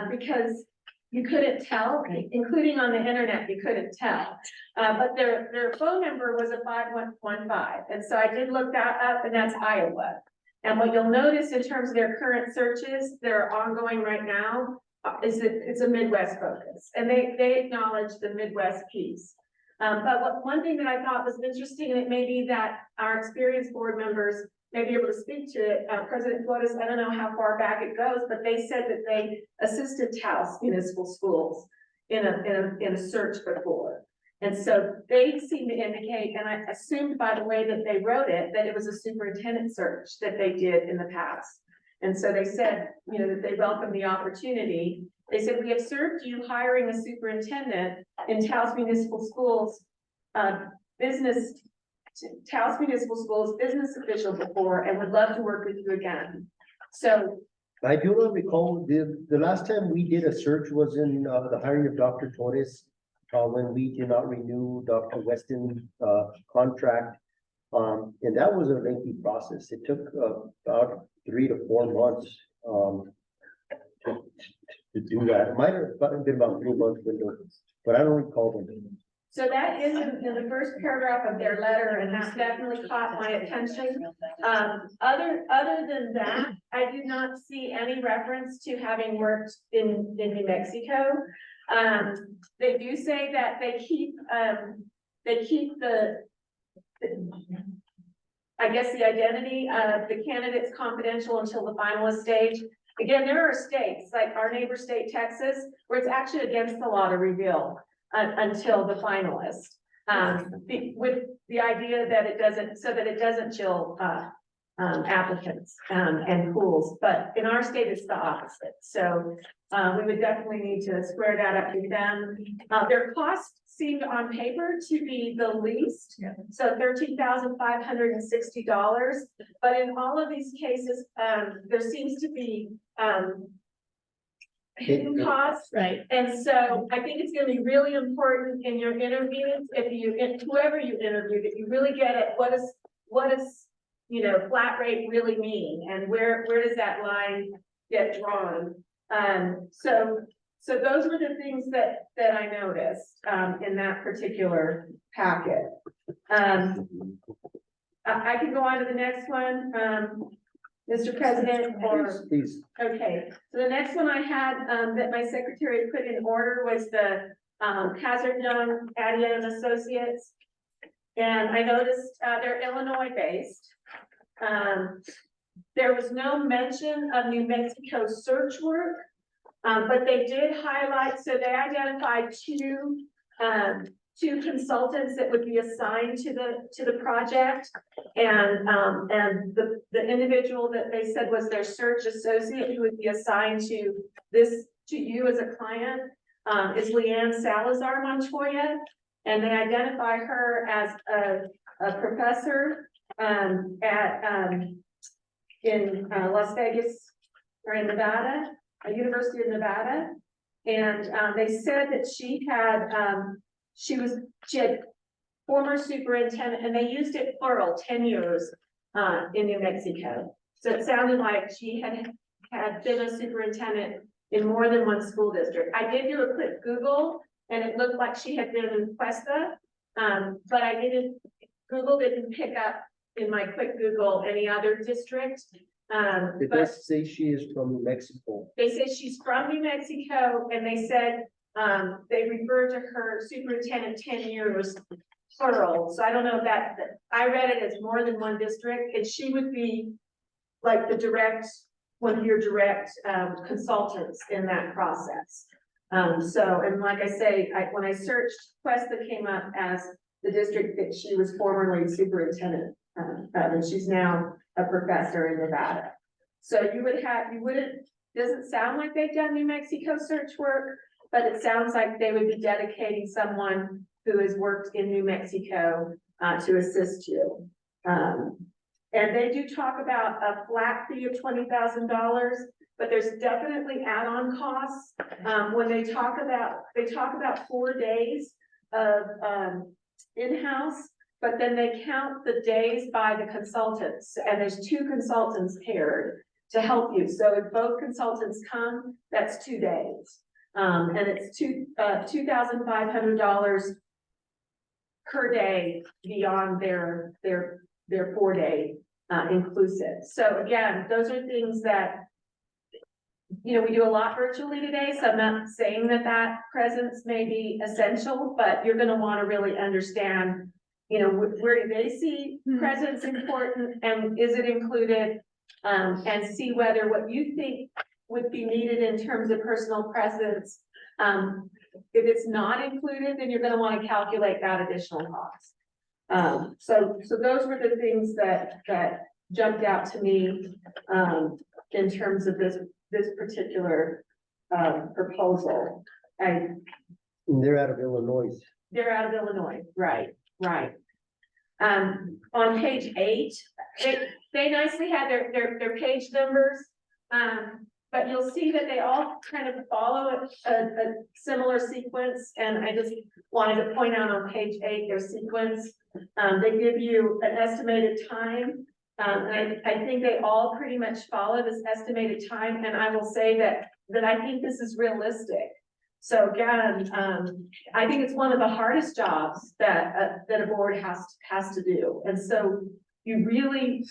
because you couldn't tell, including on the internet, you couldn't tell. But their phone number was a 5115. And so I did look that up, and that's Iowa. And what you'll notice in terms of their current searches, they're ongoing right now, is that it's a Midwest focus, and they acknowledge the Midwest piece. But one thing that I thought was interesting, and it may be that our experienced board members may be able to speak to it. President Flores, I don't know how far back it goes, but they said that they assisted Taos Municipal Schools in a search before. And so they seem to indicate, and I assumed by the way that they wrote it, that it was a superintendent search that they did in the past. And so they said, you know, that they welcome the opportunity. They said, we have served you hiring a superintendent in Taos Municipal Schools business Taos Municipal Schools business official before and would love to work with you again. So I do not recall, the last time we did a search was in, the hiring of Dr. Torres, when we did not renew Dr. Weston's, contract. And that was a lengthy process. It took, about 3 to 4 months, to do that. It might have been about 3 months window, but I don't recall them. So that is in the first paragraph of their letter, and that definitely caught my attention. Other than that, I do not see any reference to having worked in New Mexico. They do say that they keep the I guess the identity of the candidates confidential until the finalist stage. Again, there are states, like our neighbor state, Texas, where it's actually against the law to reveal until the finalist. With the idea that it doesn't chill applicants and pools, but in our state, it's the opposite. So we would definitely need to square that up with them. Their costs seemed on paper to be the least, so $13,560. But in all of these cases, there seems to be hidden costs. Right. And so I think it's gonna be really important in your interviews, whoever you interview, that you really get at what is, flat rate really mean, and where does that line get drawn? So those were the things that I noticed, in that particular packet. I can go on to the next one, Mr. President, or. Please. Okay, so the next one I had, that my secretary put in order was the, Hazard Young, Adia and Associates. And I noticed, they're Illinois-based. There was no mention of New Mexico search work, but they did highlight, so they identified two consultants that would be assigned to the project. And the individual that they said was their search associate who would be assigned to you as a client, is Leanne Salazar Montoya. And they identify her as a professor, in Las Vegas or in Nevada, University of Nevada. And they said that she had former superintendent, and they used it plural, 10 years in New Mexico. So it sounded like she had been a superintendent in more than one school district. I did do a quick Google, and it looked like she had been in Cuesta, but Google didn't pick up in my quick Google any other district. It does say she is from New Mexico. They say she's from New Mexico, and they said, they referred to her superintendent 10 years plural. So I don't know if I read it as more than one district, and she would be like one of your direct consultants in that process. And like I say, when I searched, Cuesta came up as the district that she was formerly superintendent of, and she's now a professor in Nevada. So doesn't sound like they've done New Mexico search work, but it sounds like they would be dedicating someone who has worked in New Mexico to assist you. And they do talk about a flat fee of $20,000, but there's definitely add-on costs. When they talk about 4 days of in-house, but then they count the days by the consultants, and there's 2 consultants paired to help you. So if both consultants come, that's 2 days. And it's $2,500 per day beyond their 4-day inclusive. So again, those are things that, we do a lot virtually today, so I'm not saying that presence may be essential, but you're gonna wanna really understand, where do they see presence important, and is it included? And see whether what you think would be needed in terms of personal presence. If it's not included, then you're gonna wanna calculate that additional cost. So those were the things that jumped out to me, in terms of this particular, proposal. And they're out of Illinois. They're out of Illinois, right. On page 8, they nicely had their page numbers. But you'll see that they all kind of follow a similar sequence, and I just wanted to point out on page 8, their sequence. They give you an estimated time, and I think they all pretty much follow this estimated time, and I will say that I think this is realistic. So again, I think it's one of the hardest jobs that a board has to do, and so you really,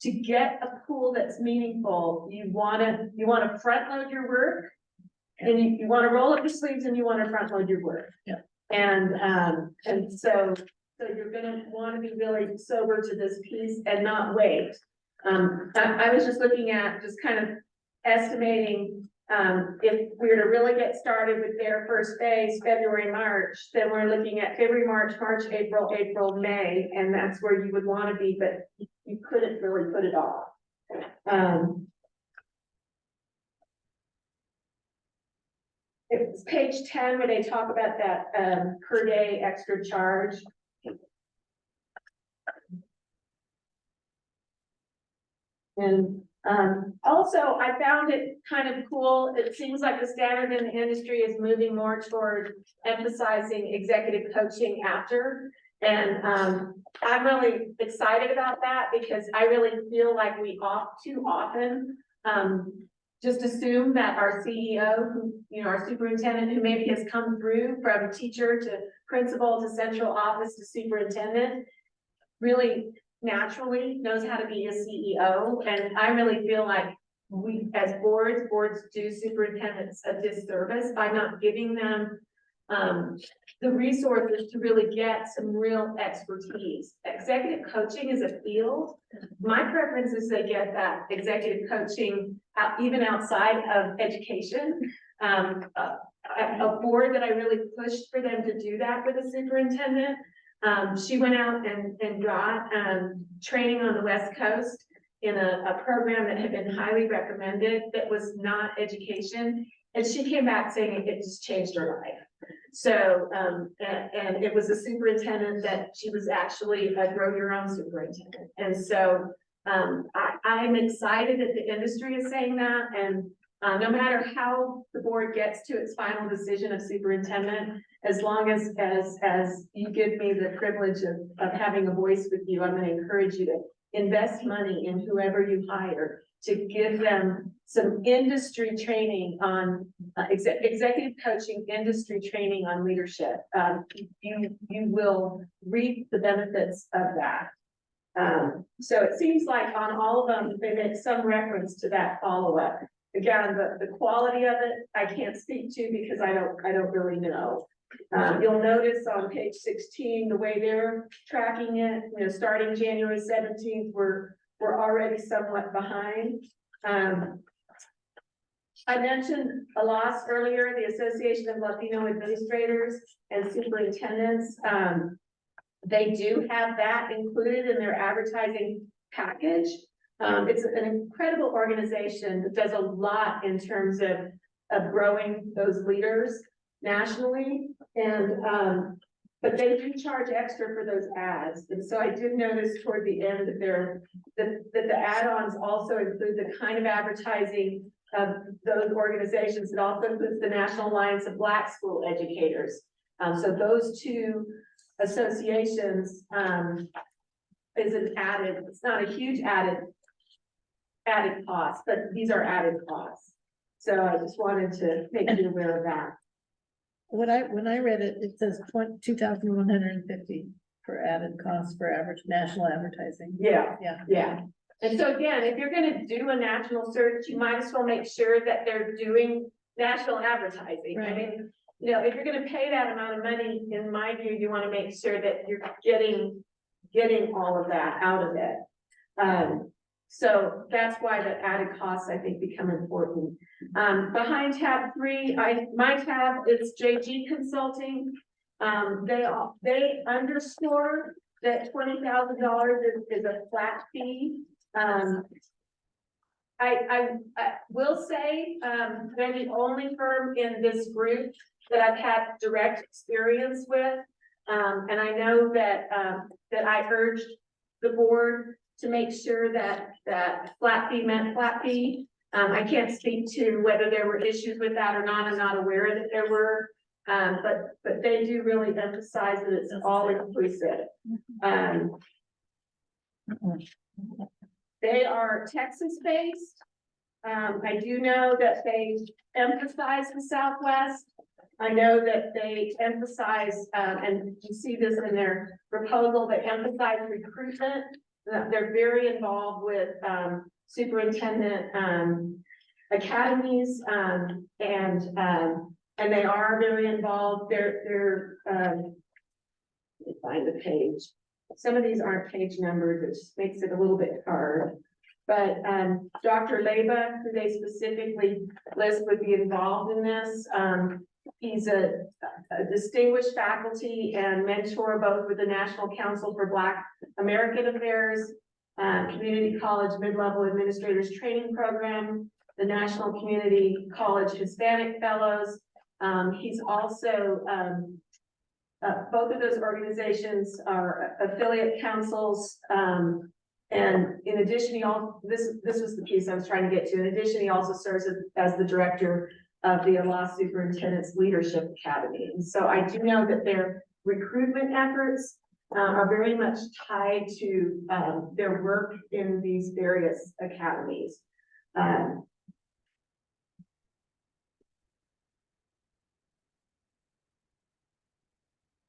to get a pool that's meaningful, you wanna front load your work, and you wanna roll up your sleeves and you wanna front load your work. Yeah. And so you're gonna wanna be really sober to this piece and not wait. I was just looking at, just kind of estimating, if we were to really get started with their first phase, February, March, then we're looking at February, March, April, May, and that's where you would wanna be, but you couldn't really put it off. It's page 10 where they talk about that per day extra charge. And also, I found it kind of cool. It seems like the standard in the industry is moving more toward emphasizing executive coaching after. And I'm really excited about that because I really feel like we too often just assume that our CEO, our superintendent, who maybe has come through from teacher to principal to central office to superintendent, really naturally knows how to be a CEO. And I really feel like we, as boards do superintendents a disservice by not giving them the resources to really get some real expertise. Executive coaching is a field. My preference is to get that executive coaching even outside of education. A board that I really pushed for them to do that with a superintendent. She went out and got training on the West Coast in a program that had been highly recommended that was not education. And she came back saying it just changed her life. So, and it was a superintendent that she was actually a grow your own superintendent. And so I'm excited that the industry is saying that. And no matter how the board gets to its final decision of superintendent, as long as you give me the privilege of having a voice with you, I'm going to encourage you to invest money in whoever you hire to give them some industry training on executive coaching, industry training on leadership. You will reap the benefits of that. So it seems like on all of them, they make some reference to that follow-up. Again, the quality of it, I can't speak to because I don't really know. You'll notice on page 16, the way they're tracking it, starting January 17th, we're already somewhat behind. I mentioned a loss earlier, the Association of Latino Administrators and Superintendents. They do have that included in their advertising package. It's an incredible organization that does a lot in terms of growing those leaders nationally. And but they do charge extra for those ads. And so I did notice toward the end that that the add-ons also include the kind of advertising of those organizations. It also includes the National Alliance of Black School Educators. So those two associations is an added, it's not a huge added cost, but these are added costs. So I just wanted to make you aware of that. When I read it, it says 2,150 for added costs for average national advertising. Yeah. Yeah. And so again, if you're gonna do a national search, you might as well make sure that they're doing national advertising. Right. I mean, if you're gonna pay that amount of money, in my view, you wanna make sure that you're getting all of that out of it. So that's why the added costs, I think, become important. Behind tab 3, my tab is JG Consulting. They underscore that $20,000 is a flat fee. I will say, they're the only firm in this group that I've had direct experience with. And I know that that I urged the board to make sure that flat fee meant flat fee. I can't speak to whether there were issues with that or not. I'm not aware that there were. But they do really emphasize that it's all inclusive. They are Texas-based. I do know that they emphasize the Southwest. I know that they emphasize, and you see this in their proposal, they emphasize recruitment. They're very involved with superintendent academies, and they are very involved. They're let me find the page. Some of these aren't page numbers, which makes it a little bit hard. But Dr. Leba, who they specifically list would be involved in this. He's a distinguished faculty and mentor both with the National Council for Black American Affairs, Community College Mid-Level Administrators Training Program, the National Community College Hispanic Fellows. He's also, both of those organizations are affiliate councils. And in addition, this was the piece I was trying to get to. In addition, he also serves as the director of the Law Superintendent's Leadership Academy. And so I do know that their recruitment efforts are very much tied to their work in these various academies.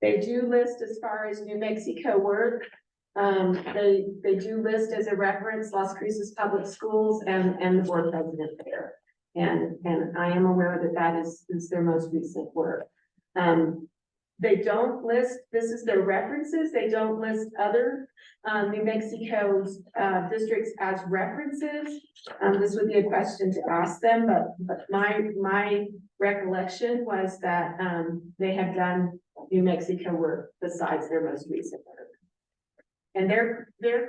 They do list as far as New Mexico work. They do list as a reference Las Cruces Public Schools and the board president there. And I am aware that that is their most recent work. They don't list, this is their references, they don't list other New Mexico's districts as references. This would be a question to ask them, but my recollection was that they have done New Mexico work besides their most recent work. And their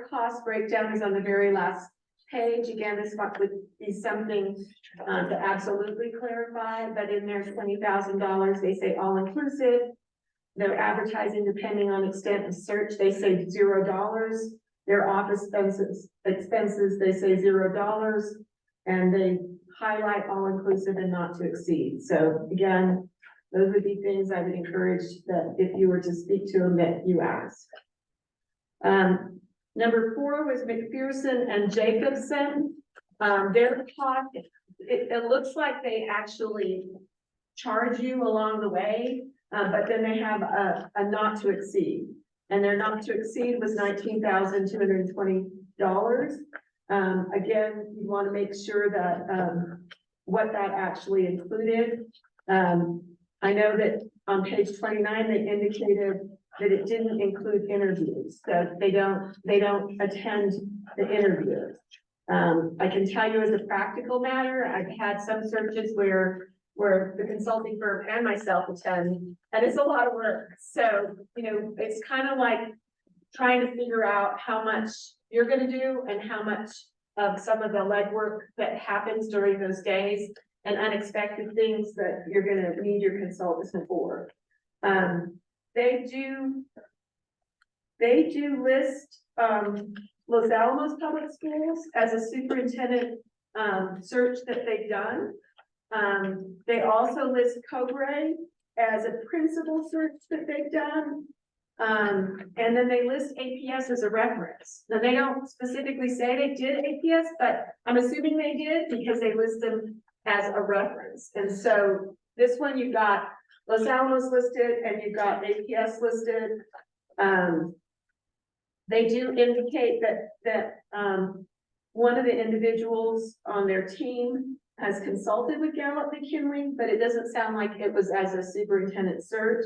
cost breakdown is on the very last page. Again, this would be something to absolutely clarify, but in their $20,000, they say all inclusive. Their advertising, depending on extent of search, they say $0. Their office expenses, they say $0. And they highlight all inclusive and not to exceed. So again, those would be things I would encourage that if you were to speak to them that you ask. Number 4 was McPherson and Jacobson. Their cost, it looks like they actually charge you along the way, but then they have a not to exceed. And their not to exceed was $19,220. Again, you want to make sure that what that actually included. I know that on page 29, they indicated that it didn't include interviews, so they don't attend the interviews. I can tell you as a practical matter, I've had some searches where the consulting firm and myself attend, and it's a lot of work. So, you know, it's kind of like trying to figure out how much you're gonna do and how much of some of the legwork that happens during those days and unexpected things that you're gonna need your consultants for. They do list Los Alamos Public Schools as a superintendent search that they've done. They also list Cobre as a principal search that they've done. And then they list APS as a reference. Now, they don't specifically say they did APS, but I'm assuming they did because they list them as a reference. And so this one, you've got Los Alamos listed and you've got APS listed. They do indicate that one of the individuals on their team has consulted with Gallup McKinley, but it doesn't sound like it was as a superintendent search.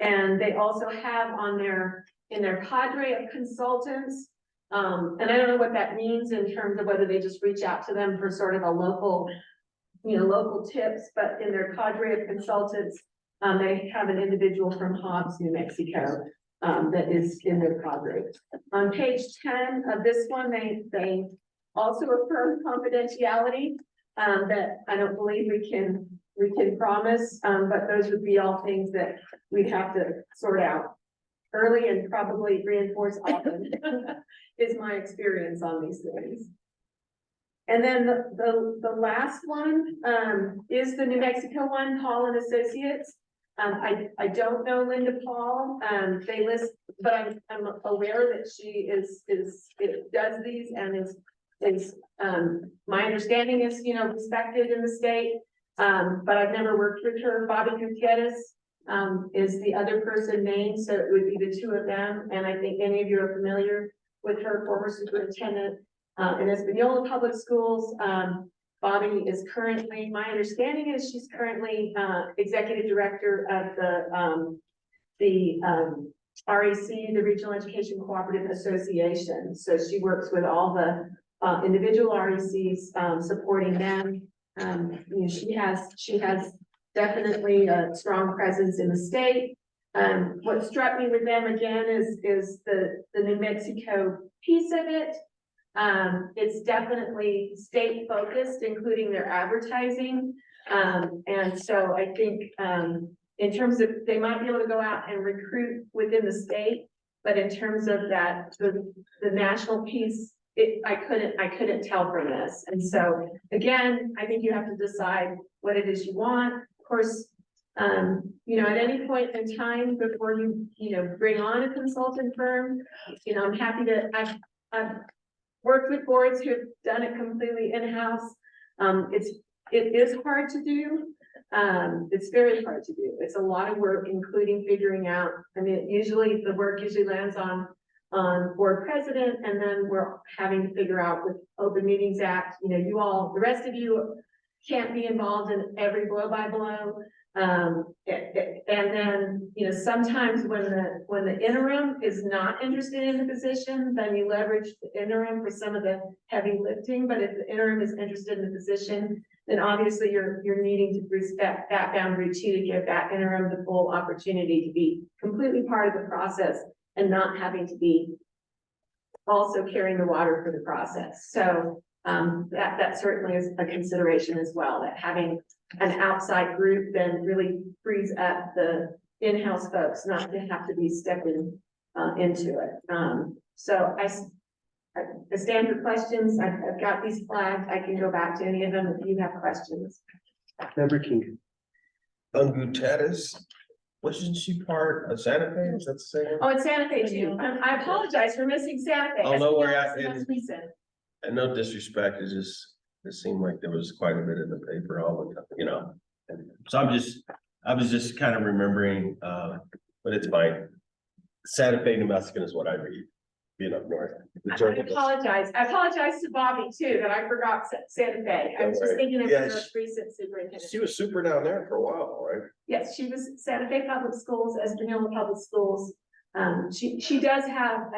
And they also have in their cadre of consultants, and I don't know what that means in terms of whether they just reach out to them for sort of a local tips, but in their cadre of consultants, they have an individual from Hobbs, New Mexico, that is in their cadre. On page 10 of this one, they also affirm confidentiality that I don't believe we can promise, but those would be all things that we'd have to sort out. early and probably reinforce often, is my experience on these things. And then the last one, is the New Mexico one, Paul and Associates. I don't know Linda Paul, they list, but I'm aware that she does these and is, my understanding is, respected in the state. But I've never worked with her. Bobby Gutierrez, is the other person named, so it would be the two of them. And I think any of you are familiar with her, former superintendent, in Espanola Public Schools. Bobby is currently, my understanding is she's currently, executive director of the REC, the Regional Education Cooperative Association. So she works with all the, individual RECs, supporting them. She has definitely a strong presence in the state. What struck me with them again is the New Mexico piece of it. It's definitely state focused, including their advertising. And so I think, in terms of, they might be able to go out and recruit within the state, but in terms of that, the national piece, I couldn't tell from this. And so again, I think you have to decide what it is you want. Of course, at any point in time before you bring on a consultant firm, I'm happy to, I've worked with boards who have done it completely in-house. It is hard to do. It's very hard to do. It's a lot of work, including figuring out, the work usually lands on board president, and then we're having to figure out with Open Meetings Act, the rest of you can't be involved in every blow by blow. And then, sometimes when the interim is not interested in the position, then you leverage the interim for some of the heavy lifting. But if the interim is interested in the position, then obviously you're needing to respect that boundary too, to give that interim the full opportunity to be completely part of the process and not having to be also carrying the water for the process. So that certainly is a consideration as well, that having an outside group then really frees up the in-house folks not to have to be stepping into it. So I stand for questions. I've got these flagged. I can go back to any of them if you have questions. Member King. Gutierrez, wasn't she part of Santa Fe? Is that the same one? Oh, it's Santa Fe too. I apologize for missing Santa Fe. Oh, no worry. That's recent. And no disrespect, it seemed like there was quite a bit in the paper all the time, So I was just kind of remembering, but it's fine. Santa Fe, New Mexico is what I read, being up north. I apologize. I apologize to Bobby too, that I forgot Santa Fe. I was just thinking of the most recent superintendent. She was super down there for a while, right? Yes, she was Santa Fe Public Schools, Espanola Public Schools. She does have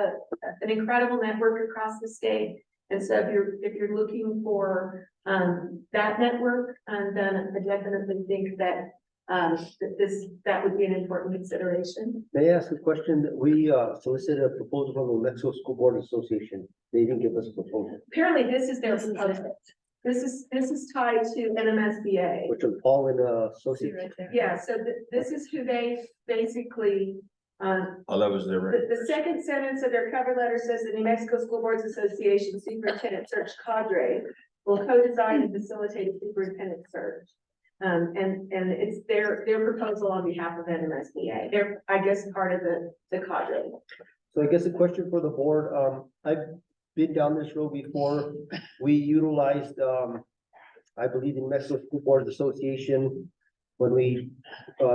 an incredible network across the state. And so if you're looking for that network, then I definitely think that that would be an important consideration. May I ask a question? We solicited a proposal from the New Mexico School Board Association. They didn't give us a proposal. Apparently, this is their proposal. This is tied to NMSBA. Which was Paul and Associates. Yeah, so this is who they basically. Oh, that was their. The second sentence of their cover letter says the New Mexico School Boards Association Superintendent Search Cadre will co-design and facilitate a superintendent search. And it's their proposal on behalf of NMSBA. They're, I guess, part of the cadre. So I guess a question for the board, I've been down this road before. We utilized, I believe, the New Mexico School Boards Association when we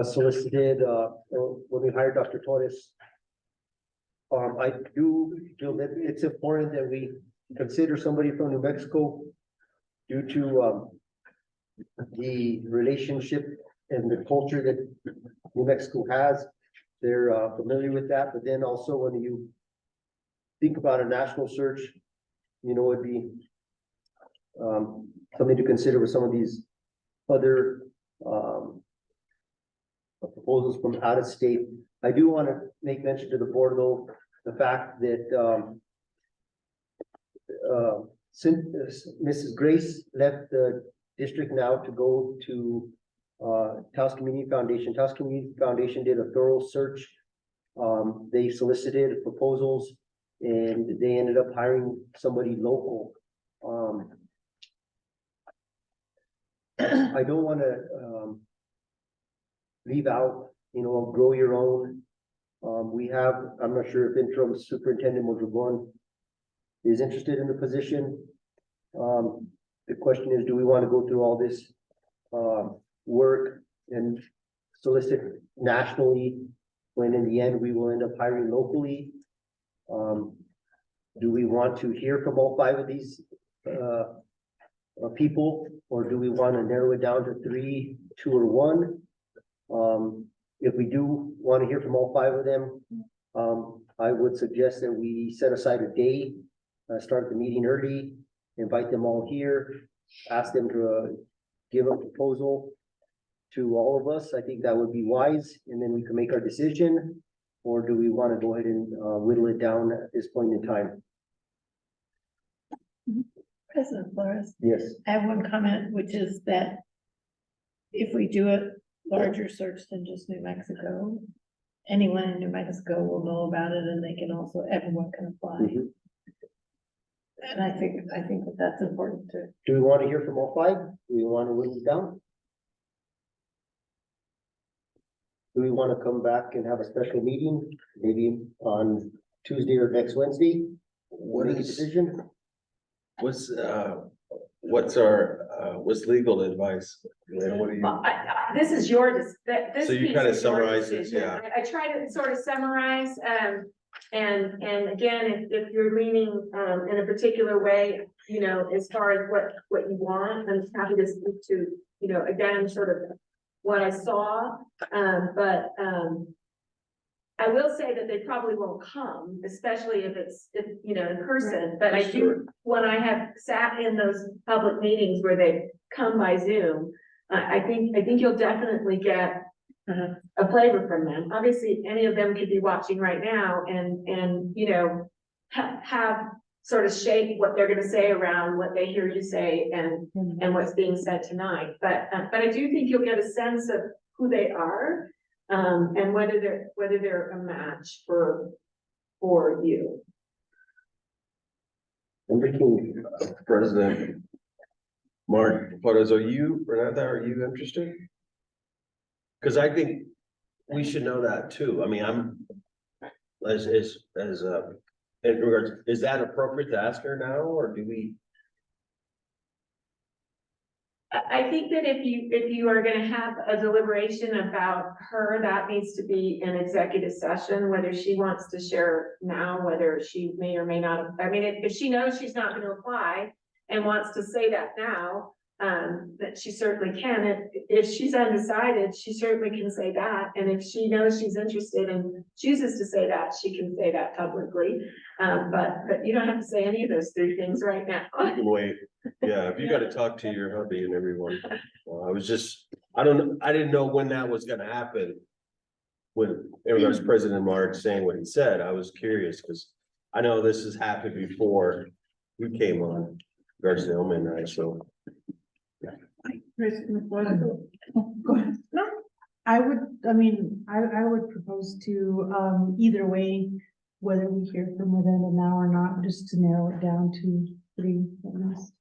solicited, when we hired Dr. Torres. I do feel that it's important that we consider somebody from New Mexico due to the relationship and the culture that New Mexico has. They're familiar with that, but then also when you think about a national search, it'd be something to consider with some of these other proposals from out of state. I do want to make mention to the board, though, the fact that since Mrs. Grace left the district now to go to Taos Community Foundation. Taos Community Foundation did a thorough search They solicited proposals and they ended up hiring somebody local. I don't wanna, leave out, grow your own. We have, I'm not sure if interim superintendent Mondragon is interested in the position. The question is, do we want to go through all this, work and solicit nationally, when in the end we will end up hiring locally? Do we want to hear from all 5 of these, people, or do we want to narrow it down to 3, 2, or 1? If we do want to hear from all 5 of them, I would suggest that we set aside a day, start the meeting early, invite them all here, ask them to give a proposal to all of us. I think that would be wise, and then we can make our decision. Or do we want to go ahead and whittle it down at this point in time? President Flores, Yes. I have one comment, which is that if we do a larger search than just New Mexico, anyone in New Mexico will know about it, and they can also, everyone can apply. Mhm. And I think that that's important too. Do we want to hear from all 5? Do we want to whittle it down? Do we want to come back and have a special meeting, maybe on Tuesday or next Wednesday? What Make a is, decision? what's legal advice? Elena, what do you? Well, this is your, this So you piece kind of is your summarize this, decision. yeah. I try to sort of summarize, and again, if you're leaning, in a particular way, as far as what you want, I'm happy to speak to, again, sort of what I saw, but, I will say that they probably won't come, especially if it's, in person, but I do, when I have sat in those public meetings where they come by Zoom, I think you'll definitely get a flavor from them. Obviously, any of them could be watching right now and, have sort of shape what they're gonna say around what they hear you say and what's being said tonight. But I do think you'll get a sense of who they are, and whether they're a match for you. I'm thinking, President Mark Flores, Renata, are you interested? Because I think we should know that too. I mean, I'm, in regards, is that appropriate to ask her now, or do we? I think that if you are gonna have a deliberation about her, that needs to be an executive session, whether she wants to share now, whether she may or may not. I mean, if she knows she's not gonna apply and wants to say that now, that she certainly can. If she's undecided, she certainly can say that. And if she knows she's interested and chooses to say that, she can say that publicly. But you don't have to say any of those 3 things right now. You can wait. Yeah, if you gotta talk to your hubby and everyone. I didn't know when that was gonna happen. When in regards to President Mark saying what he said, I was curious, because I know this has happened before we came on, in regards to Elm and I, so. Go ahead. No, I would propose to, either way, whether we hear from within an hour or not, just to narrow it down to 3 at least.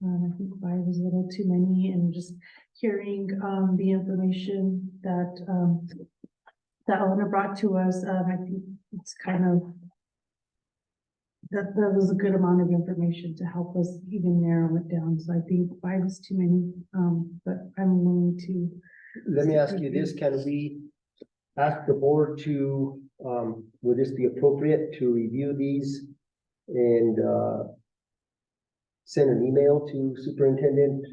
I think 5 is a little too many, and just hearing, the information that, that Elena brought to us, I think it's kind of, that was a good amount of information to help us even narrow it down. So I think 5 is too many, but I'm willing to. let me ask you this, can we ask the board to, would this be appropriate to review these and, send an email to Superintendent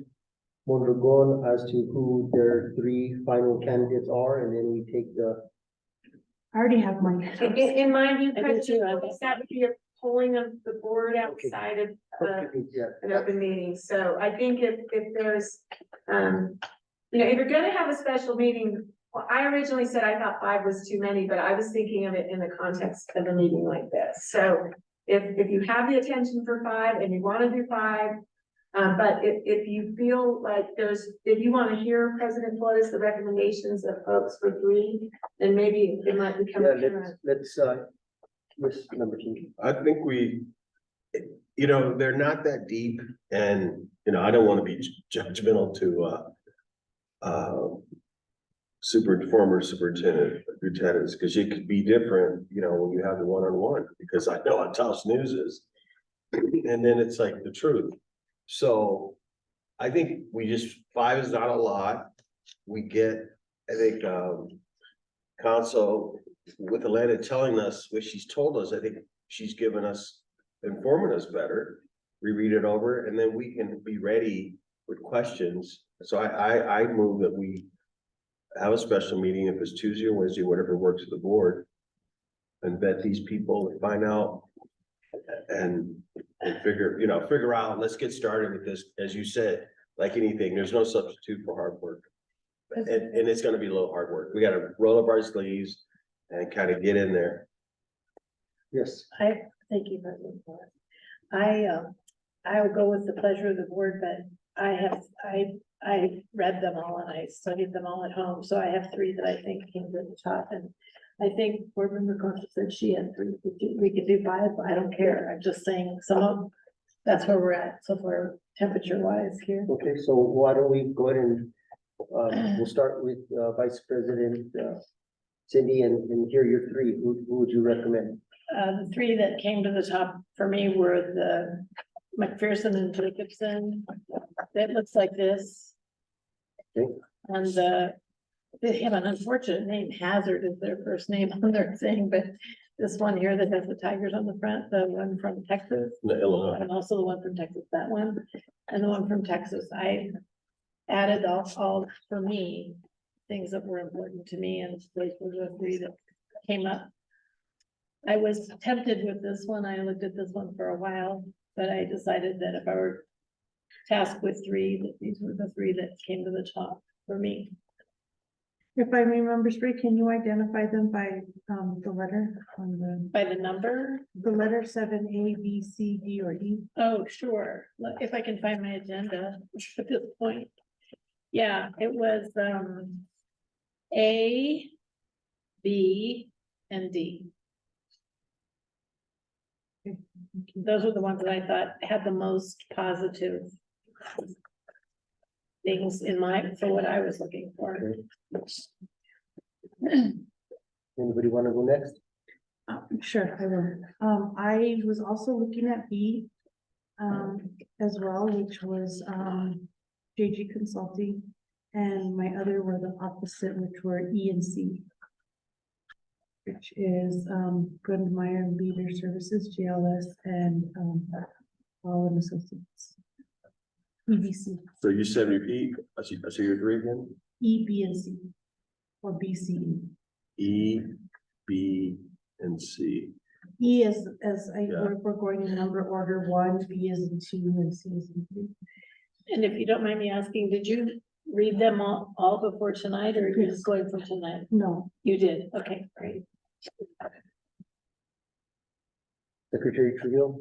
Mondragon as to who their 3 final candidates are, and then we take the. I already have my. In my view, I do President, too. that would be a polling of the board outside of an open meeting. So I think if there's, if you're gonna have a special meeting, well, I originally said I thought 5 was too many, but I was thinking of it in the context of a meeting like this. So if you have the attention for 5 and you want to do 5, But if you feel like if you want to hear President Flores, the recommendations of folks for 3, then maybe it might become. Yeah, let's, yes, number 2. I think you know, they're not that deep and, you know, I don't want to be judgmental to, former superintendent, lieutenants, because it could be different, you know, when you have the one-on-one, because I know what Taos News is. And then it's like the truth. So I think 5 is not a lot. We get, I think, council with Atlanta telling us what she's told us, I think she's given us, informing us better. We read it over and then we can be ready with questions. So I move that we have a special meeting, if it's Tuesday or Wednesday, whatever works with the board. And vet these people and find out and figure out, let's get started with this. As you said, like anything, there's no substitute for hard work. And it's gonna be a little hard work. We gotta roll up our sleeves and kind of get in there. Yes. Thank you, President Flores. I'll go with the pleasure of the board, but I read them all and I studied them all at home, so I have 3 that I think came to the top, and I think board member Costa said she had 3, we could do 5, I don't care, I'm just saying some of, that's where we're at so far, temperature wise here. Okay, so why don't we go ahead and, we'll start with, Vice President, Cindy, and hear your 3, who would you recommend? The 3 that came to the top for me were the McPherson and Jacobson. That looks like this. Okay. And they have an unfortunate name, Hazard is their first name on their thing, but this one here that has the tigers on the front, the one from Texas. Illinois. And also the one from Texas, that one, and the one from Texas. I added all for me, things that were important to me, and those were the 3 that came up. I was tempted with this one. I looked at this one for a while, but I decided that if I were tasked with 3, that these were the 3 that came to the top for me. If I remember straight, can you identify them by, the letter on By the number? the letter 7A, B, C, D, or E? Oh, sure. If I can find my agenda at this point. Yeah, it was, A, B, and D. Those were the ones that I thought had the most positive things in mind for what I was looking for. Anybody want to go next? Sure, I will. I was also looking at B, as well, which was, JG Consulting. And my other were the opposite, which were E and C. Which is, Grundmeyer Leader Services, GLS, and, All and Associates. EBC, So you said repeat, I see your 3 again? E, B, and C, or B, C, E. E, B, and C. E as Yeah. we're going in number order 1, B is in 2, and C is in 3. And if you don't mind me asking, did you read them all before tonight, or are you just going from tonight? No. You did, okay, great. Secretary Trujillo?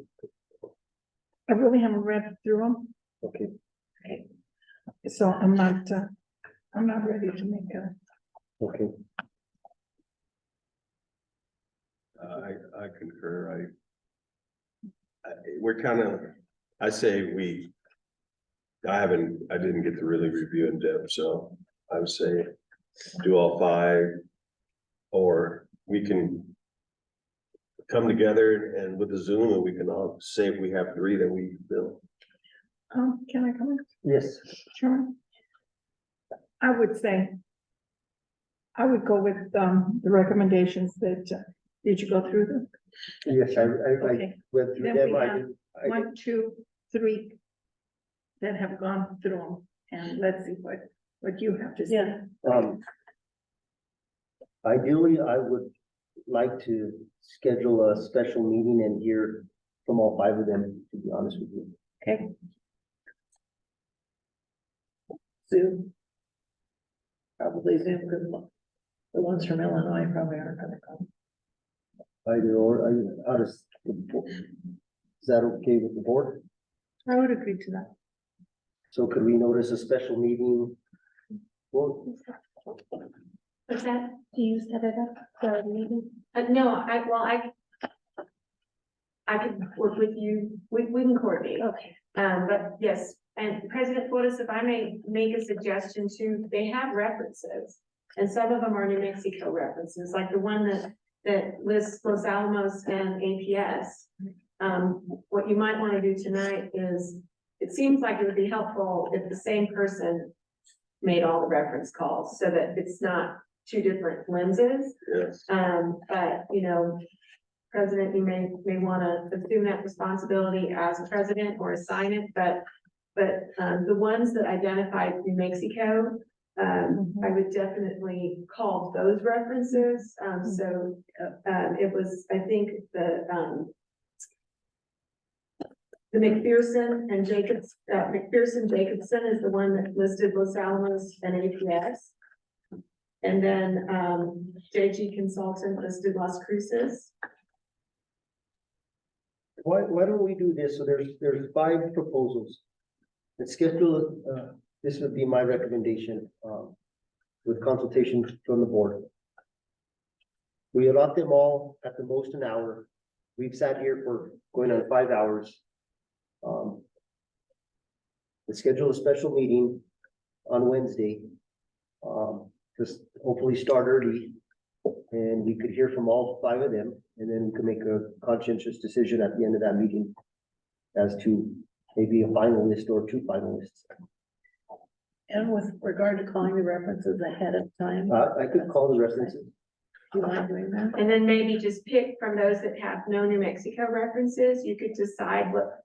I really haven't read through them, Okay. so I'm not ready to make a. Okay. I concur, we're kind of, I say I didn't get to really review in depth, so I would say do all 5. Or we can come together and with the Zoom, and we can all say if we have 3 that we build. Can I comment? Yes. Sure. I would say, I would go with, the recommendations that, did you go through them? Yes, I Okay. went through Then them. we I have did. 1, 2, 3 that have gone through them, and let's see what you have to say. Ideally, I would like to schedule a special meeting and hear from all 5 of them, to be honest with you. Okay. Zoom. Probably Zoom, because the ones from Illinois probably aren't gonna come. Either or, is that okay with the board? I would agree to that. So could we notice a special meeting? Well, What's that? Do you set it up for a meeting? No, I could work with you, we can coordinate. Okay. But yes, and President Flores, if I may make a suggestion too, they have references. And some of them are New Mexico references, like the one that lists Los Alamos and APS. What you might want to do tonight is, it seems like it would be helpful if the same person made all the reference calls so that it's not two different lenses. Yes. But, you know, President, you may want to assume that responsibility as a president or assign it, but the ones that identified New Mexico, I would definitely call those references. It was, I think, the McPherson and Jacobs, McPherson Jacobson is the one that listed Los Alamos and APS. And then, JG Consultant listed Las Cruces. why don't we do this? So there's 5 proposals. Let's schedule, this would be my recommendation, with consultation from the board. We allot them all at the most an hour. We've sat here for going on 5 hours. Let's schedule a special meeting on Wednesday. Just hopefully start early and we could hear from all 5 of them, and then we could make a conscientious decision at the end of that meeting as to maybe a finalist or 2 finalists. And with regard to calling the references ahead of time. I could call the references. Do you mind doing that? And then maybe just pick from those that have no New Mexico references. You could decide what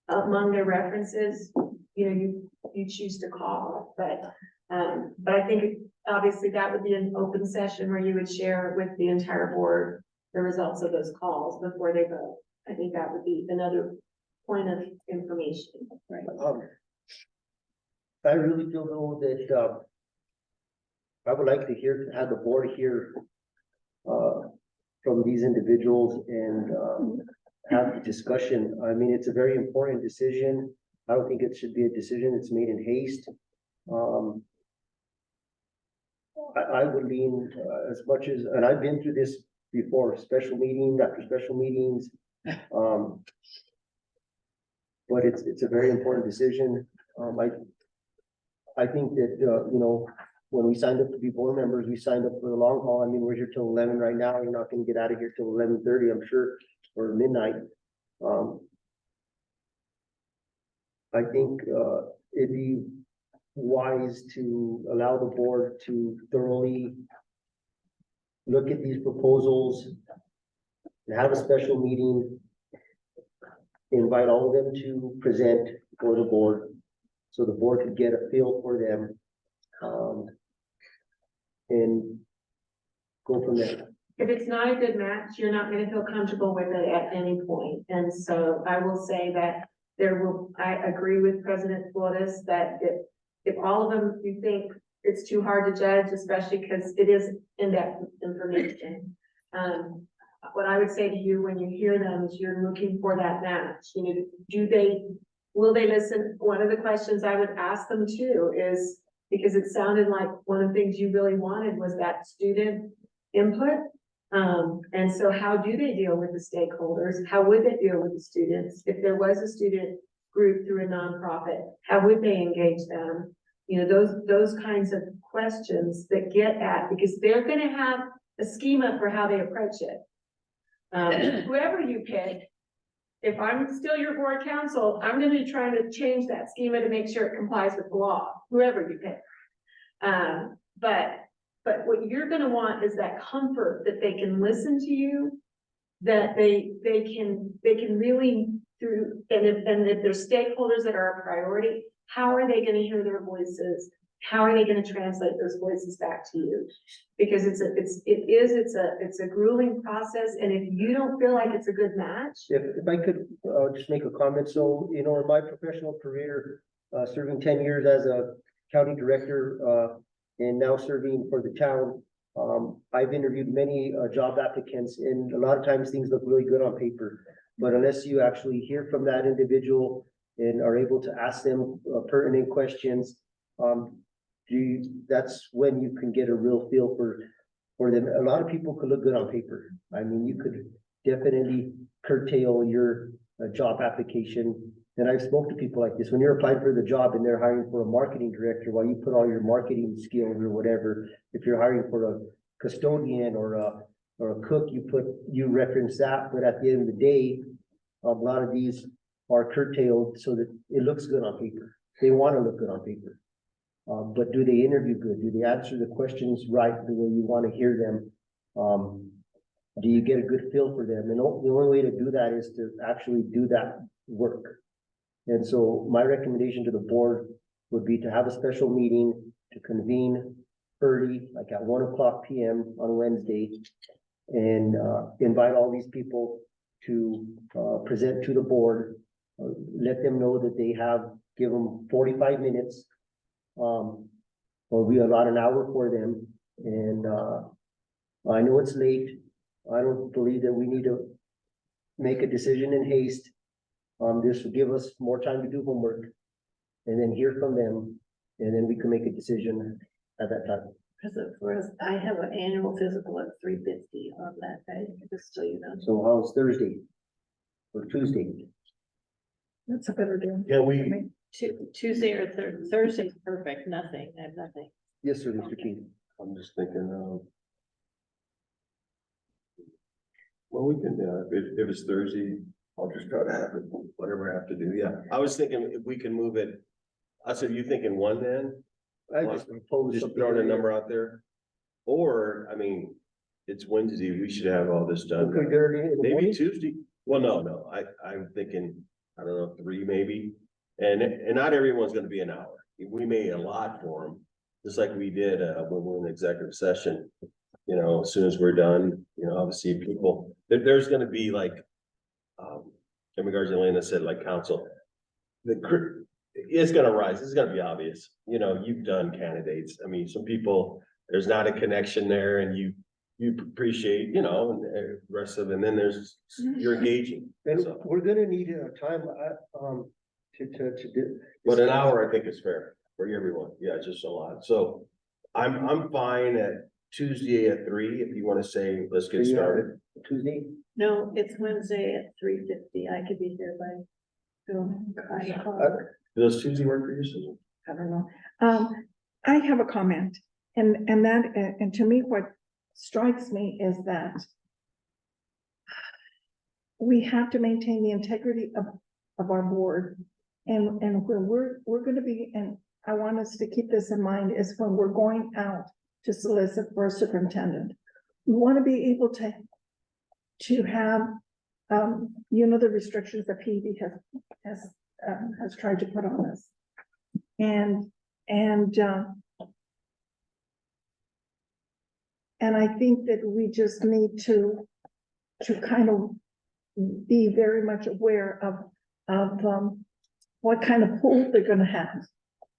among their references, you know, you choose to call. But I think obviously that would be an open session where you would share with the entire board the results of those calls before they vote. I think that would be another point of information. Right. I really feel though that, I would like to have the board hear, from these individuals and, have the discussion. I mean, it's a very important decision. I don't think it should be a decision that's made in haste. I would lean, as much as, and I've been through this before, special meeting after special meetings. But it's a very important decision. I think that, you know, when we signed up to be board members, we signed up for the long haul. I mean, we're here till 11 right now. We're not gonna get out of here till 11:30, I'm sure, or midnight. I think, it'd be wise to allow the board to thoroughly look at these proposals and have a special meeting, invite all of them to present for the board, so the board could get a feel for them, and go from there. If it's not a good match, you're not gonna feel comfortable with it at any point. And so I will say that I agree with President Flores that if all of them, you think it's too hard to judge, especially because it is in-depth information. What I would say to you when you hear them is you're looking for that match. You know, will they listen? One of the questions I would ask them too is, because it sounded like one of the things you really wanted was that student input. And so how do they deal with the stakeholders? How would they deal with the students? If there was a student group through a nonprofit, how would they engage them? You know, those kinds of questions that get at, because they're gonna have a schema for how they approach it. Whoever you pick, if I'm still your board counsel, I'm gonna be trying to change that schema to make sure it complies with the law, whoever you pick. But what you're gonna want is that comfort that they can listen to you, that they can really and if there's stakeholders that are a priority, how are they gonna hear their voices? How are they gonna translate those voices back to you? Because it's a grueling process, and if you don't feel like it's a good match. If I could, just make a comment. So, you know, in my professional career, serving 10 years as a county director, and now serving for the town, I've interviewed many, job applicants, and a lot of times things look really good on paper. But unless you actually hear from that individual and are able to ask them pertinent questions, that's when you can get a real feel for them. A lot of people could look good on paper. I mean, you could definitely curtail your job application. And I've spoke to people like this, when you're applying for the job and they're hiring for a marketing director, while you put all your marketing skills or whatever, if you're hiring for a custodian or a cook, you reference that, but at the end of the day, a lot of these are curtailed so that it looks good on paper. They want to look good on paper. But do they interview good? Do they answer the questions right the way you want to hear them? Do you get a good feel for them? And the only way to do that is to actually do that work. And so my recommendation to the board would be to have a special meeting to convene early, like at 1:00 p.m. on Wednesday, and invite all these people to present to the board. Let them know that they give them 45 minutes, or we allot an hour for them. And I know it's late. I don't believe that we need to make a decision in haste. This will give us more time to do homework and then hear from them, and then we can make a decision at that time. Whereas I have an annual physical at 3:50 on that day, just so you know. So how's Thursday or Tuesday? That's a better deal. Yeah, we, Tuesday or Thursday's perfect, nothing, I have nothing. Yes, sir, Mr. King. I'm just thinking, well, we can, if it's Thursday, I'll just try to have it, whatever I have to do, yeah. I was thinking if we can move it, I said, you thinking one then? I just proposed Just something. throwing a number out there? Or, I mean, it's Wednesday, we should have all this done. Okay, early in the Maybe morning? Tuesday, well, no, I'm thinking, I don't know, 3 maybe. And not everyone's gonna be an hour. We may allot for them, just like we did, when we were in executive session. You know, as soon as we're done, you know, obviously people, there's gonna be like, in regards to Elena said, like council. It's gonna rise, it's gonna be obvious, you know, you've done candidates, I mean, some people, there's not a connection there and you appreciate, you know, and the rest of, and then you're engaging. And So, we're gonna need a time, to do. but an hour, I think is fair for everyone, yeah, it's just a lot, so I'm fine at Tuesday at 3, if you wanna say, let's get started. Tuesday? No, it's Wednesday at 3:50, I could be here by. Does Tuesday work for you, Susan? I don't know. I have a comment, and to me, what strikes me is that we have to maintain the integrity of our board. And where we're gonna be, and I want us to keep this in mind, is when we're going out to solicit for a superintendent. We want to be able to have, you know, the restrictions that PED has tried to put on us. And I think that we just need to kind of be very much aware of what kind of pool they're gonna have,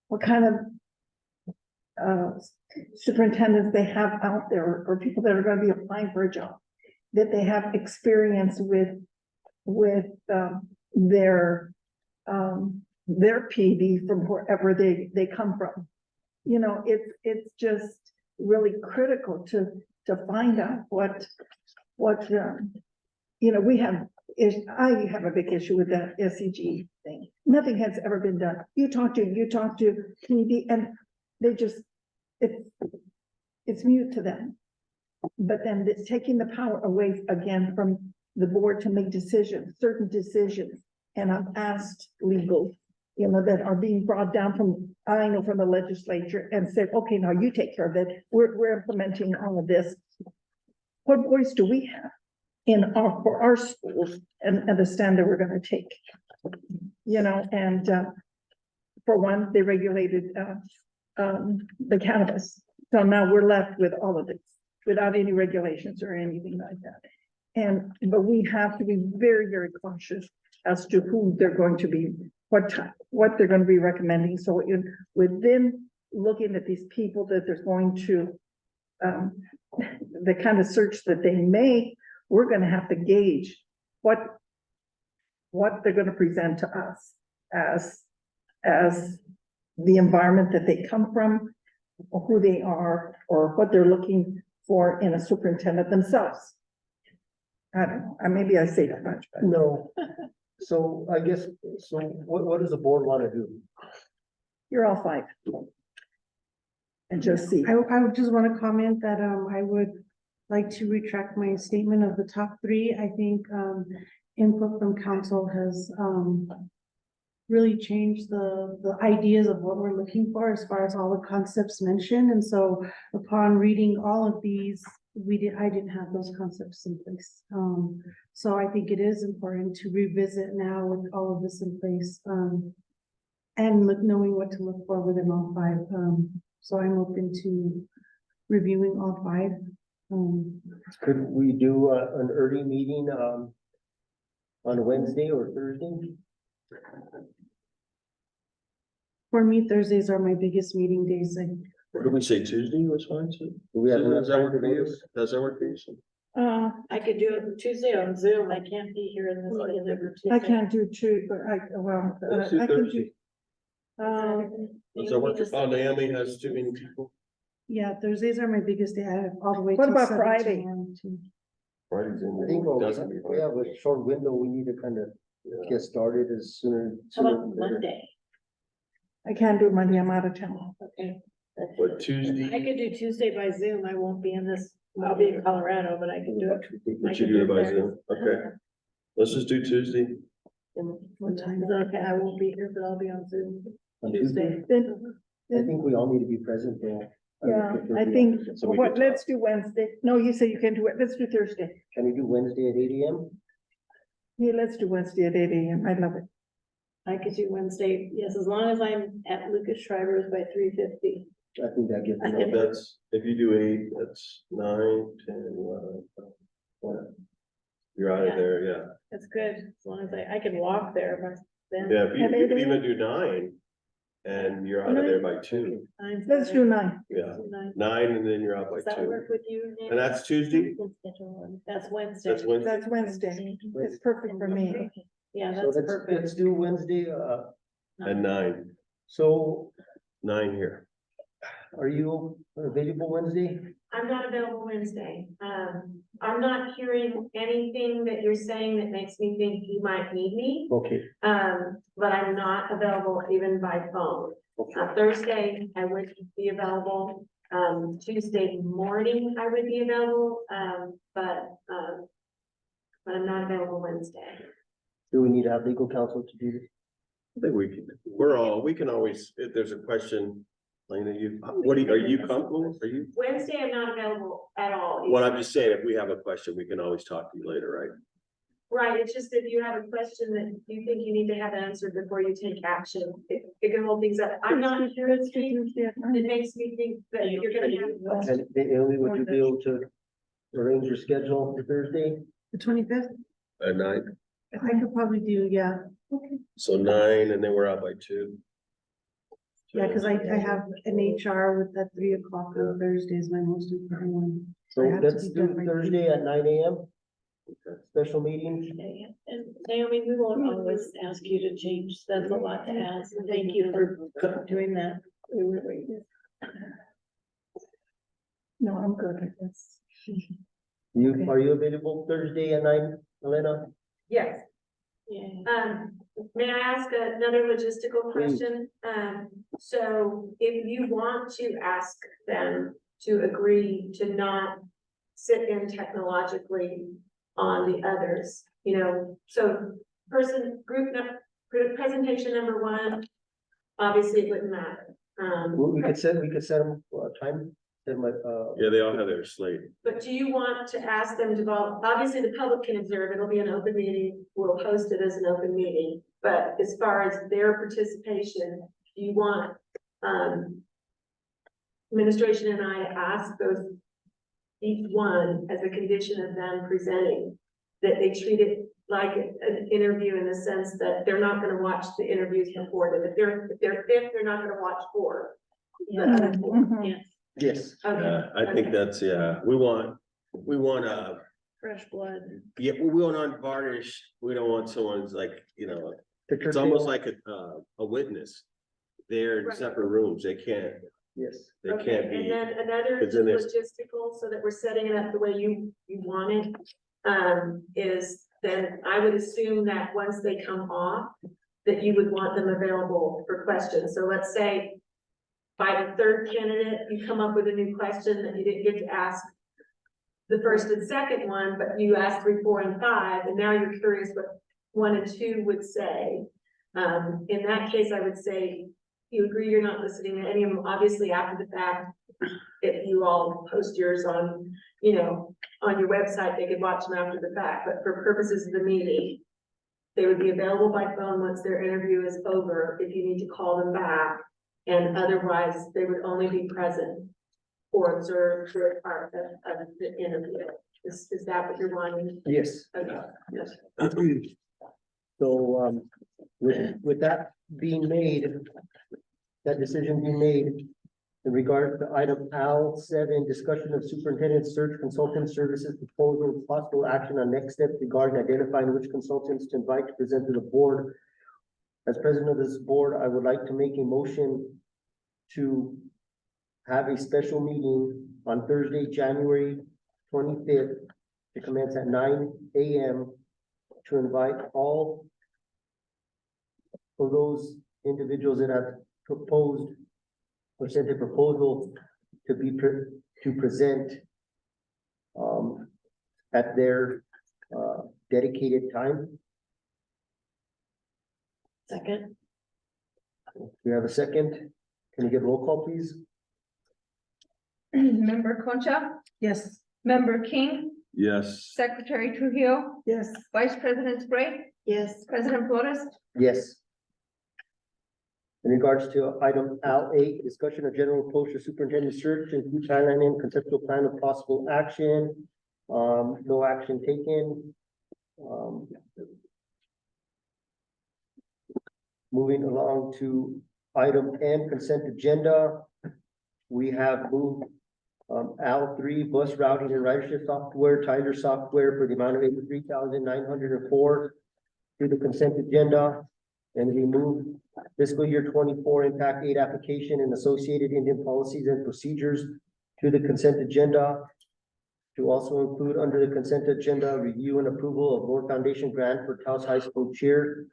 what kind of superintendents they have out there, or people that are gonna be applying for a job, that they have experience with their PD from wherever they come from. You know, it's just really critical to find out what you know, I have a big issue with that SEG thing. Nothing has ever been done. You talk to PD and they just, it's mute to them. But then it's taking the power away again from the board to make decisions, certain decisions. And I've asked legal, you know, that are being brought down from the legislature and said, okay, now you take care of it. We're implementing all of this. What voice do we have for our schools and the stand that we're gonna take? You know, and for one, they regulated the cannabis. So now we're left with all of this without any regulations or anything like that. But we have to be very, very cautious as to who they're going to be, what they're going to be recommending. So within looking at these people that they're going to, the kind of search that they make, we're going to have to gauge what they're going to present to us. as the environment that they come from, or who they are, or what they're looking for in a superintendent themselves. I don't know, maybe I say too much, but. No. So I guess, so what does the board want to do? You're all five. And just see. I would just want to comment that, I would like to retract my statement of the top three. I think, input from council has, really changed the ideas of what we're looking for as far as all the concepts mentioned. And so upon reading all of these, I didn't have those concepts in place. So I think it is important to revisit now with all of this in place, and knowing what to look for within all five. So I'm open to reviewing all five. Could we do an early meeting on Wednesday or Thursday? For me, Thursdays are my biggest meeting days. What did we say, Tuesday was fine, so? Do we have enough Does that time work to for you? notice? Does that work for you? Sue? I could do it Tuesday on Zoom. I can't be here in this I can't do two, but Let's do I can do. Thursday. Does that work? Oh, Naomi has too many people. Yeah, Thursdays are my biggest day. I have all the way. What till about 7 Friday? tomorrow, too. Friday's in I think there. Doesn't be we have a short window, we need to kind of get started as sooner. How about Monday? I can't do Monday, I'm out of town. Okay. But I Tuesday, could do Tuesday by Zoom. I won't be in this, I'll be in Colorado, but I can do it. what you do it by Zoom, okay. Let's just do Tuesday. What time? Okay, I won't be here, but I'll be on Zoom On Tuesday. I think we all need to be present there. Yeah, I think, So we what, could talk. let's do Wednesday. No, you said you can do it. Let's do Thursday. Can we do Wednesday at 8 AM? Yeah, let's do Wednesday at 8 AM. I love it. I could do Wednesday, yes, as long as I'm at Lucas Shriver's by 3:50. I think that gives. I So can- that's, if you do 8, that's 9, 10, 11, 12. You're out of Yeah. there, yeah. That's good, as long as I can walk there, but then. Yeah, if you At you 8 could a.m.? even do 9, and you're out of there by 2, Let's do 9. yeah. 9 and then you're out by Does that 2. work with you? Nick? And that's Tuesday? That's Wednesday. That's Wednesday? That's Wednesday. It's perfect for me. Yeah, So that's let's perfect. do Wednesday, At 9, so 9 here. are you available Wednesday? I'm not available Wednesday. I'm not hearing anything that you're saying that makes me think you might need me. Okay, But I'm not available even by phone. Thursday, I would be available. Tuesday morning, I would be available, but I'm not available Wednesday. do we need to have legal counsel to do this? I think we can, we can always, if there's a question, Lena, are you comfortable? Are you? Wednesday, I'm not available at all. Well, I'm just saying, if we have a question, we can always talk to you later, right? Right, it's just if you have a question that you think you need to have answered before you take action, it can hold things up. I'm not hearing anything that makes me think that you're gonna have. And Naomi, would you be able to arrange your schedule for Thursday? The 25th, At 9, I could probably do, yeah. so 9, and then we're out by 2. Yeah, because I have an HR with that 3 o'clock on Thursday is my most important one. So I have to let's be do done by Thursday at 9 AM. Special meeting. And Naomi, we won't always ask you to change. That's a lot to ask. And thank you for doing that. We really. No, I'm good at this. Are you available Thursday at 9, Elena? Yes. Yeah. May I ask another logistical Please. question? So if you want to ask them to agree to not sit in technologically on the others, so presentation number 1, obviously it wouldn't matter. We could set them a time, set my, Yeah, they all have their slate. But do you want to ask them to vote? Obviously, the public can observe, it'll be an open meeting, we'll post it as an open meeting. But as far as their participation, do you want, administration and I to ask those, each one as a condition of them presenting, that they treat it like an interview in the sense that they're not gonna watch the interviews before them. If they're 5th, they're not gonna watch 4. The other 4. Yes, yes. Okay. I think that's, we want, fresh blood. yeah, we want unvarnished, we don't want someone's like, to It's almost curtail- like a witness. They're in Right. separate rooms. They can't, Yes. they Okay, can't and be. then another 'cause then there's- logistical, so that we're setting it up the way you want it, is then I would assume that once they come off, that you would want them available for questions. So let's say by the third candidate, you come up with a new question that you didn't get to ask the first and second one, but you asked 3, 4, and 5, and now you're curious what 1 and 2 would say. In that case, I would say, you agree you're not listening to any of them, obviously after the fact. If you all post yours on, on your website, they could watch them after the fact, but for purposes of the meeting. They would be available by phone once their interview is over, if you need to call them back. And otherwise, they would only be present or observe their part of the interview. Is that what you're wanting? Yes, Okay. yes. So, with that being made, that decision being made, in regard to item L7, discussion of superintendent search consultant services proposal, possible action on next steps regarding identifying which consultants to invite to present to the board. As president of this board, I would like to make a motion to have a special meeting on Thursday, January 25th, to commence at 9 a.m. to invite all of those individuals that have proposed or sent a proposal to be to present at their dedicated time. Second. We have a second. Can we get roll call, please? Member Concha, Yes. Member King, Yes. Secretary Trujillo, Yes. Vice President Spray, Yes. President Flores. Yes. In regards to item L8, discussion of general approach to superintendent search and future timeline and conceptual plan of possible action. No action taken. Moving along to item N, consent agenda. We have moved L3, bus routing and ridership software, Tyler software for the amount of $83,904 to the consent agenda. And we moved fiscal year 24 impact aid application and associated Indian policies and procedures to the consent agenda. To also include under the consent agenda, review and approval of Lord Foundation grant for Taos High School cheer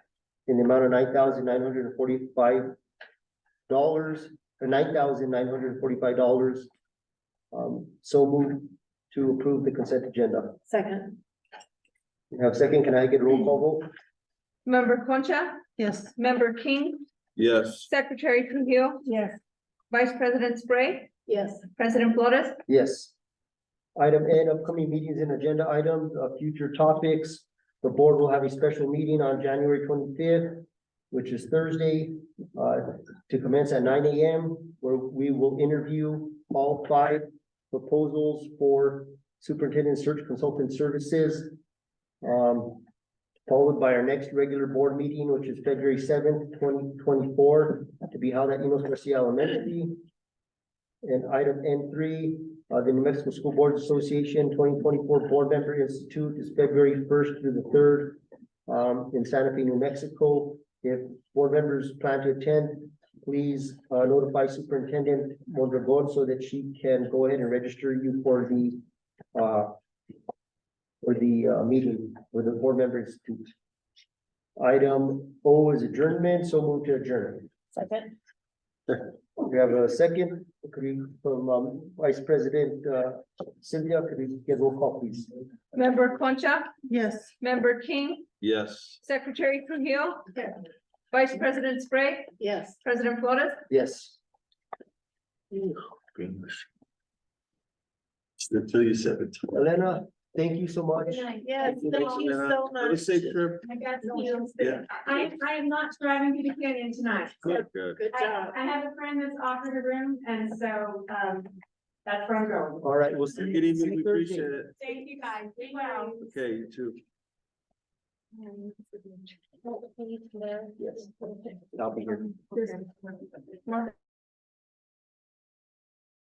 in the amount of $9,945 or $9,945. So moved to approve the consent agenda. Second. We have a second. Can I get a roll call vote? Member Concha, Yes. Member King, Yes. Secretary Trujillo, Yes. Vice President Spray, Yes. President Flores. Yes. Item N, upcoming meetings and agenda items, future topics. The board will have a special meeting on January 25th, which is Thursday, to commence at 9 a.m. where we will interview all 5 proposals for superintendent search consultant services. Followed by our next regular board meeting, which is February 7th, 2024, to be held at Enos Garcia Elementary. And item N3, the New Mexico School Boards Association 2024 Board Member Institute is February 1st through the 3rd in Santa Fe, New Mexico. If board members plan to attend, please notify Superintendent Mondragon so that she can go ahead and register you for the meeting with the board member institute. Item O is adjournment, so move to adjourn. Second. We have a second, could we, from Vice President Cynthia, could we get roll call, please? Member Concha, Yes. Member King, Yes. Secretary Trujillo, Vice President Spray, Yes. President Flores. Yes. Goodness. Until you said it. Elena, thank you so much. Yes, thank you so Have a much. safe trip. I got you. Yeah. I am not driving to the canyon tonight. Good, good. Good job. I have a friend that's offered a room, and so, that's where I'm going. All right, we'll see Good you evening. We Thursday. appreciate it. Thank you guys. Be well. Okay, you too. Yes. I'll be here.